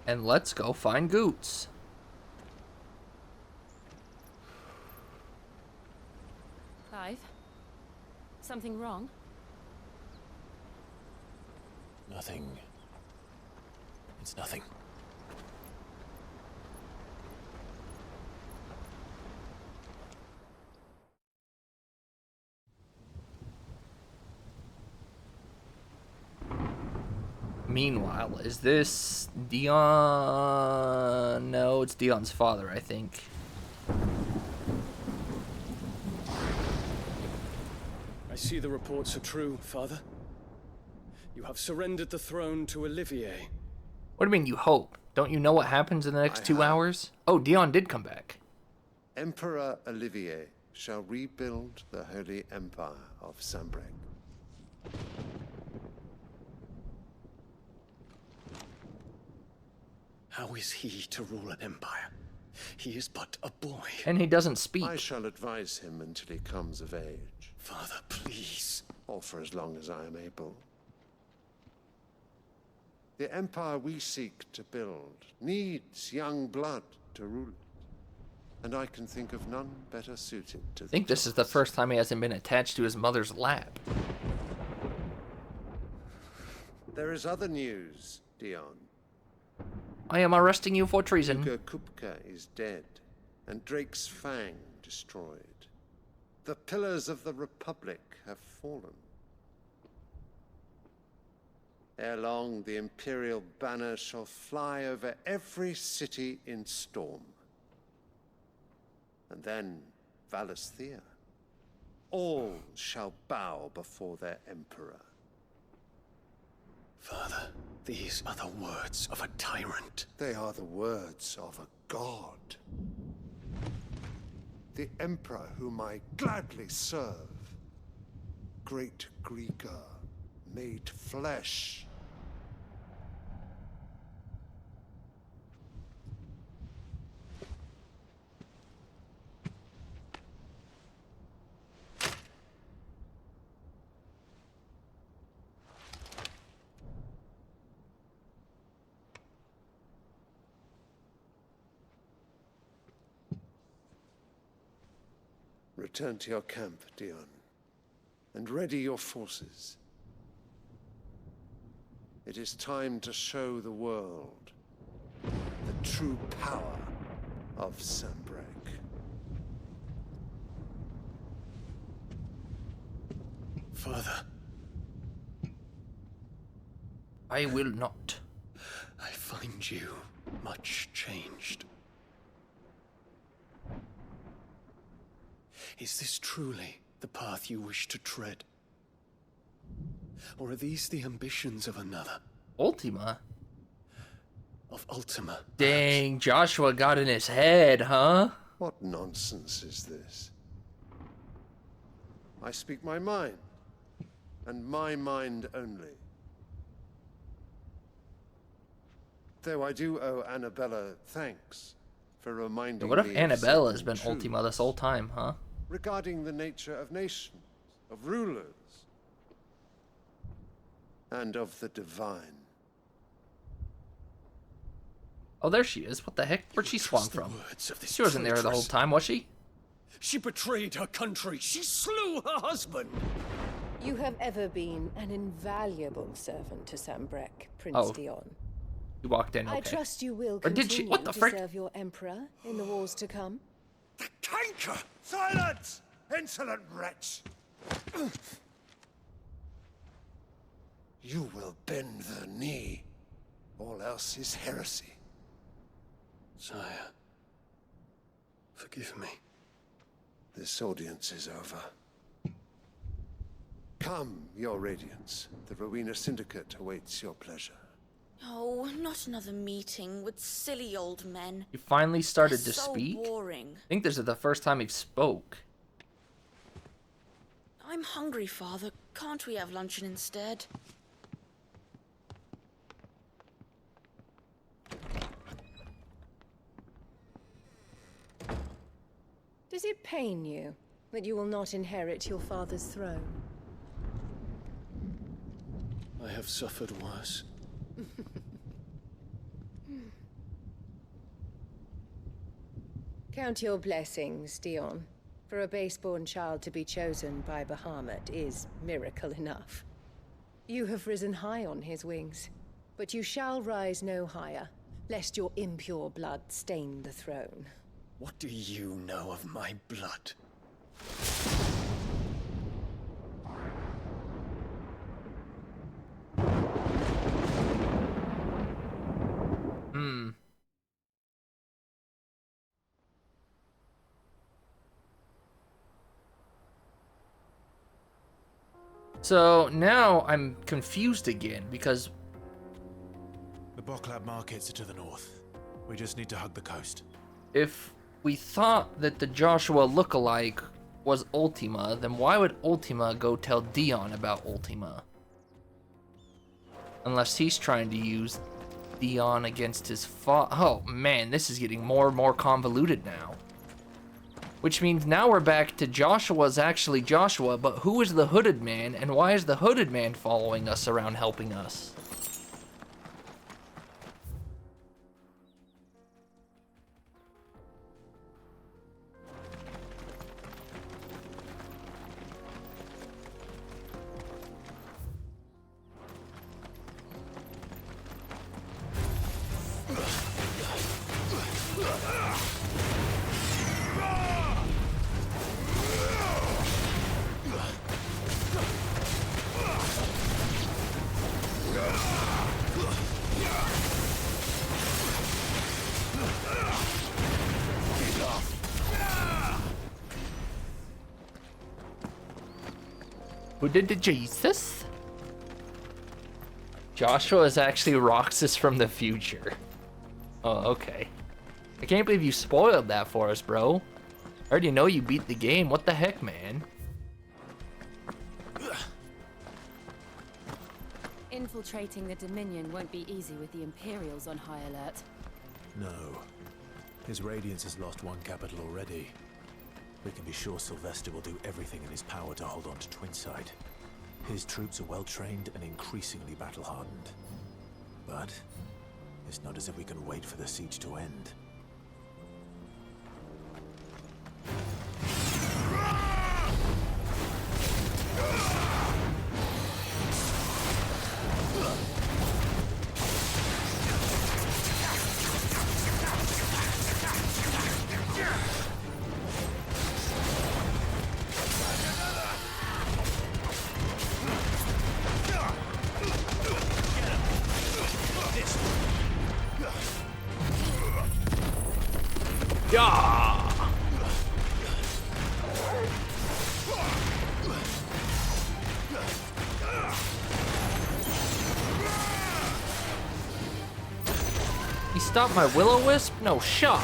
And let's go find Goots. Clive? Something wrong? Nothing. It's nothing. Meanwhile, is this Dion? No, it's Dion's father, I think. I see the reports are true, Father. You have surrendered the throne to Olivier. What do you mean you hope? Don't you know what happens in the next 2 hours? Oh, Dion did come back. Emperor Olivier shall rebuild the Holy Empire of Sanbreque. How is he to rule an empire? He is but a boy. And he doesn't speak. I shall advise him until he comes of age. Father, please. Or for as long as I am able. The empire we seek to build needs young blood to rule it. And I can think of none better suited to I think this is the first time he hasn't been attached to his mother's lap. There is other news, Dion. I am arresting you for treason. Duke Kupka is dead, and Drake's Fang destroyed. The pillars of the Republic have fallen. Ere long, the Imperial banner shall fly over every city in storm. And then, Valisthea. All shall bow before their Emperor. Father, these are the words of a tyrant. They are the words of a god. The Emperor whom I gladly serve. Great Greeker, made flesh. Return to your camp, Dion, and ready your forces. It is time to show the world the true power of Sanbreque. Father. I will not. I find you much changed. Is this truly the path you wish to tread? Or are these the ambitions of another? Ultima? Of Ultima. Dang, Joshua got in his head, huh? What nonsense is this? I speak my mind, and my mind only. Though I do owe Annabella thanks for reminding me. What if of Annabella has been certain Ultima this whole time, huh? regarding the nature of nations, of rulers, and of the divine. Oh, there she is. What the heck? Where'd she spawn from? She wasn't there the whole time, was she? She betrayed her country. She slew her husband. You have ever been an invaluable servant to Sambrek, Prince Dion. You walked in, okay. I trust you will Or did she? continue What the to frick? serve your emperor in the wars to come. Canker! Silence! Insolent wretch! You will bend the knee. All else is heresy. Sire, forgive me. This audience is over. Come, your radiance. The Rowena Syndicate awaits your pleasure. Oh, not another meeting with silly old men. You finally started They're to so speak? boring. I think this is the first time you've spoke. I'm hungry, Father. Can't we have luncheon instead? Does it pain you that you will not inherit your father's throne? I have suffered worse. Count your blessings, Dion. For a base-born child to be chosen by Bahamut is miracle enough. You have risen high on his wings, but you shall rise no higher, lest your impure blood stain the throne. What do you know of my blood? So now I'm confused again because The Boklab markets are to the north. We just need to hug the coast. if we thought that the Joshua lookalike was Ultima, then why would Ultima go tell Dion about Ultima? Unless he's trying to use Dion against his father. Oh man, this is getting more and more convoluted now. Which means now we're back to Joshua's actually Joshua, but who is the hooded man, and why is the hooded man following us around helping us? Who did the Jesus? Joshua is actually Roxas from the future. Oh, okay. I can't believe you spoiled that for us, bro. I already know you beat the game. What the heck, man? Infiltrating the Dominion won't be easy with the Imperials on high alert. No. His Radiance has lost one capital already. We can be sure Sylvester will do everything in his power to hold on to Twinside. His troops are well trained and increasingly battle-hardened. But it's not as if we can wait for the siege to end. Yeah. He stopped my will-o-wisp? No shot.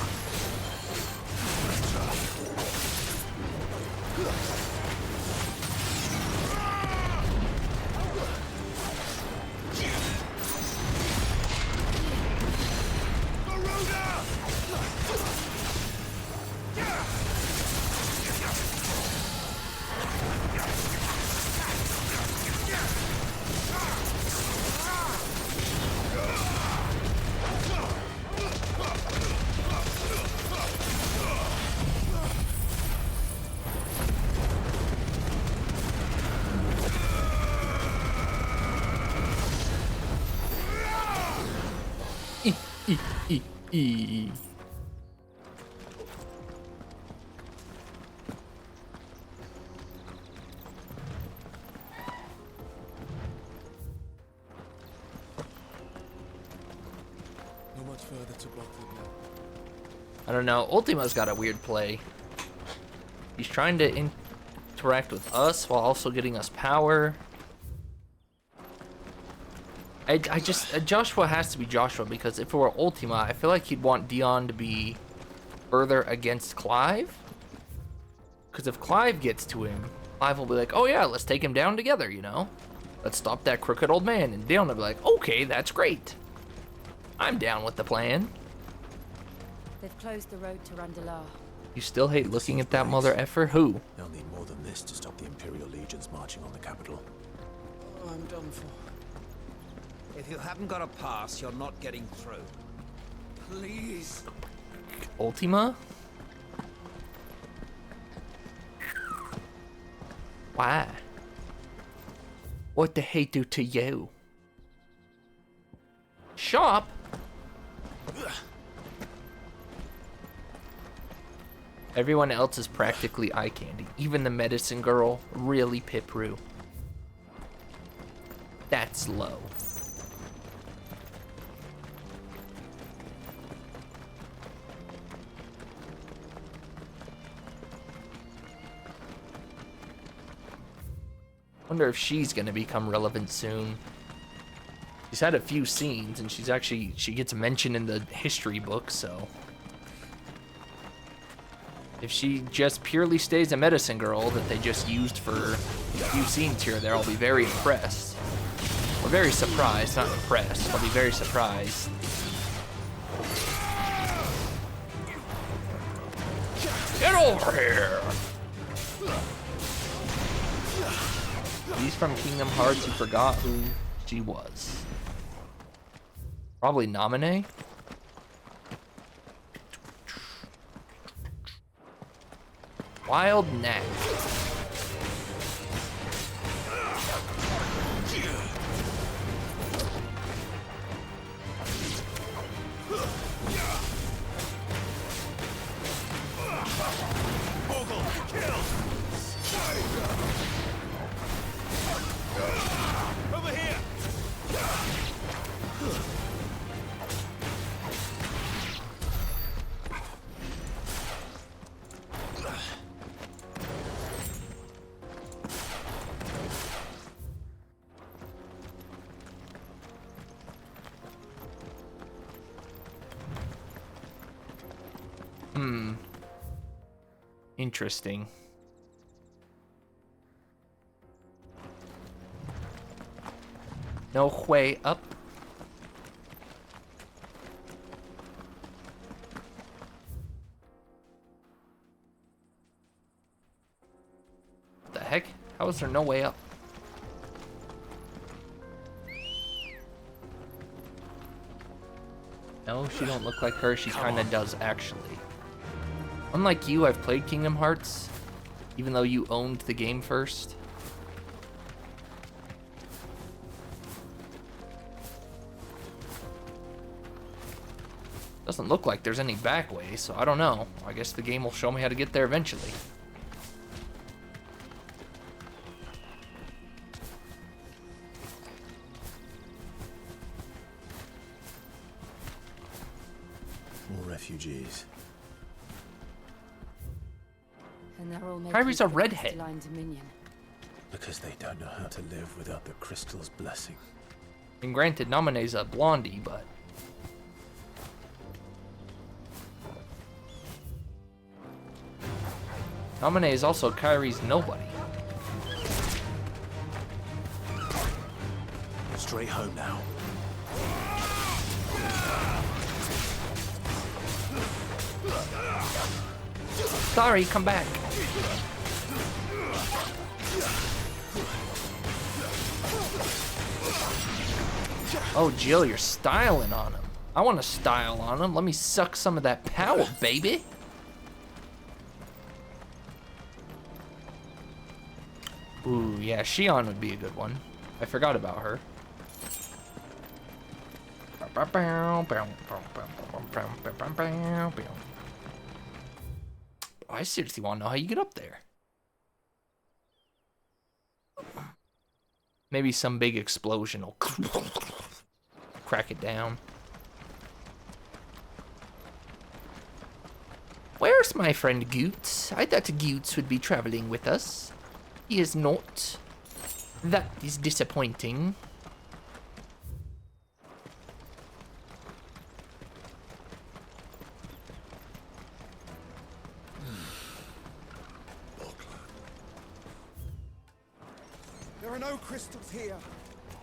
Not much further to Blockwood now. I don't know. Ultima's got a weird play. He's trying to interact with us while also getting us power. I just Joshua has to be Joshua, because if it were Ultima, I feel like he'd want Dion to be further against Clive. Because if Clive gets to him, Clive will be like, oh yeah, let's take him down together, you know? Let's stop that crooked old man. And Dion will be like, okay, that's great. I'm down with the plan. They've closed the road to Randalar. You still hate looking at that mother effer? Who? They'll need more than this to stop the Imperial legions marching on the capital. Oh, I'm done for. If you haven't got a pass, you're not getting through. Please. Ultima? Why? What did he do to you? Shop? Everyone else is practically eye candy. Even the medicine girl, really Pipru. That's low. Wonder if she's gonna become relevant soon. She's had a few scenes, and she gets mentioned in the history book, so. If she just purely stays a medicine girl that they just used for a few scenes here or there, I'll be very impressed. Or very surprised, not impressed. I'll be very surprised. Get over here! He's from Kingdom Hearts, who forgot who she was. Probably Nominee? Wild Neck. Over here. Interesting. No way up. What the heck? How is there no way up? No, she don't look like her. She kind of does, actually. Unlike you, I've played Kingdom Hearts, even though you owned the game first. Doesn't look like there's any back way, so I don't know. I guess the game will show me how to get there eventually. More refugees. And they're all Kyrie's a redhead. Dominion. Because they don't know how to live without the crystal's blessing. And granted, Nominee's a blondie, but... Nominee is also Kyrie's nobody. Straight home now. Sorry, come back. Oh, Jill, you're styling on him. I want to style on him. Let me suck some of that power, baby. Ooh, yeah, Shion would be a good one. I forgot about her. I seriously want to know how you get up there. Maybe some big explosion will crack it down. Where's my friend Goots? I thought Goots would be traveling with us. He is not. That is disappointing. There are no crystals here.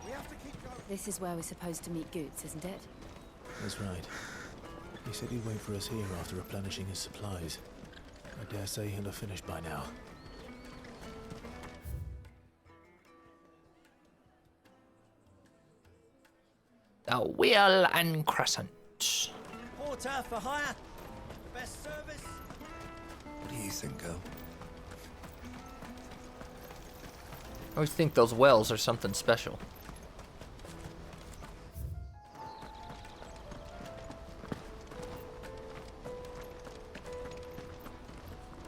We have to keep going. This is where we're supposed to meet Goots, isn't it? That's right. He said he'd wait for us here after replenishing his supplies. I dare say he'll have finished by now. The Wheel and Crescent. Porter for hire. Best service. What do you think, girl? I always think those wells are something special.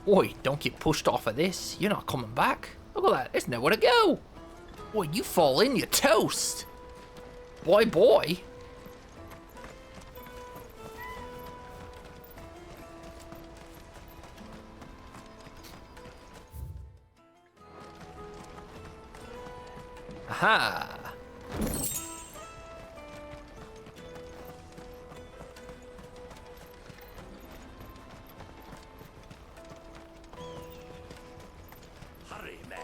Oi, don't get pushed off of this. You're not coming back. Look at that, there's nowhere to go. Boy, you fall in, you're toast. Boy. Aha. Hurry, man.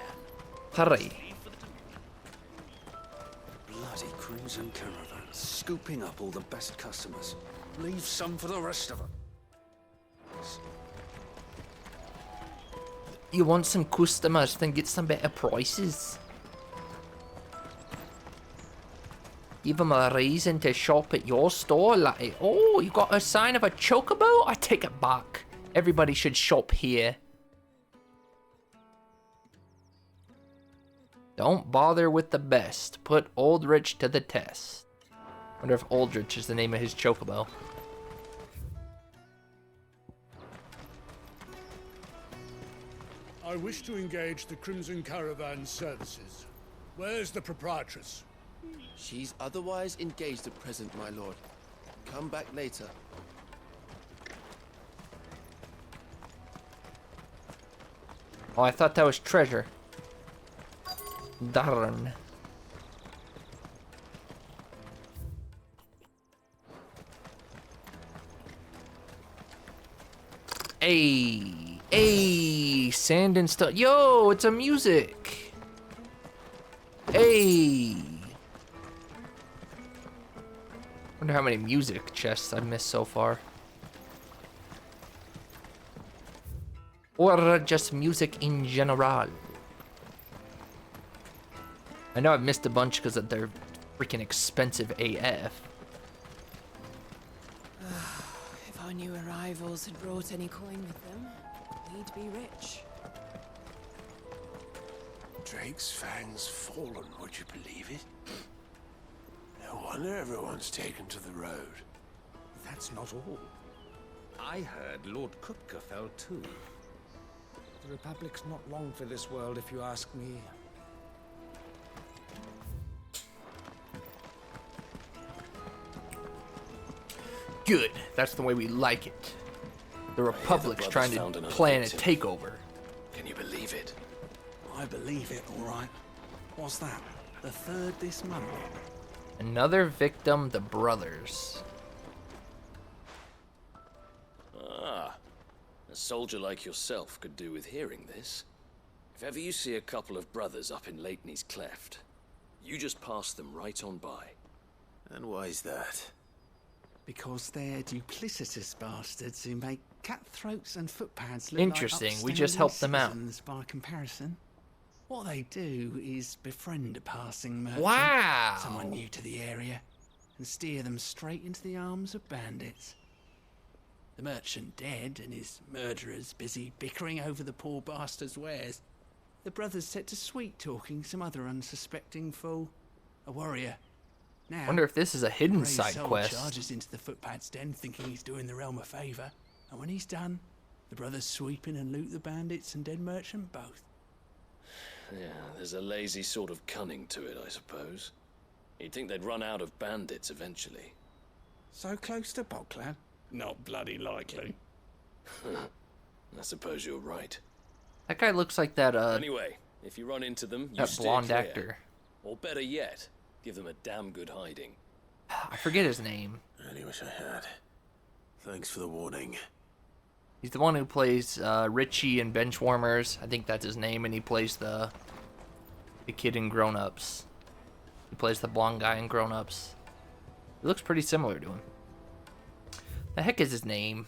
Hurry. Bloody Crimson Caravan, scooping up all the best customers. Leave some for the rest of them. You want some customers, then get some better prices. Give them a reason to shop at your store. Like, oh, you got a sign of a chocobo? I take it back. Everybody should shop here. Don't bother with the best. Put Aldrich to the test. Wonder if Aldrich is the name of his chocobo. I wish to engage the Crimson Caravan services. Where's the proprietress? She's otherwise engaged at present, my lord. Come back later. Oh, I thought that was treasure. Darn. Hey, sand and stuff. Yo, it's a music. Hey. Wonder how many music chests I've missed so far. Or just music in general. I know I've missed a bunch because they're freaking expensive AF. If our new arrivals had brought any coin with them, we'd be rich. Drake's Fang's fallen, would you believe it? No wonder everyone's taken to the road. That's not all. I heard Lord Kupka fell too. The Republic's not long for this world, if you ask me. Good. That's the way we like it. The Republic's trying to plan a takeover. Can you believe it? I believe it, all right. What's that? The third this month? Another victim, the brothers. Ah, a soldier like yourself could do with hearing this. If ever you see a couple of brothers up in Lakeney's Cleft, you just pass them right on by. And why's that? Because they're duplicitous bastards who make cutthroats and footpads look Interesting, like we just helped them out. citizens by comparison. What they do is befriend a passing merchant, Wow. someone new to the area, and steer them straight into the arms of bandits. The merchant dead and his murderers busy bickering over the poor bastard's wares. The brothers set to sweet-talking some other unsuspecting fool, a warrior, Now, Wonder if this is a hidden Gray's side soul quest. charges into the footpad's den thinking he's doing the realm a favour, and when he's done, the brothers sweep in and loot the bandits and dead merchant both. Yeah, there's a lazy sort of cunning to it, I suppose. You'd think they'd run out of bandits eventually. So close to Bogland? Not bloody likely. I suppose you're right. That guy looks like that, Anyway, if you run into them, you that steer blonde clear. actor. Or better yet, give them a damn good hiding. I forget his name. I really wish I had. Thanks for the warning. He's the one who plays Richie in Benchwarmers. I think that's his name, and he plays the kid in Grown Ups. He plays the blonde guy in Grown Ups. He looks pretty similar to him. The heck is his name?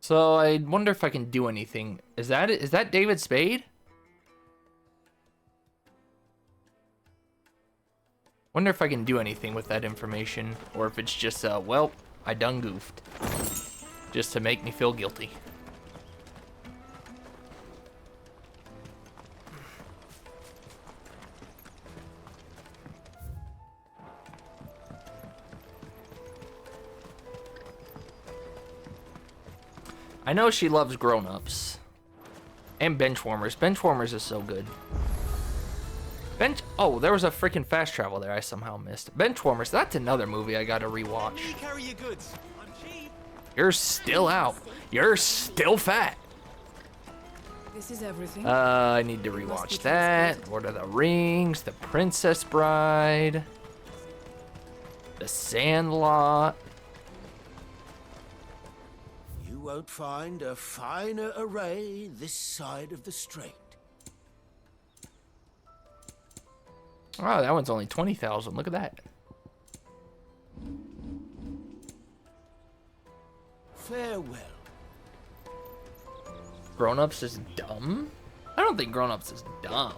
So I wonder if I can do anything. Is that it? Is that David Spade? Wonder if I can do anything with that information, or if it's just well, I done goofed, just to make me feel guilty. I know she loves grown-ups. And Benchwarmers. Benchwarmers is so good. Oh, there was a freaking fast travel there I somehow missed. Benchwarmers, that's another movie I gotta rewatch. Carry your goods. I'm cheap. You're still out. You're still fat. This is everything. I need to rewatch that. Lord of the Rings, The Princess Bride, The Sandlot. You won't find a finer array this side of the strait. Oh, that one's only 20,000. Look at that. Farewell. Grown-ups is dumb? I don't think Grown-ups is dumb.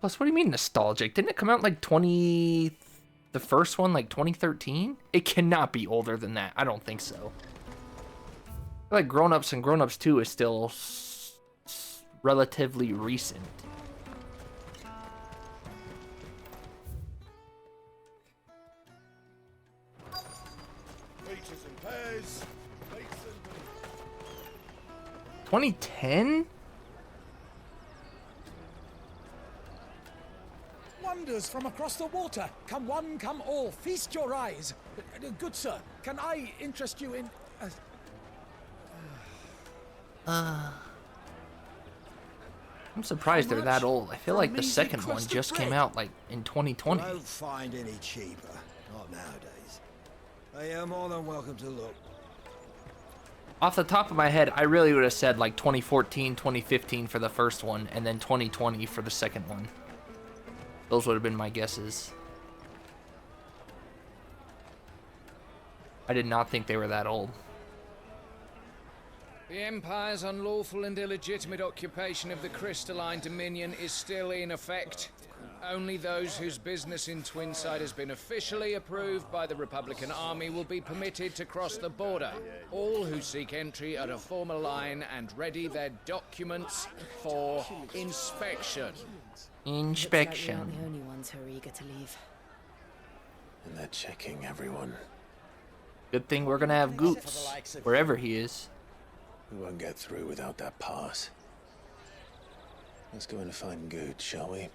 Plus, what do you mean nostalgic? Didn't it come out like the first one, like 2013? It cannot be older than that. I don't think so. I feel like Grown-ups and Grown-ups 2 is still relatively recent. Peaches and pears. 2010? Wonders from across the water. Come one, come all. Feast your eyes. Good sir, can I interest you in... I'm surprised they're that old. I feel like the second one just came out like in 2020. Won't find any cheaper. Not nowadays. They are more than welcome to look. Off the top of my head, I really would have said like 2014, 2015 for the first one, and then 2020 for the second one. Those would have been my guesses. I did not think they were that old. The Empire's unlawful and illegitimate occupation of the Crystalline Dominion is still in effect. Only those whose business in Twinside has been officially approved by the Republican Army will be permitted to cross the border. All who seek entry are to form a line and ready their documents for inspection. Inspection. Looks like we aren't the only ones who are eager to leave. And they're checking everyone. Good thing we're gonna have Goops, wherever he is. We won't get through without that pass. Let's go in and find Gooch, shall we?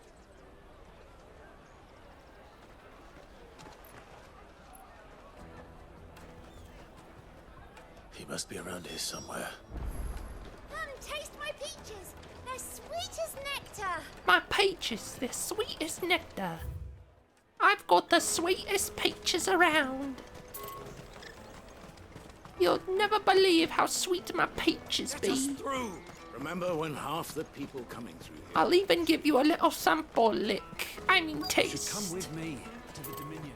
He must be around here somewhere. Come, taste my peaches. They're sweet as nectar. My peaches, they're sweet as nectar. I've got the sweetest peaches around. You'll never believe how sweet my peaches be. Let us through. Remember when half the people coming through here... I'll even give you a little sample lick. I mean taste. You should come with me to the Dominion.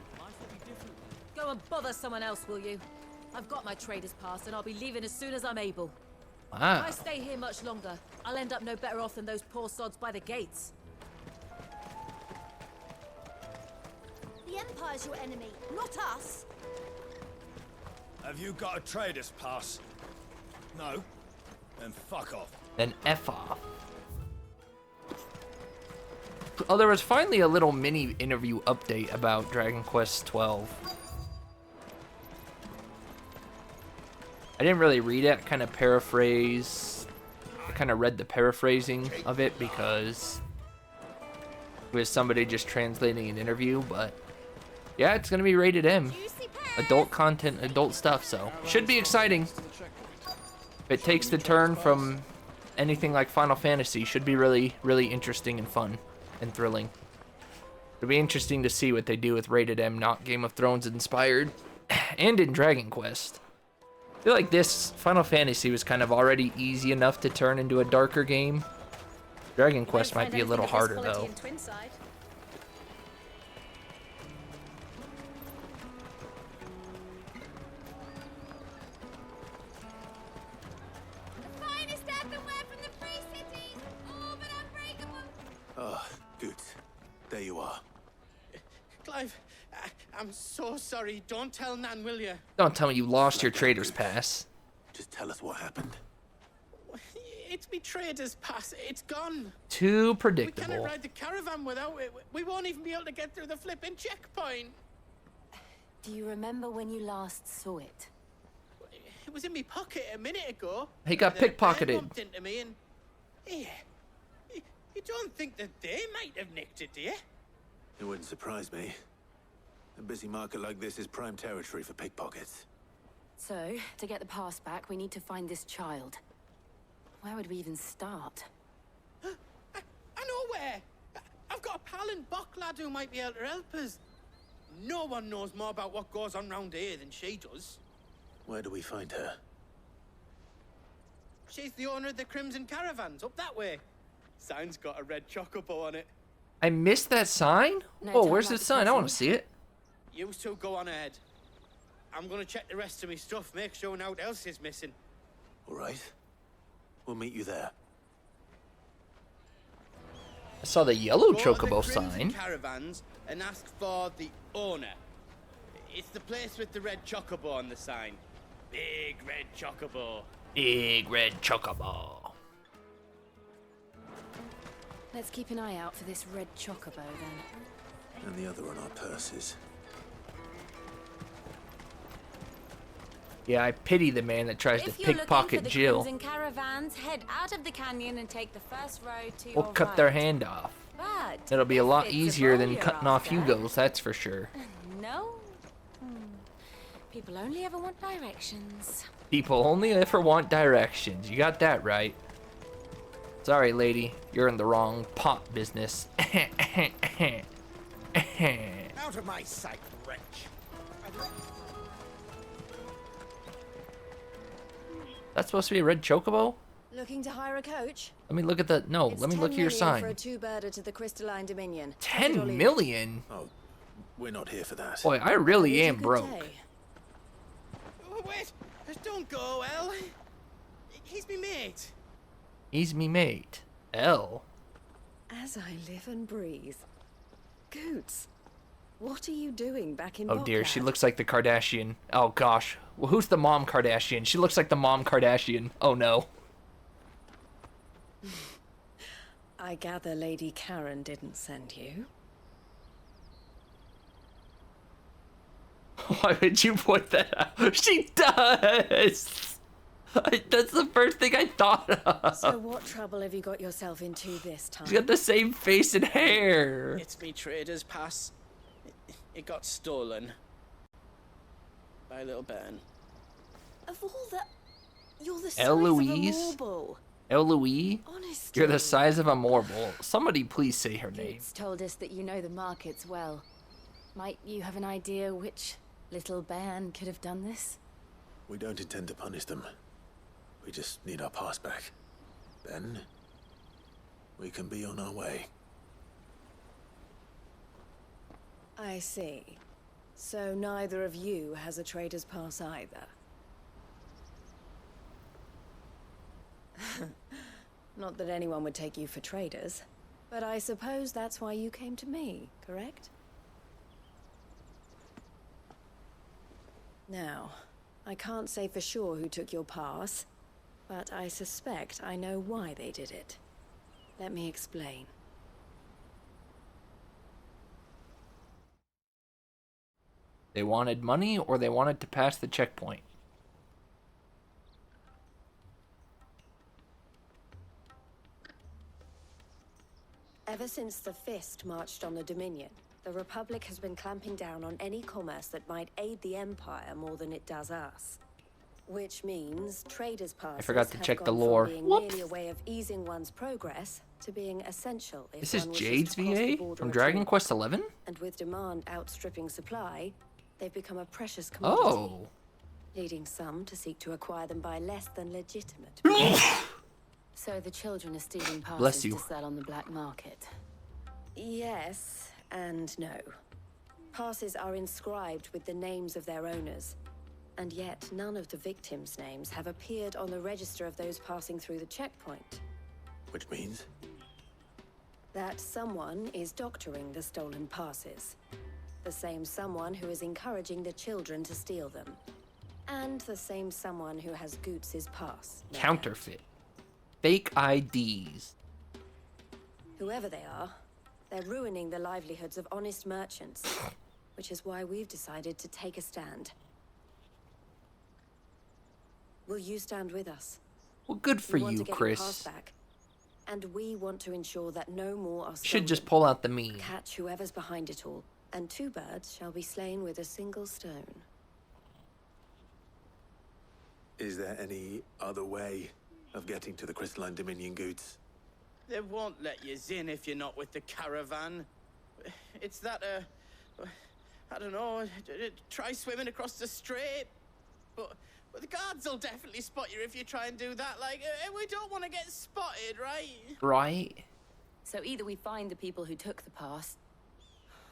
Go and bother someone else, will you? I've got my trader's pass and I'll be leaving as soon as I'm able. Wow. If I stay here much longer, I'll end up no better off than those poor sods by the gates. The Empire's your enemy, not us. Have you got a trader's pass? No? Then fuck off. Then F off. Oh, there was finally a little mini interview update about Dragon Quest XII. I didn't really read it. I kind of read the paraphrasing of it because it was somebody just translating an interview, but yeah, it's gonna be rated M. Adult content, adult stuff, so should be exciting. If it takes the turn from anything like Final Fantasy, should be really, really interesting and fun and thrilling. It'll be interesting to see what they do with rated M, not Game of Thrones inspired, and in Dragon Quest. I feel like this Final Fantasy was kind of already easy enough to turn into a darker game. Dragon Quest might be a little harder though. Oh, Goots. There you are. Clive, I'm so sorry. Don't tell Nan, will you? Don't tell me you lost your trader's pass. Just tell us what happened. It's me trader's pass. It's gone. Too We predictable. can't ride the caravan without it. We won't even be able to get through the flipping checkpoint. Do you remember when you last saw it? It was in my pocket a minute ago. He got The bear pickpocketed. bumped into me and... Yeah. You don't think that they might have nicked it, do you? It wouldn't surprise me. A busy market like this is prime territory for pickpockets. So, to get the pass back, we need to find this child. Where would we even start? I know where. I've got a pal in Bocklad who might be able to help us. No one knows more about what goes on round here than she does. Where do we find her? She's the owner of the Crimson Caravans, up that way. Sign's got a red chocobo on it. I missed that sign? No Oh, time where's like the the sign? I want to present. see it. You two go on ahead. I'm gonna check the rest of my stuff, make sure nothing else is missing. All right. We'll meet you there. I saw the yellow Go to the chocobo Crimson sign. Caravans and ask for the owner. It's the place with the red chocobo on the sign. Big red chocobo. Big red chocobo. Let's keep an eye out for this red chocobo then. And the other on our purses. Yeah, I pity the man that tries to If you're looking for pickpocket the Jill. Crimson Caravans, head out of the canyon and take the first road to We'll your cut right. their hand off. But It'll be a lot it's a easier than bowl cutting you're off after. Hugo's, that's for sure. No? People only ever want directions. People only ever want directions. You got that right. Sorry, lady. You're in the wrong pot business. Out of my sight, wretch. That's supposed to be a red chocobo? Looking to hire a coach? Let me look at the... No, It's let me look 10 at your million sign. for a two-birder to the Crystalline Dominion. Take it or 10 leave it. million? Oh, we're not here for that. Boy, I really Wish you am could broke. say. Oh, wait, don't go, El. He's me mate. He's me mate. L. As I live and breathe. Goots, what are you doing back in Oh dear, she Bocklad? looks like the Kardashian. Oh gosh. Well, who's the mom Kardashian? She looks like the mom Kardashian. Oh no. I gather Lady Karen didn't send you. Why would you point that out? She does! That's the first thing I thought of. So what trouble have you got yourself into this time? She's got the same face and hair. It's me trader's pass. It got stolen. By little Ben. Of all the... You're the size Eloise? of a marble. Eloise? Honestly. You're the size of a marble. Somebody please say her name. It's told us that you know the markets well. Might you have an idea which little band could have done this? We don't intend to punish them. We just need our pass back. Then, we can be on our way. I see. So neither of you has a trader's pass either. Not that anyone would take you for traders, but I suppose that's why you came to me, correct? Now, I can't say for sure who took your pass, but I suspect I know why they did it. Let me explain. They wanted money or they wanted to pass the checkpoint. Ever since the Fist marched on the Dominion, the Republic has been clamping down on any commerce that might aid the Empire more than it does us. Which means traders' passes I forgot to have check the gone lore. from being merely a way of easing one's progress to being essential if This is one wishes Jade's to cross the VA border from at Dragon all. Quest XI? And with demand outstripping supply, they've become a precious commodity. Oh. Leading some to seek to acquire them by less than legitimate. So the children are stealing Bless passes you. to sell on the black market. Yes and no. Passes are inscribed with the names of their owners, and yet none of the victims' names have appeared on the register of those passing through the checkpoint. Which means? That someone is doctoring the stolen passes. The same someone who is encouraging the children to steal them. And the same someone who has Goots' pass. Counterfeit. Fake IDs. Whoever they are, they're ruining the livelihoods of honest merchants, which is why we've decided to take a stand. Will you stand with us? Well, good for We want you, to get Chris. your pass back, and we want to ensure that no more are stolen. Should just pull out the meme. Catch whoever's behind it all, and 2 birds shall be slain with a single stone. Is there any other way of getting to the Crystalline Dominion, Goots? They won't let you in if you're not with the caravan. It's that, I don't know, try swimming across the strait. But the guards will definitely spot you if you try and do that. Like, we don't want to get spotted, right? Right. So either we find the people who took the pass,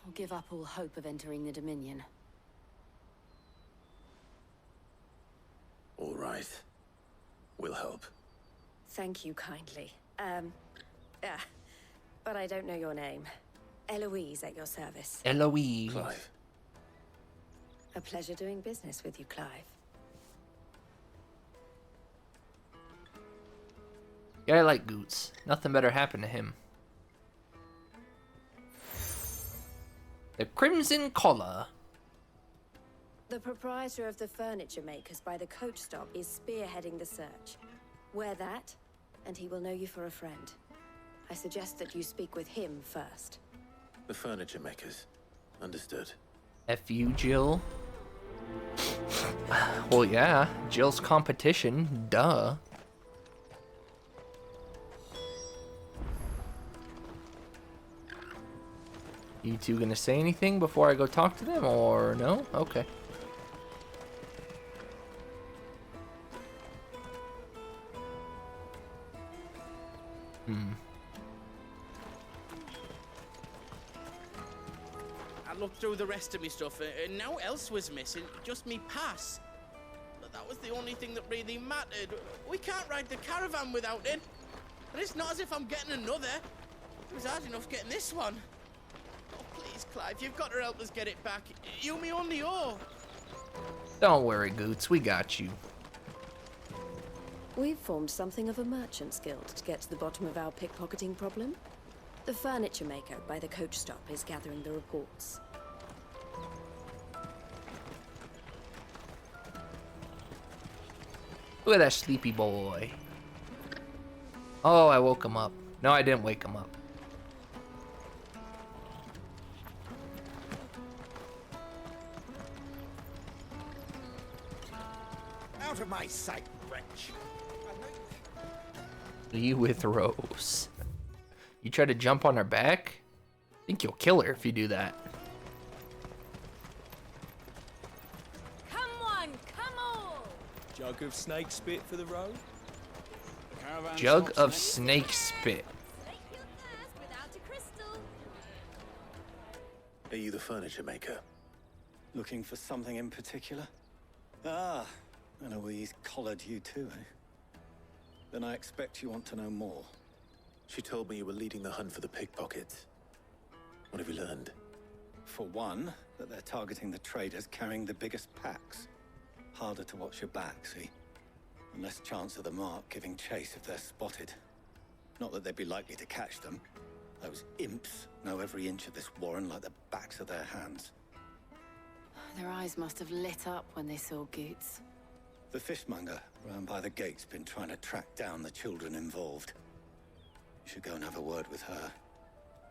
or give up all hope of entering the Dominion. All right. We'll help. Thank you kindly. But I don't know your name. Eloise at your service. Eloise. Clive. A pleasure doing business with you, Clive. Yeah, I like Goots. Nothing better happened to him. The Crimson Collar. The proprietor of the furniture makers by the coach stop is spearheading the search. Wear that, and he will know you for a friend. I suggest that you speak with him first. The furniture makers. Understood. F you, Jill. Well, yeah. Jill's competition. Duh. You two gonna say anything before I go talk to them, or no? Okay. I looked through the rest of me stuff, and no else was missing, just me pass. But that was the only thing that really mattered. We can't ride the caravan without it. And it's not as if I'm getting another. It was hard enough getting this one. Oh, please, Clive, you've got to help us get it back. You me only owe. Don't worry, Goots. We got you. We've formed something of a merchant's guild to get to the bottom of our pickpocketing problem. The furniture maker by the coach stop is gathering the reports. Look at that sleepy boy. Oh, I woke him up. No, I didn't wake him up. Out of my sight, wretch. You with Rose. You try to jump on her back? I think you'll kill her if you do that. Come on, come on! Jug of snake spit for the road? Jug of snake spit. Are you the furniture maker? Looking for something in particular? Ah, Eloise collared you too, eh? Then I expect you want to know more. She told me you were leading the hunt for the pickpockets. What have you learned? For one, that they're targeting the traders carrying the biggest packs. Harder to watch your back, see? And less chance of the mark giving chase if they're spotted. Not that they'd be likely to catch them. Those imps know every inch of this warren like the backs of their hands. Their eyes must have lit up when they saw Goots. The fishmonger round by the gate's been trying to track down the children involved. You should go and have a word with her.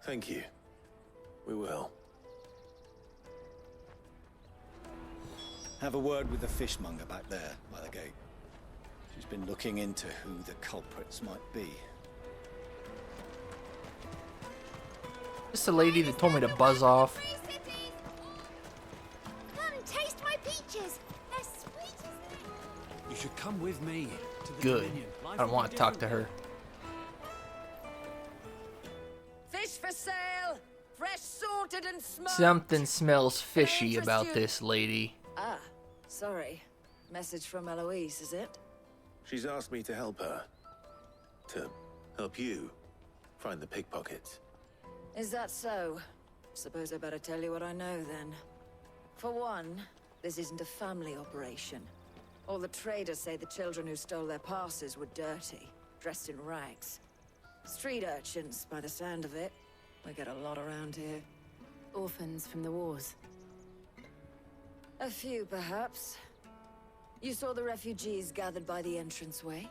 Thank you. We will. Have a word with the fishmonger back there by the gate. She's been looking into who the culprits might be. This is the lady that told me to buzz off. Come taste my peaches. They're sweet as they. You should come with me to the Good. Dominion. I don't want to talk to her. Fish for sale. Fresh sorted and smoked. Something smells fishy about this lady. Ah, sorry. Message from Eloise, is it? She's asked me to help her. To help you find the pickpockets. Is that so? Suppose I better tell you what I know then. For one, this isn't a family operation. All the traders say the children who stole their passes were dirty, dressed in rags. Street urchins, by the sound of it. We get a lot around here. Orphans from the wars. A few, perhaps. You saw the refugees gathered by the entranceway?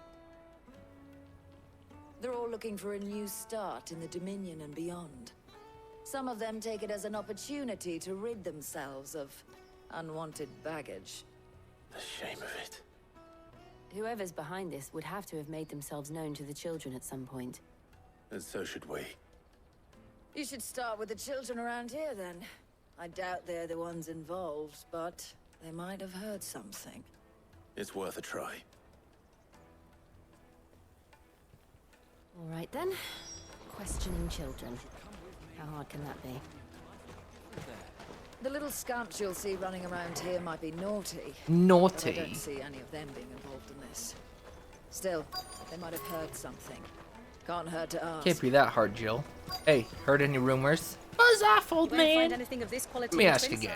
They're all looking for a new start in the Dominion and beyond. Some of them take it as an opportunity to rid themselves of unwanted baggage. The shame of it. Whoever's behind this would have to have made themselves known to the children at some point. And so should we. You should start with the children around here, then. I doubt they're the ones involved, but they might have heard something. It's worth a try. All right, then. Questioning children. How hard can that be? The little scamps you'll see running around here might be naughty. Naughty? But I don't see any of them being involved in this. Still, they might have heard something. Can't hurt to ask. Can't be that hard, Jill. Hey, heard any rumors? Buzz off, old You won't man. find anything of this quality Let me on ask Twinside.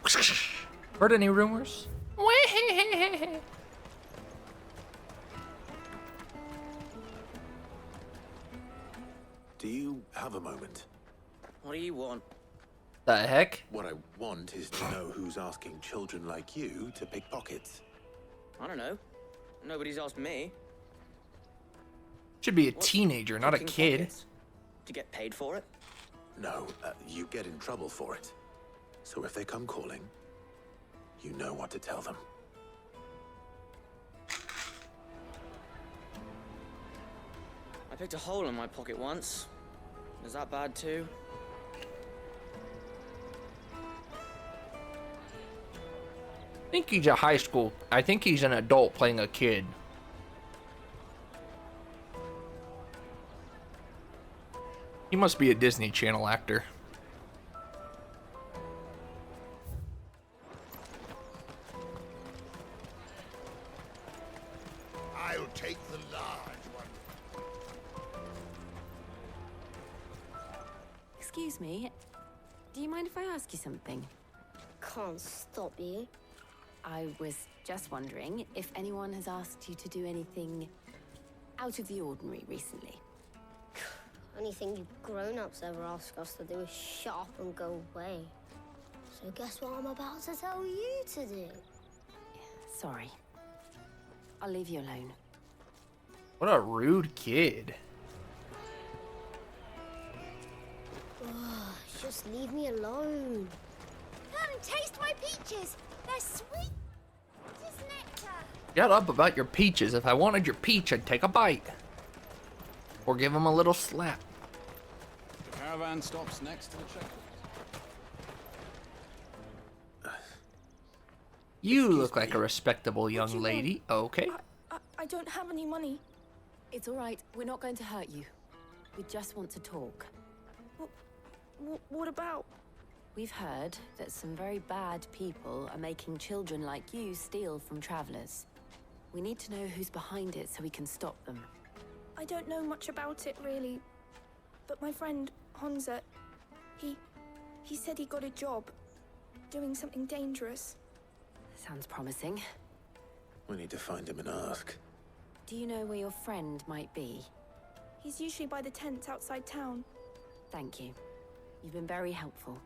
again. Heard any rumors? Do you have a moment? What do you want? The heck? What I want is to know who's asking children like you to pick pockets. I don't know. Nobody's asked me. Should be a teenager, not a Picking kid. pockets? To get paid for it? No, you get in trouble for it. So if they come calling, you know what to tell them. I picked a hole in my pocket once. Is that bad too? I think he's a high school. I think he's an adult playing a kid. He must be a Disney Channel actor. I'll take the large one. Excuse me. Do you mind if I ask you something? Can't stop you. I was just wondering if anyone has asked you to do anything out of the ordinary recently. Anything you grown-ups ever ask us to do is shut up and go away. So guess what I'm about to tell you to do? Sorry. I'll leave you alone. What a rude kid. Just leave me alone. Come taste my peaches. They're sweet as nectar. Shut up about your peaches. If I wanted your peach, I'd take a bite. Or give him a little slap. The caravan stops next to the checkpoint. You look like a respectable young lady. Okay. I don't have any money. It's all right. We're not going to hurt you. We just want to talk. What about? We've heard that some very bad people are making children like you steal from travelers. We need to know who's behind it so we can stop them. I don't know much about it, really. But my friend, Honza, he said he got a job doing something dangerous. Sounds promising. We need to find him and ask. Do you know where your friend might be? He's usually by the tents outside town. Thank you. You've been very helpful.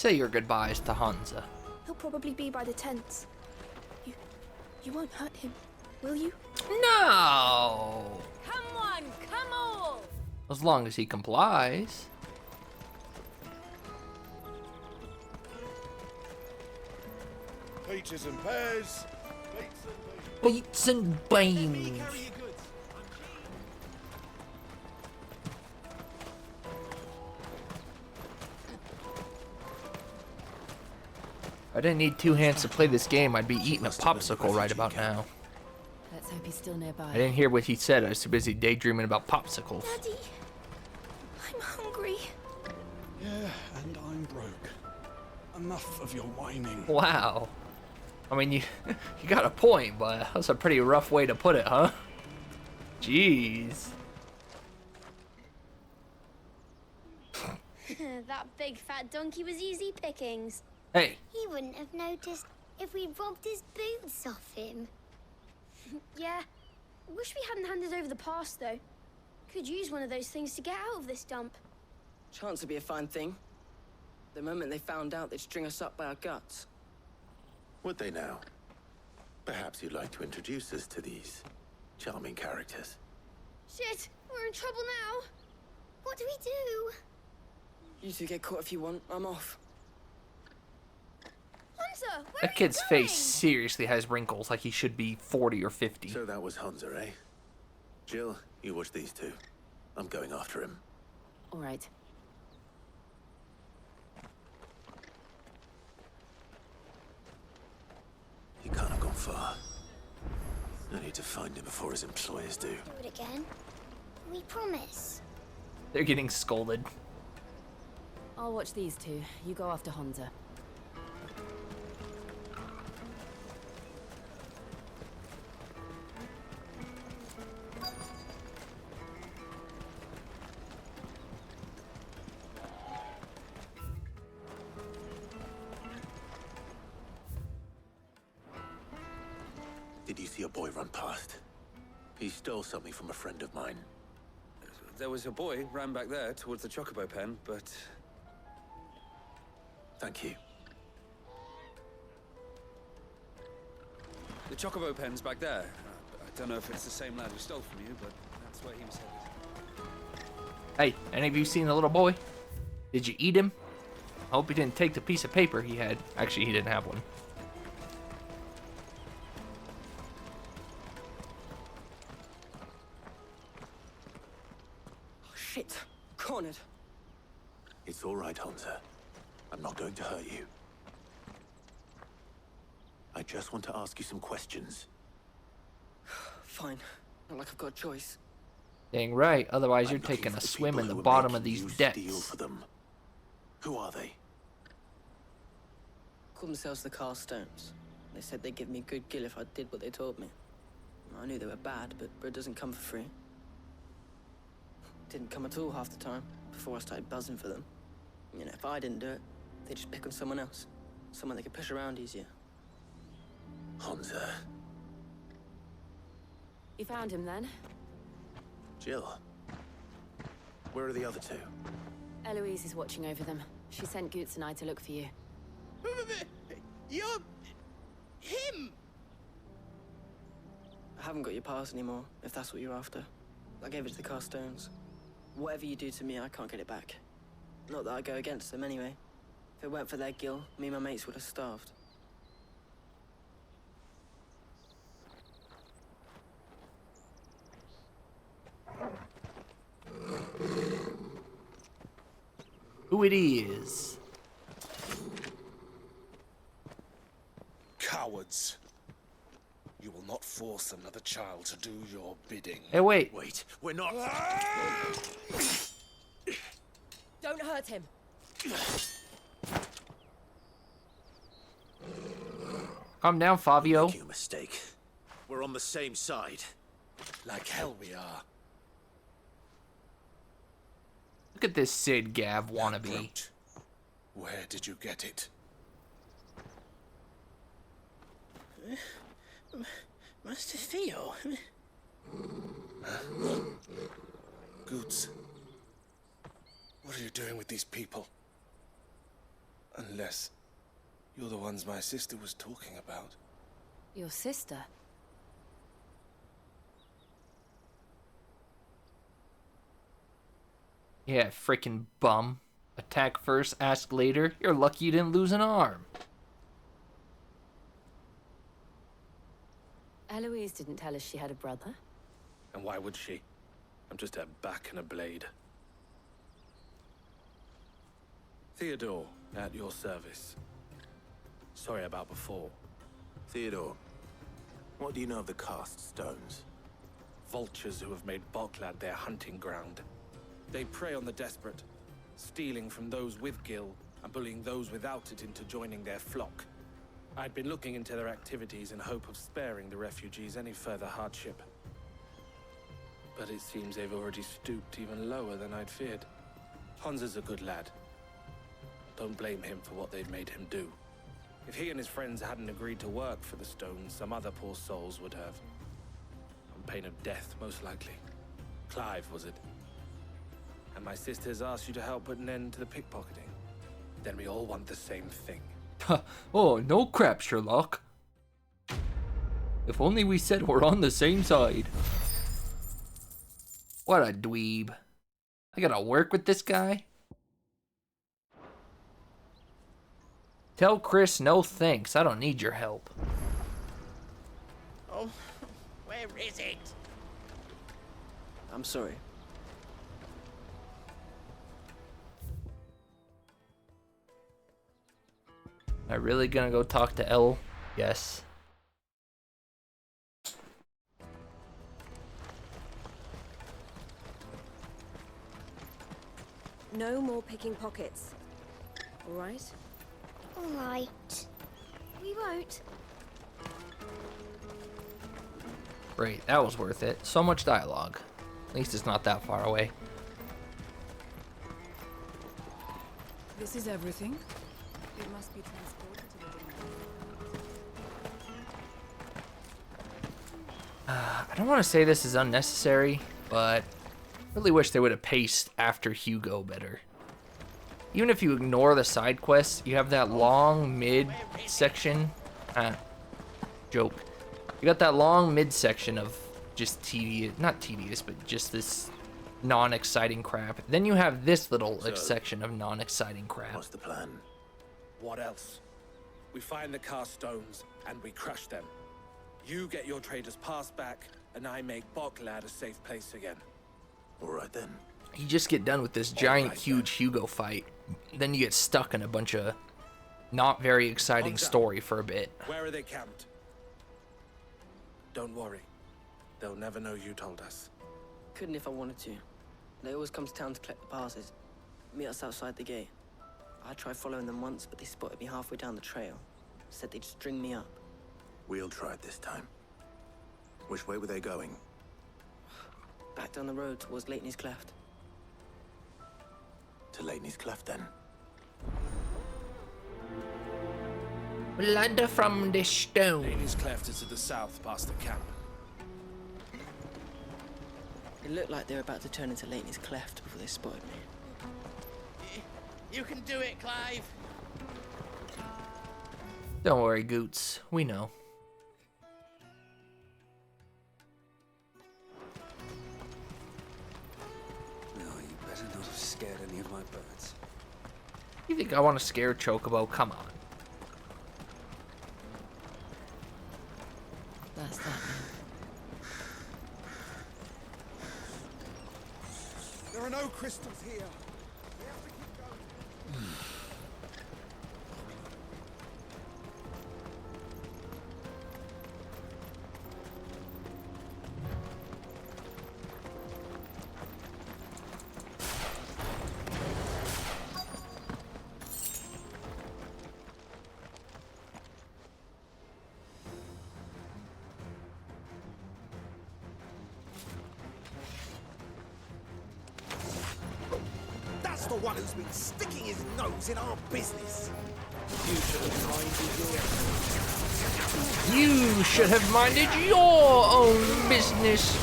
Say your goodbyes to Hansa. He'll probably be by the tents. You won't hurt him, will you? No! Come on, come all! As long as he complies. Peaches and pears. Beets and beans. I didn't need two hands to play this game. I'd be eating a popsicle right about now. Let's hope he's still nearby. I didn't hear what he said. I was too busy daydreaming about popsicles. Daddy, I'm hungry. Yeah, and I'm broke. Enough of your whining. Wow. I mean, you got a point, but that's a pretty rough way to put it, huh? Jeez. That big fat donkey was easy pickings. Hey. He wouldn't have noticed if we'd robbed his boots off him. Yeah. Wish we hadn't handed over the pass, though. Could use one of those things to get out of this dump. Chance would be a fine thing. The moment they found out, they'd string us up by our guts. Would they now? Perhaps you'd like to introduce us to these charming characters. Shit, we're in trouble now. What do we do? You two get caught if you want. I'm off. Hunter, where That kid's face seriously has wrinkles like he should be 40 or 50. So that was Hansa, eh? Jill, you watch these two. I'm going after him. All right. He can't have gone far. I need to find him before his employers do. Do it again. We promise. They're getting scolded. I'll watch these two. You go after Hansa. Did you see a boy run past? He stole something from a friend of mine. There was a boy ran back there towards the chocobo pen, but... Thank you. The chocobo pen's back there. I don't know if it's the same lad who stole from you, but that's where he was headed. Hey, any of you seen the little boy? Did you eat him? I hope he didn't take the piece of paper he had. Actually, he didn't have one. Shit. Cornered. It's all right, Hansa. I'm not going to hurt you. I just want to ask you some questions. Fine. Not like I've got a choice. Dang right, otherwise you're taking a swim in the bottom of these depths. For them. Who are they? Called themselves the Carstones. They said they'd give me a good gill if I did what they told me. I knew they were bad, but bread doesn't come for free. Didn't come at all half the time, before I started buzzing for them. You know, if I didn't do it, they'd just pick on someone else. Someone they could push around easier. Hansa. You found him then? Jill. Where are the other two? Eloise is watching over them. She sent Goots and I to look for you. You're... him! I haven't got your pass anymore, if that's what you're after. I gave it to the Carstones. Whatever you do to me, I can't get it back. Not that I go against them anyway. If it weren't for their gill, me and my mates would have starved. Who it is? Cowards. You will not force another child to do your bidding. Hey, wait. Wait, we're not... Don't hurt him. Calm down, Fabio. Make you a mistake. We're on the same side. Like hell we are. Look at this Sid Gav wannabe. Where did you get it? Master Theo. Goots. What are you doing with these people? Unless you're the ones my sister was talking about. Your sister? Yeah, freaking bum. Attack first, ask later. You're lucky you didn't lose an arm. Eloise didn't tell us she had a brother. And why would she? I'm just a back and a blade. Theodore, at your service. Sorry about before. Theodore, what do you know of the cast stones? Vultures who have made Boklad their hunting ground. They prey on the desperate, stealing from those with gil and bullying those without it into joining their flock. I'd been looking into their activities in hope of sparing the refugees any further hardship. But it seems they've already stooped even lower than I'd feared. Hans is a good lad. Don't blame him for what they've made him do. If he and his friends hadn't agreed to work for the stones, some other poor souls would have. On pain of death, most likely. Clive, was it? And my sisters asked you to help put an end to the pickpocketing. Then we all want the same thing. Oh, no crap, Sherlock. If only we said we're on the same side. What a dweeb. I gotta work with this guy? Tell Chris no thanks. I don't need your help. Oh, where is it? I'm sorry. Am I really gonna go talk to Elle? Yes. No more picking pockets. All right? All right. We won't. Great, that was worth it. So much dialogue. At least it's not that far away. This is everything. It must be transported to the I don't want to say this is unnecessary, but I really wish they would have paced after Hugo better. Even if you ignore the side quests, you have that long mid-section. Joke. You got that long mid-section of just tedious, not tedious, but just this non-exciting crap. Then you have this little section of non-exciting crap. What's the plan? What else? We find the cast stones and we crush them. You get your trader's pass back, and I make Boklad a safe place again. All right then. You just get done with this giant, huge Hugo fight. Then you get stuck in a bunch of not very exciting story for a bit. Where are they camped? Don't worry. They'll never know you told us. Couldn't if I wanted to. They always come to town to collect the passes. Meet us outside the gate. I tried following them once, but they spotted me halfway down the trail. Said they'd string me up. We'll try it this time. Which way were they going? Back down the road towards Leighton's Cleft. To Leighton's Cleft, then. Blood from the stone. Leighton's Cleft is to the south, past the camp. It looked like they were about to turn into Leighton's Cleft before they spotted me. You can do it, Clive. Don't worry, Goots. We know. No, you better not have scared any of my birds. You think I want to scare Chocobo? Come on. That's that now. There are no crystals here. We have to keep going. That's the one who's been sticking his nose in our business. You should have minded your own business.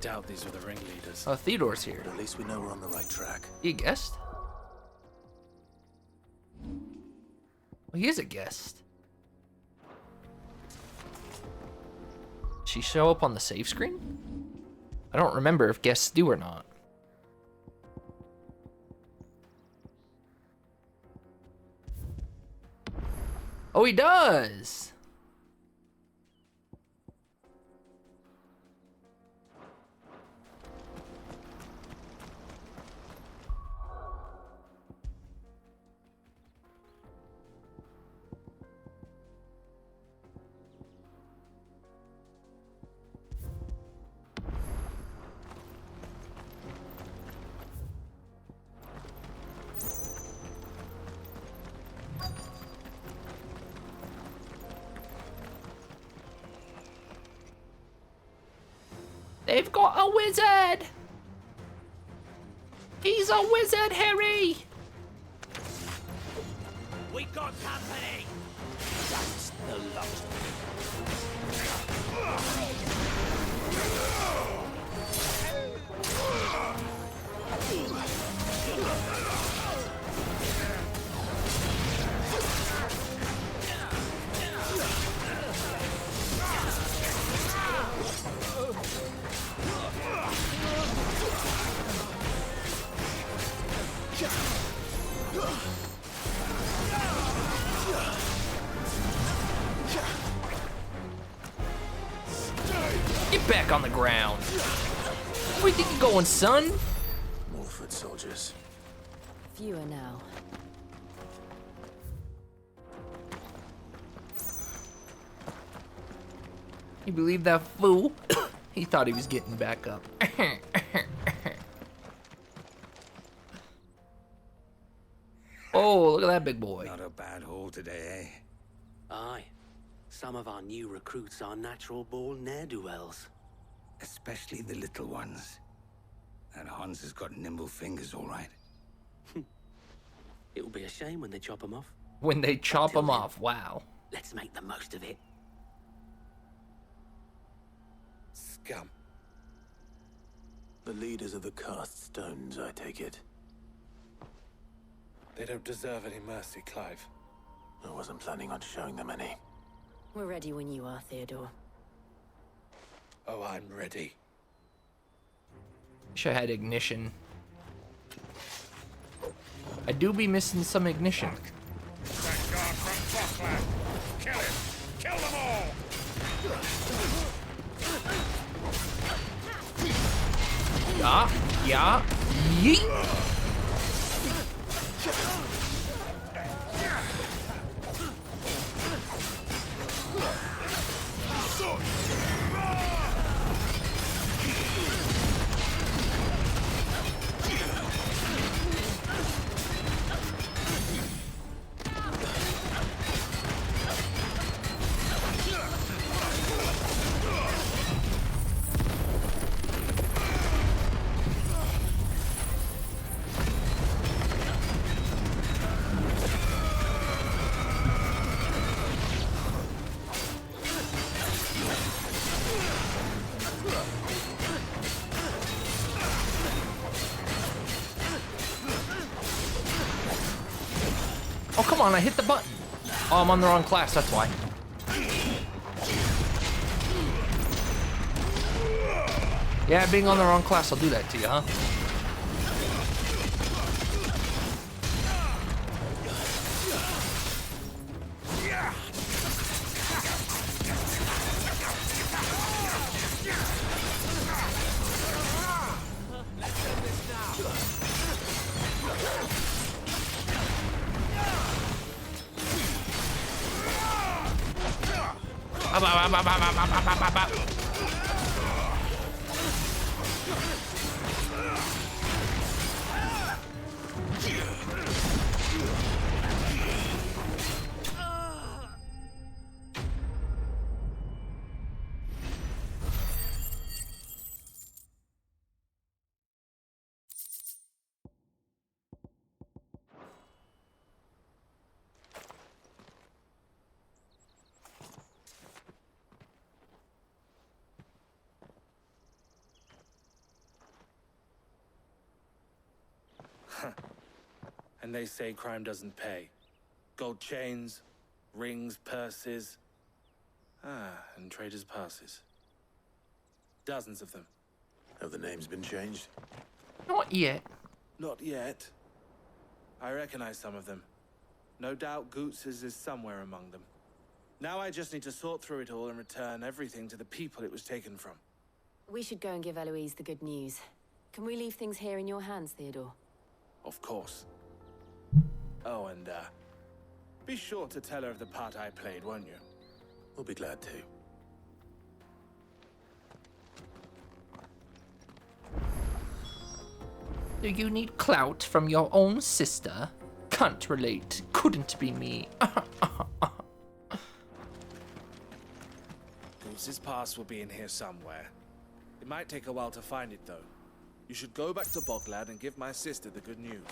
doubt these were the ringleaders. Oh, Theodore's here. But at least we know we're on the right track. He a guest? Oh, he is a guest. Did she show up on the save screen? I don't remember if guests do or not. Oh, he does! They've got a wizard! He's a wizard, Harry! We got company! That's the lot. Get back on the ground. Where do you think you're going, son? More foot soldiers. Fewer now. You believe that fool? He thought he was getting back up. Oh, look at that big boy. Not a bad haul today, eh? Aye. Some of our new recruits are natural-born ne'er-do-wells. Especially the little ones. And Hans has got nimble fingers, all right. It'll be a shame when they chop them off. When they chop them off, wow. Let's make the most of it. Scum. The leaders of the cast stones, I take it. They don't deserve any mercy, Clive. I wasn't planning on showing them any. We're ready when you are, Theodore. Oh, I'm ready. Wish I had ignition. I do be missing some ignition. That guard from Bockland! Kill him! Kill them all! Yeah, yeah, yeet! Oh, come on, I hit the button. Oh, I'm on the wrong class, that's why. Yeah, being on the wrong class will do that to you, huh? And they say crime doesn't pay. Gold chains, rings, purses. And traders' passes. Dozens of them. Have the names been changed? Not yet. Not yet. I recognize some of them. No doubt Goots's is somewhere among them. Now I just need to sort through it all and return everything to the people it was taken from. We should go and give Eloise the good news. Can we leave things here in your hands, Theodore? Of course. Oh, and, be sure to tell her of the part I played, won't you? We'll be glad to. Do you need clout from your own sister? Can't relate. Couldn't be me. Goots's pass will be in here somewhere. It might take a while to find it, though. You should go back to Boglad and give my sister the good news.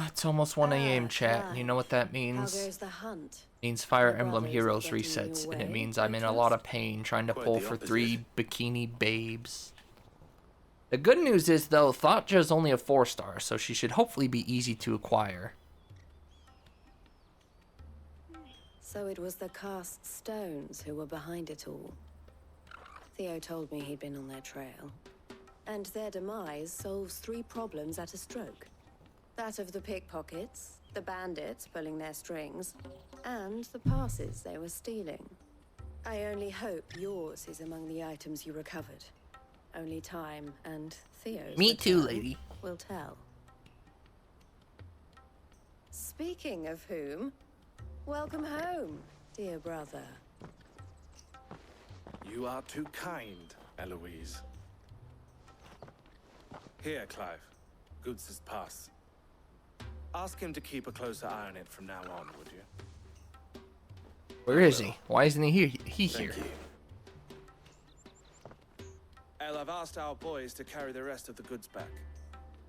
It's almost 1 a.m. chat. You know what that means? How goes the hunt? Means Fire Emblem Heroes resets, and it means I'm in a lot of pain trying to pull for 3 bikini babes. The good news is, though, Thoughtja is only a 4-star, so she should hopefully be easy to acquire. So it was the cast stones who were behind it all. Theo told me he'd been on their trail. And their demise solves 3 problems at a stroke. That of the pickpockets, the bandits pulling their strings, and the passes they were stealing. I only hope yours is among the items you recovered. Only time and Theo's Me too, return lady. will tell. Speaking of whom, welcome home, dear brother. You are too kind, Eloise. Here, Clive. Goots's pass. Ask him to keep a closer eye on it from now on, would you? Where is he? Why isn't he here? Thank you. El, I've asked our boys to carry the rest of the goods back.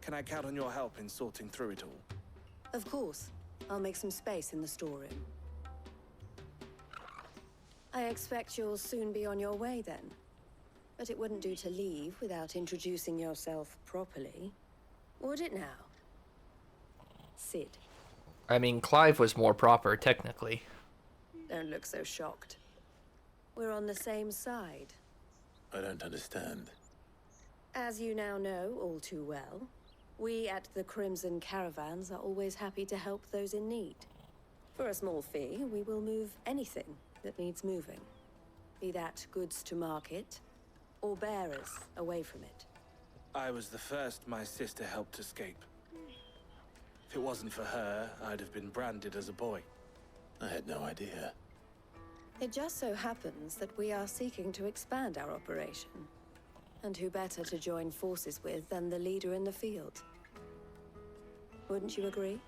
Can I count on your help in sorting through it all? Of course. I'll make some space in the storeroom. I expect you'll soon be on your way then. But it wouldn't do to leave without introducing yourself properly, would it now? Sid. I mean, Clive was more proper, technically. Don't look so shocked. We're on the same side. I don't understand. As you now know all too well, we at the Crimson Caravans are always happy to help those in need. For a small fee, we will move anything that needs moving. Be that goods to market, or bearers away from it. I was the first my sister helped escape. If it wasn't for her, I'd have been branded as a boy. I had no idea. It just so happens that we are seeking to expand our operation. And who better to join forces with than the leader in the field? Wouldn't you agree,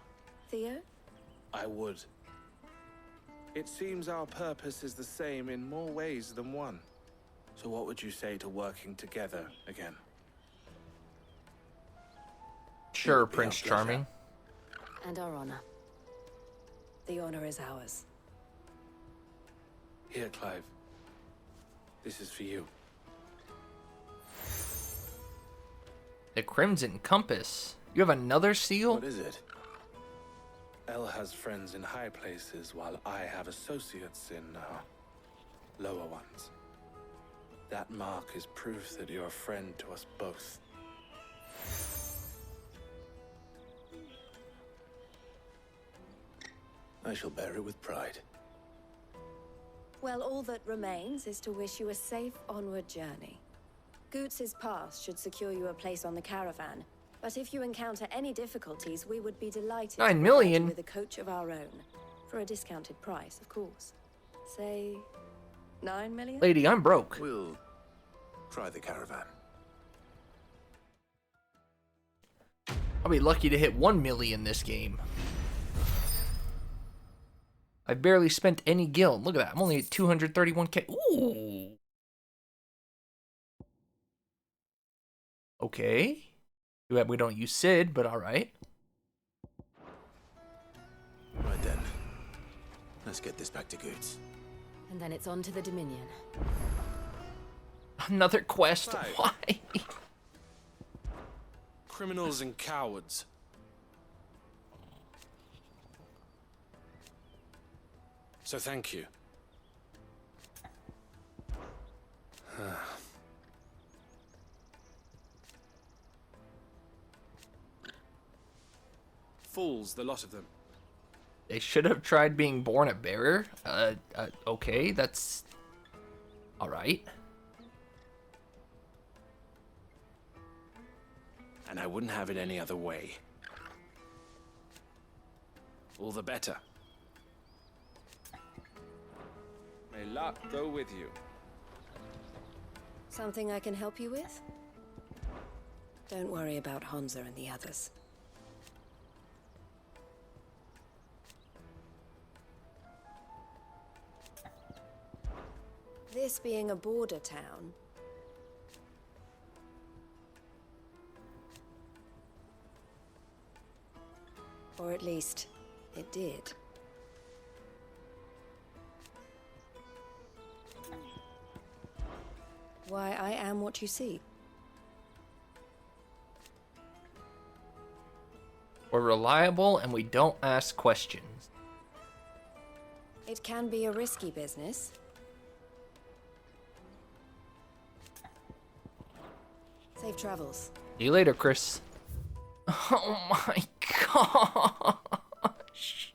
Theo? I would. It seems our purpose is the same in more ways than one. So what would you say to working together again? Sure, Prince Charming. And our honor. The honor is ours. Here, Clive. This is for you. The Crimson Compass. You have another seal? What is it? El has friends in high places, while I have associates in, lower ones. That mark is proof that you're a friend to us both. I shall bear it with pride. Well, all that remains is to wish you a safe onward journey. Goots's pass should secure you a place on the caravan, but if you encounter any difficulties, we would be delighted 9 to million? provide you with a coach of our own. For a discounted price, of course. Say, 9 million? Lady, I'm broke. We'll try the caravan. I'll be lucky to hit 1 million this game. I've barely spent any gil. Look at that. I'm only at 231k. Ooh. Okay. We don't use Sid, but alright. Right then. Let's get this back to Goods. And then it's on to the Dominion. Another quest. Why? Criminals and cowards. So thank you. Fools, the lot of them. They should have tried being born a bearer. Okay, that's alright. And I wouldn't have it any other way. All the better. May luck go with you. Something I can help you with? Don't worry about Hansa and the others. This being a border town, or at least it did. Why, I am what you see. We're reliable and we don't ask questions. It can be a risky business. Safe travels. See you later, Chris. Oh my gosh.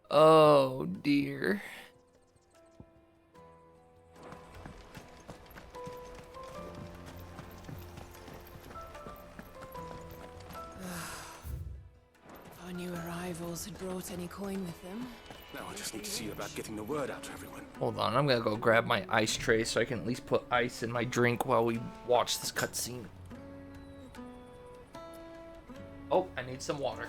Oh dear. Our new arrivals had brought any coin with them. Now I just need to see about getting the word out to everyone. Hold on, I'm gonna go grab my ice tray so I can at least put ice in my drink while we watch this cutscene. Oh, I need some water.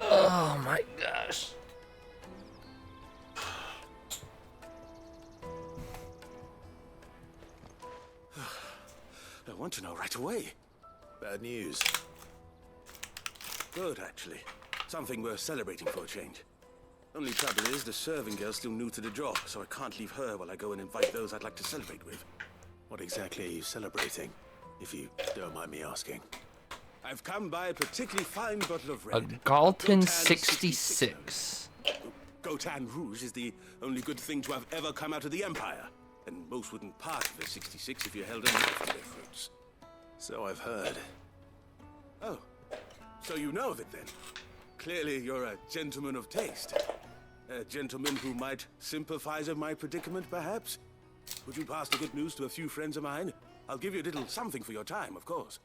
Oh my gosh. I want to know right away. Bad news. Good, actually. Something worth celebrating for a change. Only trouble is, the serving girl's still new to the job, so I can't leave her while I go and invite those I'd like to celebrate with. What exactly are you celebrating, if you don't mind me asking? I've come by a particularly fine bottle of red. A Galton 66. Gotan Rouge is the only good thing to have ever come out of the Empire. And most wouldn't part with a 66 if you held a knife to their fruits. So I've heard. Oh, so you know of it then? Clearly you're a gentleman of taste. A gentleman who might sympathize with my predicament, perhaps? Would you pass the good news to a few friends of mine? I'll give you a little something for your time, of course.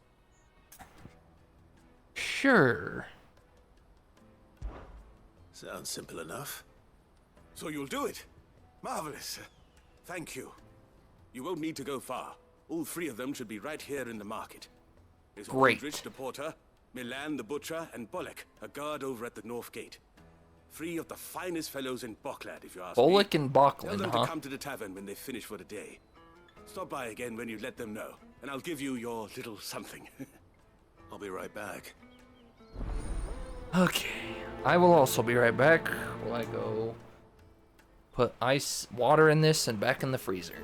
Sure. Sounds simple enough. So you'll do it? Marvelous. Thank you. You won't need to go far. All three of them should be right here in the market. There's Great. Aldrich the porter, Milan the butcher, and Bullock, a guard over at the north gate. Three of the finest fellows in Bocklad, if you ask me. Bullock and Tell Bocklin, them huh? to come to the tavern when they finish for the day. Stop by again when you let them know, and I'll give you your little something. I'll be right back. Okay. I will also be right back. Will I go put ice water in this and back in the freezer?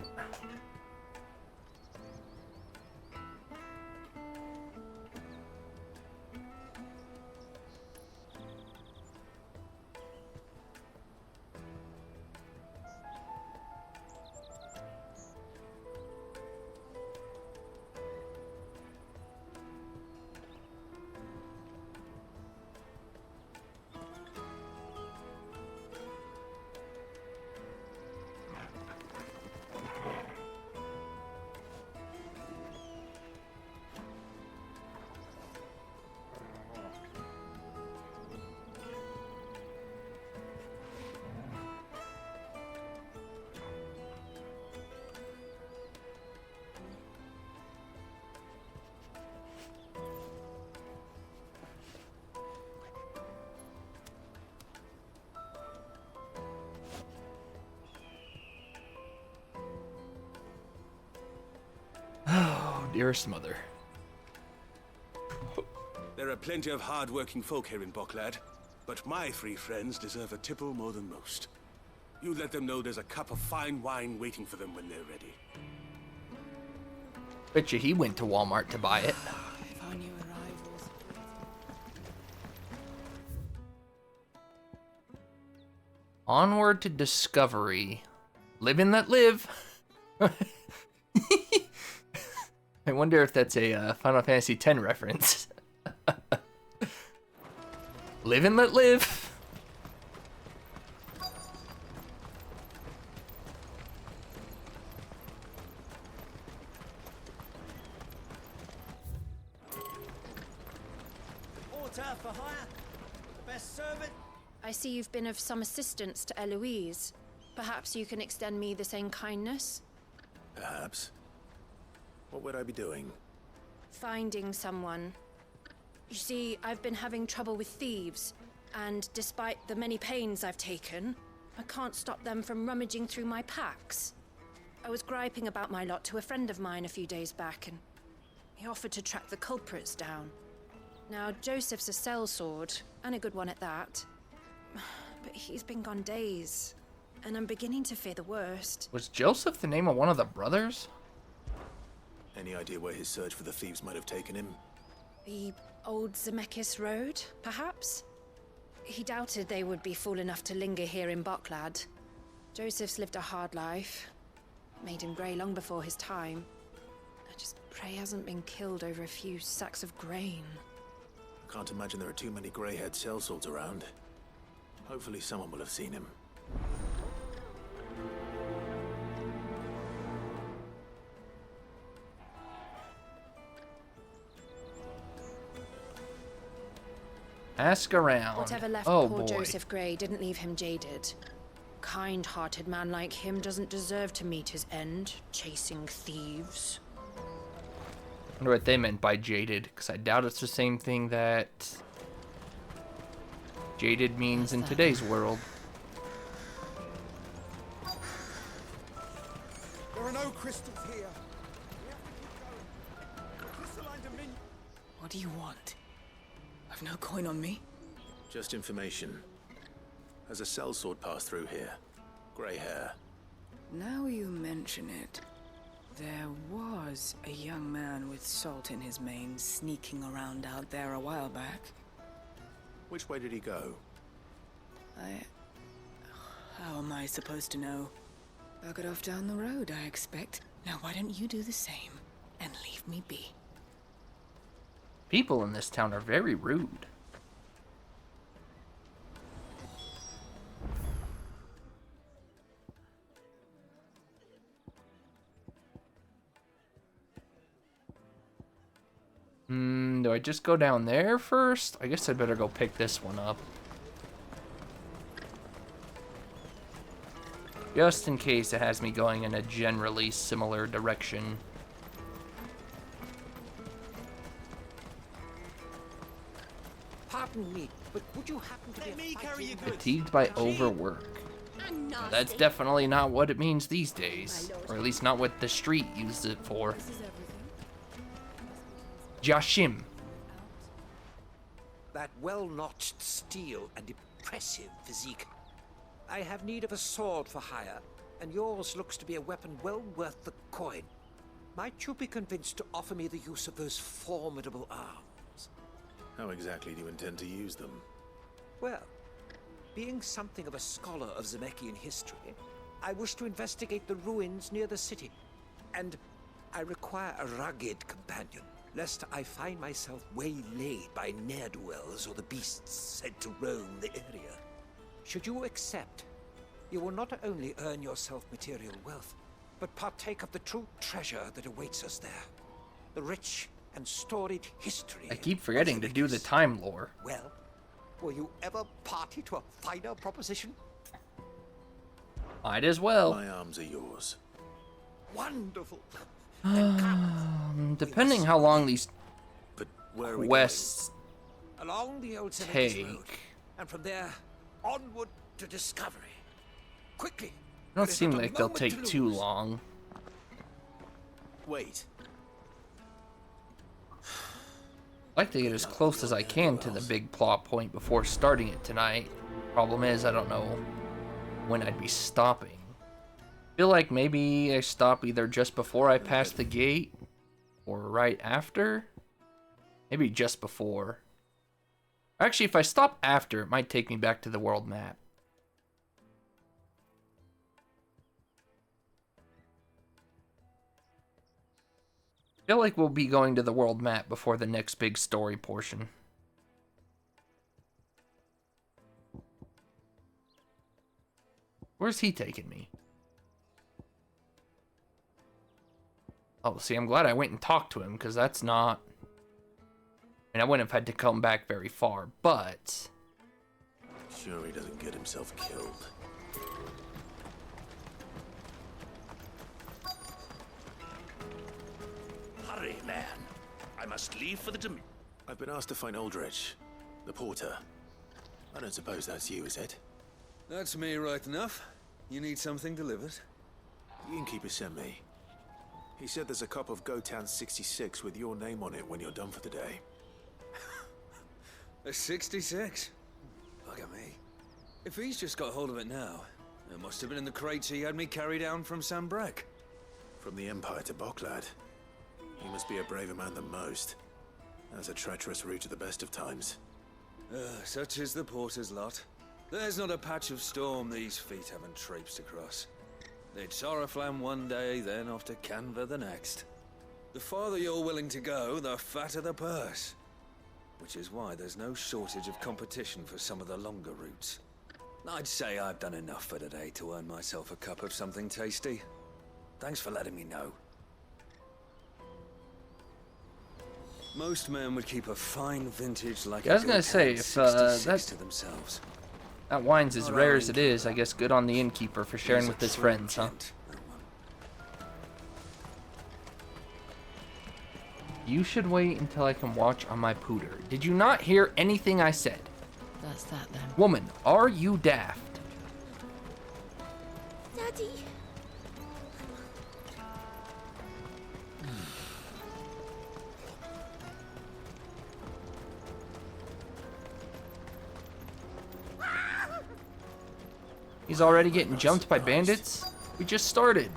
Oh, dearest mother. There are plenty of hard-working folk here in Bocklad, but my three friends deserve a tipple more than most. You let them know there's a cup of fine wine waiting for them when they're ready. Bet you he went to Walmart to buy it. If our new arrivals. Onward to discovery. Live and let live. I wonder if that's a Final Fantasy X reference. Live and let live. Water for hire. The best servant. I see you've been of some assistance to Eloise. Perhaps you can extend me the same kindness? Perhaps. What would I be doing? Finding someone. You see, I've been having trouble with thieves, and despite the many pains I've taken, I can't stop them from rummaging through my packs. I was griping about my lot to a friend of mine a few days back, and he offered to track the culprits down. Now, Joseph's a sellsword, and a good one at that. But he's been gone days, and I'm beginning to fear the worst. Was Joseph the name of one of the brothers? Any idea where his search for the thieves might have taken him? The old Zemeckis Road, perhaps? He doubted they would be fool enough to linger here in Bocklad. Joseph's lived a hard life. Made him grey long before his time. I just pray he hasn't been killed over a few sacks of grain. I can't imagine there are too many grey-haired sellswords around. Hopefully someone will have seen him. Ask around. Whatever left Oh poor boy. Joseph Grey didn't leave him jaded. Kind-hearted man like him doesn't deserve to meet his end, chasing thieves. I wonder what they meant by jaded, because I doubt it's the same thing that jaded means in today's world. There are no crystals here. We have to keep going. Crystalline Dominion. What do you want? I've no coin on me. Just information. Has a sellsword passed through here? Grey hair. Now you mention it, there was a young man with salt in his mane sneaking around out there a while back. Which way did he go? How am I supposed to know? Buggered off down the road, I expect. Now why don't you do the same and leave me be? People in this town are very rude. do I just go down there first? I guess I better go pick this one up. Just in case it has me going in a generally similar direction. Pardon me, but would you happen to be Fatigued by overwork. That's definitely not what it means these days. Or at least not what the street used it for. Jashim. that well-notched steel and impressive physique? I have need of a sword for hire, and yours looks to be a weapon well worth the coin. Might you be convinced to offer me the use of those formidable arms? How exactly do you intend to use them? Well, being something of a scholar of Zemeckyan history, I wish to investigate the ruins near the city, and I require a rugged companion, lest I find myself waylaid by ne'er-do-wells or the beasts said to roam the area. Should you accept, you will not only earn yourself material wealth, but partake of the true treasure that awaits us there. The rich and storied history. I keep forgetting to do the time lore. Well, were you ever party to a finer proposition? Might as well. My arms are yours. Wonderful. Depending how long these where are we quests along the old take. road, and from there onward to discovery. Quickly. Don't seem like they'll take too long. Wait. I like to get as close as I can to the big plot point before starting it tonight. Problem is, I don't know when I'd be stopping. Feel like maybe I stop either just before I pass the gate or right after. Maybe just before. Actually, if I stop after, it might take me back to the world map. I feel like we'll be going to the world map before the next big story portion. Where's he taking me? Oh, see, I'm glad I went and talked to him, because that's not... I mean, I wouldn't have had to come back very far, but... Sure he doesn't get himself killed. Hurry, man. I must leave for the I've been asked to find Aldrich, the porter. I don't suppose that's you, is it? That's me right enough. You need something delivered? The innkeeper sent me. He said there's a cup of Gotan 66 with your name on it when you're done for the day. A 66? Look at me. If he's just got hold of it now, it must have been in the crates he had me carry down from Sambrek. From the Empire to Boklad. He must be a braver man than most. That's a treacherous route at the best of times. Such is the porter's lot. There's not a patch of storm these feet haven't traipsed across. It's Oriflamme one day, then off to Canva the next. The farther you're willing to go, the fatter the purse. Which is why there's no shortage of competition for some of the longer routes. I'd say I've done enough for today to earn myself a cup of something tasty. Thanks for letting me know. Most men would keep a fine vintage like I was gonna say, if to themselves. That wine's as rare as it is, I guess good on the innkeeper for sharing with his friends, huh? You should wait until I can watch on my pooter. Did you not hear anything I said? That's that then. Woman, are you daft? Daddy. He's already getting jumped by bandits? We just started.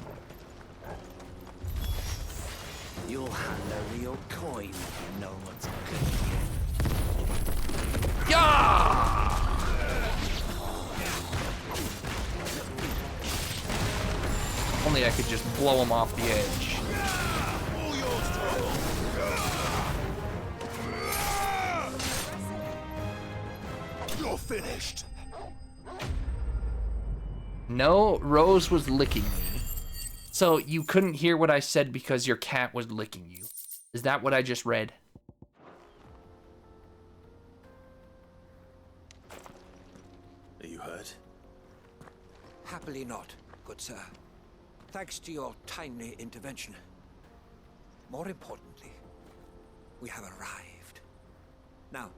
You'll hand over your coin if you know what's good. Yeah! Only I could just blow him off the edge. You're finished. No, Rose was licking me. So you couldn't hear what I said because your cat was licking you. Is that what I just read? Are you hurt? Happily not, good sir. Thanks to your timely intervention. More importantly, we have arrived. Now,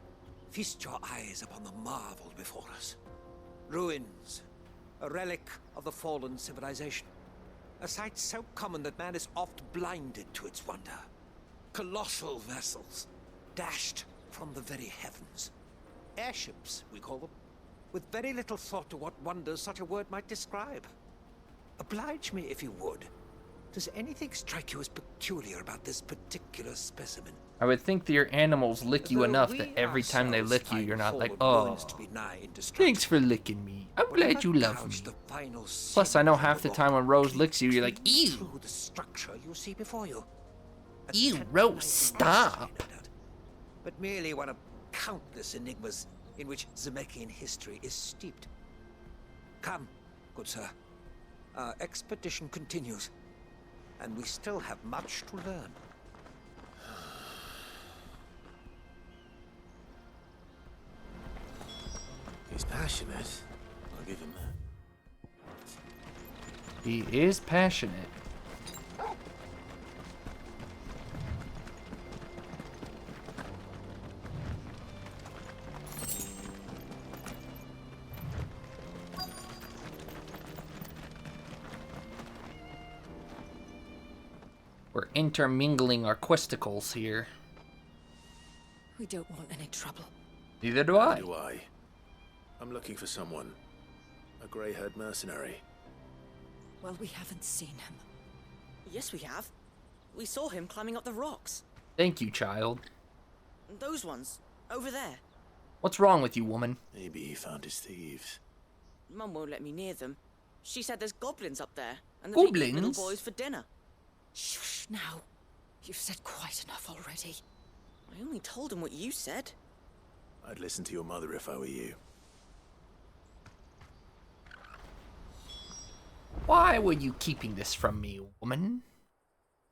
feast your eyes upon the marvel before us. Ruins, a relic of the fallen civilization. A sight so common that man is oft blinded to its wonder. Colossal vessels, dashed from the very heavens. Airships, we call them, with very little thought to what wonders such a word might describe. Oblige me if you would. Does anything strike you as peculiar about this particular specimen? I would think that your animals lick you enough that every time they lick you, you're not like, oh, thanks for licking me. I'm glad you love me. Plus, I know half the time when Rose licks you, you're like, ew. The structure you see before you. Ew, Rose, stop. But merely one of countless enigmas in which Zemeckis history is steeped. Come, good sir. Our expedition continues, and we still have much to learn. He's passionate. I'll give him that. He is passionate. We're intermingling our questicles here. We don't want any trouble. Neither do I. Neither do I. I'm looking for someone. A grey-haired mercenary. Well, we haven't seen him. Yes, we have. We saw him climbing up the rocks. Thank you, child. Those ones, over there. What's wrong with you, woman? Maybe he found his thieves. Mum won't let me near them. She said there's goblins up there, and that they eat little Goblins? boys for dinner. Shush now. You've said quite enough already. I only told him what you said. I'd listen to your mother if I were you. Why were you keeping this from me, woman?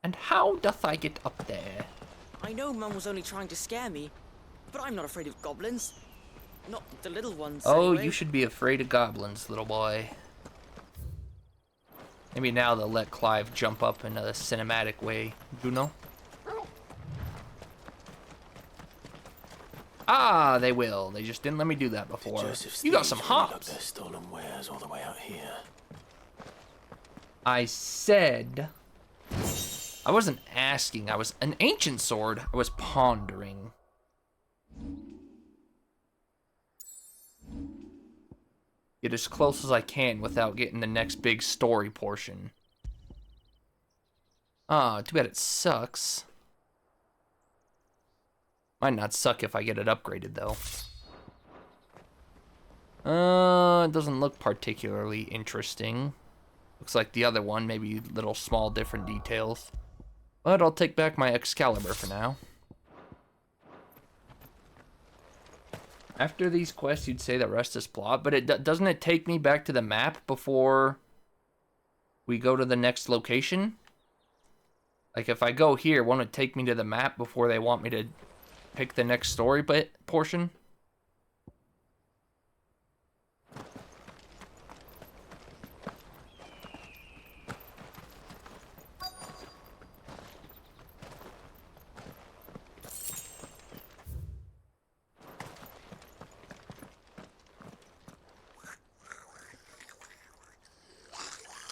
And how doth I get up there? I know Mum was only trying to scare me, but I'm not afraid of goblins. Not the little ones, Oh, anyway. you should be afraid of goblins, little boy. Maybe now they'll let Clive jump up in a cinematic way, you know? Ah, they will. They just didn't let me do that before. You got some hops. Their stolen wares all the way out here. I said... I wasn't asking. I was... An ancient sword. I was pondering. Get as close as I can without getting the next big story portion. Ah, too bad it sucks. Might not suck if I get it upgraded, though. It doesn't look particularly interesting. Looks like the other one, maybe little small different details. But I'll take back my Excalibur for now. After these quests, you'd say the rest is plot, but doesn't it take me back to the map before we go to the next location? Like, if I go here, won't it take me to the map before they want me to pick the next story portion?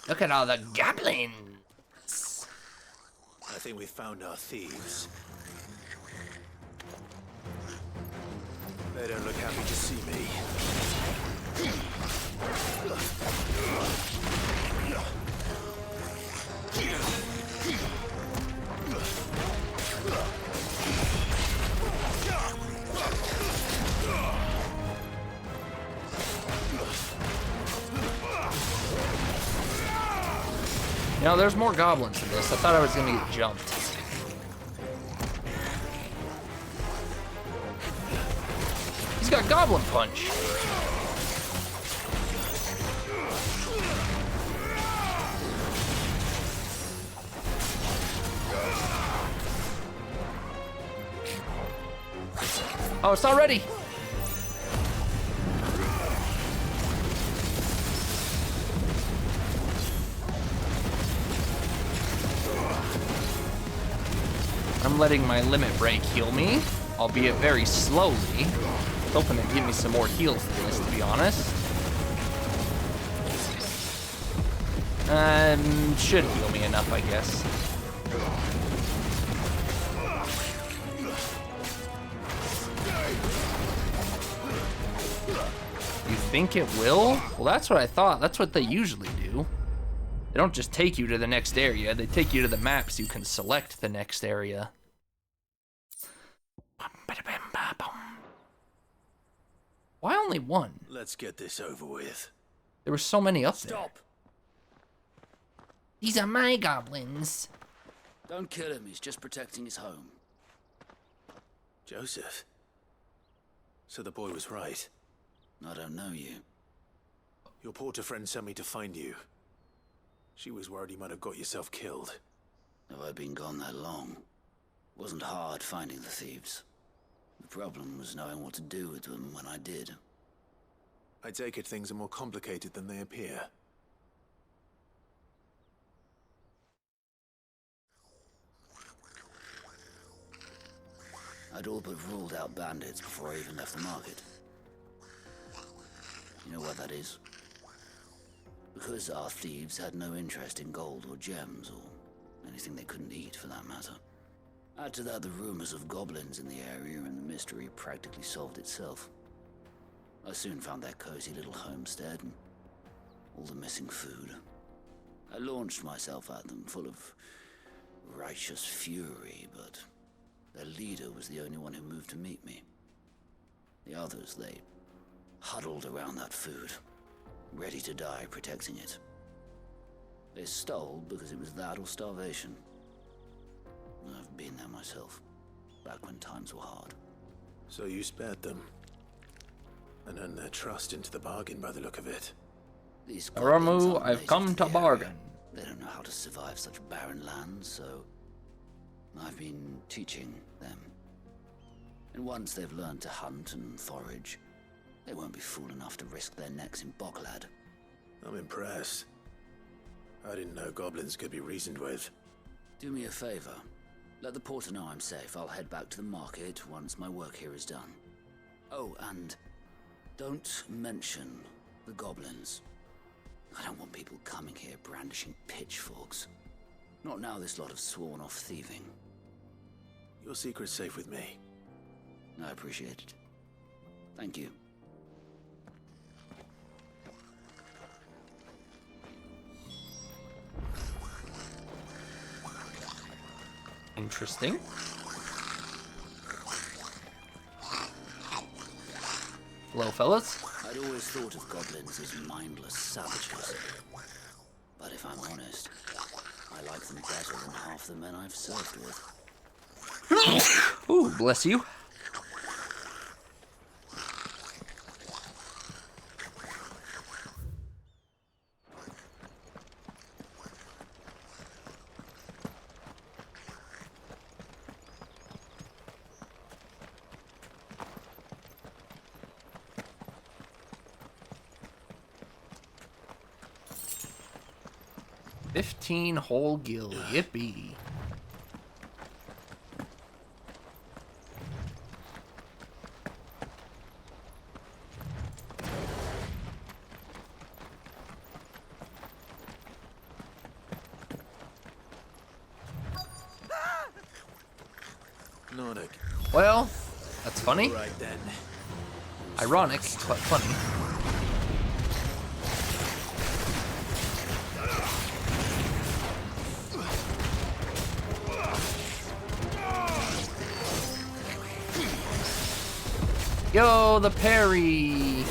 Look at all the goblins. I think we found our thieves. They don't look happy to see me. You know, there's more goblins in this. I thought I was gonna get jumped. He's got Goblin Punch. Oh, it's not ready. letting my limit break heal me, albeit very slowly. Hoping to give me some more heals to this, to be honest. Should heal me enough, I guess. You think it will? Well, that's what I thought. That's what they usually do. They don't just take you to the next area. They take you to the map so you can select the next area. Why only one? Let's get this over with. There were so many up there. Stop! These are my goblins. Don't kill him, he's just protecting his home. Joseph. So the boy was right. I don't know you. Your porter friend sent me to find you. She was worried you might have got yourself killed. Have I been gone that long? Wasn't hard finding the thieves. The problem was knowing what to do with them when I did. I take it things are more complicated than they appear. I'd all but ruled out bandits before I even left the market. You know what that is? Because our thieves had no interest in gold or gems or anything they couldn't eat for that matter. Add to that the rumors of goblins in the area and the mystery practically solved itself. I soon found their cozy little homestead and all the missing food. I launched myself at them full of righteous fury, but their leader was the only one who moved to meet me. The others, they huddled around that food, ready to die protecting it. They stole because it was that or starvation. I've been there myself, back when times were hard. So you spared them, and earned their trust into the bargain by the look of it. These Aramu, I've come to bargain. They don't know how to survive such barren lands, so I've been teaching them. And once they've learned to hunt and forage, they won't be fool enough to risk their necks in Boklad. I'm impressed. I didn't know goblins could be reasoned with. Do me a favor. Let the porter know I'm safe. I'll head back to the market once my work here is done. Oh, and don't mention the goblins. I don't want people coming here brandishing pitchforks. Not now this lot have sworn off thieving. Your secret's safe with me. I appreciate it. Thank you. Interesting. Hello, fellas. I'd always thought of goblins as mindless savages. But if I'm honest, I like them better than half the men I've served with. Ooh, bless you. Whole gil, yippee. Nordic. Well, that's funny. Right then. Ironic, but funny. Yo, the parry!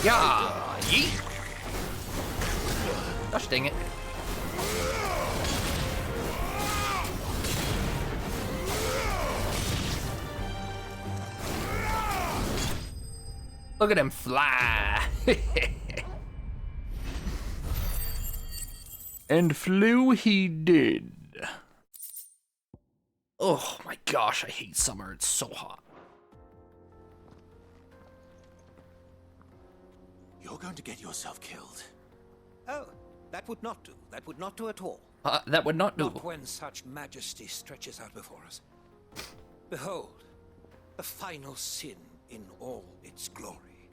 Yeah! Yeet! Gosh dang it. Look at him fly. And flew he did. Oh my gosh, I hate summer. It's so hot. You're going to get yourself killed. Oh, that would not do. That would not do at all. That would not do. Not when such majesty stretches out before us. Behold, the final sin in all its glory.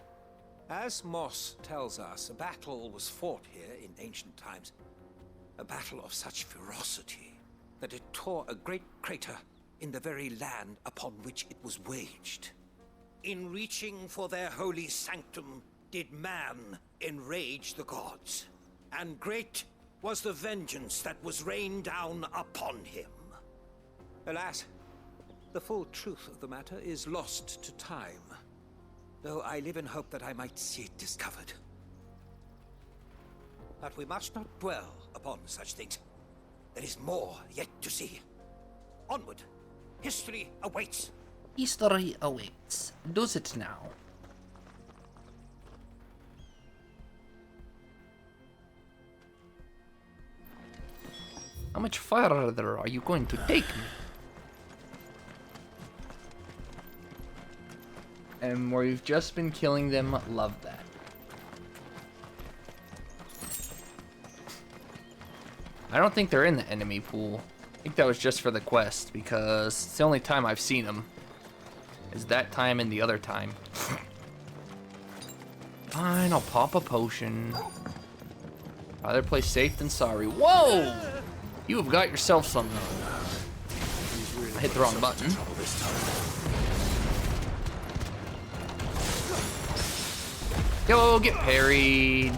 As Moss tells us, a battle was fought here in ancient times. A battle of such ferocity that it tore a great crater in the very land upon which it was waged. In reaching for their holy sanctum, did man enrage the gods, and great was the vengeance that was rained down upon him. Alas, the full truth of the matter is lost to time, though I live in hope that I might see it discovered. But we must not dwell upon such things. There is more yet to see. Onward. History awaits. History awaits. Does it now? How much farther are you going to take me? And we've just been killing them. Love that. I don't think they're in the enemy pool. I think that was just for the quest, because it's the only time I've seen them. Is that time and the other time. Fine, I'll pop a potion. Rather play safe than sorry. Whoa! You have got yourself something. I hit the wrong button. Go get parried.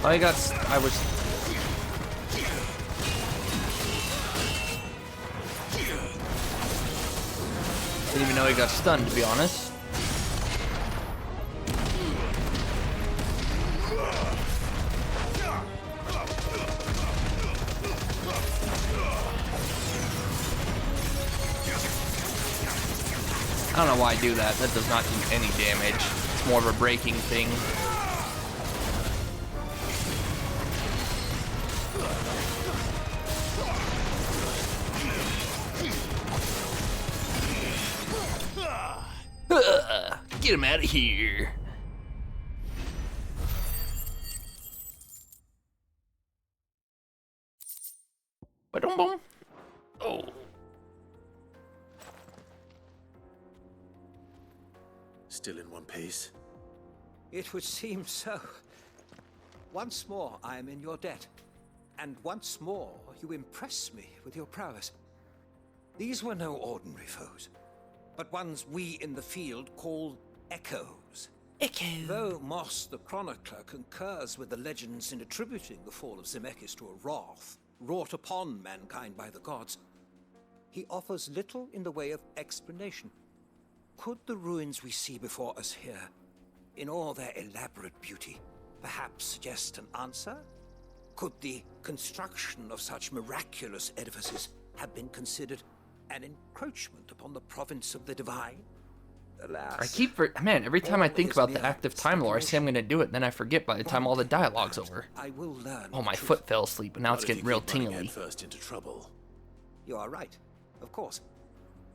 I was... Didn't even know he got stunned, to be honest. I don't know why I do that. That does not do any damage. It's more of a breaking thing. Get him out of here. Ba-dum-bum. Oh. Still in one piece? It would seem so. Once more I am in your debt, and once more you impress me with your prowess. These were no ordinary foes, but ones we in the field call echoes. Echo. Though Moss the Chronicler concurs with the legends in attributing the fall of Zemeckis to a wrath wrought upon mankind by the gods, he offers little in the way of explanation. Could the ruins we see before us here, in all their elaborate beauty, perhaps suggest an answer? Could the construction of such miraculous edifices have been considered an encroachment upon the province of the divine? Alas, I keep man, every time I think about the active time lore, I say I'm gonna do it, and then I forget by the time all the dialogue's over. I will learn. Oh, my foot fell asleep, and now it's getting real tingly. First into trouble. You are right, of course.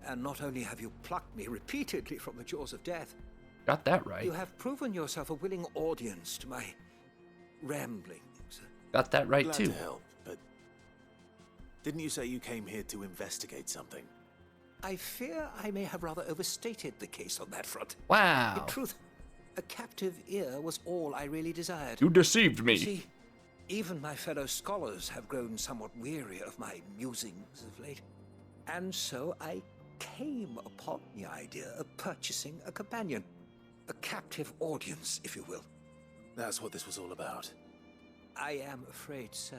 And not only have you plucked me repeatedly from the jaws of death, got that right. You have proven yourself a willing audience to my ramblings. Got that right Glad too. to help, but didn't you say you came here to investigate something? I fear I may have rather overstated the case on that front. Wow. In truth, a captive ear was all I really desired. You deceived me. You see, even my fellow scholars have grown somewhat weary of my musings of late. And so I came upon the idea of purchasing a companion. A captive audience, if you will. That's what this was all about. I am afraid so.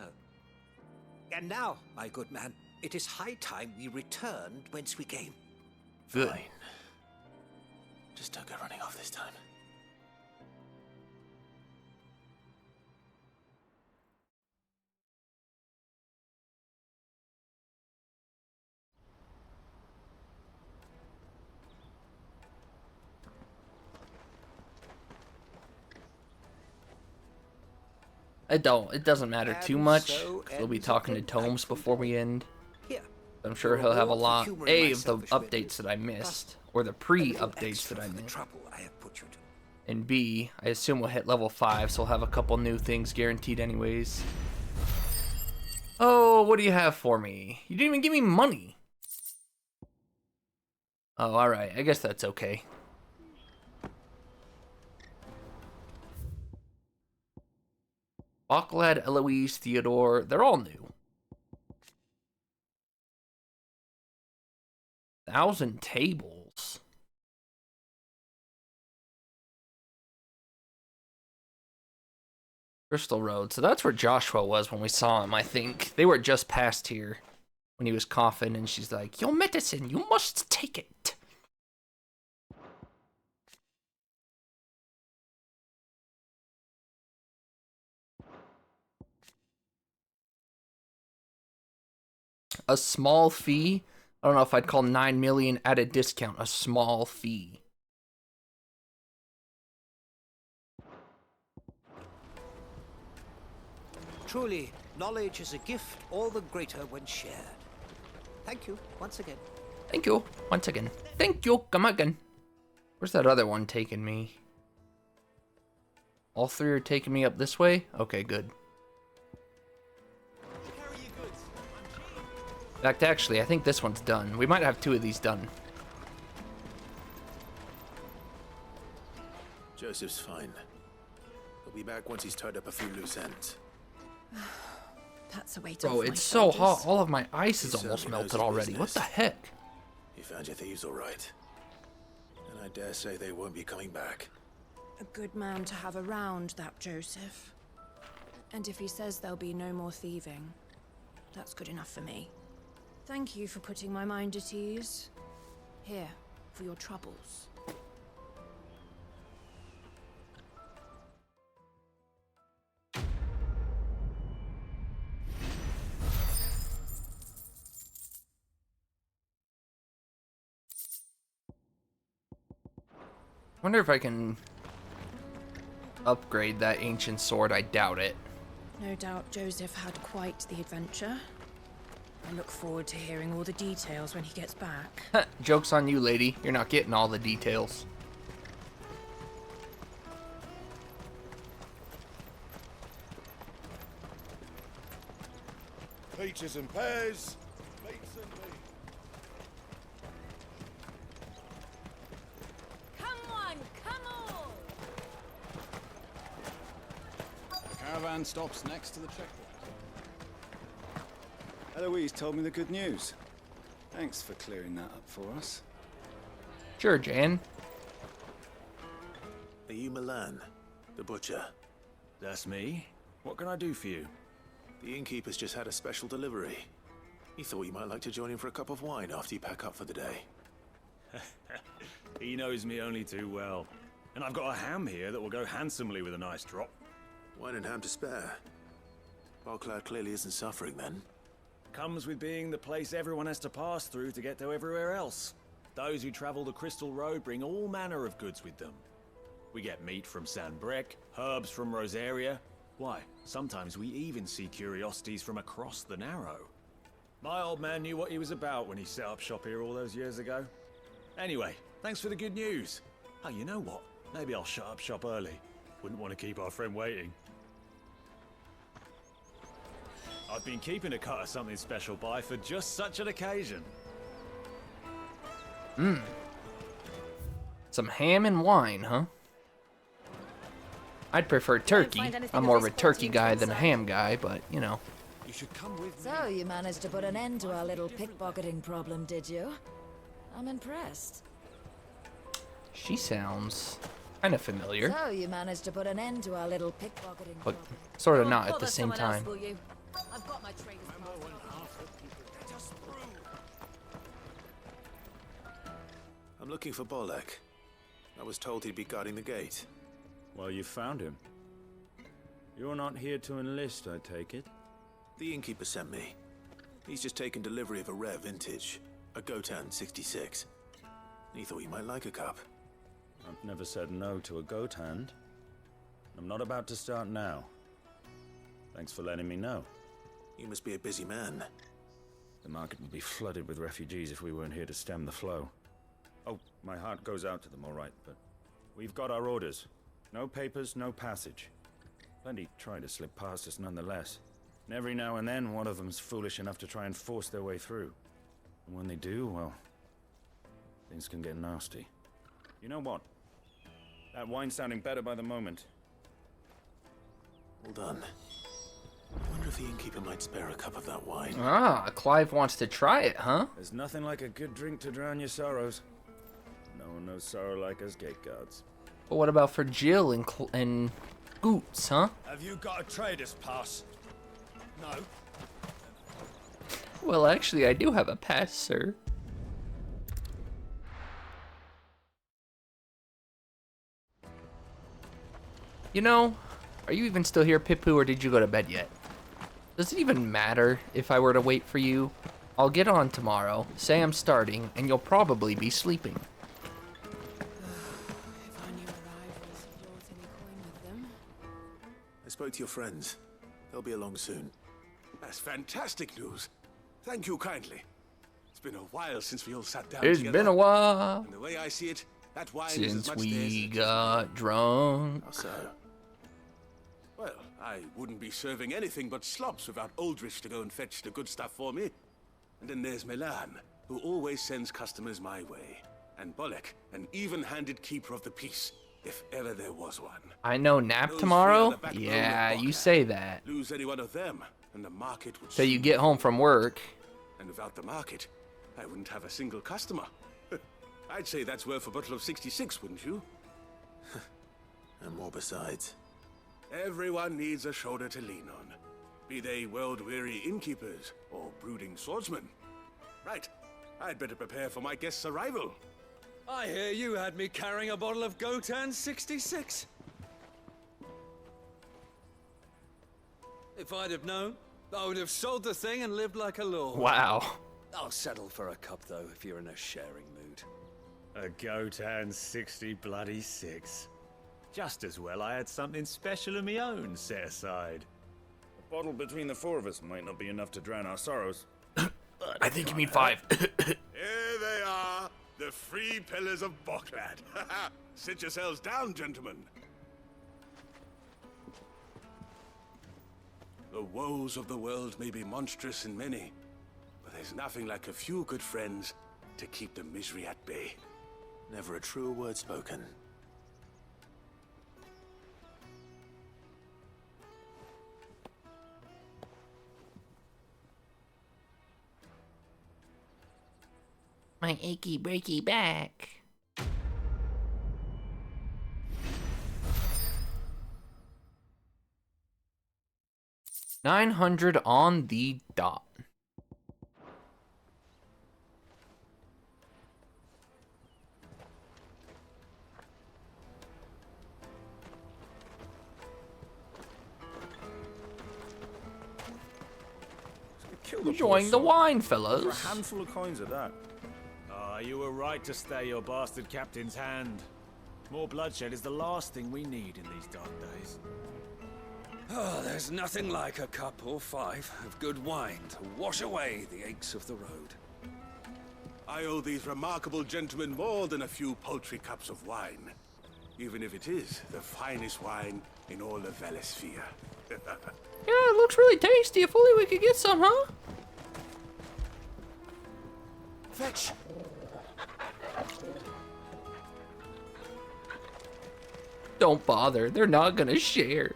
And now, my good man, it is high time we returned whence we came. Good. Fine. Just don't go running off this time. It doesn't matter too much, 'cause we'll be talking to Tomes before we end. Here. I'm sure he'll have a lot, of the updates that I missed, or the pre-updates that I missed. And B, I assume we'll hit level 5, so we'll have a couple new things guaranteed anyways. Oh, what do you have for me? You didn't even give me money. Oh, alright, I guess that's okay. Bocklad, Eloise, Theodore, they're all new. 1,000 tables. Crystal Road. So that's where Joshua was when we saw him, I think. They were just past here when he was coughing, and she's like, "Your medicine, you must take it." A small fee? I don't know if I'd call 9 million at a discount a small fee. Truly, knowledge is a gift all the greater when shared. Thank you once again. Thank you once again. Thank you, come again. Where's that other one taking me? All three are taking me up this way? Okay, good. In fact, actually, I think this one's done. We might have 2 of these done. Joseph's fine. He'll be back once he's tied up a few loose ends. That's a way to. Bro, it's so hot. All of my ice is almost melted already. What the heck? You found your thieves all right. And I dare say they won't be coming back. A good man to have around, that Joseph. And if he says there'll be no more thieving, that's good enough for me. Thank you for putting my mind at ease. Here, for your troubles. Wonder if I can upgrade that ancient sword. I doubt it. No doubt Joseph had quite the adventure. I look forward to hearing all the details when he gets back. Joke's on you, lady. You're not getting all the details. Peaches and pears. Beets and beans. Come on, come on! Caravan stops next to the checkpoint. Eloise told me the good news. Thanks for clearing that up for us. Sure, Jan. Are you Milan, the butcher? That's me. What can I do for you? The innkeeper's just had a special delivery. He thought you might like to join him for a cup of wine after you pack up for the day. He knows me only too well. And I've got a ham here that will go handsomely with a nice drop. Wine and ham to spare. Bocklad clearly isn't suffering then. Comes with being the place everyone has to pass through to get to everywhere else. Those who travel the Crystal Road bring all manner of goods with them. We get meat from San Brec, herbs from Rosaria. Why, sometimes we even see curiosities from across the Narrow. My old man knew what he was about when he set up shop here all those years ago. Anyway, thanks for the good news. Oh, you know what? Maybe I'll shut up shop early. Wouldn't want to keep our friend waiting. I've been keeping a cut of something special by for just such an occasion. Mmm. Some ham and wine, huh? I'd prefer turkey. I'm more of a turkey guy than a ham guy, but, you know. You should come with me. So, you managed to put an end to our little pickpocketing problem, did you? I'm impressed. She sounds kind of familiar. So, you managed to put an end to our little pickpocketing But problem. sort of not at the same time. I've got my trader's I'm looking for Bolek. I was told he'd be guarding the gate. Well, you found him. You're not here to enlist, I take it? The innkeeper sent me. He's just taken delivery of a rare vintage, a Gotan 66. He thought you might like a cup. I've never said no to a goat hand. I'm not about to start now. Thanks for letting me know. You must be a busy man. The market would be flooded with refugees if we weren't here to stem the flow. Oh, my heart goes out to them, all right, but we've got our orders. No papers, no passage. Plenty try to slip past us nonetheless. And every now and then, one of them's foolish enough to try and force their way through. And when they do, well, things can get nasty. You know what? That wine's sounding better by the moment. Well done. I wonder if the innkeeper might spare a cup of that wine. Ah, Clive wants to try it, huh? There's nothing like a good drink to drown your sorrows. No one knows sorrow like us gate guards. But what about for Jill and Goots, huh? Have you got a trader's pass? No. Well, actually, I do have a pass, sir. You know, are you even still here, Pippu, or did you go to bed yet? Does it even matter if I were to wait for you? I'll get on tomorrow, say I'm starting, and you'll probably be sleeping. I spoke to your friends. They'll be along soon. That's fantastic news. Thank you kindly. It's been a while since we all sat down It's together. been a while. And the way I see it, that wine is as Since much we theirs. got drunk. So, Well, I wouldn't be serving anything but slops without Aldrich to go and fetch the good stuff for me. And then there's Milan, who always sends customers my way. And Bolek, an even-handed keeper of the peace, if ever there was one. I know nap Those tomorrow? three are the backbone Yeah, of you Bokad. say that. Lose any one of them, and the market would So you soon get home from work. And without the market, I wouldn't have a single customer. I'd say that's worth a bottle of 66, wouldn't you? and more besides. Everyone needs a shoulder to lean on. Be they world-weary innkeepers or brooding swordsmen. Right, I'd better prepare for my guest's arrival. I hear you had me carrying a bottle of Gotan 66. If I'd have known, I would have sold the thing and lived like a lord. Wow. I'll settle for a cup, though, if you're in a sharing mood. A Gotan 60 bloody 6. Just as well I had something special of my own set aside. A bottle between the four of us might not be enough to drown our sorrows. I think you mean 5. Here they are, the free pillars of Boklad. Sit yourselves down, gentlemen. The woes of the world may be monstrous in many, but there's nothing like a few good friends to keep the misery at bay. Never a truer word spoken. My achy breaky back. $900 on the dot. Enjoying the wine, fellas. For a handful of coins of that. Ah, you were right to stay your bastard captain's hand. More bloodshed is the last thing we need in these dark days. Oh, there's nothing like a cup or 5 of good wine to wash away the aches of the road. I owe these remarkable gentlemen more than a few paltry cups of wine, even if it is the finest wine in all of Valisphere. Yeah, it looks really tasty. If only we could get some, huh? Fetch! Don't bother. They're not gonna share.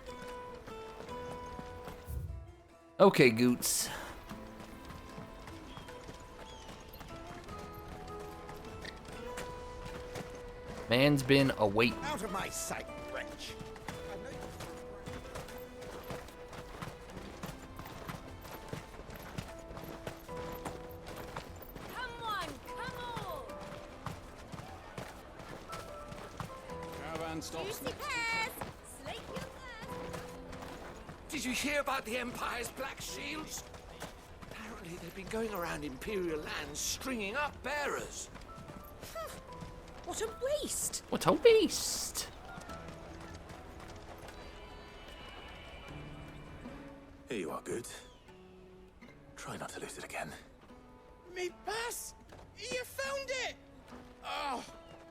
Okay, Goots. Man's been awaiting. Out of my sight, wretch. Come on, come on! Caravan stops. Did you hear about the Empire's Black Shields? Apparently they've been going around Imperial lands stringing up bearers. What a waste! What a waste! Here you are, Good. Try not to lose it again. Me pass! You found it! Oh,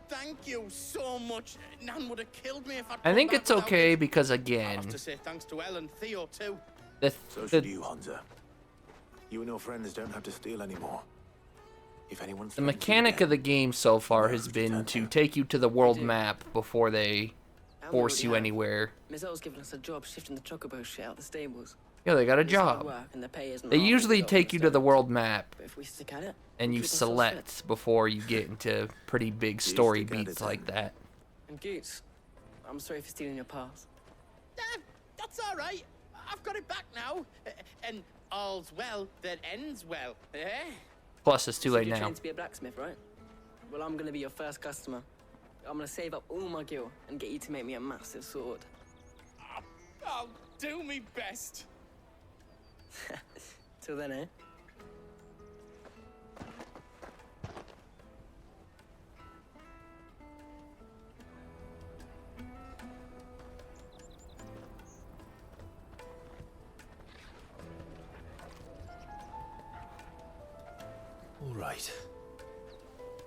thank you so much. Nan would have killed me if I'd I think come it's back without okay it. because I'll again, have to say thanks to Elle and Theo too. So should you, Hansa. You and your friends don't have to steal anymore. If anyone's the mechanic of the game so far has been to take you to the world map before they force you anywhere. Miss Earl's given us a job shifting the chocobo shit out the stables. Yeah, they got a It's hard job. work and the pay isn't They half usually the job take you to the world map But if we stick at it, and we'll you keep ourselves select before you get into pretty big story beats like that. fit. And Goots, I'm sorry for stealing your pass. That's all right. I've got it back now. And all's well that ends well. Eh? Plus, it's too So late you're now. trained to be a blacksmith, right? Well, I'm gonna be your first customer. I'm gonna save up all my gil and get you to make me a massive sword. I'll do me best. Till then, eh? All right.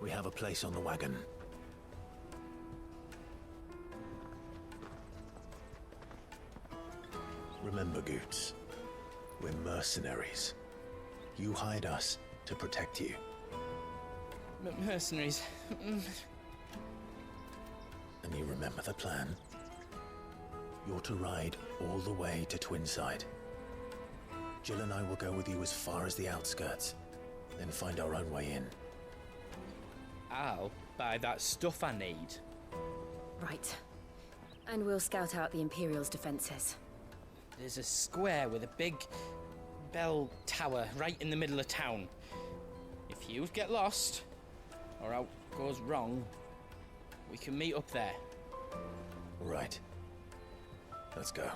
We have a place on the wagon. Remember, Goots, we're mercenaries. You hide us to protect you. Mercenaries. And you remember the plan? You're to ride all the way to Twinside. Jill and I will go with you as far as the outskirts, then find our own way in. I'll buy that stuff I need. Right. And we'll scout out the Imperial's defenses. There's a square with a big bell tower right in the middle of town. If you get lost, or out goes wrong, we can meet up there. All right. Let's go.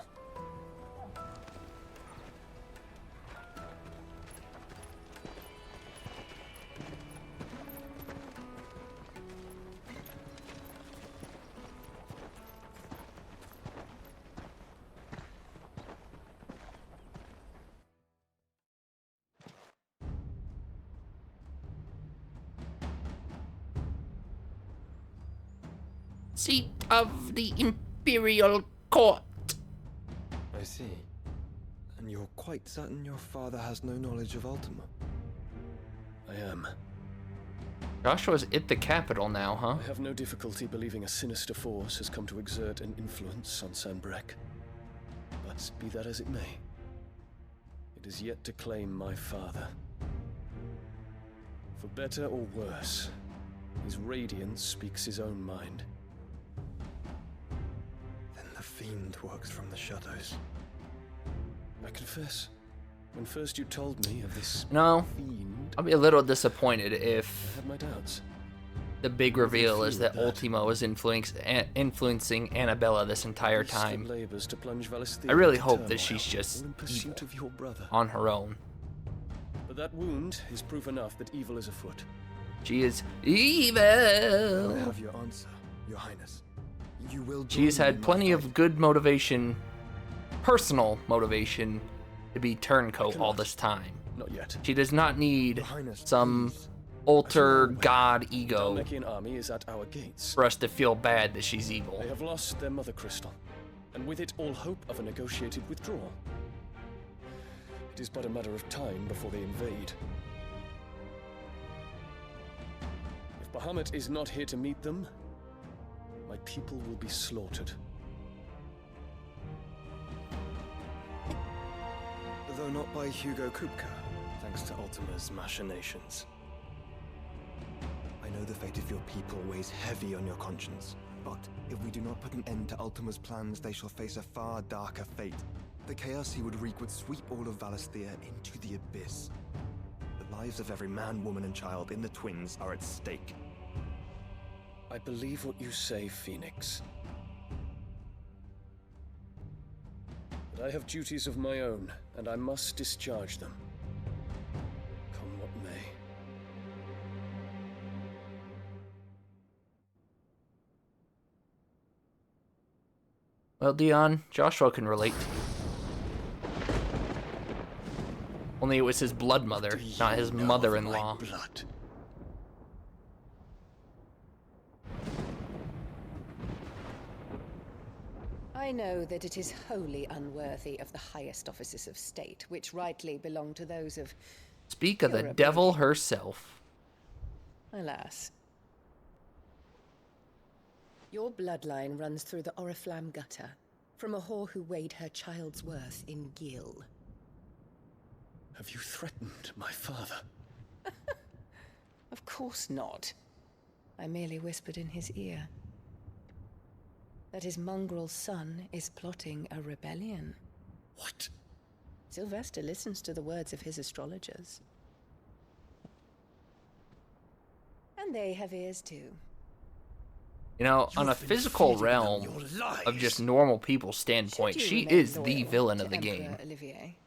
Seat of the Imperial Court. I see. And you're quite certain your father has no knowledge of Ultima? I am. Joshua's at the capital now, huh? I have no difficulty believing a sinister force has come to exert an influence on Sanbreque. But be that as it may, it is yet to claim my father. For better or worse, his radiance speaks his own mind. Then the fiend works from the shadows. I confess, when first you told me of this No. fiend, I'll be a little disappointed I if had my doubts. the big reveal is that Ultima was influencing Annabella this entire Wasted time. labors to plunge Valisthea I really into hope that turmoil, she's just all in pursuit evil of your brother. on her own. But that wound is proof enough that evil is afoot. She is I evil. have your answer, Your Highness. You will She's join me had in my plenty fight. of good motivation, personal motivation, to be turncoat all this time. Not yet. She does not need Your Highness, some please. alter god The ego Dalmekian army is at our gates. for us to feel bad that she's evil. They have lost their mother crystal, and with it all hope of a negotiated withdrawal. It is but a matter of time before they invade. If Bahamut is not here to meet them, my people will be slaughtered. Though not by Hugo Kupka, thanks to Ultima's machinations. I know the fate of your people weighs heavy on your conscience, but if we do not put an end to Ultima's plans, they shall face a far darker fate. The chaos he would wreak would sweep all of Valisthea into the abyss. The lives of every man, woman, and child in the Twins are at stake. I believe what you say, Phoenix. But I have duties of my own, and I must discharge them. Come what may. Well, Dion, Joshua can relate to you. Only it was his blood mother, not his mother-in-law. I know that it is wholly unworthy of the highest offices of state, which rightly belong to those of... Speak of the devil herself. Alas. Your bloodline runs through the Oriflamme gutter, from a whore who weighed her child's worth in gil. Have you threatened my father? Of course not. I merely whispered in his ear that his mongrel son is plotting a rebellion. What? Sylvester listens to the words of his astrologers. And they have ears too. You know, on a physical realm of just normal people's standpoint, she is the villain of the game. Olivier.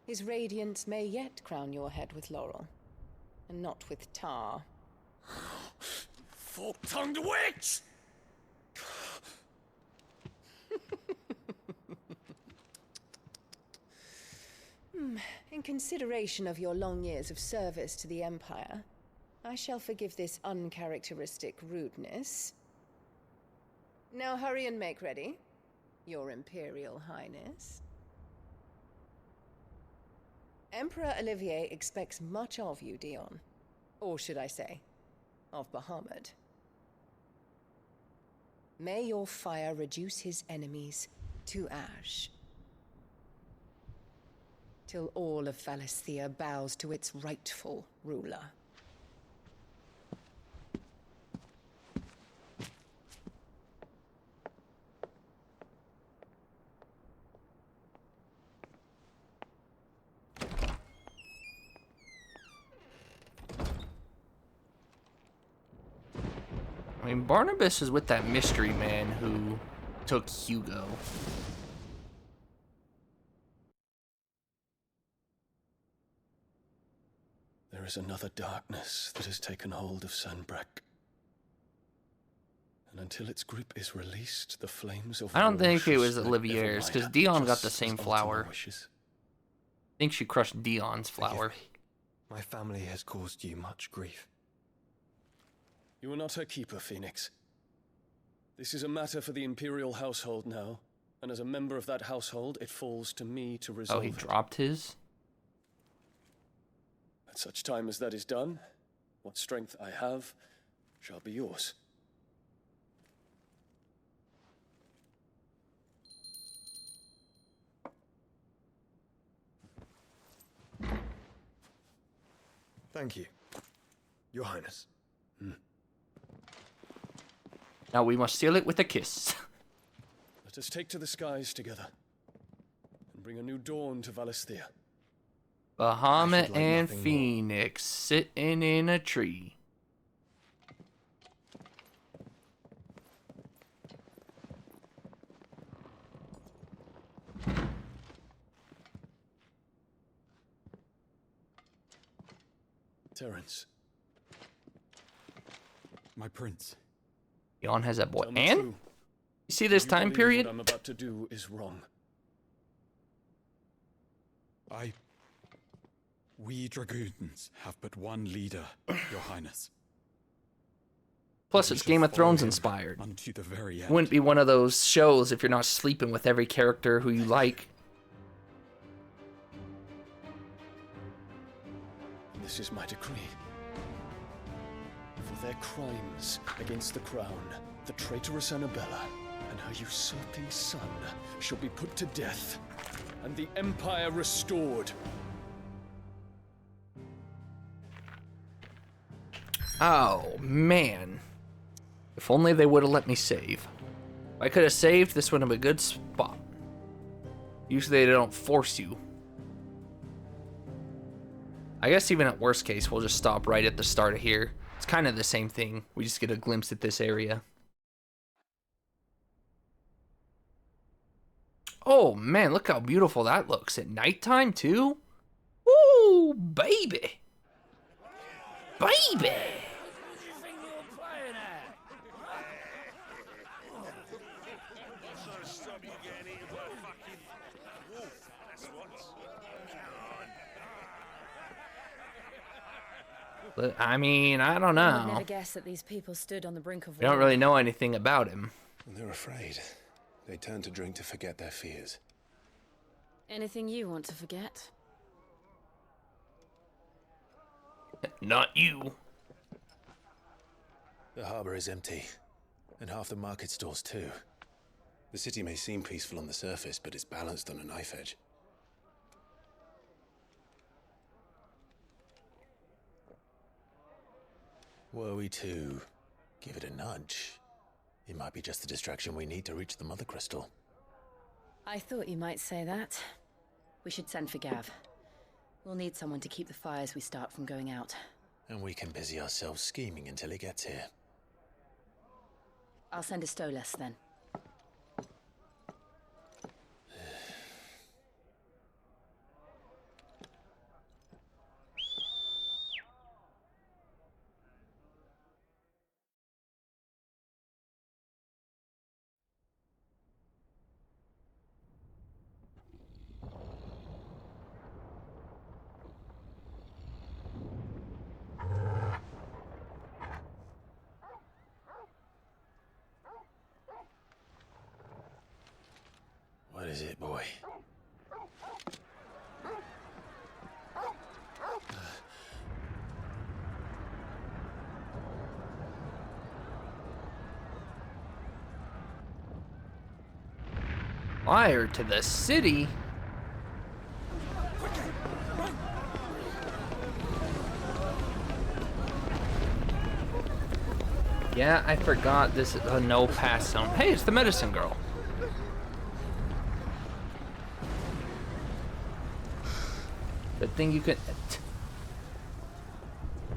His radiance may yet crown your head with laurel, and not with tar. Fork-tongued witch! In consideration of your long years of service to the Empire, I shall forgive this uncharacteristic rudeness. Now hurry and make ready, Your Imperial Highness. Emperor Olivier expects much of you, Dion. Or should I say, of Bahamut. May your fire reduce his enemies to ash, till all of Valisthea bows to its rightful ruler. I mean, Barnabas is with that mystery man who took Hugo. There is another darkness that has taken hold of Sanbreque. And until its grip is released, the flames of... I don't think it was Olivier's, because Dion got the same flower. I think she crushed Dion's flower. My family has caused you much grief. You are not her keeper, Phoenix. This is a matter for the Imperial household now, and as a member of that household, it falls to me to resolve it. Oh, he dropped his? At such time as that is done, what strength I have shall be yours. Thank you, Your Highness. Now we must seal it with a kiss. Let us take to the skies together, and bring a new dawn to Valisthea. Bahamut and Phoenix sitting in a tree. Terence. My prince. Dion has that boy. And? You see this time period? What I'm about to do is wrong. We dragoons have but one leader, Your Highness. Plus, it's Game of Thrones inspired. Unto the very end. Wouldn't be one of those shows if you're not sleeping with every character who you like. This is my decree. For their crimes against the crown, the traitorous Annabella and her usurping son shall be put to death and the Empire restored. Oh, man. If only they would have let me save. If I could have saved, this would have been a good spot. Usually they don't force you. I guess even at worst case, we'll just stop right at the start of here. It's kind of the same thing. We just get a glimpse at this area. Oh, man, look how beautiful that looks. At nighttime, too? Ooh, baby. Baby. I mean, I don't I would know. never guess that these people stood on the brink of We don't war. really know anything about him. And they're afraid. They turn to drink to forget their fears. Anything you want to forget? Not you. The harbor is empty, and half the market stalls too. The city may seem peaceful on the surface, but it's balanced on a knife edge. Were we to give it a nudge, it might be just the distraction we need to reach the Mother Crystal. I thought you might say that. We should send for Gav. We'll need someone to keep the fires we start from going out. And we can busy ourselves scheming until he gets here. I'll send a Stolas then. What is it, boy? Fire to the city? Yeah, I forgot this is a no pass zone. Hey, it's the medicine girl. Good thing you can...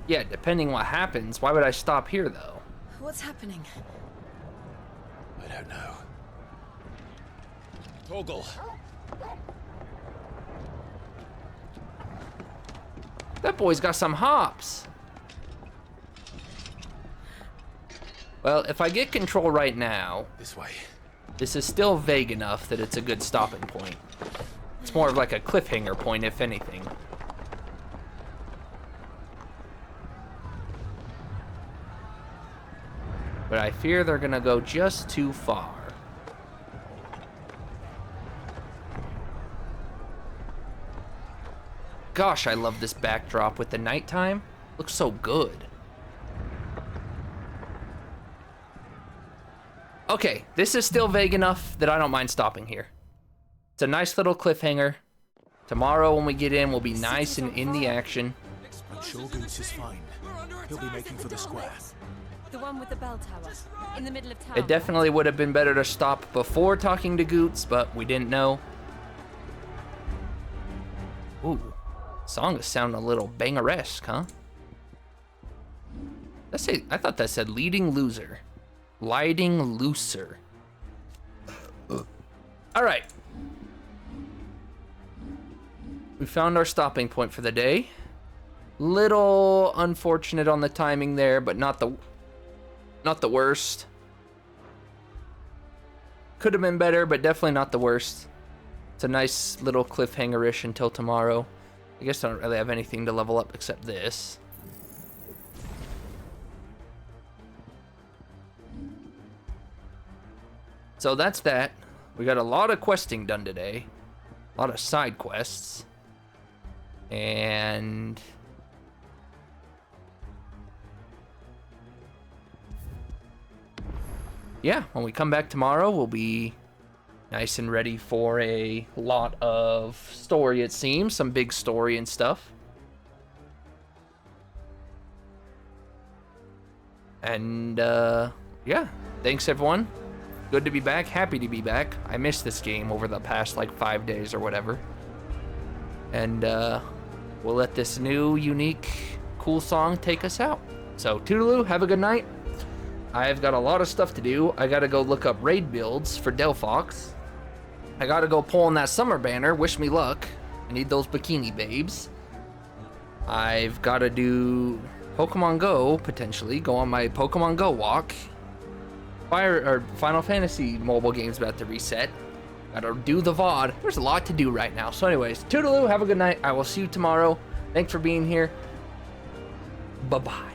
Yeah, depending what happens, why would I stop here, though? What's happening? I don't know. Torgal. That boy's got some hops. Well, if I get control right now... This way. This is still vague enough that it's a good stopping point. It's more of like a cliffhanger point, if anything. But I fear they're gonna go just too far. Gosh, I love this backdrop with the nighttime. Looks so good. Okay, this is still vague enough that I don't mind stopping here. It's a nice little cliffhanger. Tomorrow when we get in, we'll be nice and in the action. I'm sure Goose is fine. He'll be making for the square. The one with the bell tower, in the middle of town. It definitely would have been better to stop before talking to Goots, but we didn't know. Ooh, song is sounding a little banger-esque, huh? I thought that said leading loser. Lighting looser. All right. We found our stopping point for the day. Little unfortunate on the timing there, but not the worst. Could have been better, but definitely not the worst. It's a nice little cliffhanger-ish until tomorrow. I guess I don't really have anything to level up except this. So that's that. We got a lot of questing done today. A lot of side quests. And... yeah, when we come back tomorrow, we'll be Nice and ready for a lot of story, it seems. Some big story and stuff. And, yeah. Thanks, everyone. Good to be back. Happy to be back. I missed this game over the past, like, 5 days or whatever. And, we'll let this new, unique, cool song take us out. So, toodaloo. Have a good night. I've got a lot of stuff to do. I gotta go look up raid builds for Delphox. I gotta go pull on that summer banner. Wish me luck. I need those bikini babes. I've gotta do Pokemon Go, potentially. Go on my Pokemon Go walk. Final Fantasy mobile game's about to reset. Gotta do the VOD. There's a lot to do right now. So anyways, toodaloo, have a good night. I will see you tomorrow. Thanks for being here. Bye-bye.